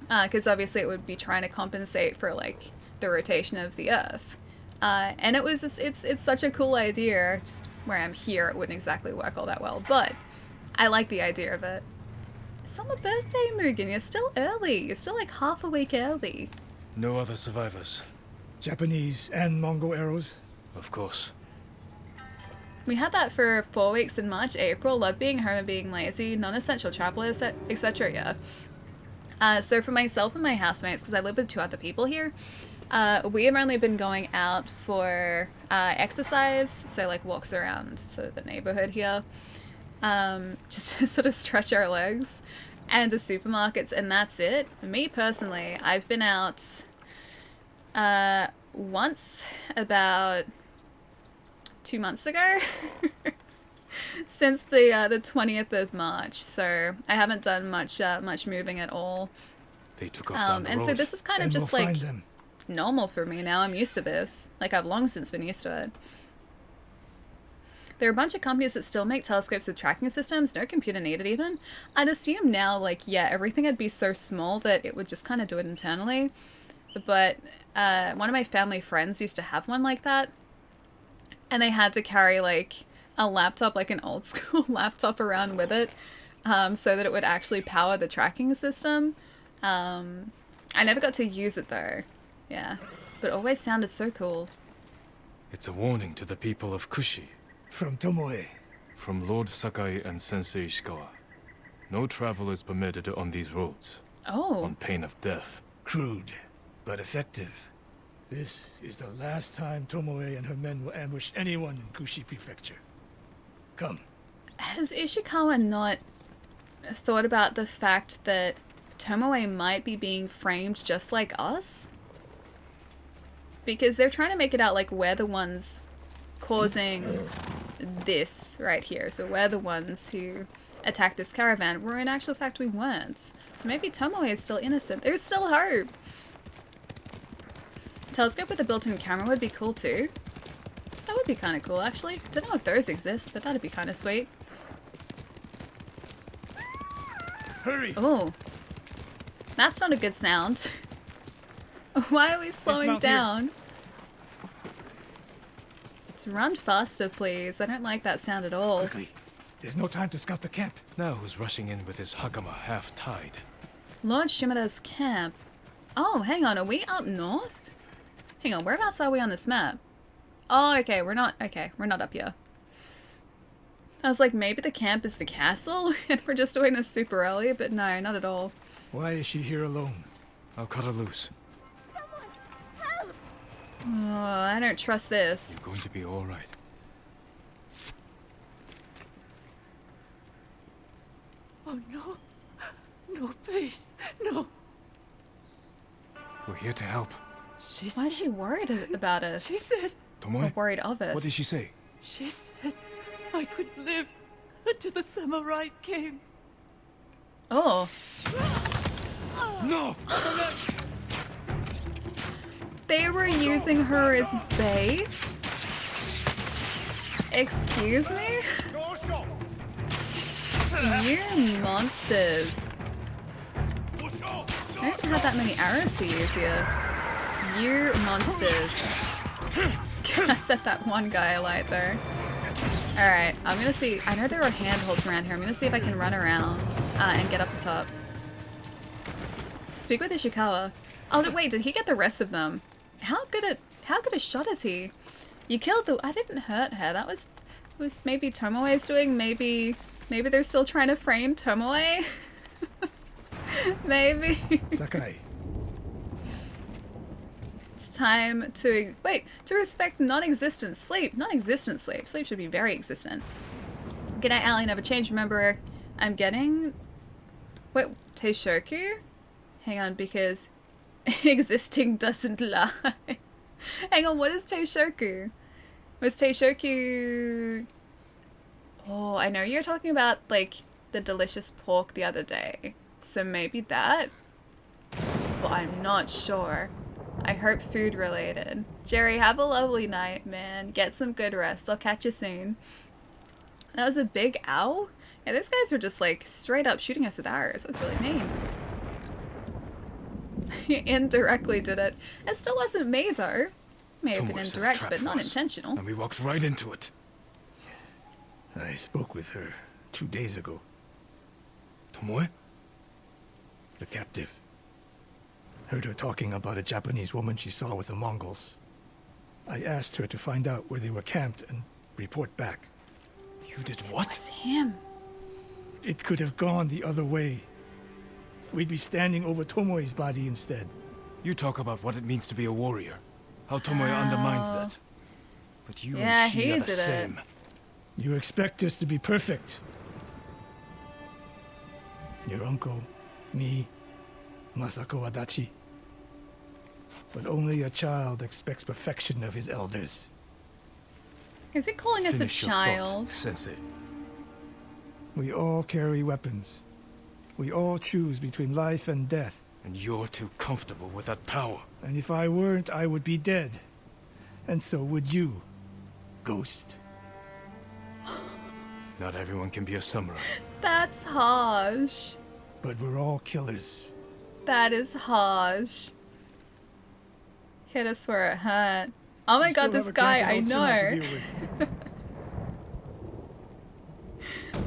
Because obviously it would be trying to compensate for like the rotation of the Earth. And it was just, it's such a cool idea. Just where I'm here, it wouldn't exactly work all that well, but I like the idea of it. It's not my birthday, Mugen. You're still early. You're still like half a week early. No other survivors. Japanese and Mongol arrows? Of course. We had that for 4 weeks in March, April. Love being home and being lazy. Non-essential travelers, etc. Yeah. So for myself and my housemates, because I live with 2 other people here, we have only been going out for exercise, so like walks around sort of the neighborhood here, just to sort of stretch our legs, and to supermarkets, and that's it. Me personally, I've been out once about 2 months ago since the 20th of March, so I haven't done much moving at all. They took off down the and road. so this is kind of just like normal for me now. I'm used to this. Like, I've long since been used to it. There are a bunch of companies that still make telescopes with tracking systems, no computer needed even. I'd assume now, like, yeah, everything would be so small that it would just kind of do it internally. But one of my family friends used to have one like that, and they had to carry, like, a laptop, like an old school laptop around with it, so that it would actually power the tracking system. I never got to use it though. Yeah, but it always sounded so cool. It's a warning to the people of Kushi. From Tomoe. From Lord Sakai and Sensei Ishikawa. No travel is permitted on these roads. Oh. On pain of death. Crude, but effective. This is the last time Tomoe and her men will ambush anyone in Kushi Prefecture. Come. Has Ishikawa not thought about the fact that Tomoe might be being framed just like us? Because they're trying to make it out like we're the ones causing this right here. So we're the ones who attacked this caravan, where in actual fact we weren't. So maybe Tomoe is still innocent. There's still hope. Telescope with a built-in camera would be cool too. That would be kind of cool actually. Don't know if those exist, but that'd be kind of sweet. Hurry! Oh. That's not a good sound. Why are we slowing down? Let's run faster, please. I don't like that sound at all. Quickly. There's no time to scout the camp. Now who's rushing in with his hakama half-tied? Lord Shimada's camp. Oh, hang on. Are we up north? Hang on. Whereabouts are we on this map? Oh, okay. We're not up here. I was like, maybe the camp is the castle and we're just doing this super early, but no, not at all. Why is she here alone? I'll cut her loose. Oh, I don't trust this. You're going to be all right. Oh no. No, please. No. We're here to help. Why is she worried about us? She said... Tomoe? Or worried of us. What did she say? She said I could live until the samurai came. Oh. No! They were using her as bait? Excuse me? You monsters. I don't have that many arrows to use here. You monsters. I set that one guy alight there. Alright, I'm gonna see. I know there are handholds around here. I'm gonna see if I can run around and get up the top. Speak with Ishikawa. Oh, wait, did he get the rest of them? How good a shot is he? You killed the... I didn't hurt her. That was maybe Tomoe's doing. Maybe they're still trying to frame Tomoe. Maybe. Sakai. It's time to... Wait, to respect non-existent sleep. Non-existent sleep. Sleep should be very existent. Good night, Allie. Never change. Remember, I'm getting... Wait, Teishoku? Hang on, because existing doesn't lie. Hang on, what is Teishoku? Was Teishoku... Oh, I know you're talking about, like, the delicious pork the other day. So maybe that? But I'm not sure. I hope food related. Jerry, have a lovely night, man. Get some good rest. I'll catch you soon. That was a big owl? Yeah, those guys were just, like, straight up shooting us with arrows. That was really mean. He indirectly did it. It still wasn't me, though. May have been indirect, but not intentional. And we walked right into it. I spoke with her 2 days ago. Tomoe? The captive. Heard her talking about a Japanese woman she saw with the Mongols. I asked her to find out where they were camped and report back. You did what? It's him. It could have gone the other way. We'd be standing over Tomoe's body instead. You talk about what it means to be a warrior. How Tomoe undermines that. But you Yeah, and she he are the did it. same. You expect us to be perfect. Your uncle, me, Masako Adachi. But only a child expects perfection of his elders. Is he calling us Finish a your thought, child? Sensei. We all carry weapons. We all choose between life and death. And you're too comfortable with that power. And if I weren't, I would be dead. And so would you, Ghost. Not everyone can be a samurai. That's harsh. But we're all killers. That is harsh. Hit us where it hurt. Oh my god, this guy, I know.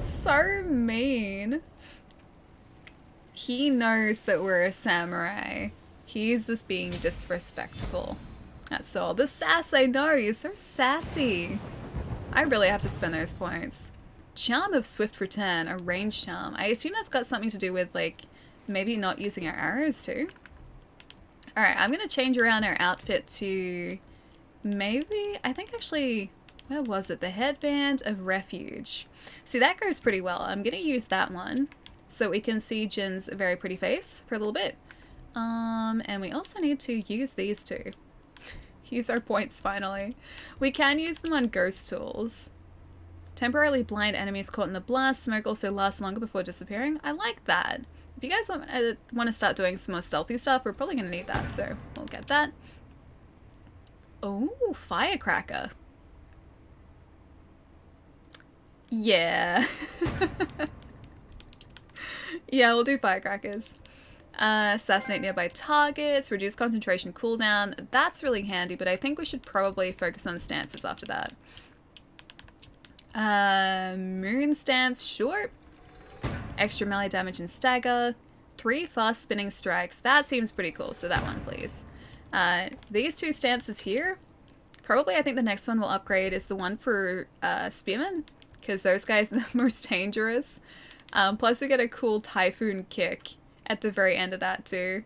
So mean. He knows that we're a samurai. He's just being disrespectful. That's all. The sass, I know. You're so sassy. I really have to spend those points. Charm of Swift Return, a range charm. I assume that's got something to do with, like, maybe not using our arrows too. Alright, I'm gonna change around our outfit to maybe, I think actually, where was it? The Headband of Refuge. See, that goes pretty well. I'm gonna use that one so we can see Jin's very pretty face for a little bit. And we also need to use these two. Use our points finally. We can use them on ghost tools. Temporarily blind enemies caught in the blast. Smoke also lasts longer before disappearing. I like that. If you guys want to start doing some more stealthy stuff, we're probably going to need that, so we'll get that. Oh, firecracker. Yeah. Yeah, we'll do firecrackers. Assassinate nearby targets, reduce concentration cooldown. That's really handy, but I think we should probably focus on stances after that. Moon stance, sure. Extra melee damage and stagger. 3 fast spinning strikes. That seems pretty cool, so that one, please. These 2 stances here. Probably I think the next one we'll upgrade is the one for spearmen, because those guys are the most dangerous. Plus we get a cool typhoon kick at the very end of that too.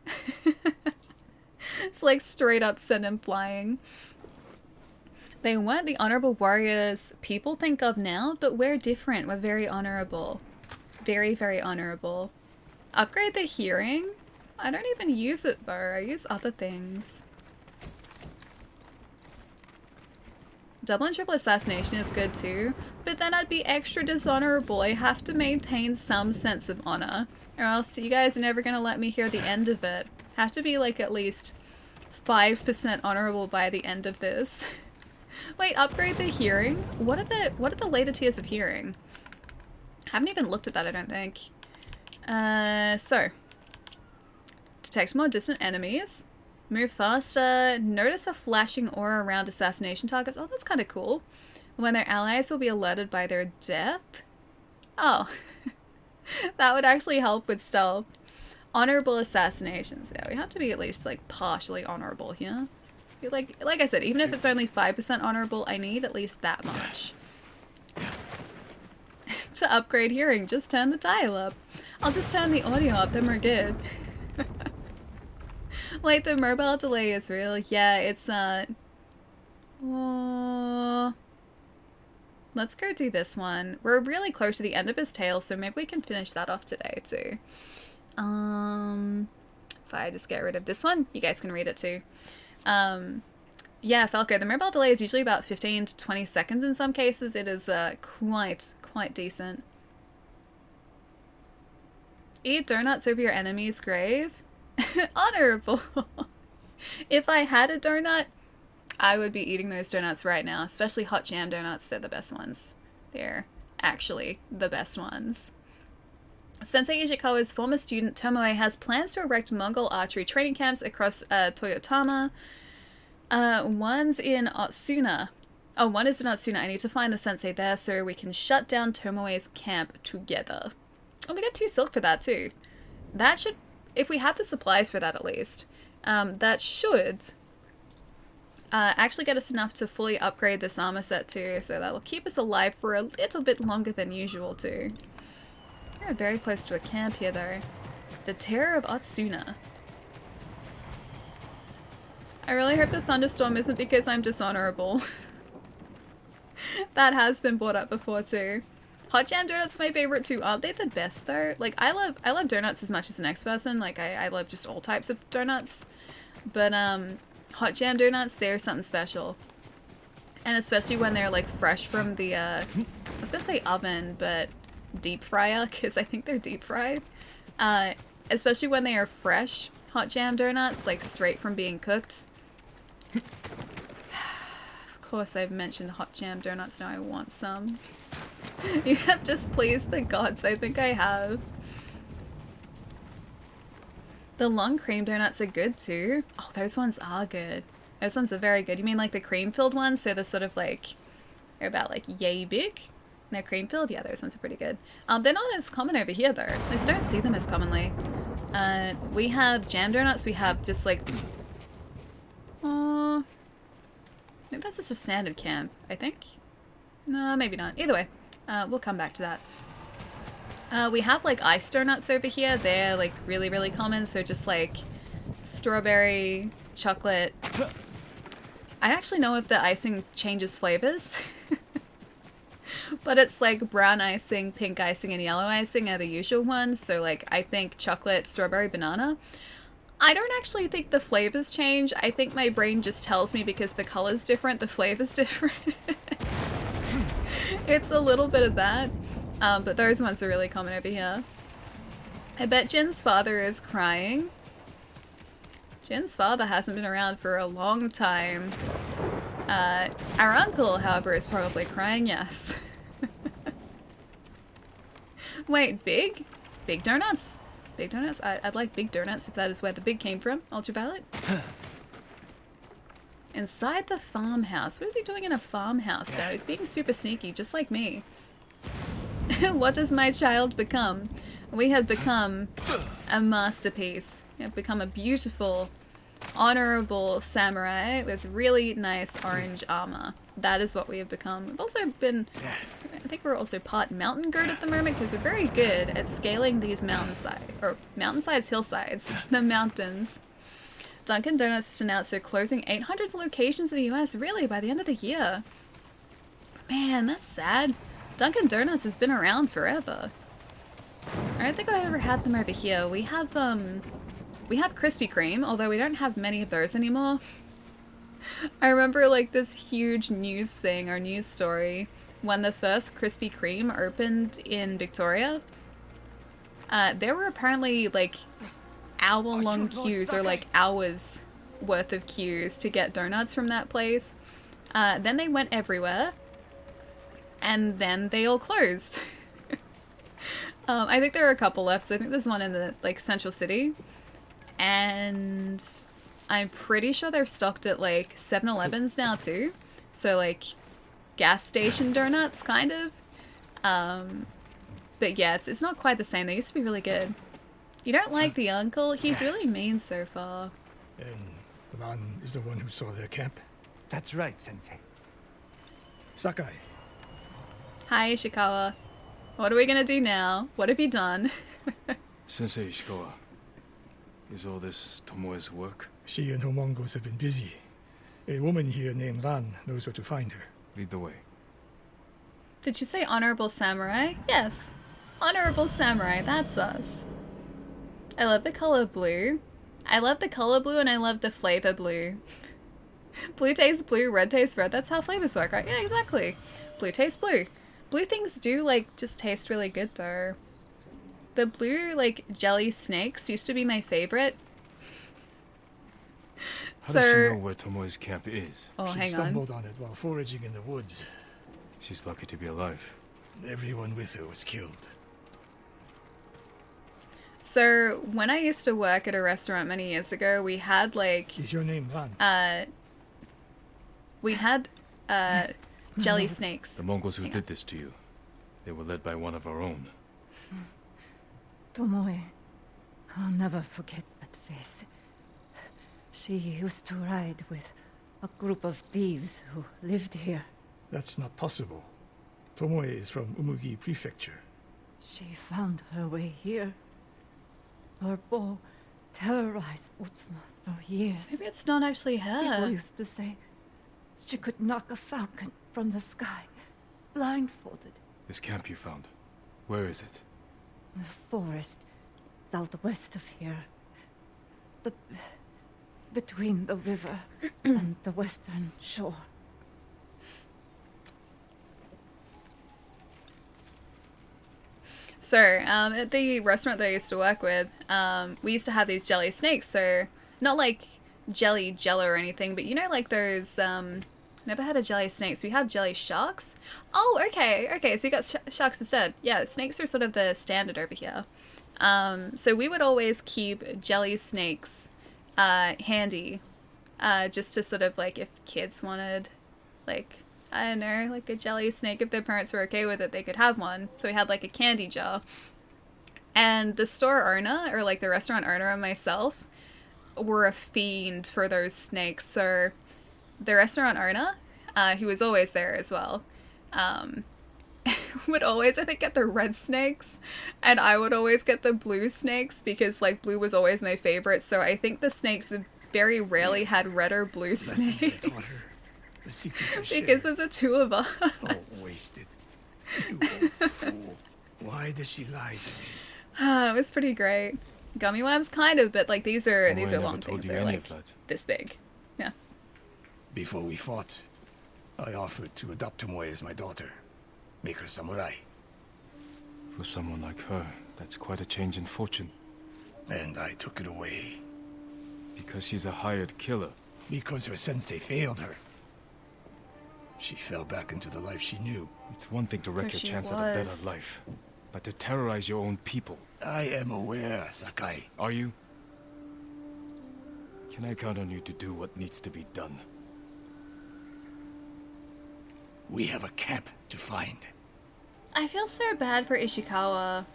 It's like straight up send him flying. They weren't the honorable warriors people think of now, but we're different. We're very honorable. Very, very honorable. Upgrade the hearing? I don't even use it though. I use other things. Double and triple assassination is good too, but then I'd be extra dishonorable. I have to maintain some sense of honor, or else you guys are never gonna let me hear the end of it. Have to be like at least 5% honorable by the end of this. Wait, upgrade the hearing? What are the later tiers of hearing? Haven't even looked at that, I don't think. So detect more distant enemies. Move faster. Notice a flashing aura around assassination targets. Oh, that's kind of cool. When their allies will be alerted by their death. Oh. That would actually help with stealth. Honorable assassinations. Yeah, we have to be at least like partially honorable here. Like I said, even if it's only 5% honorable, I need at least that much. To upgrade hearing, just turn the dial up. I'll just turn the audio up, then we're good. Like, the mobile delay is real. Yeah, it's not. Oh. let's go do this one. We're really close to the end of his tale, so maybe we can finish that off today too. If I just get rid of this one, you guys can read it too. Yeah, Falco, the mobile delay is usually about 15 to 20 seconds in some cases. It is quite decent. Eat donuts over your enemy's grave? Honorable. If I had a donut, I would be eating those donuts right now, especially hot jam donuts. They're the best ones. They're actually the best ones. Sensei Ishikawa's former student Tomoe has plans to erect Mongol archery training camps across Toyotama. One's in Otsuna. Oh, one is in Otsuna. I need to find the sensei there so we can shut down Tomoe's camp together. Oh, we got 2 silk for that too. That should, if we have the supplies for that at least, that should actually get us enough to fully upgrade this armor set too, so that'll keep us alive for a little bit longer than usual too. We're very close to a camp here though. The Terror of Otsuna. I really hope the thunderstorm isn't because I'm dishonorable. That has been brought up before too. Hot jam donuts are my favorite too. Aren't they the best though? Like I love donuts as much as the next person. Like I love just all types of donuts. But hot jam donuts, they're something special. And especially when they're like fresh from the I was gonna say oven, but deep fryer, because I think they're deep fried. Especially when they are fresh hot jam donuts, like straight from being cooked. Of course I've mentioned hot jam donuts, now I want some. You have displeased the gods, I think I have. The long cream donuts are good too. Oh, those ones are good. Those ones are very good. You mean like the cream filled ones? So they're sort of like, they're about like yay big. They're cream filled? Yeah, those ones are pretty good. They're not as common over here though. I just don't see them as commonly. We have jam donuts, we have just like, I think that's just a standard camp, I think. No, maybe not. Either way, we'll come back to that. We have like ice donuts over here. They're like really, really common. So just like strawberry, chocolate. I actually know if the icing changes flavors. But it's like brown icing, pink icing, and yellow icing are the usual ones. So like I think chocolate, strawberry, banana. I don't actually think the flavors change. I think my brain just tells me because the color's different, the flavor's different. It's a little bit of that. But those ones are really common over here. I bet Jin's father is crying. Jin's father hasn't been around for a long time. Our uncle, however, is probably crying, yes. Wait, big? Big donuts? Big donuts? I'd like big donuts if that is where the big came from. Ultraviolet? Inside the farmhouse. What is he doing in a farmhouse now? He's being super sneaky, just like me. What does my child become? We have become a masterpiece. We have become a beautiful, honorable samurai with really nice orange armor. That is what we have become. We've also been, I think we're also part mountain goat at the moment because we're very good at scaling these hillsides, the mountains. Dunkin' Donuts just announced they're closing 800 locations in the US, really, by the end of the year. Man, that's sad. Dunkin' Donuts has been around forever. I don't think I've ever had them over here. We have Krispy Kreme, although we don't have many of those anymore. I remember like this huge news thing or news story when the first Krispy Kreme opened in Victoria. There were apparently like hour-long queues or like hours worth of queues to get donuts from that place. Then they went everywhere and then they all closed. I think there are a couple left, so I think there's one in the like central city. And I'm pretty sure they're stocked at like 7-Elevens now too. So like gas station donuts kind of. But yeah, it's not quite the same. They used to be really good. You don't like the uncle? He's really mean so far. And Ran is the one who saw their camp? That's right, Sensei. Sakai. Hi, Ishikawa. What are we gonna do now? What have you done? Sensei Ishikawa, is all this Tomoe's work? She and her Mongols have been busy. A woman here named Ran knows where to find her. Lead the way. Did you say honorable samurai? Yes. Honorable samurai, that's us. I love the color blue. I love the color blue and I love the flavor blue. Blue tastes blue, red tastes red. That's how flavors work, right? Yeah, exactly. Blue tastes blue. Blue things do, like, just taste really good, though. The blue, like, jelly snakes used to be my favorite. How does she know where Tomoe's camp is? Oh, She hang on. stumbled on it while foraging in the woods. She's lucky to be alive. Everyone with her was killed. So, when I used to work at a restaurant many years ago, we had, like... Is your name Ran? We had, jelly snakes. The Mongols who did this to you, they were led by one of our own. Tomoe. I'll never forget that face. She used to ride with a group of thieves who lived here. That's not possible. Tomoe is from Umugi Prefecture. She found her way here. Her bow terrorized Utsuna for years. Maybe it's not actually her. People used to say she could knock a falcon from the sky, blindfolded. This camp you found, where is it? The forest southwest of here. Between the river and the western shore. So, at the restaurant that I used to work with, we used to have these jelly snakes. So, not like jelly jello or anything, but you know, like those, never had a jelly snake, so we have jelly sharks. Oh, okay, so you got sharks instead. Yeah, snakes are sort of the standard over here. So we would always keep jelly snakes handy, just to sort of, like, if kids wanted, like, I don't know, like a jelly snake, if their parents were okay with it, they could have one. So we had, like, a candy jar. And the store owner, or, like, the restaurant owner and myself, were a fiend for those snakes. So the restaurant owner, who was always there as well, would always, I think, get the red snakes, and I would always get the blue snakes, because, like, blue was always my favorite, so I think the snakes very rarely had red or blue snakes. The secrets are because shared. of the two of us. Oh, wasted. You old fool. Why did she lie to me? It was pretty great. Gummy worms, kind of, but, like, these are Tomoe never long told things. you They're, any like, of that. this big. Yeah. Before we fought, I offered to adopt Tomoe as my daughter. Make her samurai. For someone like her, that's quite a change in fortune. And I took it away. Because she's a hired killer. Because her sensei failed her. She fell back into the life she knew. It's one thing to wreck So your she chance at a better was. life, but to terrorize your own people. I am aware, Sakai. Are you? Can I count on you to do what needs to be done? We have a camp to find. I feel so bad for Ishikawa.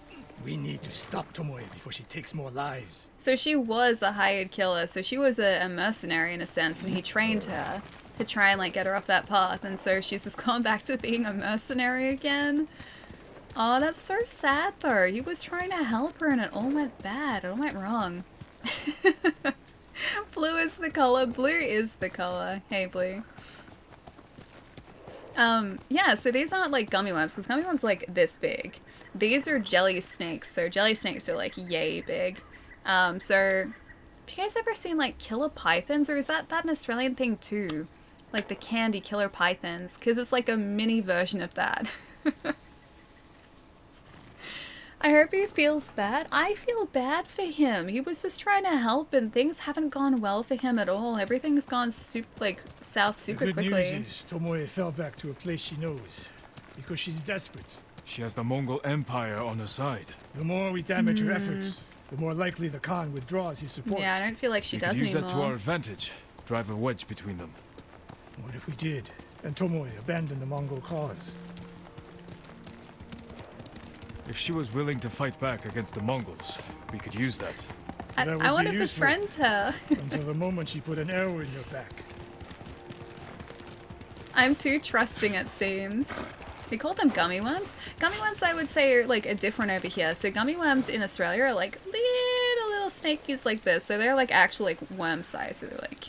We need to stop Tomoe before she takes more lives. So she was a hired killer, so she was a mercenary in a sense, and he trained her to try and, like, get her off that path, and so she's just gone back to being a mercenary again. Oh, that's so sad, though. He was trying to help her, and it all went bad. It all went wrong. Blue is the color. Blue is the color. Hey, Blue. Yeah, so these aren't, like, gummy worms, because gummy worms are, like, this big. These are jelly snakes, so jelly snakes are, like, yay big. So, have you guys ever seen, like, killer pythons, or is that an Australian thing, too? Like, the candy killer pythons, because it's, like, a mini version of that. I hope he feels bad. I feel bad for him. He was just trying to help, and things haven't gone well for him at all. Everything's gone south super the good quickly. news is Tomoe fell back to a place she knows, because she's desperate. She has the Mongol Empire on her side. The more we damage her efforts, the more likely the Khan withdraws his support. Yeah, I don't feel like she We does could use anymore. that to our advantage. Drive a wedge between them. What if we did, and Tomoe abandoned the Mongol cause? If she was willing to fight back against the Mongols, we could use that. That would I want be to useful befriend her. until the moment she put an arrow in your back. I'm too trusting, it seems. They call them gummy worms. Gummy worms, I would say, are, like, a different over here. So gummy worms in Australia are, like, little snakies like this. So they're, like, actually, like, worm size. So they're, like,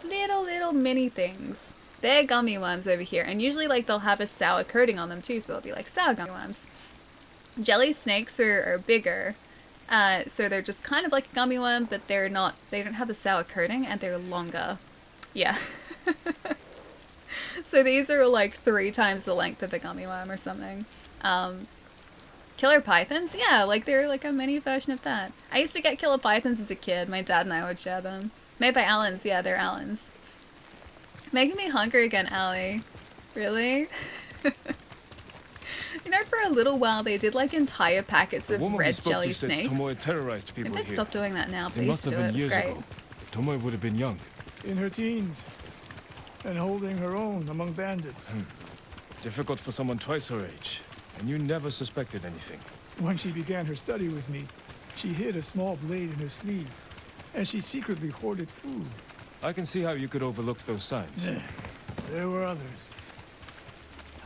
little mini things. They're gummy worms over here, and usually like they'll have a sour coating on them too, so they'll be like sour gummy worms. Jelly snakes are bigger, so they're just kind of like a gummy worm, but they don't have the sour coating, and they're longer. Yeah. So these are like 3 times the length of a gummy worm or something. Killer pythons? Yeah, like they're like a mini version of that. I used to get killer pythons as a kid. My dad and I would share them. Made by Allens. Yeah, they're Allens. Making me hungry again, Allie. Really? You know, for a little while they did like entire packets of red jelly snakes. Tomoe terrorized I people think they've here. stopped doing that now, but It they must used to have do it. been It was years great. ago. Tomoe would have been young. In her teens. And holding her own among bandits. Difficult for someone twice her age. And you never suspected anything. When she began her study with me, she hid a small blade in her sleeve. And she secretly hoarded food. I can see how you could overlook those signs. There were others.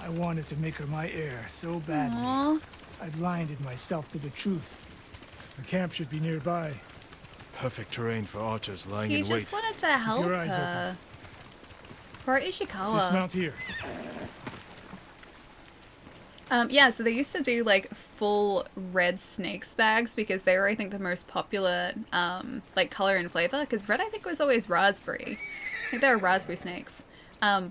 I wanted to make her my heir so badly. Aww. I blinded myself to the truth. The camp should be nearby. Perfect terrain for archers lying He in wait. just wanted to help your eyes her. Poor Ishikawa. Dismount here. Yeah, so they used to do like full red snakes bags because they were, I think, the most popular like color and flavor. Because red, I think, was always raspberry. I think they were raspberry snakes.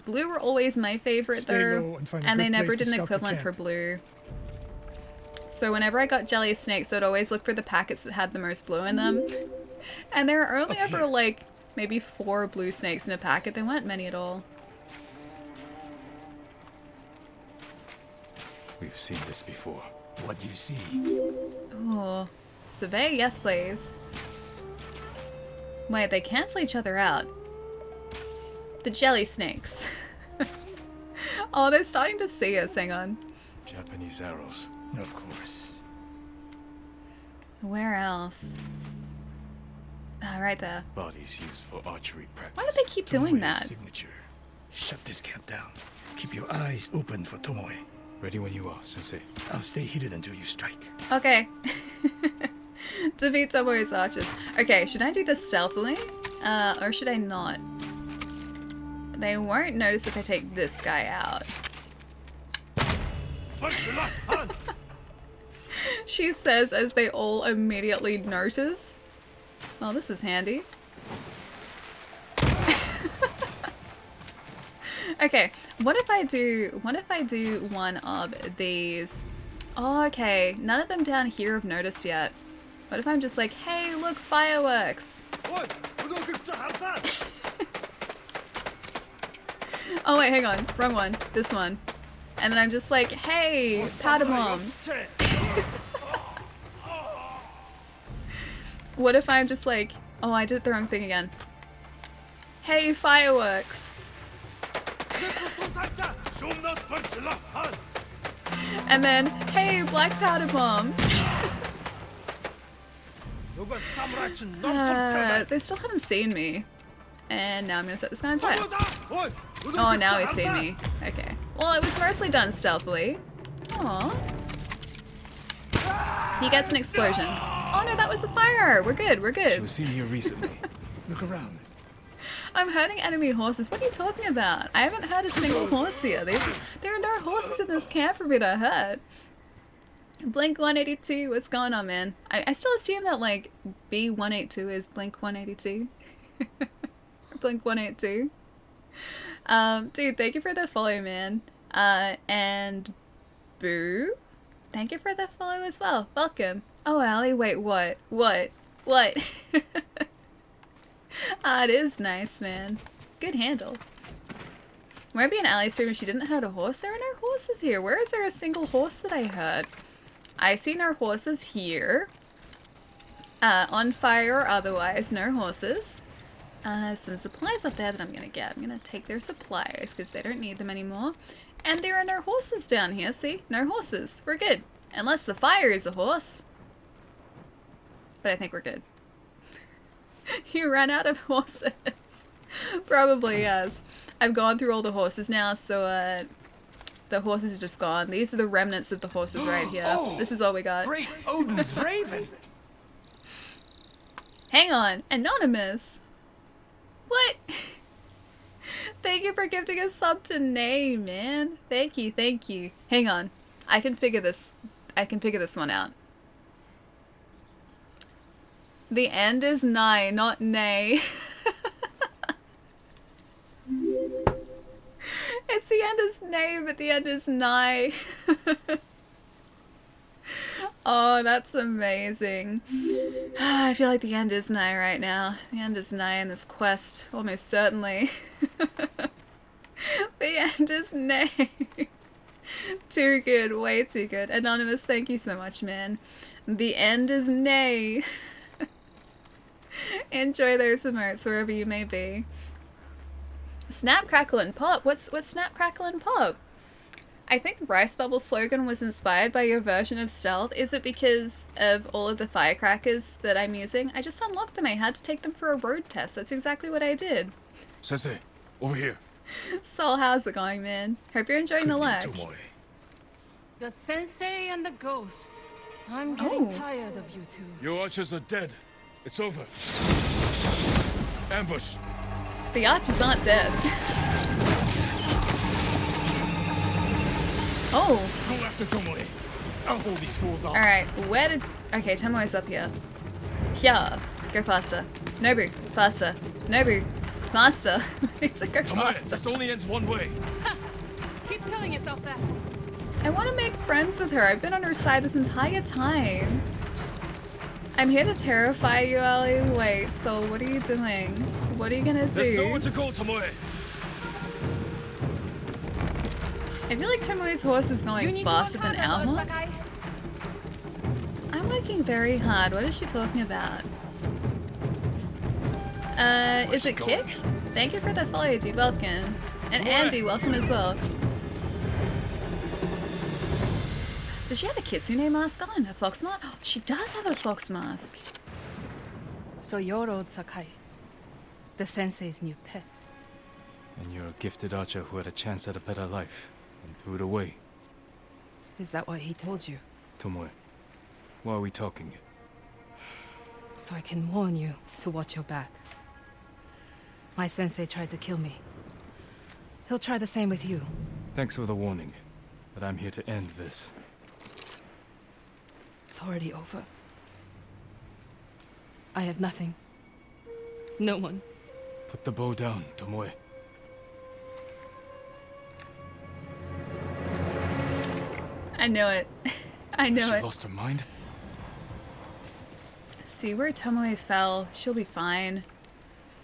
Blue were always my favorite though, and they never did an equivalent for blue. So whenever I got jelly snakes, I'd always look for the packets that had the most blue in them. And there were only ever like maybe 4 blue snakes in a packet. There weren't many at all. We've seen this before. What do you see? Oh, survey, yes please. Wait, they cancel each other out. The jelly snakes. Oh, they're starting to see us. Hang on. Japanese arrows. Of course. Where else? Ah, right there. Bodies used for archery practice. Why do they keep doing Tomoe's that? Signature. Shut this camp down. Keep your eyes open for Tomoe. Ready when you are, Sensei. I'll stay heated until you strike. Okay. Defeat Tomoe's archers. Okay, should I do this stealthily? Or should I not? They won't notice if I take this guy out. She says as they all immediately notice. Well, this is handy. Okay, what if I do one of these? Oh, okay, none of them down here have noticed yet. What if I'm just like, hey, look, fireworks. Oh wait, hang on, wrong one, this one. And then I'm just like, hey, powder bomb. What if I'm just like, oh, I did the wrong thing again. Hey, fireworks. And then, hey, black powder bomb. They still haven't seen me. And now I'm gonna set this guy on fire. Oh, now he's seen me. Okay. Well, it was mostly done stealthily. Aww. He gets an explosion. Oh no, that was a fire! We're good, we're good. She was seen here recently. Look around. I'm hurting enemy horses. What are you talking about? I haven't hurt a single horse here. There are no horses in this camp for me to hurt. Blink 182, what's going on, man? I still assume that, like, B182 is Blink 182. Blink 182. Dude, thank you for the follow, man. And Boo, thank you for the follow as well. Welcome. Oh, Allie, wait, what? What? Ah, it is nice, man. Good handle. Where would be an Allie stream if she didn't hurt a horse? There are no horses here. Where is there a single horse that I heard? I see no horses here. On fire or otherwise, no horses. Some supplies up there that I'm gonna get. I'm gonna take their supplies because they don't need them anymore. And there are no horses down here, see? No horses. We're good. Unless the fire is a horse. But I think we're good. You ran out of horses. Probably, yes. I've gone through all the horses now, so the horses are just gone. These are the remnants of the horses right here. Oh, this is all we got. Great Odin's raven! Hang on, Anonymous. What? Thank you for gifting a sub to Nay, man. Thank you, thank you. Hang on. I can figure this one out. The end is nigh, not nay. It's the end is nay, but the end is nigh. Oh, that's amazing. I feel like the end is nigh right now. The end is nigh in this quest, almost certainly. The end is nay. Too good, way too good. Anonymous, thank you so much, man. The end is nay. Enjoy those emotes wherever you may be. Snap, crackle, and pop. What's snap, crackle, and pop? I think Rice Bubble's slogan was inspired by your version of stealth. Is it because of all of the firecrackers that I'm using? I just unlocked them. I had to take them for a road test. That's exactly what I did. Sensei, over here. Sol, how's it going, man? Hope you're enjoying the leg. The sensei and the ghost. I'm getting tired of you two. Your archers are dead. It's over. Ambush. The archers aren't dead. Oh. Go after Tomoe. I'll hold these fools off. Alright, where did... Okay, Tomoe's up here. Yeah. Go faster. Nobu, faster. Nobu, faster. We need to go Tomoe, faster. this only ends one way. Keep telling yourself that. I want to make friends with her. I've been on her side this entire time. I'm here to terrify you, Ali. Wait, so what are you doing? What are you gonna do? There's nowhere to go, Tomoe. I feel like Tomoe's horse is going faster than our horse. I'm working very hard. What is she talking about? Is it Kick? Thank you for the follow, dude. Welcome. And Andy, welcome as well. Does she have a kitsune mask on? A fox mask? Oh, she does have a fox mask. So you're old Sakai, the sensei's new pet. And you're a gifted archer who had a chance at a better life and threw it away. Is that what he told you? Tomoe, why are we talking? So I can warn you to watch your back. My sensei tried to kill me. He'll try the same with you. Thanks for the warning, but I'm here to end this. It's already over. I have nothing. No one. Put the bow down, Tomoe. I know it. I know it. She lost her mind? See where Tomoe fell. She'll be fine.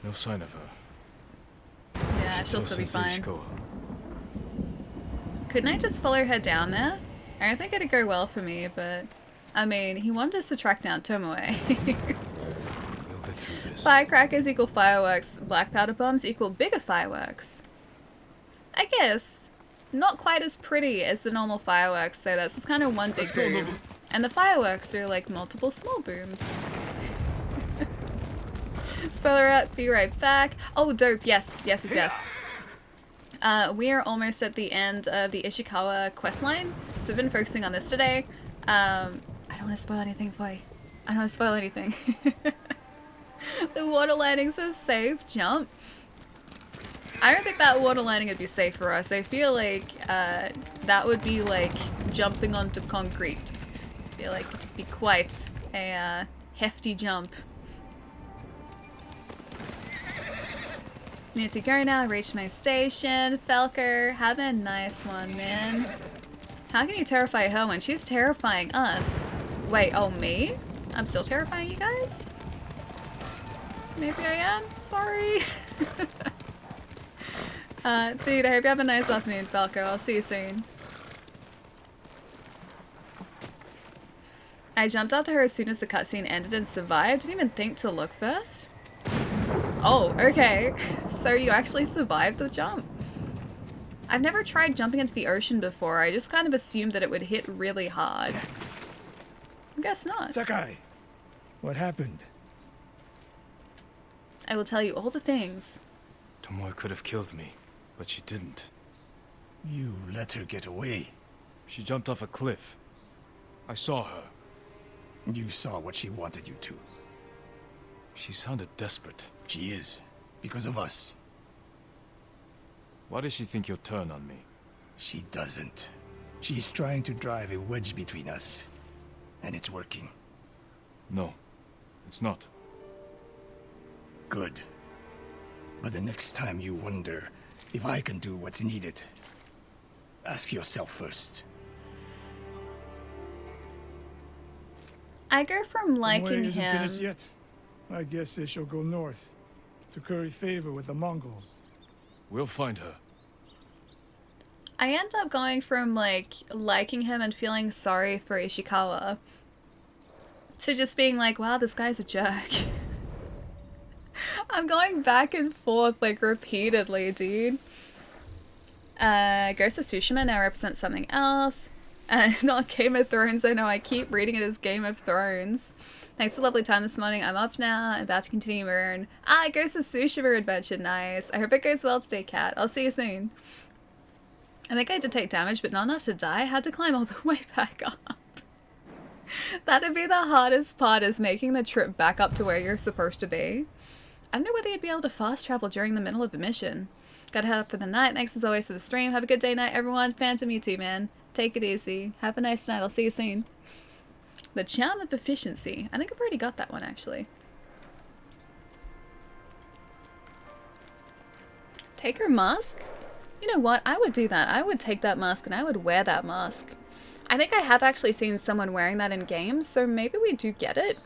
No sign of her. Yeah, she'll still be fine. Ichiko. Couldn't I just follow her down there? I don't think it'd go well for me, but... I mean, he wanted us to track down Tomoe. We'll get through this. Firecrackers equal fireworks. Black powder bombs equal bigger fireworks. I guess. Not quite as pretty as the normal fireworks, though. That's just kind of one big boom. And the fireworks are like multiple small booms. Spoiler up, be right back. Oh, dope. Yes, yes, yes, yes. We are almost at the end of the Ishikawa questline, so we've been focusing on this today. I don't want to spoil anything for you. I don't want to spoil anything. The water landing's a safe jump. I don't think that water landing would be safe for us. I feel like that would be like jumping onto concrete. I feel like it'd be quite a hefty jump. Need to go now, reach my station. Falker, have a nice one, man. How can you terrify her when she's terrifying us? Wait, oh me? I'm still terrifying you guys? Maybe I am? Sorry. Dude, I hope you have a nice afternoon, Falco. I'll see you soon. I jumped after her as soon as the cutscene ended and survived. Didn't even think to look first. Oh, okay. So you actually survived the jump. I've never tried jumping into the ocean before. I just kind of assumed that it would hit really hard. I guess not. Sakai, what happened? I will tell you all the things. Tomoe could have killed me, but she didn't. You let her get away. She jumped off a cliff. I saw her. You saw what she wanted you to. She sounded desperate. She is, because of us. Why does she think you'll turn on me? She doesn't. She's trying to drive a wedge between us. And it's working. No, it's not. Good. But the next time you wonder if I can do what's needed, ask yourself first. I go from liking Wei isn't him. finished yet. I guess they shall go north to curry favor with the Mongols. We'll find her. I end up going from like liking him and feeling sorry for Ishikawa to just being like, wow, this guy's a jerk. I'm going back and forth like repeatedly, dude. Ghost of Tsushima now represents something else. Not Game of Thrones. I know I keep reading it as Game of Thrones. Thanks for the lovely time this morning. I'm up now. I'm about to continue my run. Ghost of Tsushima adventure. Nice. I hope it goes well today, Cat. I'll see you soon. I think I did take damage, but not enough to die. I had to climb all the way back up. That'd be the hardest part, is making the trip back up to where you're supposed to be. I don't know whether you'd be able to fast travel during the middle of the mission. Gotta head up for the night. Thanks as always for the stream. Have a good day, night, everyone. Phantom, you too, man. Take it easy. Have a nice night. I'll see you soon. The Charm of Efficiency. I think I've already got that one, actually. Take her mask? You know what? I would do that. I would take that mask and I would wear that mask. I think I have actually seen someone wearing that in games, so maybe we do get it.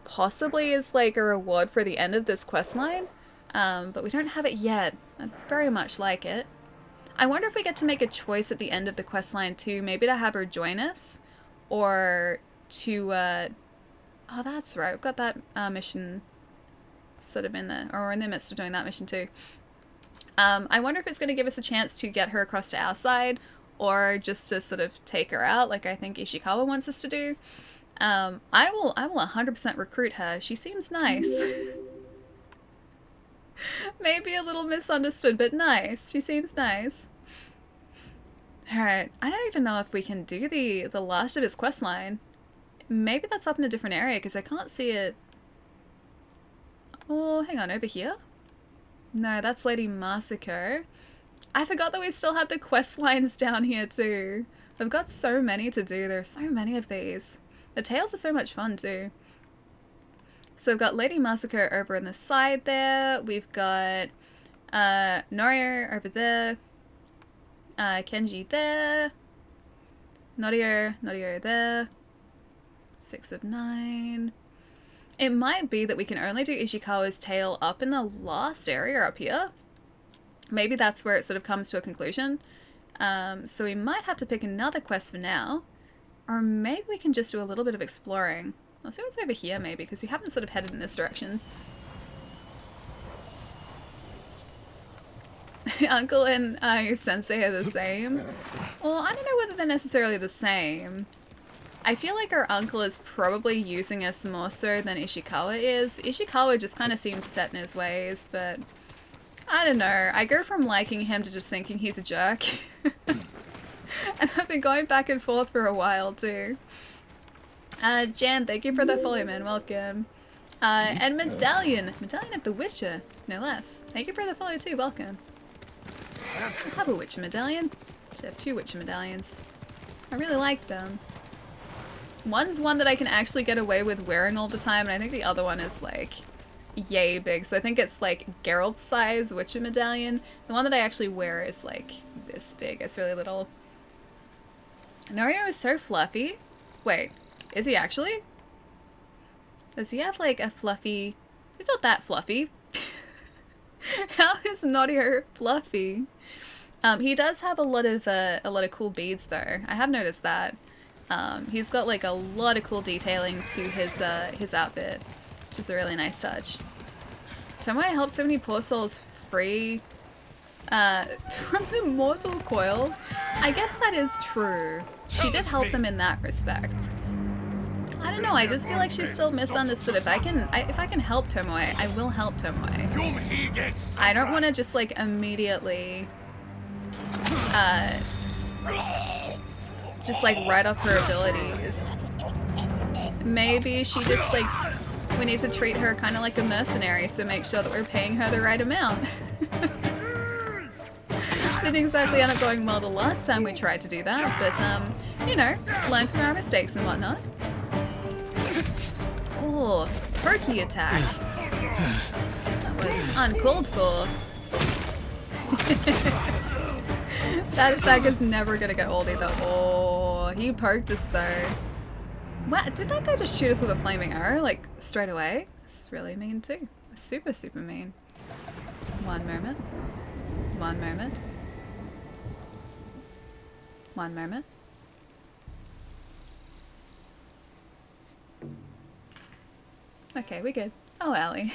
Possibly as like a reward for the end of this questline. But we don't have it yet. I'd very much like it. I wonder if we get to make a choice at the end of the questline too, maybe to have her join us, or to, oh that's right, we've got that mission sort of in the, or we're in the midst of doing that mission too. I wonder if it's going to give us a chance to get her across to our side, or just to sort of take her out, like I think Ishikawa wants us to do. I will 100% recruit her. She seems nice. Maybe a little misunderstood, but nice. She seems nice. Alright, I don't even know if we can do the last of his quest line. Maybe that's up in a different area, because I can't see it. Oh, hang on, over here? No, that's Lady Masako. I forgot that we still have the quest lines down here too. I've got so many to do. There's so many of these. The tales are so much fun too. So we've got Lady Masako over on the side there. We've got Norio over there. Kenji there. Norio there. 6 of 9. It might be that we can only do Ishikawa's tale up in the last area up here. Maybe that's where it sort of comes to a conclusion. So we might have to pick another quest for now. Or maybe we can just do a little bit of exploring. I'll see what's over here maybe, because we haven't sort of headed in this direction. Uncle and your sensei are the same. Well, I don't know whether they're necessarily the same. I feel like our uncle is probably using us more so than Ishikawa is. Ishikawa just kind of seems set in his ways, but I don't know. I go from liking him to just thinking he's a jerk. And I've been going back and forth for a while too. Jan, thank you for the follow, man. Welcome. And Medallion. Medallion of the Witcher, no less. Thank you for the follow too. Welcome. I have a Witcher medallion. I have 2 Witcher medallions. I really like them. One's one that I can actually get away with wearing all the time, and I think the other one is like yay big. So I think it's like Geralt's size Witcher medallion. The one that I actually wear is like this big. It's really little. Norio is so fluffy. Wait, is he actually? Does he have like a fluffy... He's not that fluffy. How is Norio fluffy? He does have a lot of cool beads though. I have noticed that. He's got like a lot of cool detailing to his outfit, which is a really nice touch. Tomoe helped so many poor souls free from the mortal coil. I guess that is true. She did help them in that respect. I don't know, I just feel like she's still misunderstood. If I can help Tomoe, I will help Tomoe. I don't want to just like immediately just like write off her abilities. Maybe she just like, we need to treat her kind of like a mercenary, so make sure that we're paying her the right amount. Didn't exactly end up going well the last time we tried to do that, but, you know, learn from our mistakes and whatnot. Oh, perky attack. That was uncalled for. That attack is never gonna get old either. Oh, he perked us though. What? Did that guy just shoot us with a flaming arrow, like, straight away? It's really mean too. Super, super mean. One moment. One moment. One moment. Okay, we're good. Oh, Allie.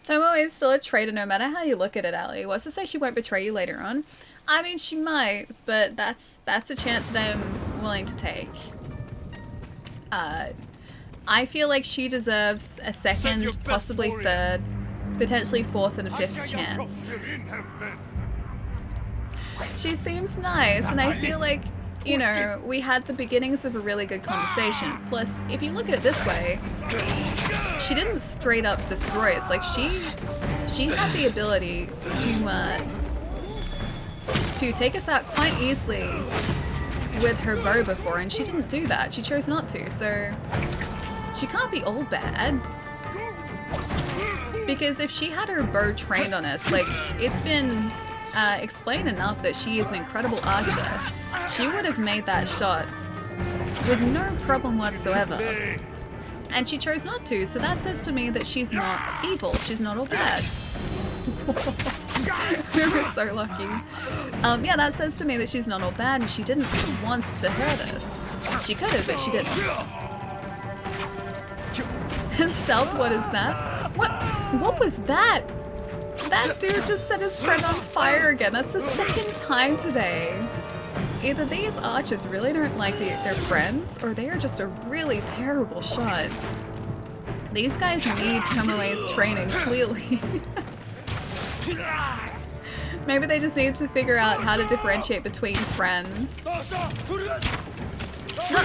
Tomo is still a traitor no matter how you look at it, Allie. What's to say she won't betray you later on? I mean, she might, but that's a chance that I'm willing to take. I feel like she deserves a second, possibly third, potentially fourth and fifth chance. She seems nice, and I feel like, you know, we had the beginnings of a really good conversation. Plus, if you look at it this way, she didn't straight up destroy us. Like, she had the ability to take us out quite easily with her bow before, and she didn't do that. She chose not to, so she can't be all bad. Because if she had her bow trained on us, like, it's been explained enough that she is an incredible archer. She would have made that shot with no problem whatsoever. And she chose not to, so that says to me that she's not evil. She's not all bad. We were so lucky. Yeah, that says to me that she's not all bad and she didn't want to hurt us. She could have, but she didn't. Stealth, what is that? What was that? That dude just set his friend on fire again. That's the second time today. Either these archers really don't like their friends, or they are just a really terrible shot. These guys need Tomoe's training, clearly. Maybe they just need to figure out how to differentiate between friends. Not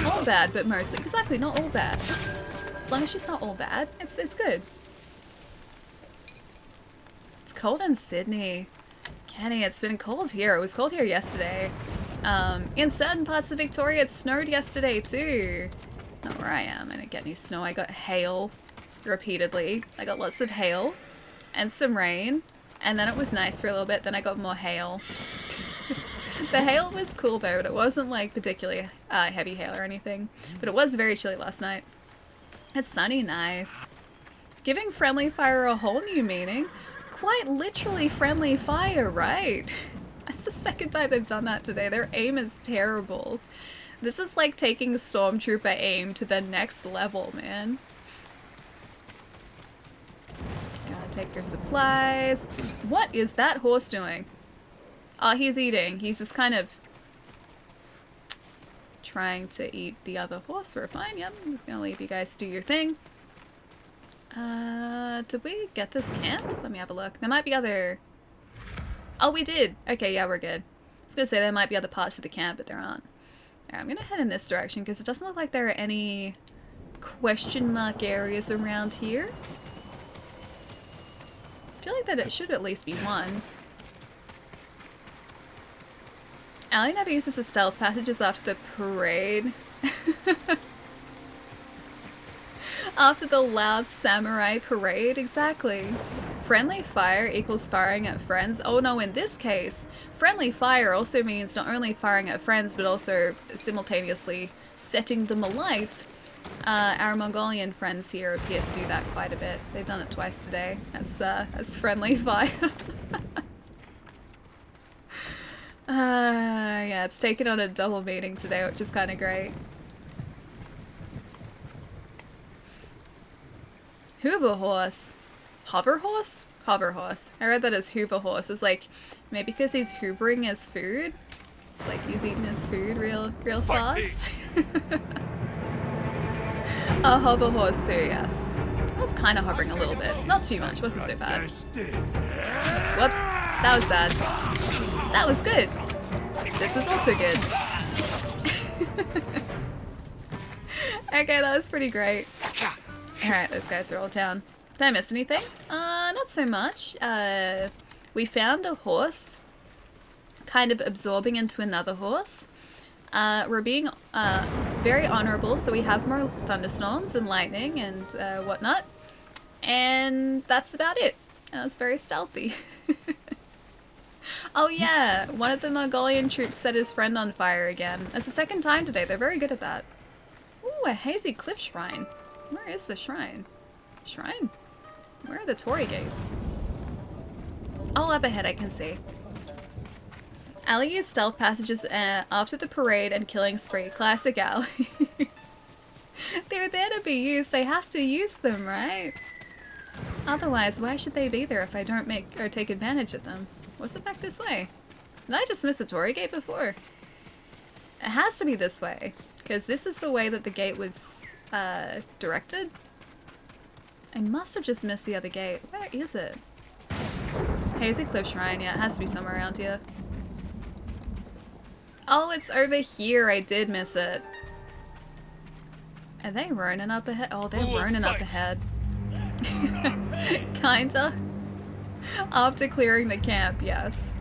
all bad, but mostly. Exactly, not all bad. As long as she's not all bad, it's good. It's cold in Sydney. Kenny, it's been cold here. It was cold here yesterday. In certain parts of Victoria, it snowed yesterday too. Not where I am. I didn't get any snow. I got hail repeatedly. I got lots of hail and some rain. And then it was nice for a little bit. Then I got more hail. The hail was cool though, but it wasn't like particularly heavy hail or anything. But it was very chilly last night. It's sunny, nice. Giving friendly fire a whole new meaning. Quite literally friendly fire, right? That's the second time they've done that today. Their aim is terrible. This is like taking Stormtrooper aim to the next level, man. Gotta take your supplies. What is that horse doing? Oh, he's eating. He's just kind of trying to eat the other horse. We're fine. Yep, I'm just gonna leave you guys do your thing. Did we get this camp? Let me have a look. There might be other... Oh, we did! Okay, yeah, we're good. I was gonna say there might be other parts of the camp, but there aren't. Alright, I'm gonna head in this direction because it doesn't look like there are any question mark areas around here. I feel like that it should at least be one. Allie never uses the stealth passages after the parade. After the loud samurai parade, exactly. Friendly fire equals firing at friends. Oh no, in this case, friendly fire also means not only firing at friends, but also simultaneously setting them alight. Our Mongolian friends here appear to do that quite a bit. They've done it twice today. That's friendly fire. Yeah, it's taken on a double meaning today, which is kind of great. Hoover horse. Hover horse? Hover horse. I read that as Hoover horse. It's like, maybe because he's hoovering his food. It's like he's eating his food real fast. A hover horse too, yes. I was kind of hovering a little bit. Not too much, wasn't so bad. Whoops. That was bad. That was good. This is also good. Okay, that was pretty great. Alright, those guys are all down. Did I miss anything? Not so much. we found a horse kind of absorbing into another horse. We're being very honorable, so we have more thunderstorms and lightning and whatnot. And that's about it. And it's very stealthy. Oh yeah, one of the Mongolian troops set his friend on fire again. That's the second time today. They're very good at that. Ooh, a hazy cliff shrine. Where is the shrine? Shrine? Where are the Torii gates? Oh, up ahead I can see. Allie used stealth passages after the parade and killing spree. Classic Allie. They're there to be used. I have to use them, right? Otherwise, why should they be there if I don't make or take advantage of them? What's it back this way? Did I just miss a Torii gate before? It has to be this way, because this is the way that the gate was directed. I must have just missed the other gate. Where is it? Hazy Cliff Shrine. Yeah, it has to be somewhere around here. Oh, it's over here. I did miss it. Are they running up ahead? Oh, they're running up ahead. Kinda. After clearing the camp, yes.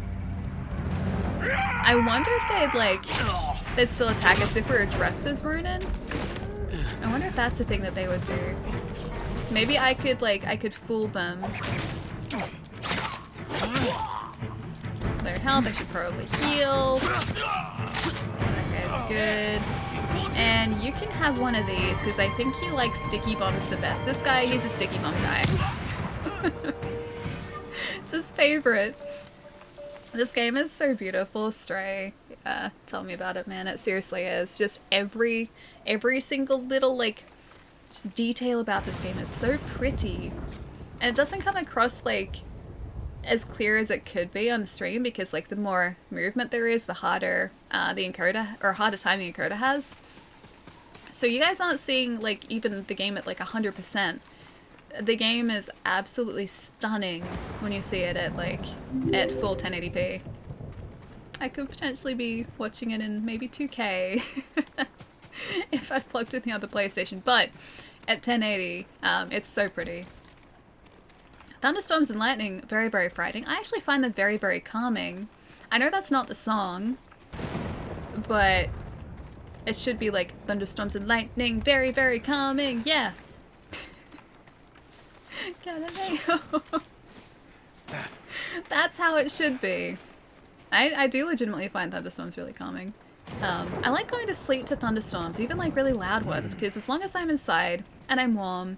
I wonder if they'd still attack us if we were dressed as Ronin. I wonder if that's a thing that they would do. Maybe I could fool them. Clear health, I should probably heal. That guy's good. And you can have one of these, because I think he likes sticky bombs the best. This guy, he's a sticky bomb guy. It's his favorite. This game is so beautiful, Stray. Tell me about it, man. It seriously is. Just every single little, just detail about this game is so pretty. And it doesn't come across, as clear as it could be on stream, because, the more movement there is, the harder the encoder, or harder time the encoder has. So you guys aren't seeing, even the game at, 100%. The game is absolutely stunning when you see it at full 1080p. I could potentially be watching it in maybe 2K if I'd plugged in the other PlayStation, but at 1080, it's so pretty. Thunderstorms and lightning, very, very frightening. I actually find them very, very calming. I know that's not the song, but it should be thunderstorms and lightning, very, very calming, yeah. That's how it should be. I do legitimately find thunderstorms really calming. I like going to sleep to thunderstorms, even really loud ones, because as long as I'm inside and I'm warm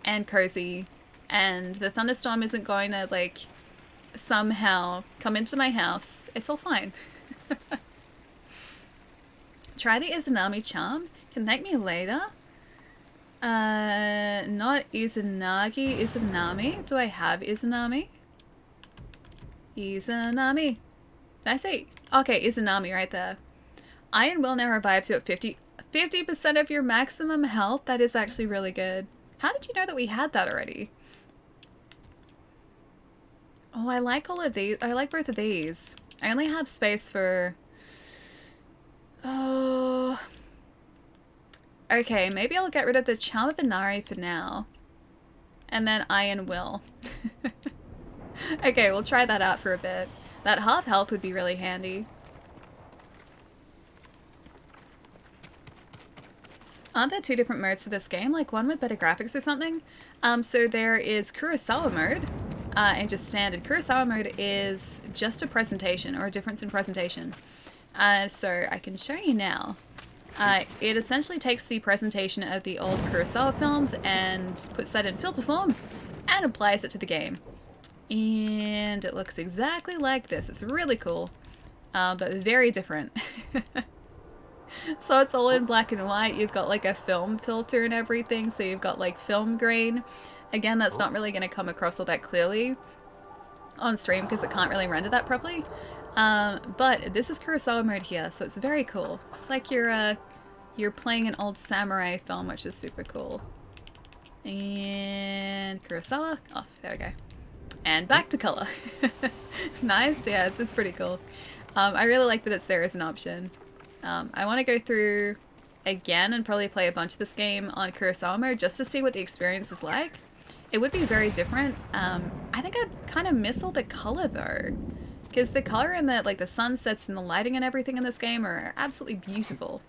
and cozy and the thunderstorm isn't going to somehow come into my house, it's all fine. Try the Izanami charm. Can thank me later. Not Izanagi, Izanami. Do I have Izanami? Izanami. Did I say? Okay, Izanami right there. Iron will now revive you at 50% of your maximum health. That is actually really good. How did you know that we had that already? Oh, I like all of these. I like both of these. I only have space for... Oh... Okay, maybe I'll get rid of the Charm of Inari for now. And then Iron Will. Okay, we'll try that out for a bit. That half health would be really handy. Aren't there two different modes for this game? One with better graphics or something? So there is Kurosawa mode, and just standard. Kurosawa mode is just a presentation, or a difference in presentation. So I can show you now. It essentially takes the presentation of the old Kurosawa films and puts that in filter form and applies it to the game. And it looks exactly like this. It's really cool, but very different. So it's all in black and white. You've got a film filter and everything, so you've got film grain. Again, that's not really going to come across all that clearly on stream because it can't really render that properly. But this is Kurosawa mode here, so it's very cool. It's like you're playing an old samurai film, which is super cool. And Kurosawa off. There we go. And back to color. Nice. Yeah, it's pretty cool. I really like that it's there as an option. I want to go through again and probably play a bunch of this game on Kurosawa mode just to see what the experience is like. it would be very different. I think I'd kind of miss all the color though, because the color and the like the sunsets and the lighting and everything in this game are absolutely beautiful.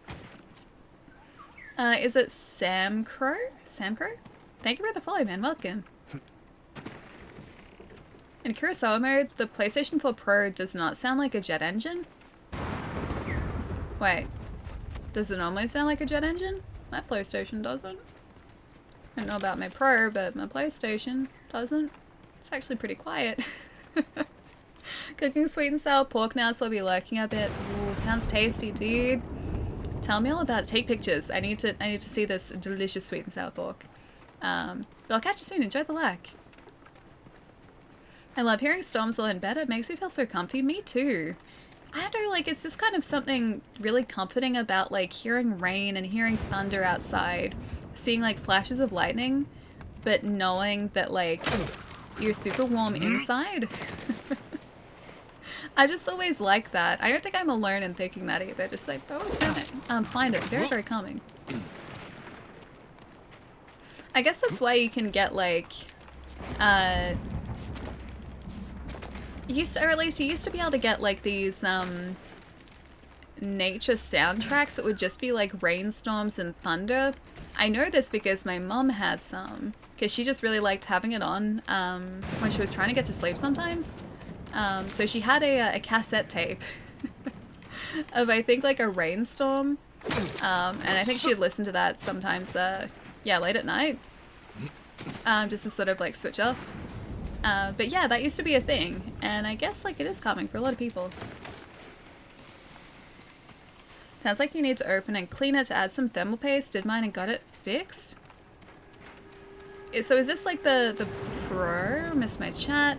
Is it Sam Crow? Sam Crow? Thank you for the follow, man. Welcome. In Kurosawa mode, the PlayStation 4 Pro does not sound like a jet engine. Wait, does it normally sound like a jet engine? My PlayStation doesn't. I don't know about my Pro, but my PlayStation doesn't. It's actually pretty quiet. Cooking sweet and sour pork now, so I'll be lurking a bit. Ooh, sounds tasty, dude. Tell me all about it. Take pictures. I need to see this delicious sweet and sour pork. But I'll catch you soon. Enjoy the lurk. I love hearing storms all in bed. It makes me feel so comfy. Me too. I don't know, like, it's just kind of something really comforting about, like, hearing rain and hearing thunder outside. Seeing, like, flashes of lightning, but knowing that, like, you're super warm inside. I just always like that. I don't think I'm alone in thinking that either. Just, like, always find it very, very calming. I guess that's why you can get, like, you used to be able to get like these nature soundtracks that would just be like rainstorms and thunder. I know this because my mom had some, because she just really liked having it on when she was trying to get to sleep sometimes. So she had a cassette tape of I think like a rainstorm, and I think she'd listen to that sometimes, yeah, late at night, just to sort of like switch off. But yeah, that used to be a thing, and I guess like it is coming for a lot of people. Sounds like you need to open and clean it to add some thermal paste. Did mine and got it fixed. So is this like the Pro? Missed my chat.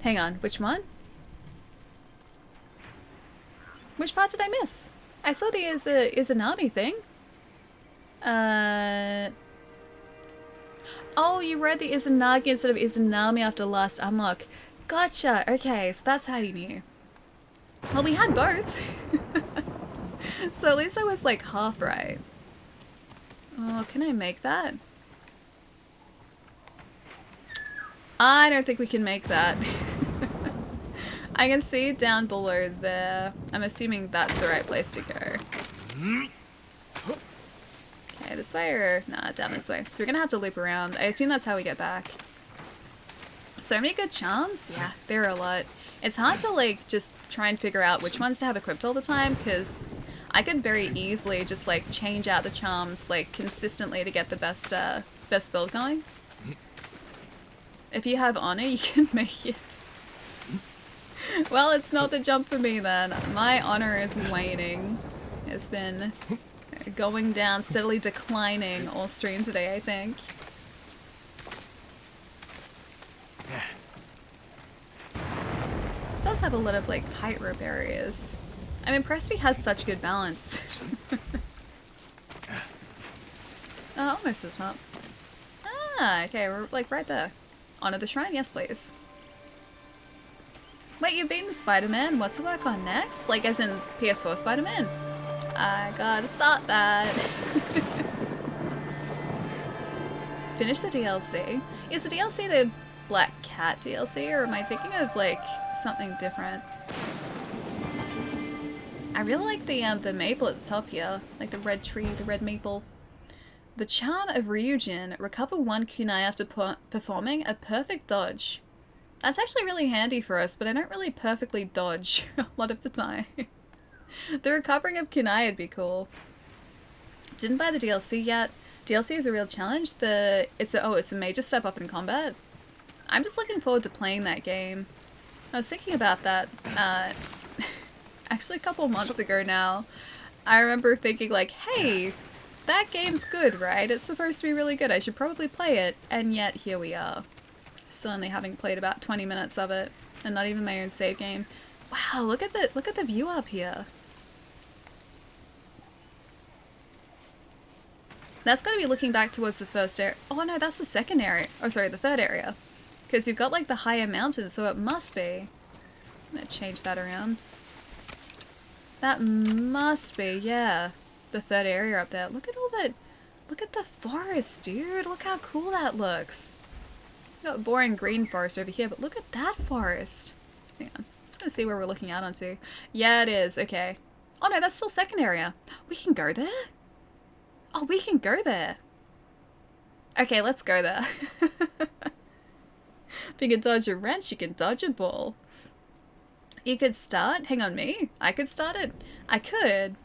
Hang on, which one? Which part did I miss? I saw the Izanami thing. Oh, you read the Izanagi instead of Izanami after last unlock. Gotcha. Okay, so that's how you knew. Well, we had both. So at least I was like half right. Oh, can I make that? I don't think we can make that. I can see it down below there. I'm assuming that's the right place to go. Okay, this way or... Nah, down this way. So we're gonna have to loop around. I assume that's how we get back. So many good charms? Yeah, there are a lot. It's hard to, like, just try and figure out which ones to have equipped all the time, because I could very easily just, like, change out the charms, like, consistently to get the best, best build going. If you have honor, you can make it. Well, it's not the jump for me, then. My honor is waning. It's been going down, steadily declining all stream today, I think. It does have a lot of like tightrope areas. I'm impressed he has such good balance. Almost to the top. Ah, okay, we're like right there. Honor the shrine, yes please. Wait, you've beaten Spider-Man? What to work on next? Like as in PS4 Spider-Man? I gotta start that. Finish the DLC. Is the DLC the Black Cat DLC, or am I thinking of like something different? I really like the maple at the top here, like the red tree, the red maple. The charm of Ryujin. Recover 1 kunai after performing a perfect dodge. That's actually really handy for us, but I don't really perfectly dodge a lot of the time. The recovering of kunai would be cool. Didn't buy the DLC yet. DLC is a real challenge. It's a major step up in combat. I'm just looking forward to playing that game. I was thinking about that actually a couple months ago now. I remember thinking like, hey, that game's good, right? It's supposed to be really good. I should probably play it. And yet here we are. Still only having played about 20 minutes of it, and not even my own save game. Wow, look at the view up here. That's got to be looking back towards the first area. Oh no, that's the second area. Oh sorry, the third area. Because you've got like the higher mountains, so it must be. I'm gonna change that around. That must be, yeah, the third area up there. Look at all that. Look at the forest, dude. Look how cool that looks. Got a boring green forest over here, but look at that forest. Hang on. Just gonna see where we're looking out onto. Yeah, it is. Okay. Oh no, that's still second area. We can go there? Oh, we can go there. Okay, let's go there. If you can dodge a wrench, you can dodge a ball. You could start? Hang on, me? I could start it? I could.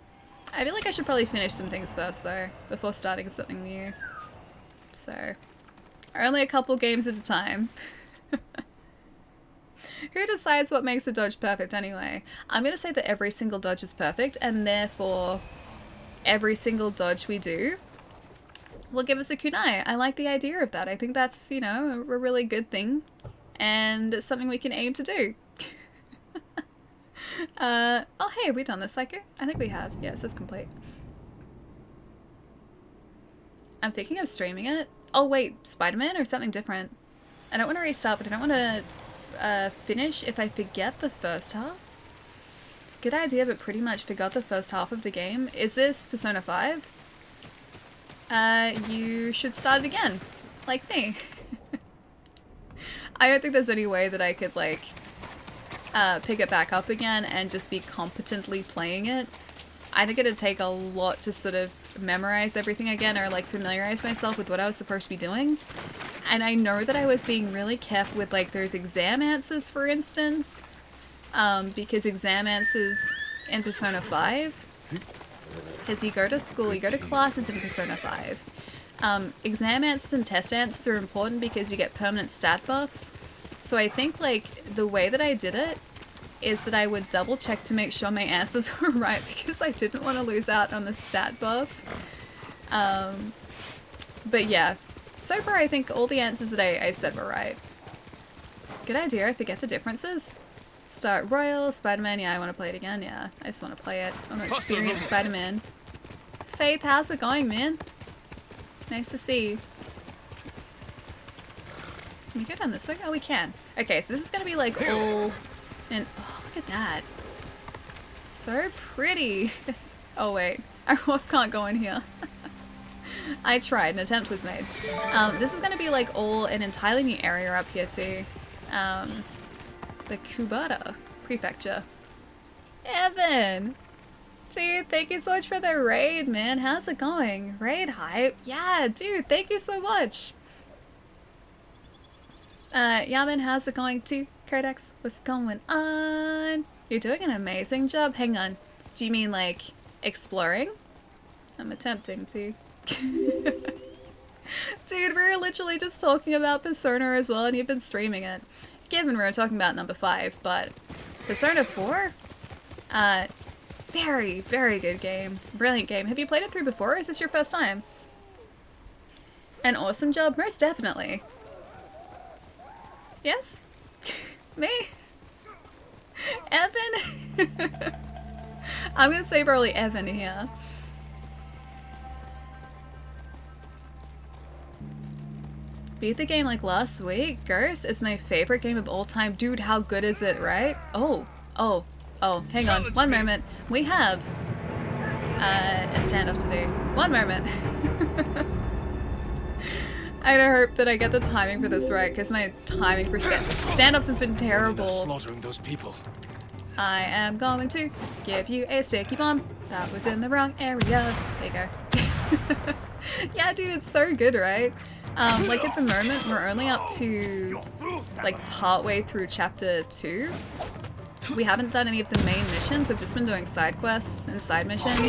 I feel like I should probably finish some things first, though, before starting something new. So, only a couple games at a time. Who decides what makes a dodge perfect anyway? I'm going to say that every single dodge is perfect, and therefore every single dodge we do will give us a kunai. I like the idea of that. I think that's, you know, a really good thing, and it's something we can aim to do. Oh hey, have we done this, Psycho? I think we have. Yes, it's complete. I'm thinking of streaming it. Oh wait, Spider-Man or something different? I don't want to restart, but I don't want to finish if I forget the first half. Good idea, but pretty much forgot the first half of the game. Is this Persona 5? You should start it again. Like me. I don't think there's any way that I could, like, pick it back up again and just be competently playing it. I think it'd take a lot to sort of memorize everything again or like familiarize myself with what I was supposed to be doing. And I know that I was being really careful with like those exam answers, for instance, because exam answers in Persona 5, because you go to school, you go to classes in Persona 5. Exam answers and test answers are important because you get permanent stat buffs. So I think like the way that I did it is that I would double check to make sure my answers were right because I didn't want to lose out on the stat buff. But yeah, so far I think all the answers that I said were right. Good idea, I forget the differences. Start Royal, Spider-Man, yeah, I want to play it again, yeah. I just want to play it. I want to experience Spider-Man. Faith, how's it going, man? Nice to see you. Can we go down this way? Oh, we can. Okay, so this is going to be like all... And oh, look at that. So pretty. Oh wait, our horse can't go in here. I tried, an attempt was made. This is going to be like all an entirely new area up here too. The Kubata Prefecture. Evan! Dude, thank you so much for the raid, man. How's it going? Raid hype? Yeah, dude, thank you so much. Yaman, how's it going too? Codex, what's going on? You're doing an amazing job. Hang on. Do you mean like exploring? I'm attempting to. Dude, we were literally just talking about Persona as well and you've been streaming it. Given we were talking about number 5, but Persona 4? Very, very good game. Brilliant game. Have you played it through before or is this your first time? An awesome job? Most definitely. Yes? Me? Evan? I'm gonna say probably Evan here. Beat the game like last week. Ghost is my favorite game of all time. Dude, how good is it, right? Oh, hang on. One moment. We have a stand-up to do. One moment. I hope that I get the timing for this right, because my timing for stand-ups has been terrible. Slaughtering those people. I am going to give you a sticky bomb. That was in the wrong area. There you go. Yeah, dude, it's so good, right? Like at the moment, we're only up to like partway through chapter 2. We haven't done any of the main missions. We've just been doing side quests and side missions.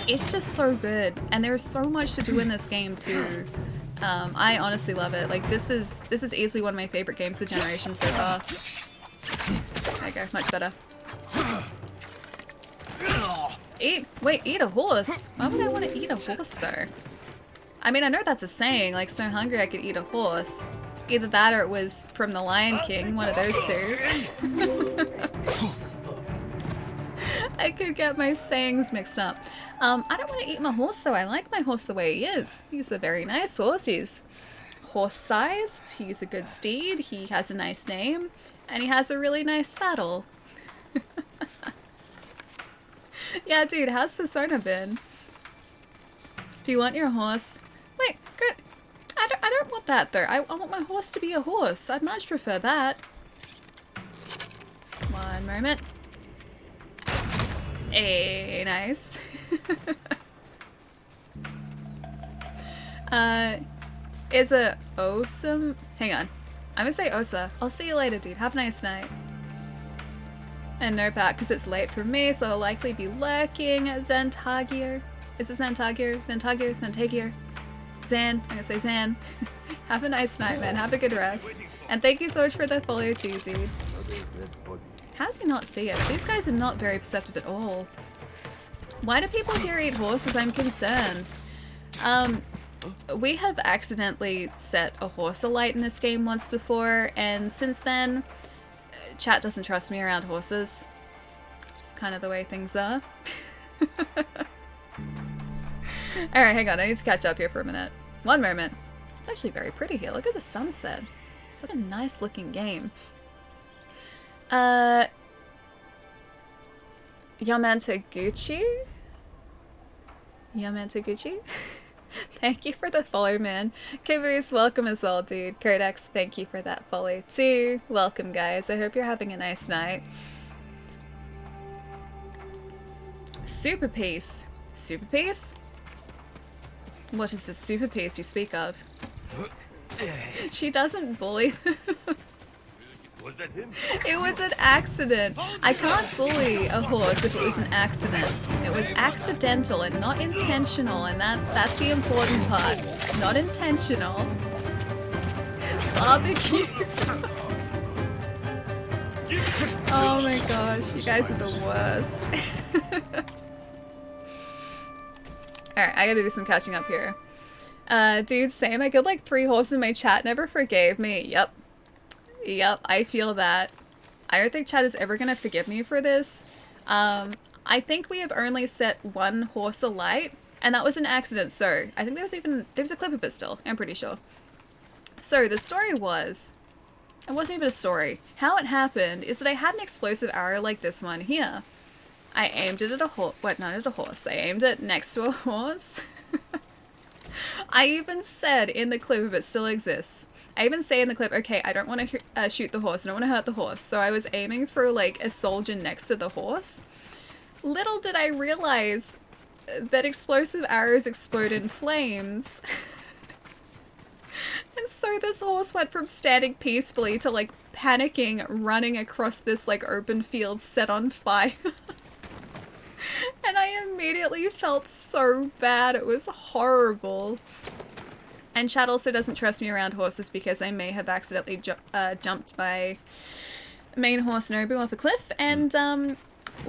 It's just so good, and there's so much to do in this game too. I honestly love it. Like this is easily one of my favorite games of the generation so far. There you go, much better. Eat a horse? Why would I want to eat a horse though? I mean, I know that's a saying, like so hungry I could eat a horse. Either that or it was from The Lion King, one of those two. I could get my sayings mixed up. I don't want to eat my horse though. I like my horse the way he is. He's a very nice horse. He's horse-sized. He's a good steed. He has a nice name. And he has a really nice saddle. Yeah, dude, how's Persona been? If you want your horse... Wait, good. I don't want that though. I want my horse to be a horse. I'd much prefer that. One moment. Hey, nice. Is it awesome? Hang on. I'm gonna say Osa. I'll see you later, dude. Have a nice night. And no back because it's late for me, so I'll likely be lurking at Zantagir. Is it Zantagir? Zantagir? Zantagir? Zan. I'm gonna say Zan. Have a nice night, man. Have a good rest. And thank you so much for the follow too, dude. How does he not see us? These guys are not very perceptive at all. Why do people here eat horses? I'm concerned. We have accidentally set a horse alight in this game once before, and since then, chat doesn't trust me around horses. Just kind of the way things are. Alright, hang on. I need to catch up here for a minute. One moment. It's actually very pretty here. Look at the sunset. It's what a nice looking game. Yamantaguchi? Yamantaguchi? Thank you for the follow, man. Caboose, welcome as well, dude. Codex, thank you for that follow too. Welcome, guys. I hope you're having a nice night. Super piece. Super piece? What is this super piece you speak of? She doesn't bully. Was that him? It was an accident. I can't bully a horse if it was an accident. It was accidental and not intentional, and that's the important part. Not intentional. Barbecue. Oh my gosh, you guys are the worst. Alright, I gotta do some catching up here. Dude, same. I killed like 3 horses in my chat, never forgave me. Yep. Yep, I feel that. I don't think chat is ever gonna forgive me for this. I think we have only set 1 horse alight, and that was an accident, so I think there's a clip of it still, I'm pretty sure. So the story was, it wasn't even a story. How it happened is that I had an explosive arrow like this one here. I aimed it at a horse, not at a horse, I aimed it next to a horse. I even said in the clip, if it still exists, I even say in the clip, okay, I don't want to shoot the horse, I don't want to hurt the horse, so I was aiming for like a soldier next to the horse. Little did I realize that explosive arrows explode in flames. And so this horse went from standing peacefully to like panicking, running across this like open field set on fire. And I immediately felt so bad, it was horrible. And chat also doesn't trust me around horses because I may have accidentally jumped my main horse Nobu off a cliff, and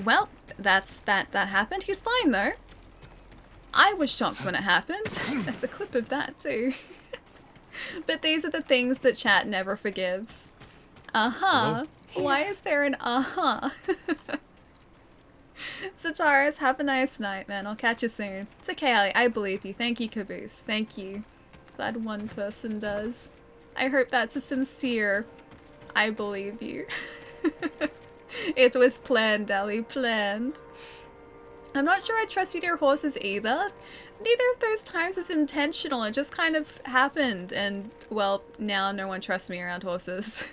well, that happened. He's fine though. I was shocked when it happened. There's a clip of that too. But these are the things that chat never forgives. Uh-huh. Why is there an uh-huh? Sataris, have a nice night, man. I'll catch you soon. It's okay, Ali. I believe you. Thank you, Caboose. Thank you. Glad one person does. I hope that's a sincere I believe you. It was planned, Ali. Planned. I'm not sure I trust you dear horses either. Neither of those times is intentional. It just kind of happened. And, well, now no one trusts me around horses.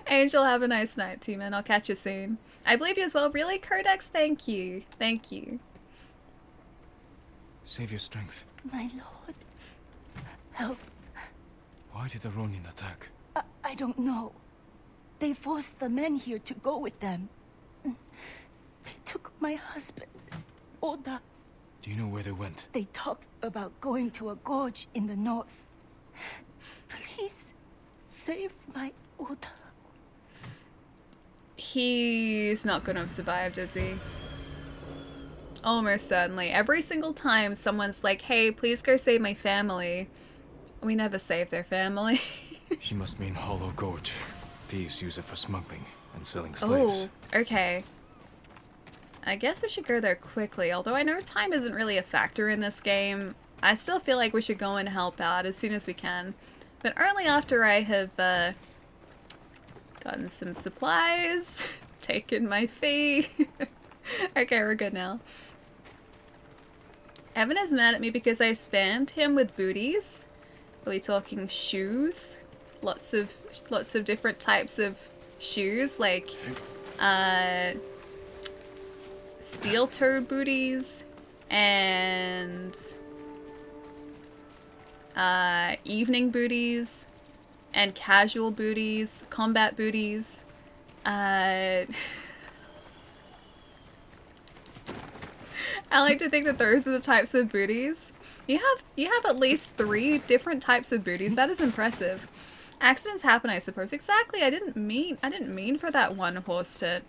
Angel, have a nice night too, man. I'll catch you soon. I believe you as well. Really, Codex? Thank you. Thank you. Save your strength. My lord. Help. Why did the Ronin attack? I don't know. They forced the men here to go with them. They took my husband, Oda. Do you know where they went? They talked about going to a gorge in the north. Please, save my Oda. He's not gonna have survived, is he? Almost certainly. Every single time someone's like, hey, please go save my family, we never save their family. She must mean Hollow Gorge. Thieves use it for smuggling and selling slaves. Oh, okay. I guess we should go there quickly, although I know time isn't really a factor in this game. I still feel like we should go and help out as soon as we can. But only after I have gotten some supplies, taken my fee. Okay, we're good now. Evan is mad at me because I spammed him with booties. Are we talking shoes? Lots of different types of shoes, like steel-toed booties and evening booties and casual booties, combat booties. I like to think that those are the types of booties. You have at least 3 different types of booties. That is impressive. Accidents happen, I suppose. Exactly. I didn't mean for that one horse to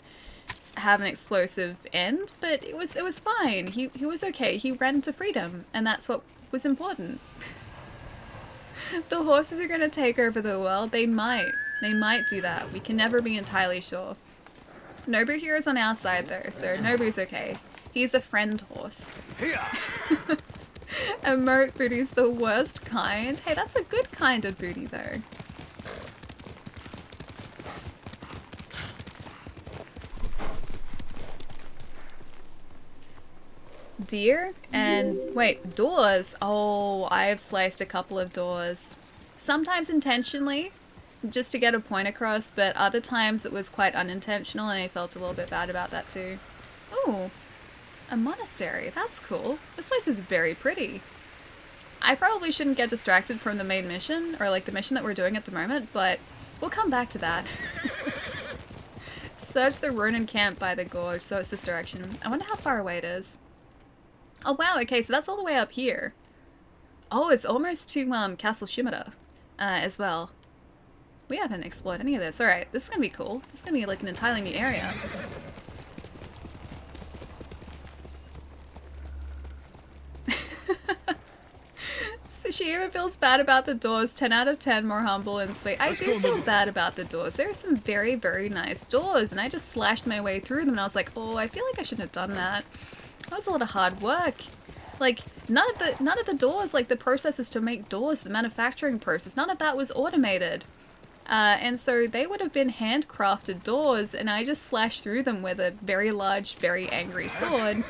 have an explosive end, but it was fine. He was okay. He ran to freedom, and that's what was important. The horses are gonna take over the world. They might do that. We can never be entirely sure. Nobu here is on our side though, so Nobu's okay. He's a friend horse. Emote booty's the worst kind. Hey, that's a good kind of booty though. Deer and wait, doors. Oh, I have sliced a couple of doors. Sometimes intentionally, just to get a point across, but other times it was quite unintentional and I felt a little bit bad about that too. Oh, a monastery. That's cool. This place is very pretty. I probably shouldn't get distracted from the main mission, or like the mission that we're doing at the moment, but we'll come back to that. Search the Ronin camp by the gorge, so it's this direction. I wonder how far away it is. Oh wow, okay, so that's all the way up here. Oh, it's almost to Castle Shimada as well. We haven't explored any of this. Alright, this is gonna be cool. This is gonna be like an entirely new area. Tsushima feels bad about the doors. 10 out of 10, more humble and sweet. I do feel bad about the doors. There are some very, very nice doors, and I just slashed my way through them, and I was like, oh, I feel like I shouldn't have done that. That was a lot of hard work. Like, none of the doors, like the processes to make doors, the manufacturing process, none of that was automated. And so they would have been handcrafted doors, and I just slashed through them with a very large, very angry sword.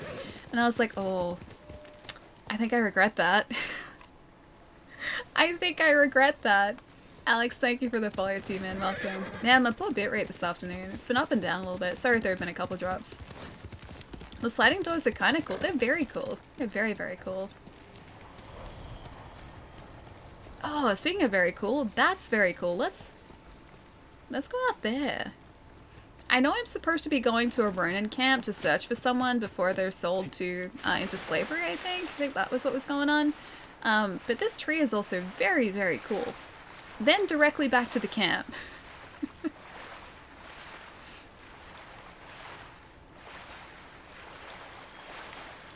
And I was like, oh, I think I regret that. I think I regret that. Alex, thank you for the follow too, man. Welcome. Man, my poor bitrate this afternoon. It's been up and down a little bit. Sorry if there have been a couple drops. The sliding doors are kind of cool. They're very cool. They're very, very cool. Oh, speaking of very cool, that's very cool. Let's go out there. I know I'm supposed to be going to a Ronin camp to search for someone before they're sold to into slavery, I think. I think that was what was going on. But this tree is also very, very cool. Then directly back to the camp.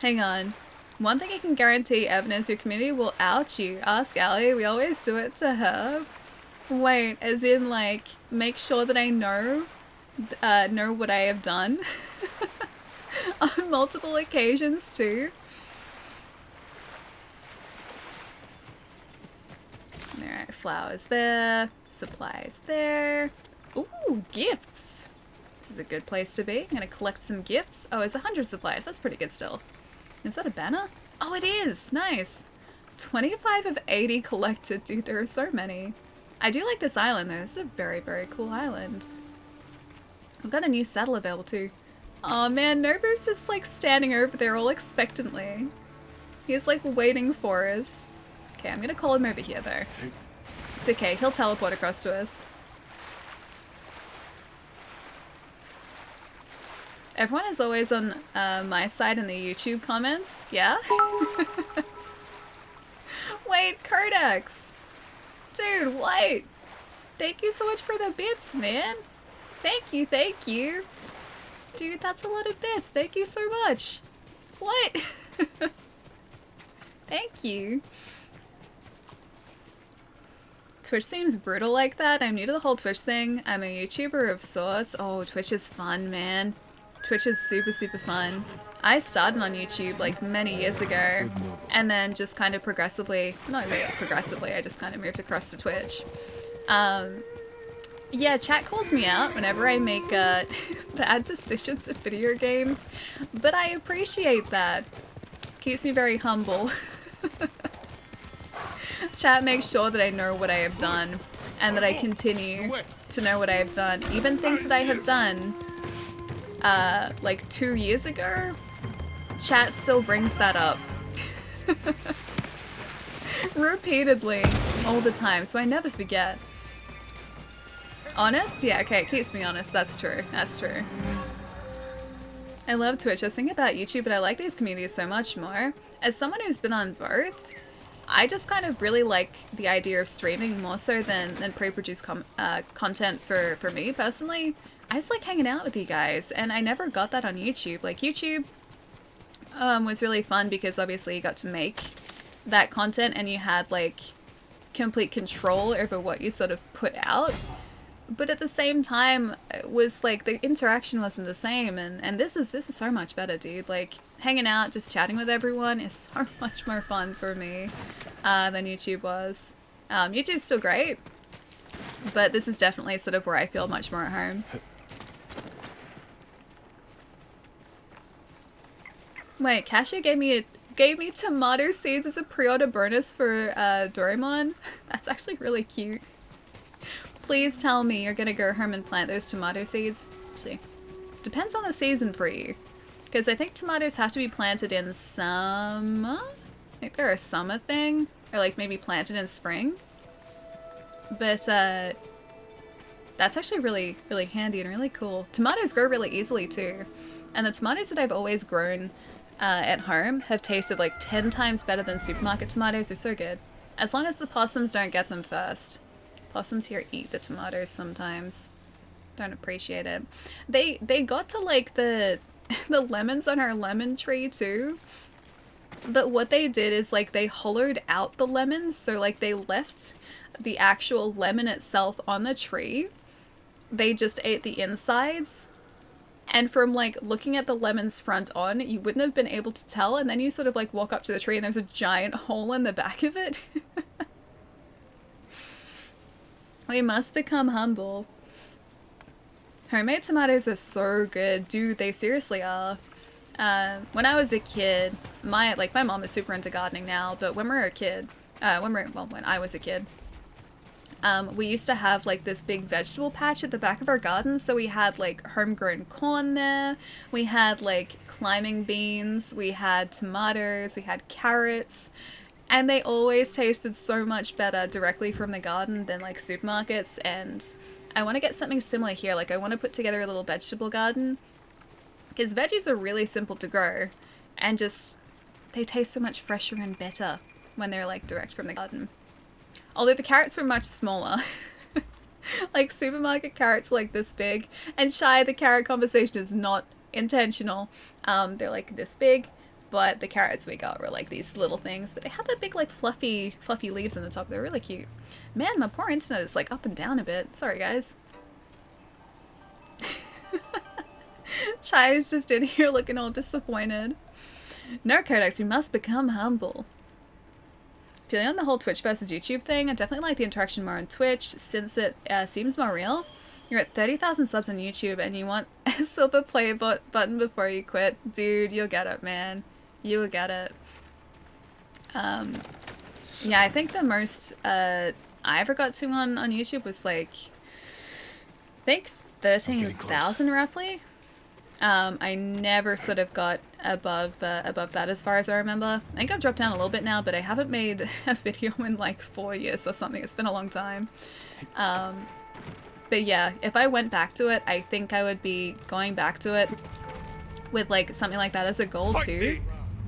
Hang on. One thing I can guarantee, Evan, is your community will out you. Ask Allie, we always do it to her. Wait, as in like, make sure that I know what I have done. On multiple occasions too. Alright, flowers there, supplies there. Ooh, gifts! This is a good place to be. I'm gonna collect some gifts. Oh, it's 100 supplies. That's pretty good still. Is that a banner? Oh, it is! Nice! 25 of 80 collected. Dude, there are so many. I do like this island though. This is a very, very cool island. I've got a new saddle available too. Oh man, Nobu's just like standing over there all expectantly. He's like waiting for us. Okay, I'm gonna call him over here though. It's okay, he'll teleport across to us. Everyone is always on my side in the YouTube comments. Yeah? Wait, Codex! Dude, wait! Thank you so much for the bits, man! Thank you, thank you! Dude, that's a lot of bits. Thank you so much! What? Thank you. Twitch seems brutal like that. I'm new to the whole Twitch thing. I'm a YouTuber of sorts. Oh, Twitch is fun, man. Twitch is super, super fun. I started on YouTube like many years ago and then just kind of progressively, not really progressively, I just kind of moved across to Twitch. Yeah, chat calls me out whenever I make bad decisions in video games, but I appreciate that. Keeps me very humble. Chat makes sure that I know what I have done and that I continue to know what I have done. Even things that I have done like 2 years ago, chat still brings that up. Repeatedly, all the time, so I never forget. Honest? Yeah, okay, it keeps me honest. That's true. That's true. I love Twitch. I was thinking about YouTube, but I like these communities so much more. As someone who's been on both, I just kind of really like the idea of streaming more so than pre-produced content for me personally. I just like hanging out with you guys, and I never got that on YouTube. Like, YouTube was really fun because obviously you got to make that content and you had like complete control over what you sort of put out. But at the same time, it was like the interaction wasn't the same, and this is so much better, dude. Like, hanging out, just chatting with everyone is so much more fun for me than YouTube was. YouTube's still great, but this is definitely sort of where I feel much more at home. Wait, Cassia gave me tomato seeds as a pre-order bonus for Doraemon. That's actually really cute. Please tell me you're gonna go home and plant those tomato seeds. See, depends on the season for you, because I think tomatoes have to be planted in summer. I think they're a summer thing, or like maybe planted in spring. But that's actually really, really handy and really cool. Tomatoes grow really easily too, and the tomatoes that I've always grown at home have tasted like 10 times better than supermarket tomatoes. They're so good, as long as the possums don't get them first. Possums here eat the tomatoes sometimes. Don't appreciate it. They got to like the lemons on our lemon tree too. But what they did is like they hollowed out the lemons, so like they left the actual lemon itself on the tree. They just ate the insides. And from like looking at the lemon's front on, you wouldn't have been able to tell, and then you sort of like walk up to the tree and there's a giant hole in the back of it. We must become humble. Homemade tomatoes are so good. Dude, they seriously are. When I was a kid, my mom is super into gardening now, but when we were a kid, when I was a kid, we used to have like this big vegetable patch at the back of our garden. So we had like homegrown corn there. We had like climbing beans. We had tomatoes. We had carrots. And they always tasted so much better directly from the garden than like supermarkets, and I want to get something similar here. Like, I want to put together a little vegetable garden, because veggies are really simple to grow, and just, they taste so much fresher and better when they're like direct from the garden. Although the carrots were much smaller. Like, supermarket carrots are like this big, and Shy, the carrot conversation is not intentional. They're like this big. But the carrots we got were like these little things, but they had that big like fluffy leaves on the top. They're really cute. Man, my poor internet is like up and down a bit. Sorry guys. Chai is just in here looking all disappointed. No, Codex, you must become humble. Feeling on the whole Twitch versus YouTube thing, I definitely like the interaction more on Twitch since it seems more real. You're at 30,000 subs on YouTube and you want a silver play button before you quit. Dude, you'll get it, man. You will get it. Yeah, I think the most I ever got to on YouTube was like, I think 13,000 roughly. I never sort of got above that as far as I remember. I think I've dropped down a little bit now, but I haven't made a video in like 4 years or something. It's been a long time. But yeah, if I went back to it, I think I would be going back to it with like something like that as a goal too.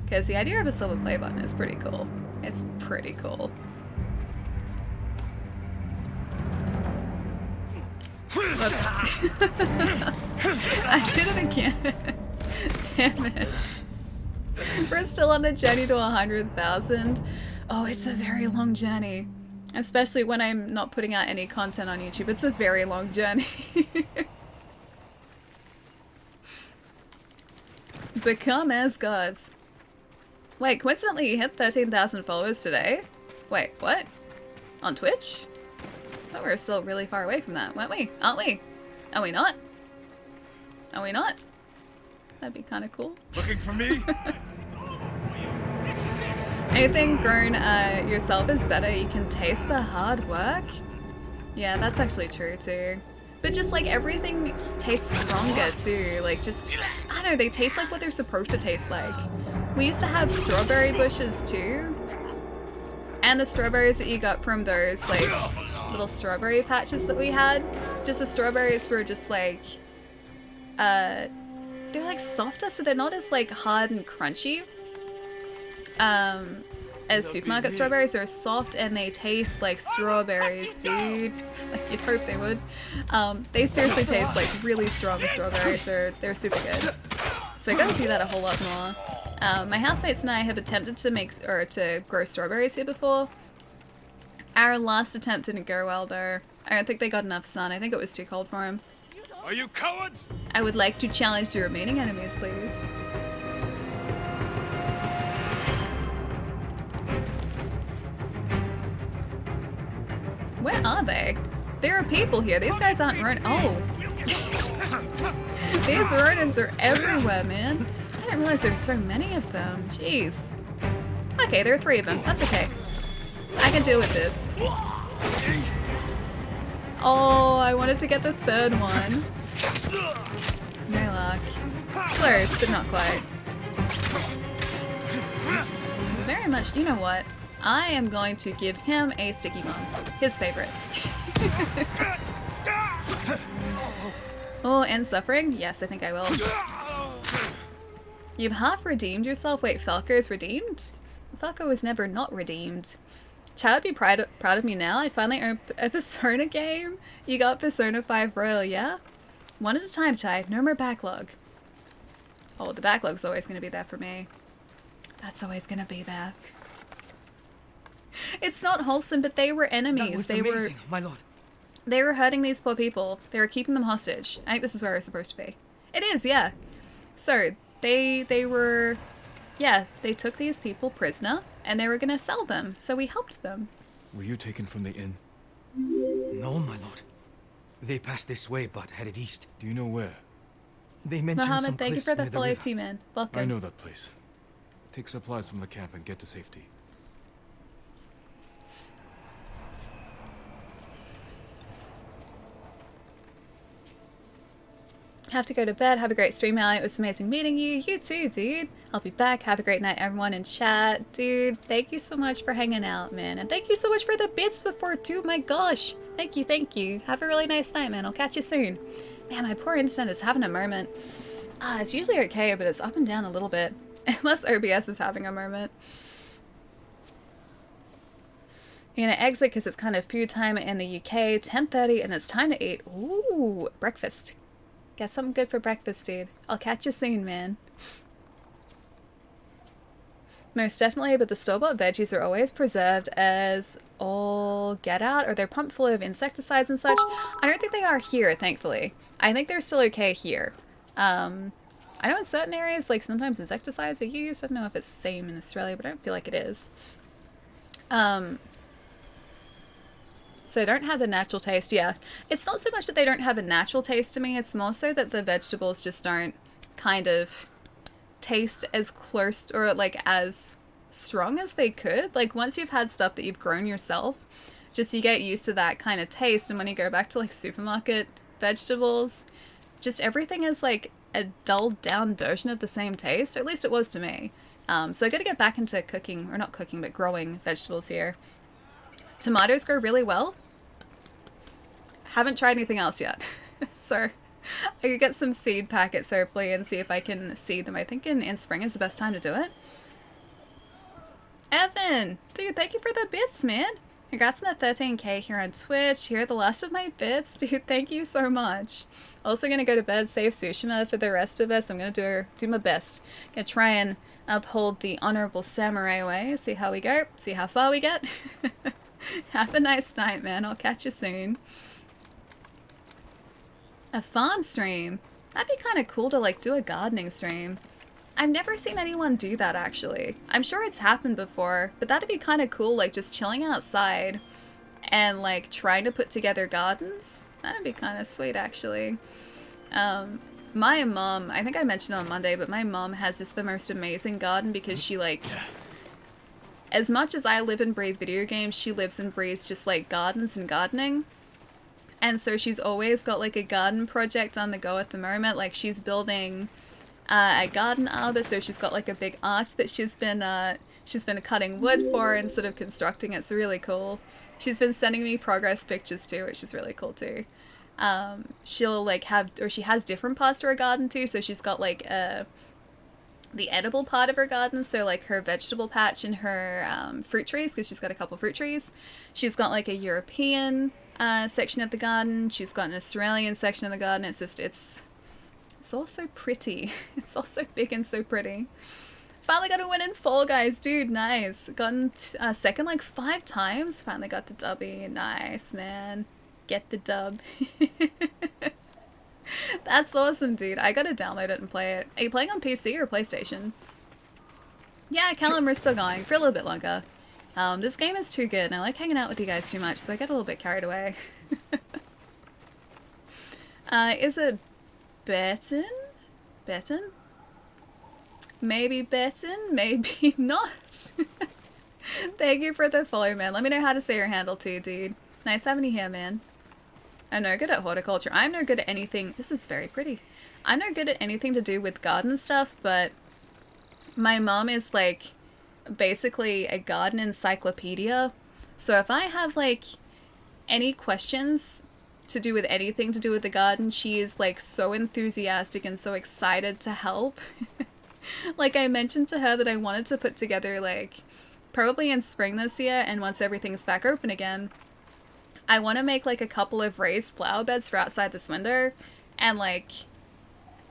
Because the idea of a silver play button is pretty cool. It's pretty cool. Whoops. I did it again. Damn it. We're still on the journey to 100,000. Oh, it's a very long journey. Especially when I'm not putting out any content on YouTube. It's a very long journey. Become as gods. Wait, coincidentally you hit 13,000 followers today? Wait, what? On Twitch? I thought we were still really far away from that, weren't we? Aren't we? Are we not? Are we not? That'd be kind of cool. Looking for me? Anything grown yourself is better. You can taste the hard work. Yeah, that's actually true too. But just like everything tastes stronger too. Like just, I don't know, they taste like what they're supposed to taste like. We used to have strawberry bushes too. And the strawberries that you got from those like little strawberry patches that we had, just the strawberries were just like, they're like softer, so they're not as like hard and crunchy. As supermarket strawberries. They're soft and they taste like strawberries, dude. Like you'd hope they would. They seriously taste like really strong strawberries. They're super good. So I gotta do that a whole lot more. My housemates and I have attempted to grow strawberries here before. Our last attempt didn't go well though. I don't think they got enough sun. I think it was too cold for them. Are you cowards? I would like to challenge the remaining enemies, please. Where are they? There are people here. These guys aren't Ronin. Oh. These Ronins are everywhere, man. I didn't realize there were so many of them. Jeez. Okay, there are 3 of them. That's okay. I can deal with this. Oh, I wanted to get the 3rd one. No luck. Close, but not quite. Very much, you know what? I am going to give him a sticky bomb. His favorite. Oh, and suffering? Yes, I think I will. You've half redeemed yourself. Wait, Falco's redeemed? Falco was never not redeemed. Child, be proud of me now. I finally earned a Persona game. You got Persona 5 Royal, yeah? One at a time, Chai. No more backlog. Oh, the backlog's always going to be there for me. That's always going to be there. It's not wholesome, but they were enemies. They amazing, my lord. They were hurting these poor people. They were keeping them hostage. I think this is where we're supposed to be. It is, yeah. So, they were... Yeah, they took these people prisoner, and they were gonna sell them, so we helped them. Were you taken from the inn? No, my lord. They passed this way, but headed east. Do you know where? They mentioned some Mohammed, thank you cliffs for the near follow river. too, man. Welcome. I know that place. Take supplies from the camp and get to safety. Have to go to bed. Have a great stream, Ali. It was amazing meeting you. You too, dude. I'll be back. Have a great night, everyone in chat. Dude, thank you so much for hanging out, man. And thank you so much for the bits before, too. My gosh. Thank you, thank you. Have a really nice night, man. I'll catch you soon. Man, my poor internet is having a moment. It's usually okay, but it's up and down a little bit. Unless OBS is having a moment. You're gonna exit because it's kind of food time in the UK. 10:30 and it's time to eat. Ooh, breakfast. Get something good for breakfast, dude. I'll catch you soon, man. Most definitely, but the store-bought veggies are always preserved as all get out, or they're pumped full of insecticides and such. I don't think they are here, thankfully. I think they're still okay here. I know in certain areas, like sometimes insecticides are used. I don't know if it's the same in Australia, but I don't feel like it is. So they don't have the natural taste. Yeah, it's not so much that they don't have a natural taste to me. It's more so that the vegetables just don't kind of taste as close or like as strong as they could. Like once you've had stuff that you've grown yourself, just you get used to that kind of taste. And when you go back to like supermarket vegetables, just everything is like a dulled down version of the same taste. Or at least it was to me. So I got to get back into cooking, or not cooking, but growing vegetables here. Tomatoes grow really well. Haven't tried anything else yet. So I could get some seed packets hopefully and see if I can seed them. I think in spring is the best time to do it. Evan! Dude, thank you for the bits, man. Congrats on the 13k here on Twitch. Here are the last of my bits. Dude, thank you so much. Also gonna go to bed, save Tsushima for the rest of us. I'm gonna do my best. Gonna try and uphold the honorable samurai way. See how we go. See how far we get. Have a nice night, man. I'll catch you soon. A farm stream? That'd be kind of cool to like do a gardening stream. I've never seen anyone do that actually. I'm sure it's happened before, but that'd be kind of cool, like just chilling outside and like trying to put together gardens. That'd be kind of sweet actually. My mom, I think I mentioned on Monday, but my mom has just the most amazing garden because she like... as much as I live and breathe video games, she lives and breathes just like gardens and gardening. And so she's always got like a garden project on the go at the moment. Like she's building a garden arbor, so she's got like a big arch that she's been cutting wood for and sort of constructing. It's really cool. She's been sending me progress pictures too, which is really cool too. She'll like have, or she has different parts to her garden too. So she's got like the edible part of her garden, so like her vegetable patch and her fruit trees, because she's got a couple fruit trees. She's got like a European section of the garden. She's got an Australian section of the garden. It's just, it's all so pretty. It's all so big and so pretty. Finally got a win in Fall Guys, dude. Nice. Gotten second like 5 times. Finally got the dubby. Nice, man. Get the dub. That's awesome, dude. I gotta download it and play it. Are you playing on PC or PlayStation? Yeah, Callum, we're still going for a little bit longer. This game is too good, and I like hanging out with you guys too much, so I get a little bit carried away. Is it Betten? Betten? Maybe Betten, maybe not. Thank you for the follow, man. Let me know how to say your handle too, dude. Nice having you here, man. I'm no good at horticulture. I'm no good at anything. This is very pretty. I'm no good at anything to do with garden stuff, but my mom is like basically a garden encyclopedia. So if I have like any questions to do with anything to do with the garden, she is like so enthusiastic and so excited to help. Like I mentioned to her that I wanted to put together like probably in spring this year, and once everything's back open again, I want to make like a couple of raised flower beds for outside this window and like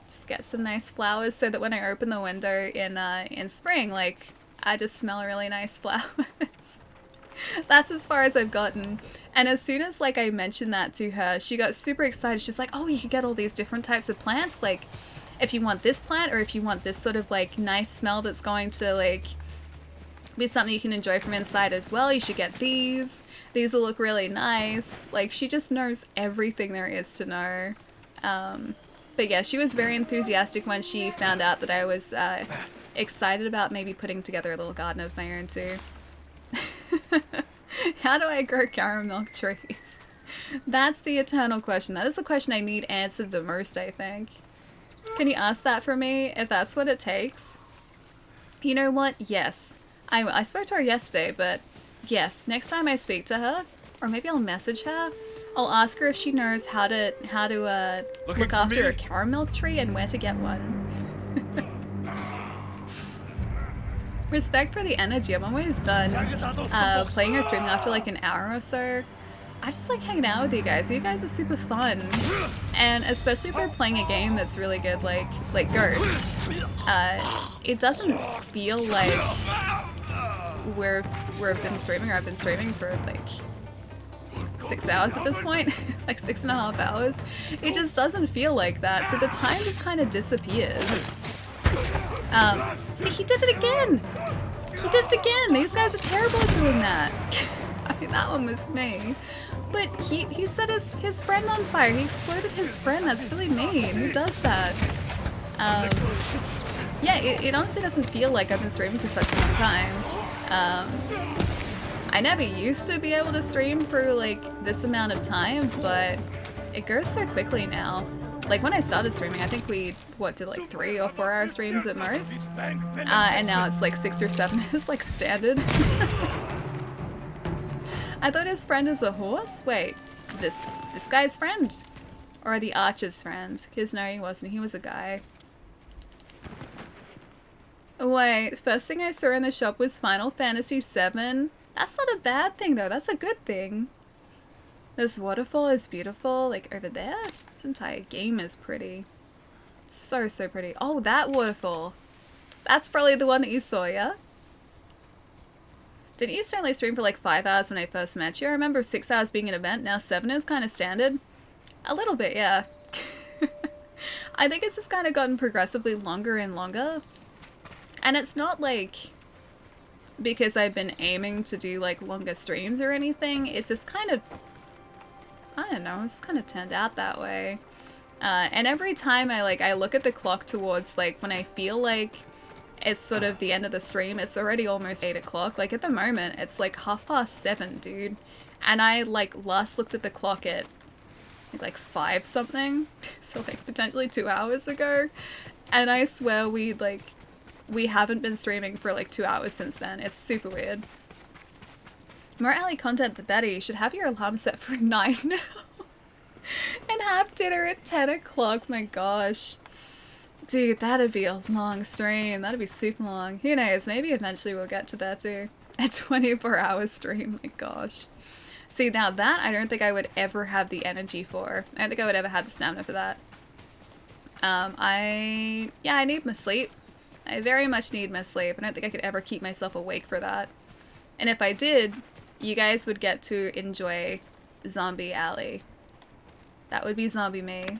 just get some nice flowers so that when I open the window in spring, like I just smell really nice flowers. That's as far as I've gotten. And as soon as like I mentioned that to her, she got super excited. She's like, oh, you can get all these different types of plants. Like if you want this plant or if you want this sort of like nice smell that's going to like be something you can enjoy from inside as well, you should get these. These will look really nice. Like, she just knows everything there is to know. But yeah, she was very enthusiastic when she found out that I was excited about maybe putting together a little garden of my own too. How do I grow caramel trees? That's the eternal question. That is the question I need answered the most, I think. Can you ask that for me, if that's what it takes? You know what? Yes. I spoke to her yesterday, but yes, next time I speak to her, or maybe I'll message her, I'll ask her if she knows how to look after a caramel tree and where to get one. Respect for the energy. I'm always done playing or streaming after like an hour or so. I just like hanging out with you guys. You guys are super fun, and especially if we're playing a game that's really good, like Ghost. It doesn't feel like we've been streaming, or I've been streaming for like 6 hours at this point, like 6.5 hours. It just doesn't feel like that. So the time just kind of disappears. See, he did it again. He did it again. These guys are terrible at doing that. I mean, that one was me. But he set his friend on fire. He exploded his friend. That's really mean. Who does that? Yeah, it honestly doesn't feel like I've been streaming for such a long time. I never used to be able to stream for like this amount of time, but it goes so quickly now. Like when I started streaming, I think we did like 3 or 4 hour streams at most, and now it's like 6 or 7 is like standard. I thought his friend is a horse. Wait, this guy's friend, or the archer's friend? Because no, he wasn't. He was a guy. Wait, first thing I saw in the shop was Final Fantasy VII. That's not a bad thing though. That's a good thing. This waterfall is beautiful. Like over there, this entire game is pretty. So pretty. Oh, that waterfall. That's probably the one that you saw, yeah? Didn't you only stream for like 5 hours when I first met you? I remember 6 hours being an event. Now 7 is kind of standard. A little bit, yeah. I think it's just kind of gotten progressively longer and longer. And it's not like because I've been aiming to do like longer streams or anything. It's just kind of, I don't know, it's kind of turned out that way. And every time I look at the clock towards like when I feel like it's sort of the end of the stream. It's already almost 8 o'clock. Like, at the moment, it's like 7:30, dude. And I, like, last looked at the clock at, like, 5 something. So, like, potentially 2 hours ago. And I swear we haven't been streaming for, like, 2 hours since then. It's super weird. More alley content, the better. You should have your alarm set for 9 now. And have dinner at 10 o'clock. My gosh. Dude, that'd be a long stream. That'd be super long. Who knows? Maybe eventually we'll get to that too. A 24-hour stream. My gosh. See, now that I don't think I would ever have the energy for. I don't think I would ever have the stamina for that. I need my sleep. I very much need my sleep. I don't think I could ever keep myself awake for that. And if I did, you guys would get to enjoy Zombie Alley. That would be zombie me.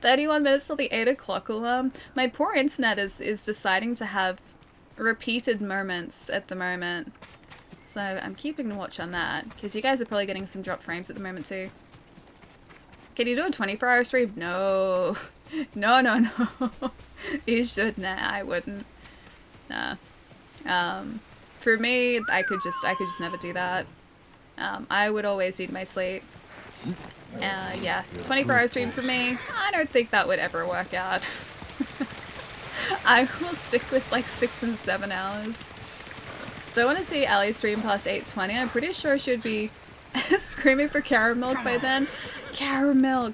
31 minutes till the 8 o'clock alarm. My poor internet is deciding to have repeated moments at the moment. So I'm keeping watch on that, because you guys are probably getting some drop frames at the moment too. Can you do a 24-hour stream? No. No, no, no. You should. Nah, I wouldn't. Nah. For me, I could just never do that. I would always need my sleep. Yeah, 24-hour stream for me, I don't think that would ever work out. I will stick with like 6 and 7 hours. Don't want to see Allie stream past 8:20. I'm pretty sure she'd be screaming for carrot milk by then. Carrot milk.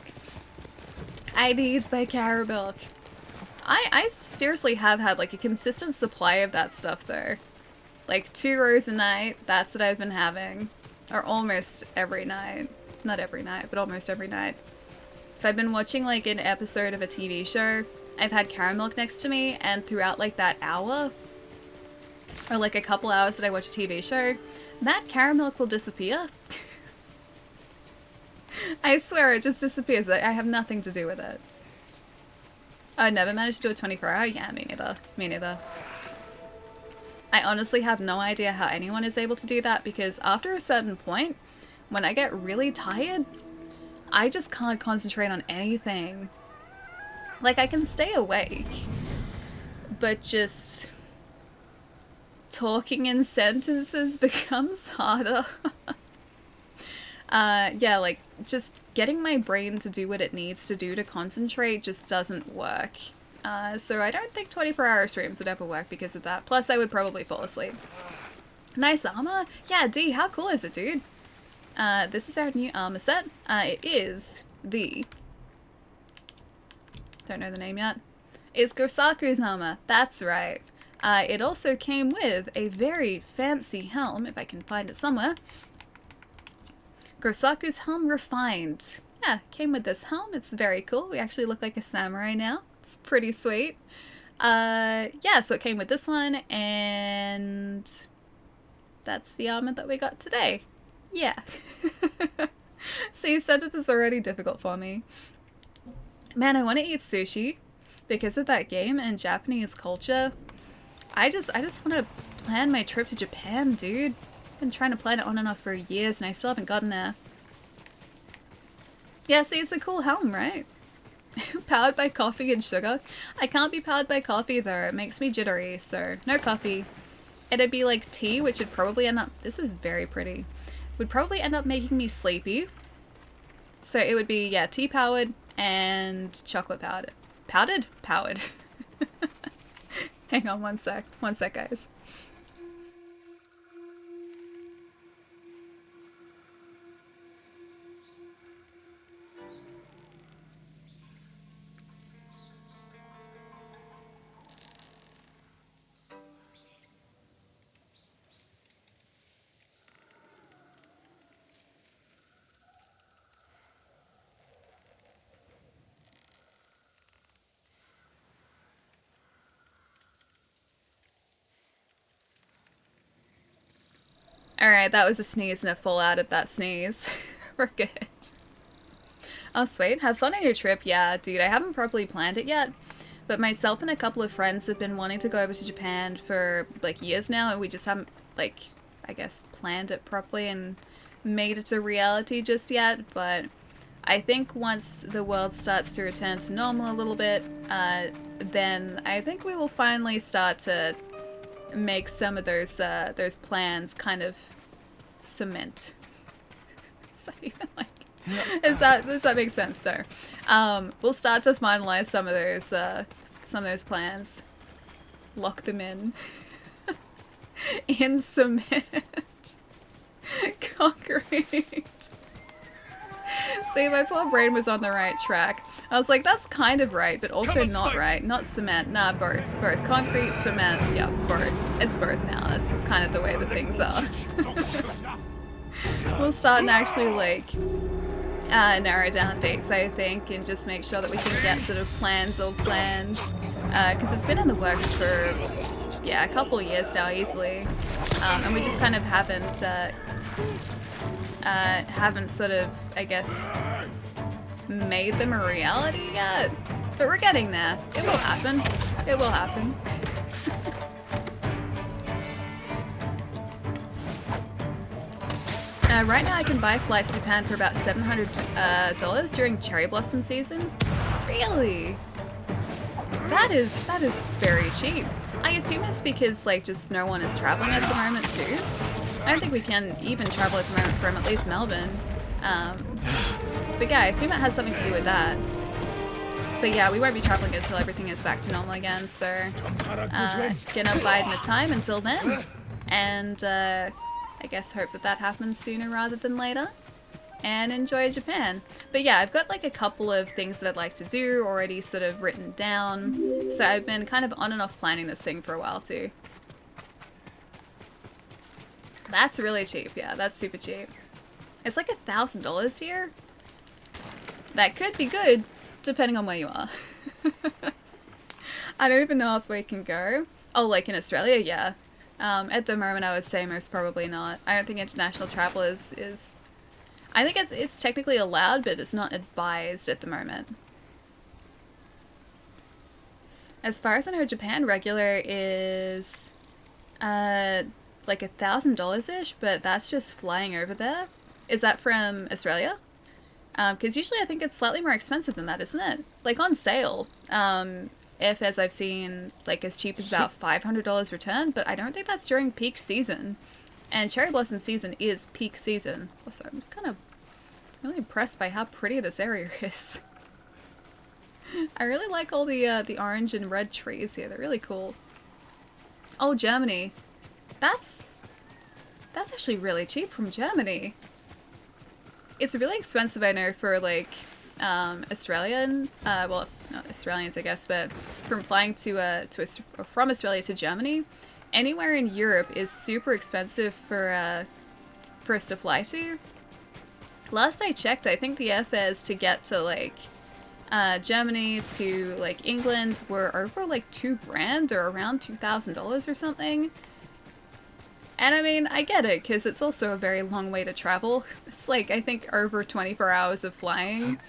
I need my carrot milk. I seriously have had like a consistent supply of that stuff though. Like 2 rows a night, that's what I've been having. Or almost every night. Not every night, but almost every night. If I've been watching like an episode of a TV show, I've had carrot milk next to me, and throughout like that hour, or like a couple hours that I watch a TV show, that carrot milk will disappear. I swear it just disappears. I have nothing to do with it. I never managed to do a 24-hour? Yeah, me neither. Me neither. I honestly have no idea how anyone is able to do that, because after a certain point, when I get really tired, I just can't concentrate on anything. Like, I can stay awake, but just talking in sentences becomes harder. Yeah, like, just getting my brain to do what it needs to do to concentrate just doesn't work. So I don't think 24-hour streams would ever work because of that. Plus, I would probably fall asleep. Nice armor? Yeah, D, how cool is it, dude? This is our new armor set. It is the... don't know the name yet. It's Gosaku's armor. That's right. It also came with a very fancy helm, if I can find it somewhere. Gosaku's helm refined. Yeah, came with this helm. It's very cool. We actually look like a samurai now. It's pretty sweet. Yeah, so it came with this one, and that's the armor that we got today. Yeah. So you said it is already difficult for me. Man, I want to eat sushi because of that game and Japanese culture. I just want to plan my trip to Japan, dude. I've been trying to plan it on and off for years and I still haven't gotten there. Yeah, see, it's a cool helm, right? Powered by coffee and sugar. I can't be powered by coffee though, it makes me jittery, so no coffee. It'd be like tea, which would probably end up, this is very pretty, would probably end up making me sleepy. So it would be, yeah, tea powered and chocolate powered. Powdered? Powered. Hang on one sec guys. Alright, that was a sneeze and a full out of that sneeze. We're good. Oh, sweet. Have fun on your trip. Yeah, dude, I haven't properly planned it yet. But myself and a couple of friends have been wanting to go over to Japan for, like, years now. And we just haven't, like, I guess, planned it properly and made it a reality just yet. But I think once the world starts to return to normal a little bit, then I think we will finally start to make some of those plans kind of cement. Is that even like? Does that make sense though? We'll start to finalize some of those plans. Lock them in cement, concrete. See, my poor brain was on the right track. I was like, that's kind of right, but also not right. Not cement. Nah, both. Both. Concrete, cement. Yeah, both. It's both now. That's just kind of the way that things are. We'll start and actually, like, narrow down dates, I think, and just make sure that we can get sort of plans all planned. Because it's been in the works for, yeah, a couple years now, easily. And we just kind of haven't sort of, I guess, made them a reality yet. But we're getting there. It will happen. It will happen. Right now I can buy flights to Japan for about $700 during cherry blossom season. Really? That is very cheap. I assume it's because, like, just no one is traveling at the moment too. I don't think we can even travel at the moment from at least Melbourne. But yeah, I assume it has something to do with that. But yeah, we won't be traveling until everything is back to normal again, so gonna bide my time until then. And I guess hope that happens sooner rather than later. And enjoy Japan. But yeah, I've got like a couple of things that I'd like to do already sort of written down. So I've been kind of on and off planning this thing for a while too. That's really cheap, yeah, that's super cheap. It's like $1,000 here. That could be good, depending on where you are. I don't even know if we can go. Oh, like in Australia, yeah. At the moment I would say most probably not. I don't think international travel is... I think it's technically allowed, but it's not advised at the moment. As far as I know, Japan regular is like $1,000-ish, but that's just flying over there. Is that from Australia? Because usually I think it's slightly more expensive than that, isn't it? Like on sale, airfares I've seen like as cheap as about $500 return, but I don't think that's during peak season. And cherry blossom season is peak season. Also, I'm just kind of really impressed by how pretty this area is. I really like all the orange and red trees here. They're really cool. Oh, Germany. That's actually really cheap from Germany. It's really expensive, I know, for like Australian, well, not Australians, I guess, but from flying from Australia to Germany, anywhere in Europe is super expensive for us to fly to. Last I checked, I think the airfares to get to like Germany to like England were over like $2,000 or around $2,000 or something. And I mean, I get it, because it's also a very long way to travel. It's like, I think, over 24 hours of flying,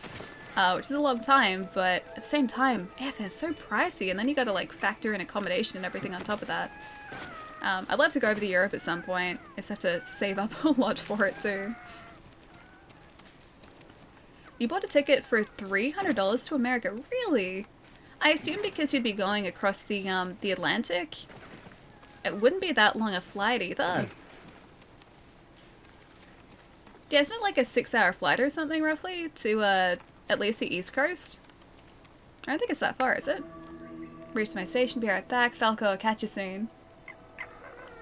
which is a long time, but at the same time, airfare's so pricey, and then you gotta, like, factor in accommodation and everything on top of that. I'd love to go over to Europe at some point. I just have to save up a lot for it, too. You bought a ticket for $300 to America? Really? I assume because you'd be going across the Atlantic. It wouldn't be that long a flight either. Yeah, isn't it like a 6-hour flight or something roughly to at least the East Coast? I don't think it's that far, is it? Reach my station, be right back. Falco, I'll catch you soon.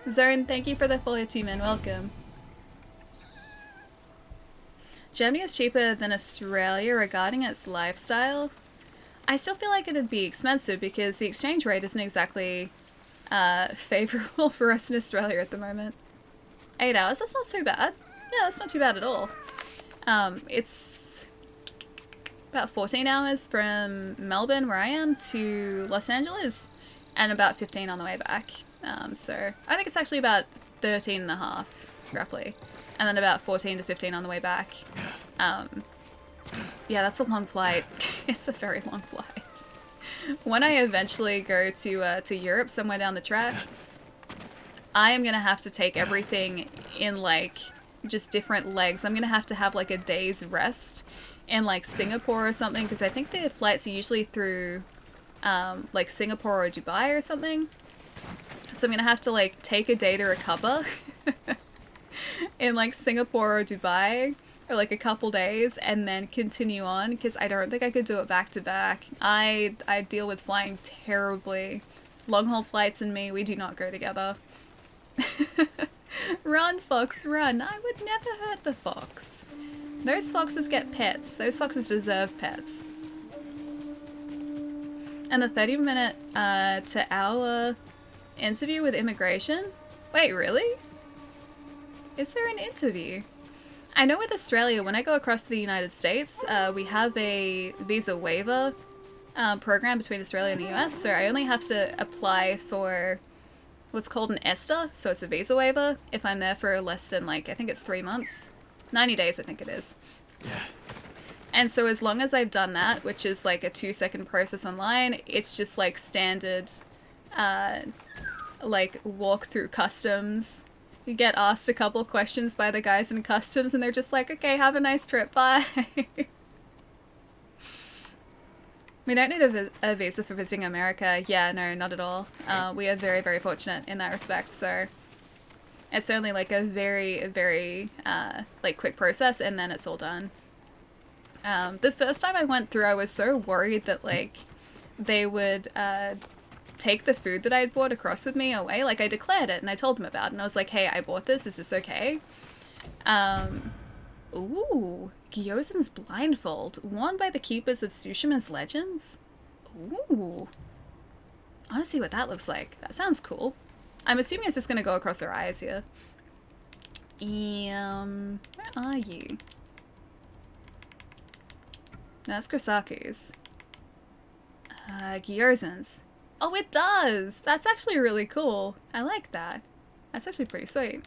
Zern, thank you for the follow 2 man, welcome. Germany is cheaper than Australia regarding its lifestyle. I still feel like it'd be expensive because the exchange rate isn't exactly favourable for us in Australia at the moment. 8 hours, that's not too bad. Yeah, that's not too bad at all. It's about 14 hours from Melbourne, where I am, to Los Angeles, and about 15 on the way back. So I think it's actually about 13 and a half, roughly. And then about 14 to 15 on the way back. Yeah, that's a long flight. It's a very long flight. When I eventually go to Europe somewhere down the track, I am gonna have to take everything in like just different legs. I'm gonna have to have like a day's rest in like Singapore or something, because I think the flights are usually through like Singapore or Dubai or something. So I'm gonna have to like take a day to recover in like Singapore or Dubai for like a couple days and then continue on, because I don't think I could do it back to back. I deal with flying terribly. Long haul flights and me, we do not go together. Run, fox, run. I would never hurt the fox. Those foxes get pets. Those foxes deserve pets. And the 30-minute to hour interview with immigration? Wait, really? Is there an interview? I know with Australia, when I go across to the United States, we have a visa waiver program between Australia and the US, so I only have to apply for what's called an ESTA, so it's a visa waiver, if I'm there for less than, like, I think it's 3 months. 90 days, I think it is. Yeah. And so as long as I've done that, which is like a 2-second process online, it's just like standard, like walk through customs. You get asked a couple questions by the guys in customs and they're just like, okay, have a nice trip, bye. We don't need a visa for visiting America. Yeah, no, not at all. We are very, very fortunate in that respect, so it's only like a very, very like quick process and then it's all done. The first time I went through, I was so worried that like they would take the food that I had bought across with me away. Like I declared it and I told them about it and I was like, hey, I bought this, is this okay? Ooh, Gyozen's blindfold, worn by the keepers of Tsushima's legends? Ooh. I want to see what that looks like. That sounds cool. I'm assuming it's just going to go across her eyes here. Where are you? No, that's Kosaku's. Gyozen's. Oh, it does! That's actually really cool. I like that. That's actually pretty sweet.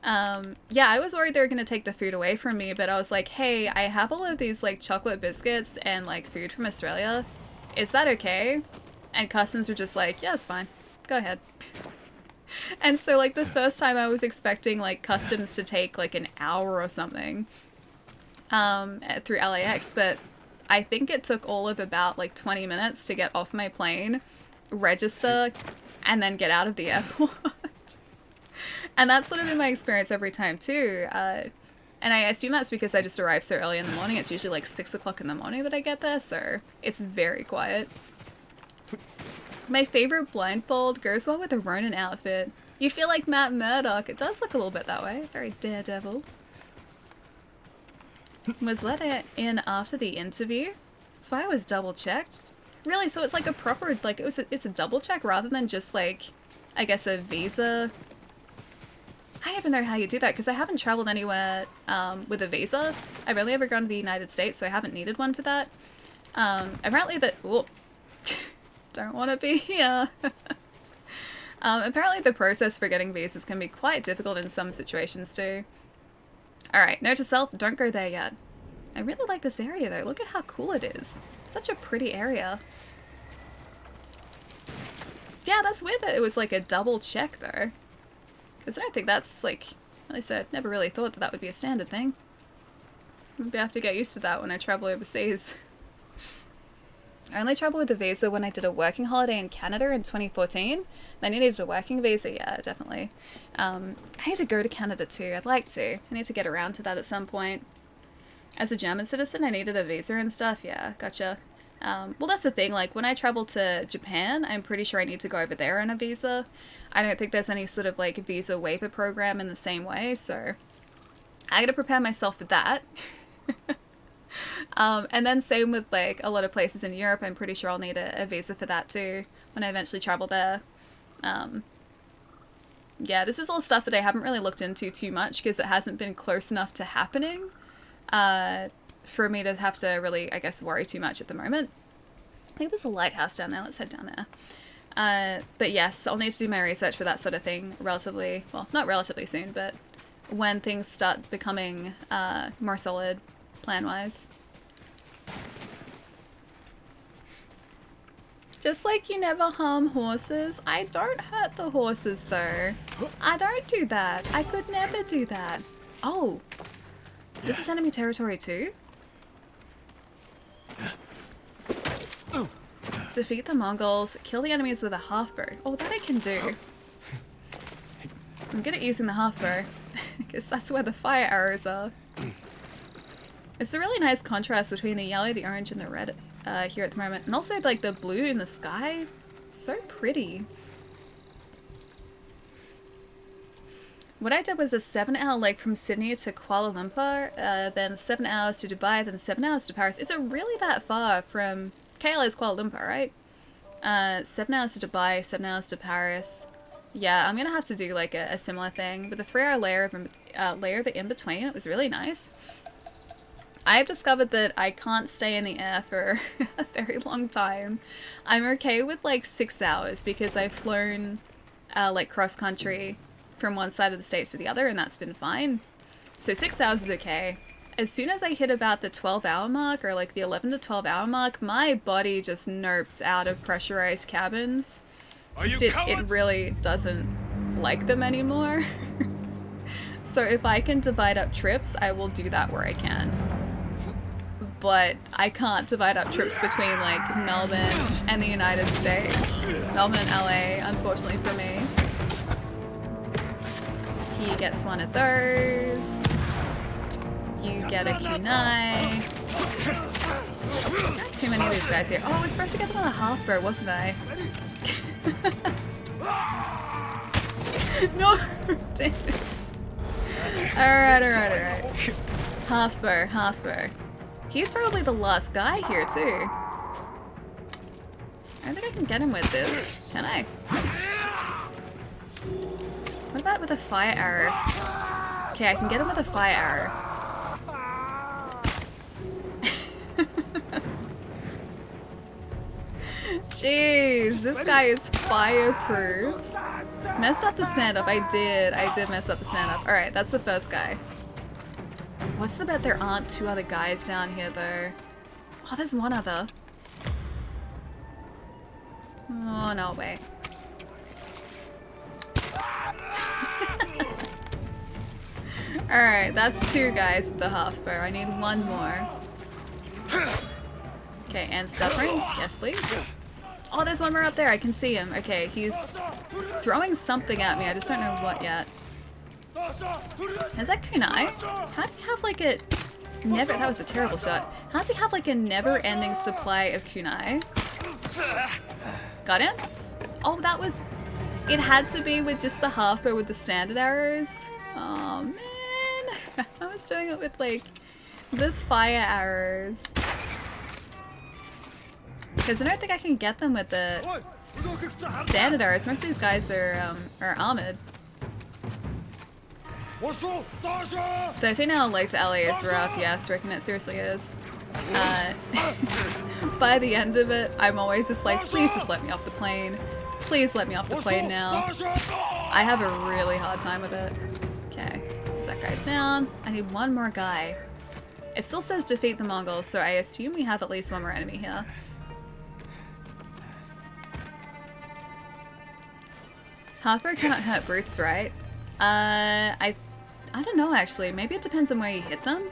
Yeah, I was worried they were going to take the food away from me, but I was like, hey, I have all of these, like, chocolate biscuits and, like, food from Australia. Is that okay? And customs were just like, yeah, it's fine. Go ahead. And so, like, the first time I was expecting, like, customs to take, like, an hour or something through LAX, but I think it took all of about, like, 20 minutes to get off my plane, register, and then get out of the airport. And that's sort of been my experience every time too. And I assume that's because I just arrive so early in the morning. It's usually like 6 o'clock in the morning that I get there, so it's very quiet. My favorite blindfold goes well with a Ronin outfit. You feel like Matt Murdock. It does look a little bit that way. Very daredevil. Was let in after the interview? That's why I was double checked. Really? So it's like a proper, like it's a double check rather than just like, I guess a visa. I don't even know how you do that because I haven't traveled anywhere with a visa. I've only ever gone to the United States, so I haven't needed one for that. Apparently that... Whoop. Don't want to be here. Apparently the process for getting visas can be quite difficult in some situations too. Alright, note to self, don't go there yet. I really like this area though. Look at how cool it is. Such a pretty area. Yeah, that's weird that it was like a double check though. Because I don't think that's, like, at least I never really thought that that would be a standard thing. Maybe I have to get used to that when I travel overseas. I only traveled with a visa when I did a working holiday in Canada in 2014. Then I needed a working visa, yeah, definitely. I need to go to Canada too, I'd like to. I need to get around to that at some point. As a German citizen, I needed a visa and stuff, yeah, gotcha. Well, that's the thing, like, when I travel to Japan, I'm pretty sure I need to go over there on a visa. I don't think there's any sort of, like, visa waiver program in the same way, so I gotta prepare myself for that. And then same with, like, a lot of places in Europe, I'm pretty sure I'll need a visa for that too, when I eventually travel there. Yeah, this is all stuff that I haven't really looked into too much, because it hasn't been close enough to happening, for me to have to really, I guess, worry too much at the moment. I think there's a lighthouse down there. Let's head down there. But yes, I'll need to do my research for that sort of thing relatively, well, not relatively soon, but when things start becoming more solid plan-wise. Just like you never harm horses, I don't hurt the horses though. I don't do that. I could never do that. Oh, this is enemy territory too? Defeat the Mongols, kill the enemies with a half-bow. Oh, that I can do. I'm good at using the half-bow, because that's where the fire arrows are. It's a really nice contrast between the yellow, the orange, and the red here at the moment. And also, like, the blue in the sky. So pretty. What I did was a 7-hour leg from Sydney to Kuala Lumpur, then 7 hours to Dubai, then 7 hours to Paris. Is it really that far from... KL is Kuala Lumpur, right? 7 hours to Dubai, 7 hours to Paris. Yeah, I'm gonna have to do like a similar thing with a 3-hour layer of it in between. It was really nice. I've discovered that I can't stay in the air for a very long time. I'm okay with like 6 hours because I've flown like cross country from one side of the States to the other, and that's been fine. So 6 hours is okay. As soon as I hit about the 12-hour mark, or like the 11 to 12-hour mark, my body just nopes out of pressurized cabins. It really doesn't like them anymore. So if I can divide up trips, I will do that where I can. But I can't divide up trips between like Melbourne and the United States. Melbourne and LA, unfortunately for me. He gets one of those. You get a kunai. Not too many of these guys here. Oh, I was supposed to get them with a half-bow, wasn't I? No! Damn it. Alright. Half-bow. He's probably the last guy here, too. I don't think I can get him with this. Can I? What about with a fire arrow? Okay, I can get him with a fire arrow. Jeez, this guy is fireproof. Messed up the stand-up. I did mess up the stand-up. Alright, that's the first guy. What's the bet there aren't 2 other guys down here, though? Oh, there's one other. Oh, no, wait. Alright, that's 2 guys with the half-bow. I need 1 more. Okay, and suffering. Yes, please. Oh, there's one more up there. I can see him. Okay, he's throwing something at me. I just don't know what yet. Is that kunai? How do you have like a never... That was a terrible shot. How does he have like a never-ending supply of kunai? Got him? Oh, that was... It had to be with just the half-bow with the standard arrows. Oh, man. I was doing it with like the fire arrows. Because I don't think I can get them with the standard arrows. Most of these guys are armored. 13-hour leg to LA is rough, yes, reckon it seriously is. By the end of it, I'm always just like, please just let me off the plane. Please let me off the plane now. I have a really hard time with it. Okay, so that guy's down. I need 1 more guy. It still says defeat the Mongols, so I assume we have at least 1 more enemy here. Half-bow cannot hurt brutes, right? I don't know actually. Maybe it depends on where you hit them.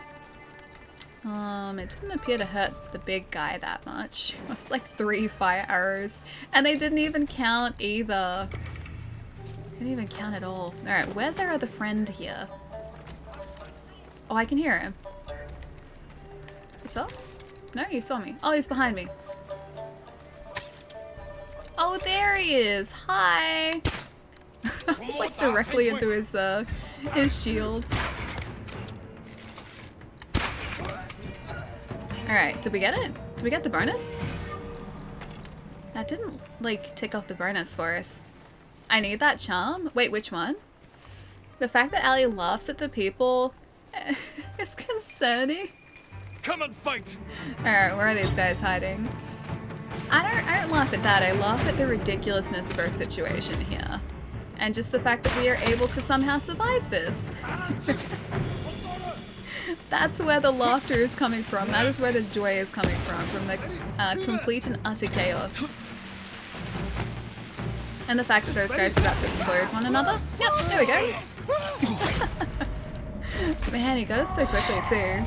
It didn't appear to hurt the big guy that much. It was like 3 fire arrows. And they didn't even count either. They didn't even count at all. Alright, where's our other friend here? Oh, I can hear him. You saw? No, you saw me. Oh, he's behind me. Oh, there he is! Hi! I was like directly into his shield. Alright, did we get it? Did we get the bonus? That didn't, like, tick off the bonus for us. I need that charm? Wait, which one? The fact that Ali laughs at the people is concerning. Come and fight! Alright, where are these guys hiding? I don't laugh at that. I laugh at the ridiculousness of our situation here. And just the fact that we are able to somehow survive this. That's where the laughter is coming from. That is where the joy is coming from the complete and utter chaos. And the fact that those guys are about to explode one another. Yep, there we go. Man, he got us so quickly too.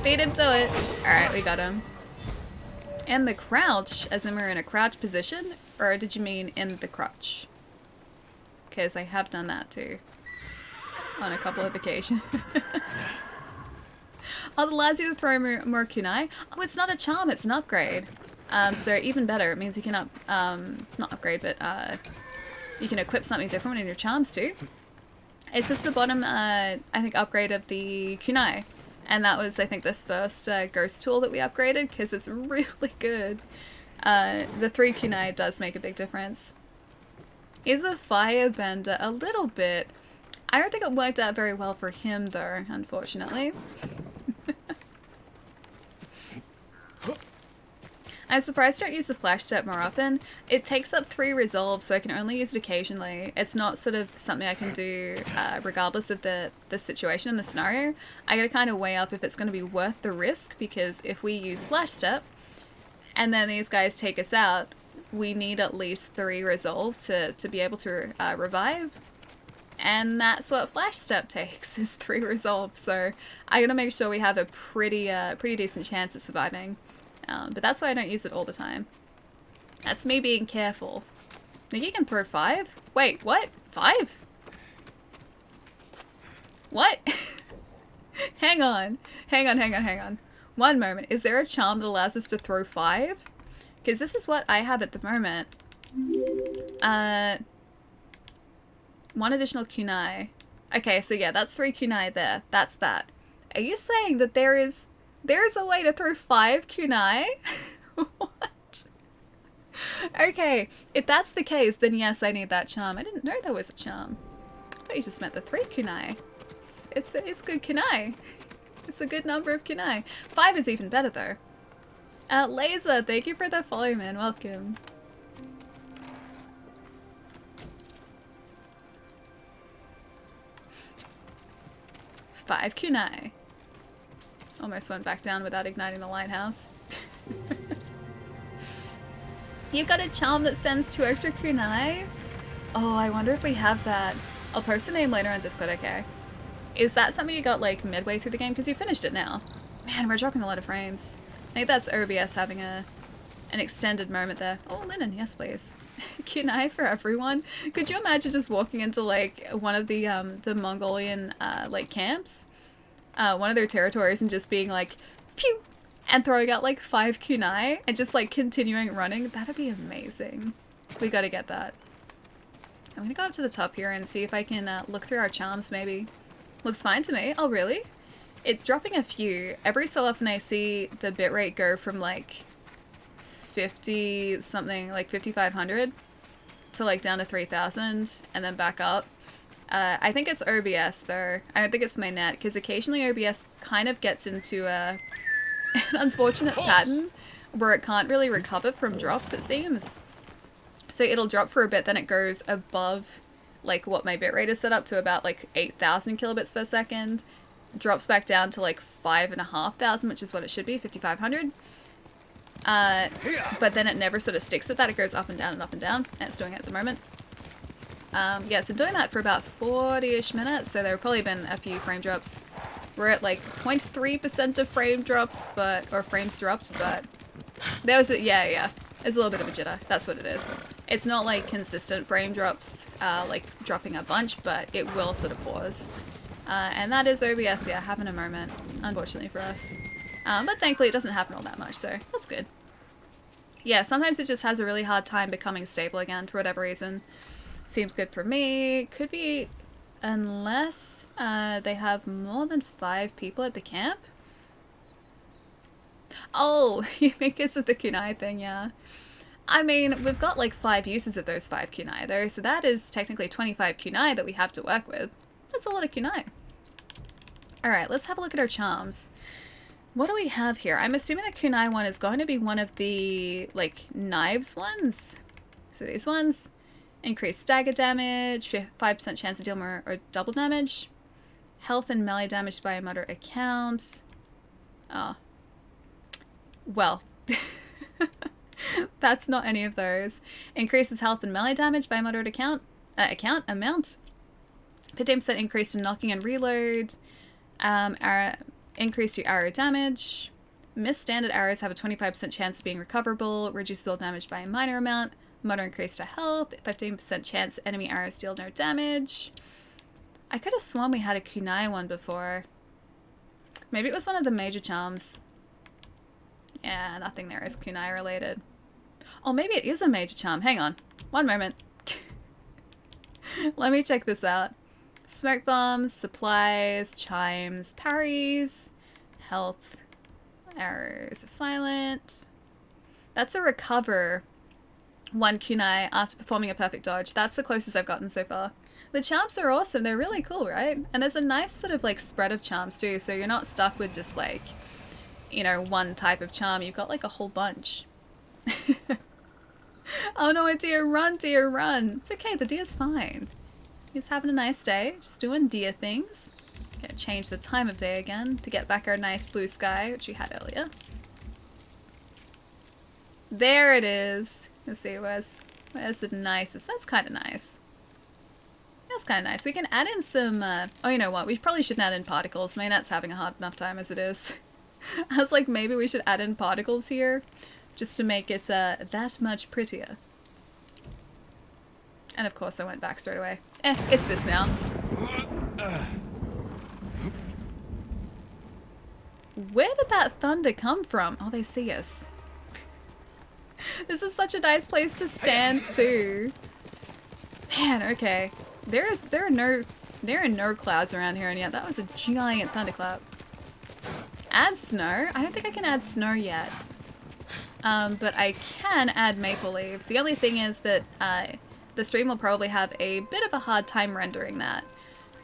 Beat him to it. Alright, we got him. And the crouch, as in we're in a crouch position? Or did you mean in the crotch? Because I have done that too. On a couple of occasions. Oh, it allows you to throw more kunai. Oh, it's not a charm, it's an upgrade. So even better, it means you can not upgrade, but you can equip something different in your charms too. It's just the bottom, I think, upgrade of the kunai. And that was, I think, the first ghost tool that we upgraded, because it's really good. The 3 kunai does make a big difference. Is a firebender a little bit... I don't think it worked out very well for him, though, unfortunately. I'm surprised I don't use the flash step more often. It takes up 3 resolve, so I can only use it occasionally. It's not sort of something I can do regardless of the situation and the scenario. I gotta kind of weigh up if it's going to be worth the risk, because if we use flash step and then these guys take us out, we need at least 3 resolve to be able to revive. And that's what flash step takes, is 3 resolve. So I gotta make sure we have a pretty decent chance of surviving. But that's why I don't use it all the time. That's me being careful. Think you can throw 5? Wait, what? 5? What? Hang on. Hang on. One moment. Is there a charm that allows us to throw 5? Because this is what I have at the moment. 1 additional kunai. Okay, so yeah, that's 3 kunai there. That's that. Are you saying that there's a way to throw 5 kunai? What? Okay, if that's the case, then yes, I need that charm. I didn't know there was a charm. I thought you just meant the 3 kunai. It's good kunai. It's a good number of kunai. 5 is even better, though. Laser, thank you for the follow, man. Welcome. Five kunai. Almost went back down without igniting the lighthouse. You've got a charm that sends 2 extra kunai? Oh, I wonder if we have that. I'll post the name later on Discord, okay? Is that something you got like midway through the game? Because you finished it now. Man, we're dropping a lot of frames. I think that's OBS having an extended moment there. Oh, linen, yes please. Kunai for everyone. Could you imagine just walking into like one of the Mongolian like camps? One of their territories, and just being like, phew, and throwing out like 5 kunai and just like continuing running. That'd be amazing. We gotta get that. I'm gonna go up to the top here and see if I can look through our charms maybe. Looks fine to me. Oh really? It's dropping a few. Every so often I see the bitrate go from like 50 something, like 5500 to like down to 3000 and then back up. I think it's OBS though. I don't think it's my net, because occasionally OBS kind of gets into an unfortunate pattern where it can't really recover from drops, it seems. So it'll drop for a bit, then it goes above like what my bitrate is set up to, about like 8000 kilobits per second. Drops back down to like 5500, which is what it should be, 5500. But then it never sort of sticks at that. It goes up and down and up and down, and it's doing it at the moment. Yeah, it's been doing that for about 40-ish minutes, so there have probably been a few frame drops. We're at like 0.3% of frame drops, or frames dropped, but there was yeah. There's a little bit of a jitter. That's what it is. It's not like consistent frame drops, like dropping a bunch, but it will sort of pause. And that is OBS, yeah, having a moment, unfortunately for us. But thankfully it doesn't happen all that much, so that's good. Yeah, sometimes it just has a really hard time becoming stable again for whatever reason. Seems good for me. Could be, unless they have more than 5 people at the camp. Oh, you mean because of the kunai thing, yeah. I mean, we've got like 5 uses of those 5 kunai though, so that is technically 25 kunai that we have to work with. That's a lot of kunai. Alright, let's have a look at our charms. What do we have here? I'm assuming the kunai one is going to be one of the, like, knives ones. So these ones. Increase stagger damage, 5% chance to deal more or double damage. Health and melee damage by a moderate account. Oh. Well. That's not any of those. Increases health and melee damage by a moderate amount. 15% increase in knocking and reload. Increase your arrow damage. Missed standard arrows have a 25% chance of being recoverable. Reduces all damage by a minor amount. Motor increase to health. 15% chance enemy arrows deal no damage. I could have sworn we had a kunai one before. Maybe it was one of the major charms. Yeah, nothing there is kunai related. Oh, maybe it is a major charm. Hang on. One moment. Let me check this out. Smoke bombs, supplies, chimes, parries, health, arrows of silent. That's a recover 1 kunai after performing a perfect dodge. That's the closest I've gotten so far. The charms are awesome. They're really cool, right? And there's a nice sort of like spread of charms too, so you're not stuck with just like, you know, one type of charm. You've got like a whole bunch. Oh no, a deer, run, deer, run. It's okay, the deer's fine. He's having a nice day, just doing deer things. Gonna change the time of day again to get back our nice blue sky, which we had earlier. There it is. Let's see, where's the nicest? That's kind of nice. That's kind of nice. We can add in some, oh, you know what? We probably shouldn't add in particles. My net's having a hard enough time as it is. I was like, maybe we should add in particles here, just to make it that much prettier. And of course I went back straight away. It's this now. Where did that thunder come from? Oh, they see us. This is such a nice place to stand too. Man, okay. There are no clouds around here, and yet that was a giant thunderclap. Add snow? I don't think I can add snow yet. But I can add maple leaves. The only thing is that the stream will probably have a bit of a hard time rendering that,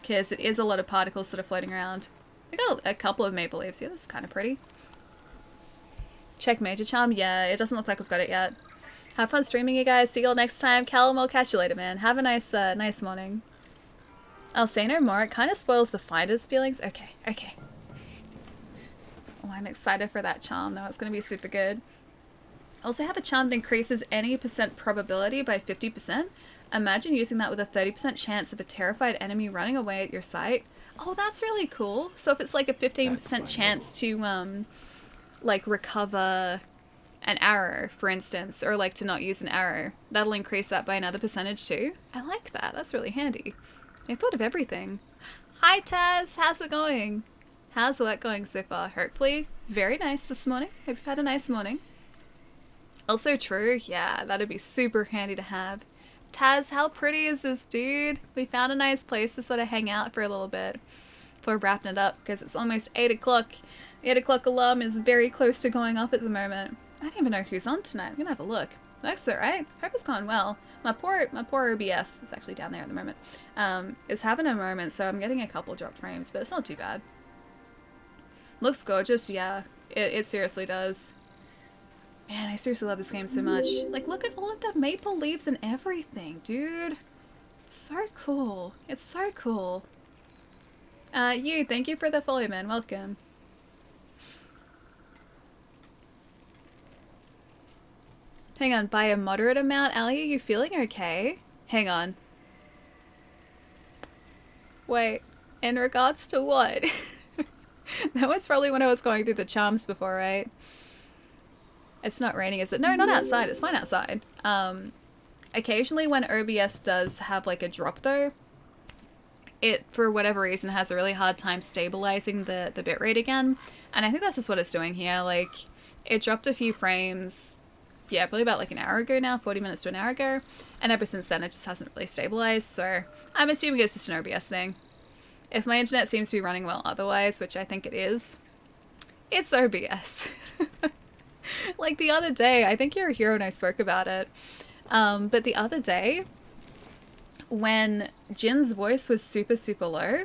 because it is a lot of particles sort of floating around. We got a couple of maple leaves here. This is kind of pretty. Check major charm. Yeah, it doesn't look like we've got it yet. Have fun streaming, you guys. See you all next time. Callum, I'll catch you later, man. Have a nice, nice morning. I'll say no more. It kind of spoils the finder's feelings. Okay, okay. Oh, I'm excited for that charm, though. It's going to be super good. Also have a charm that increases any percent probability by 50%. Imagine using that with a 30% chance of a terrified enemy running away at your sight. Oh, that's really cool. So if it's like a 15% chance to, like, recover an arrow, for instance, or like to not use an arrow, that'll increase that by another percentage too. I like that. That's really handy. I thought of everything. Hi Taz, how's it going? How's work going so far? Hopefully very nice this morning. Hope you've had a nice morning. Also true, yeah, that'd be super handy to have. Taz, how pretty is this, dude? We found a nice place to sort of hang out for a little bit before wrapping it up, because it's almost 8 o'clock. The 8 o'clock alarm is very close to going off at the moment. I don't even know who's on tonight. I'm gonna have a look. Looks alright. Hope it's gone well. My poor OBS, it's actually down there at the moment, is having a moment, so I'm getting a couple drop frames, but it's not too bad. Looks gorgeous, yeah. It seriously does. Man, I seriously love this game so much. Like, look at all of the maple leaves and everything, dude. It's so cool. It's so cool. Thank you for the follow, man. Welcome. Hang on, by a moderate amount, Ali, are you feeling okay? Hang on. Wait, in regards to what? That was probably when I was going through the charms before, right? It's not raining, is it? No, not outside. It's fine outside. Occasionally when OBS does have like a drop though, it, for whatever reason, has a really hard time stabilizing the bitrate again. And I think that's just what it's doing here. Like, it dropped a few frames, yeah, probably about like an hour ago now, 40 minutes to an hour ago. And ever since then, it just hasn't really stabilized. So I'm assuming it's just an OBS thing. If my internet seems to be running well otherwise, which I think it is, it's OBS. Like the other day, I think you're a hero and I spoke about it. But the other day, when Jin's voice was super, super low,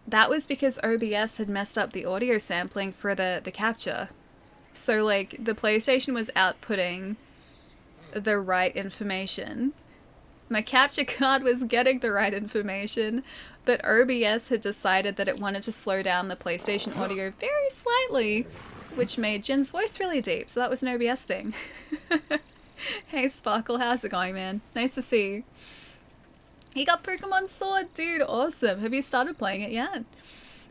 that was because OBS had messed up the audio sampling for the capture. So like the PlayStation was outputting the right information. My capture card was getting the right information, but OBS had decided that it wanted to slow down the PlayStation audio very slightly, which made Jin's voice really deep, so that was an OBS thing. Hey Sparkle, how's it going, man? Nice to see you. He got Pokemon Sword, dude, awesome. Have you started playing it yet?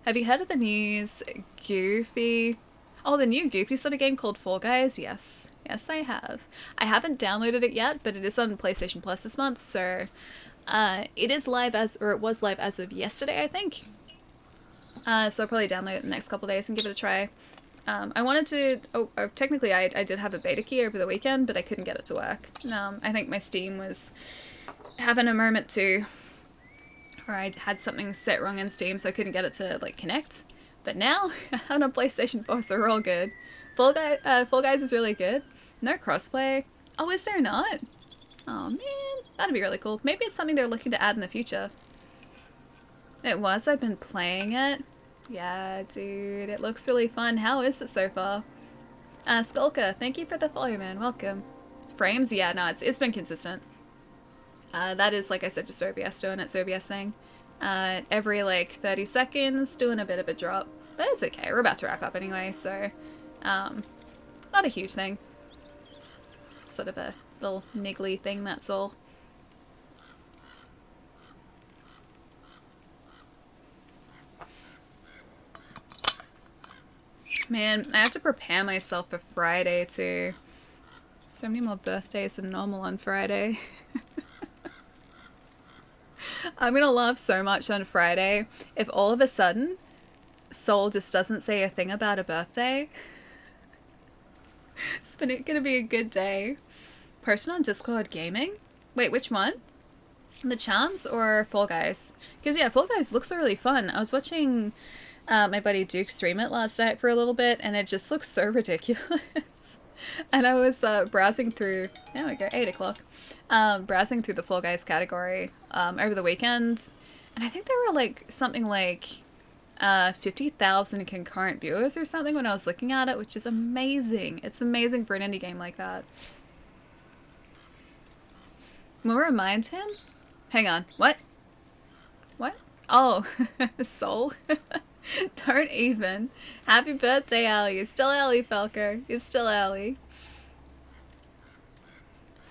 Have you heard of the news Goofy? Oh, the new Goofy sort of game called Fall Guys? Yes. Yes, I have. I haven't downloaded it yet, but it is on PlayStation Plus this month, so it is live or it was live as of yesterday, I think. So I'll probably download it in the next couple days and give it a try. I wanted to, technically I did have a beta key over the weekend, but I couldn't get it to work. I think my Steam was having a moment too, or I had something set wrong in Steam, so I couldn't get it to like connect. But now, on a PlayStation 4, so we're all good. Fall Guys is really good. No crossplay. Oh, is there not? Oh man, that'd be really cool. Maybe it's something they're looking to add in the future. It was, I've been playing it. Yeah, dude, it looks really fun. How is it so far? Skulka, thank you for the follow, man. Welcome. Frames, yeah, no, it's been consistent. That is, like I said, just OBS doing its OBS thing. Every, like, 30 seconds, doing a bit of a drop. But it's okay, we're about to wrap up anyway, so... not a huge thing. Sort of a little niggly thing, that's all. Man, I have to prepare myself for Friday too. So many more birthdays than normal on Friday. I'm gonna laugh so much on Friday if all of a sudden Soul just doesn't say a thing about a birthday. It's gonna be a good day. Person on Discord gaming? Wait, which one? The Charms or Fall Guys? Because yeah, Fall Guys looks really fun. I was watching my buddy Duke stream it last night for a little bit, and it just looks so ridiculous. And I was browsing through, there we go, 8 o'clock, browsing through the Fall Guys category over the weekend, and I think there were like something like 50,000 concurrent viewers or something when I was looking at it, which is amazing. It's amazing for an indie game like that. Will remind him? Hang on, what? What? Oh, Soul? Don't even. Happy birthday, Allie. You're still Allie, Falco. You're still Allie.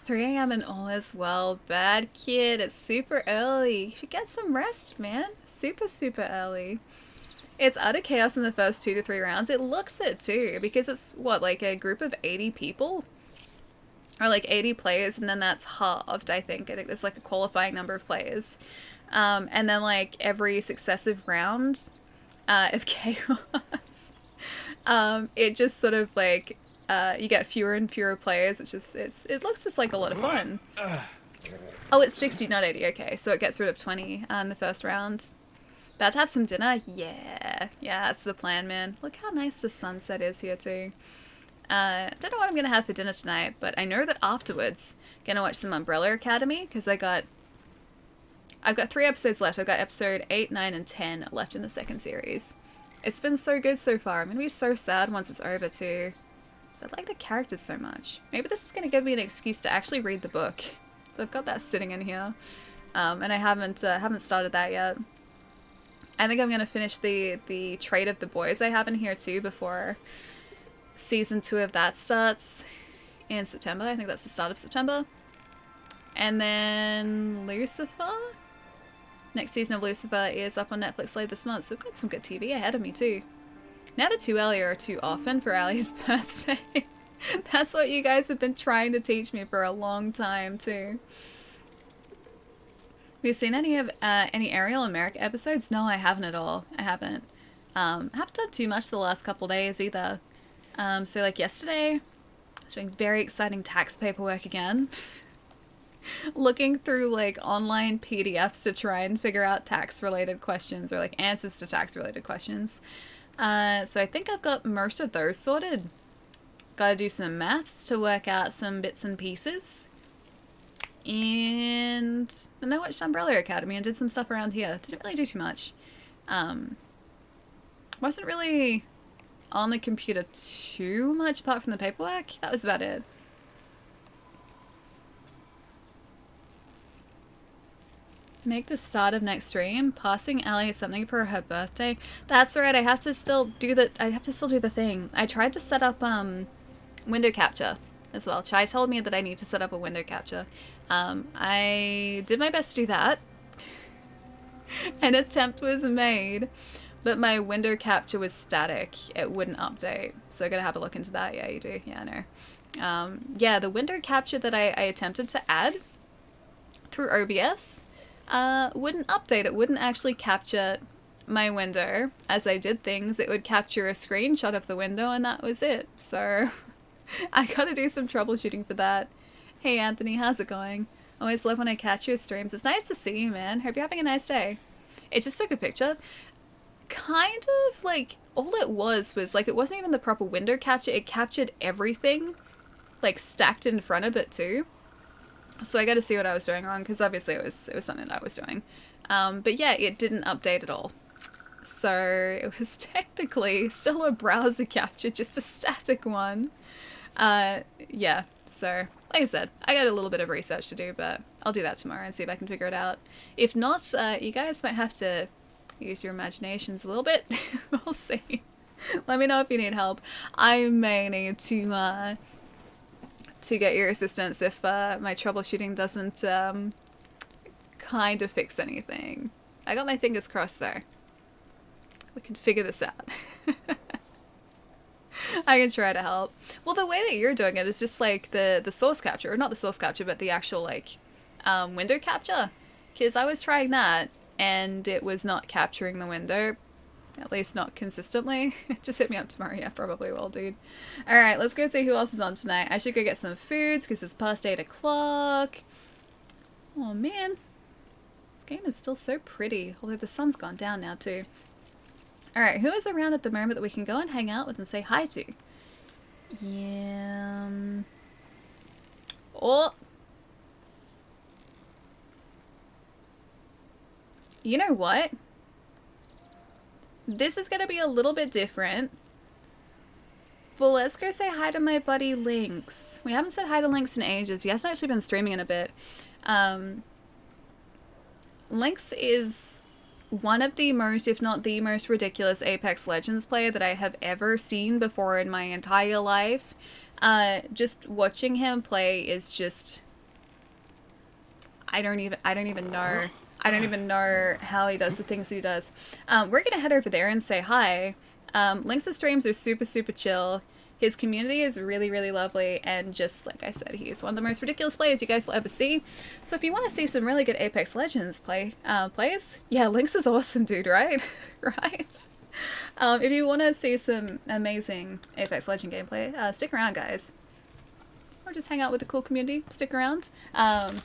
3 AM and all is well. Bad kid. It's super early. You should get some rest, man. Super, super early. It's utter chaos in the first 2 to 3 rounds. It looks it too, because it's, what, like a group of 80 people? Or like 80 players, and then that's halved, I think. I think there's like a qualifying number of players. And then like every successive round of chaos, it just sort of like, you get fewer and fewer players, which is, it looks just like a lot of fun. Oh, it's 60, not 80, okay. So it gets rid of 20 in the first round. About to have some dinner? Yeah. Yeah, that's the plan, man. Look how nice the sunset is here too. Don't know what I'm gonna have for dinner tonight, but I know that afterwards I'm gonna watch some Umbrella Academy, because I've got 3 episodes left. I've got episode 8, 9, and 10 left in the second series. It's been so good so far. I'm gonna be so sad once it's over too. So I like the characters so much. Maybe this is gonna give me an excuse to actually read the book. So I've got that sitting in here, and I haven't started that yet. I think I'm gonna finish the Trade of the Boys I have in here too before season 2 of that starts in September. I think that's the start of September. And then Lucifer? Next season of Lucifer is up on Netflix later this month, so we've got some good TV ahead of me too. Never too early or too often for Ali's birthday. That's what you guys have been trying to teach me for a long time too. Have you seen any Ariel and Merrick episodes? No, I haven't at all. I haven't. Haven't done too much the last couple days either. So like yesterday, I was doing very exciting tax paperwork again. Looking through like online PDFs to try and figure out tax related questions, or like answers to tax related questions. So I think I've got most of those sorted. Gotta do some maths to work out some bits and pieces. And then I watched Umbrella Academy and did some stuff around here. Didn't really do too much. Wasn't really on the computer too much apart from the paperwork. That was about it. Make the start of next stream. Passing Ellie something for her birthday. That's right. I have to still do the thing. I tried to set up window capture as well. Chai told me that I need to set up a window capture. I did my best to do that. An attempt was made, But my window capture was static. It wouldn't update. So I gotta have a look into that. Yeah, you do. Yeah, I know. Yeah, the window capture that I attempted to add through OBS wouldn't update. It wouldn't actually capture my window as I did things. It would capture a screenshot of the window and that was it. So I gotta do some troubleshooting for that. Hey Anthony, how's it going? Always love when I catch your streams. It's nice to see you, man. Hope you're having a nice day. It just took a picture. Kind of like, all it was like, it wasn't even the proper window capture. It captured everything, like stacked in front of it too. So I got to see what I was doing wrong, because obviously it was something that I was doing. But yeah, it didn't update at all. So it was technically still a browser capture, just a static one. Yeah, so like I said, I got a little bit of research to do, but I'll do that tomorrow and see if I can figure it out. If not, you guys might have to use your imaginations a little bit. We'll see. Let me know if you need help. I may need to get your assistance if my troubleshooting doesn't kind of fix anything. I got my fingers crossed though. We can figure this out. I can try to help. Well, the way that you're doing it is just like the source capture, or not the source capture, but the actual like window capture. Because I was trying that and it was not capturing the window, at least not consistently. Just hit me up tomorrow. Yeah, probably will, dude. Alright, let's go see who else is on tonight. I should go get some foods because it's past 8 o'clock. Oh man, this game is still so pretty, although the sun's gone down now too. Alright, who is around at the moment that we can go and hang out with and say hi to? Yeah. Oh. You know what? This is going to be a little bit different. But let's go say hi to my buddy Lynx. We haven't said hi to Lynx in ages. He hasn't actually been streaming in a bit. Lynx is one of the most, if not the most ridiculous Apex Legends player that I have ever seen before in my entire life. Just watching him play is just... I don't even know. I don't even know how he does the things he does. We're gonna head over there and say hi. Lynx's streams are super, super chill. His community is really, really lovely, and just like I said, he's one of the most ridiculous players you guys will ever see. So if you want to see some really good Apex Legends plays, yeah, Lynx is awesome, dude, right? Right? If you want to see some amazing Apex Legend gameplay, stick around, guys. Or just hang out with the cool community, stick around. I'm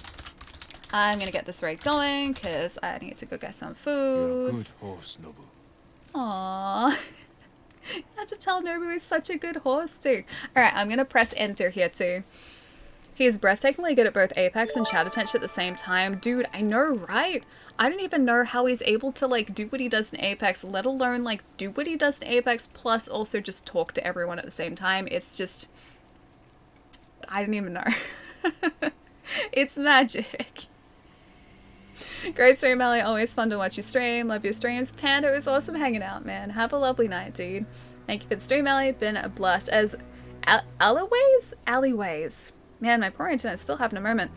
gonna get this raid going because I need to go get some food. You're a good horse, Nobu. Aww. You had to tell Nobu is such a good horse too. Alright, I'm gonna press enter here too. He's breathtakingly good at both Apex and chat attention at the same time. Dude, I know, right? I don't even know how he's able to like do what he does in Apex, let alone like do what he does in Apex, plus also just talk to everyone at the same time. It's just... I don't even know. It's magic. Great stream, Ellie. Always fun to watch you stream. Love your streams. Panda, it was awesome hanging out, man. Have a lovely night, dude. Thank you for the stream, Ellie. Been a blast. As alleyways. Man, my poor internet's still having a moment.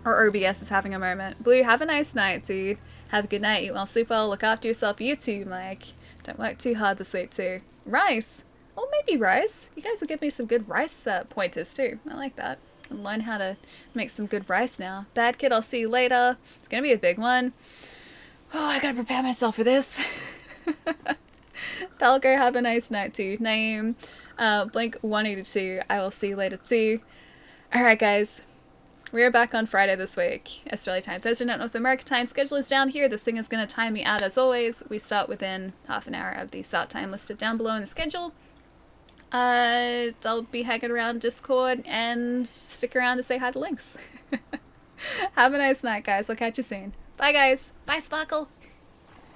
Or OBS is having a moment. Blue, have a nice night, dude. Have a good night. Eat well, sleep well. Look after yourself. You too, Mike. Don't work too hard this week, too. Rice. Or maybe rice. You guys will give me some good rice pointers, too. I like that. And learn how to make some good rice now. Bad kid, I'll see you later. It's gonna be a big one. Oh, I gotta prepare myself for this. Falco, have a nice night too. Name, Blink 182. I will see you later too. Alright guys, we are back on Friday this week. Australia time, Thursday night, North America time. Schedule is down here. This thing is gonna time me out as always. We start within half an hour of the start time listed down below in the schedule. I'll be hanging around Discord and stick around to say hi to Lynx. Have a nice night, guys. I'll catch you soon. Bye, guys. Bye, Sparkle.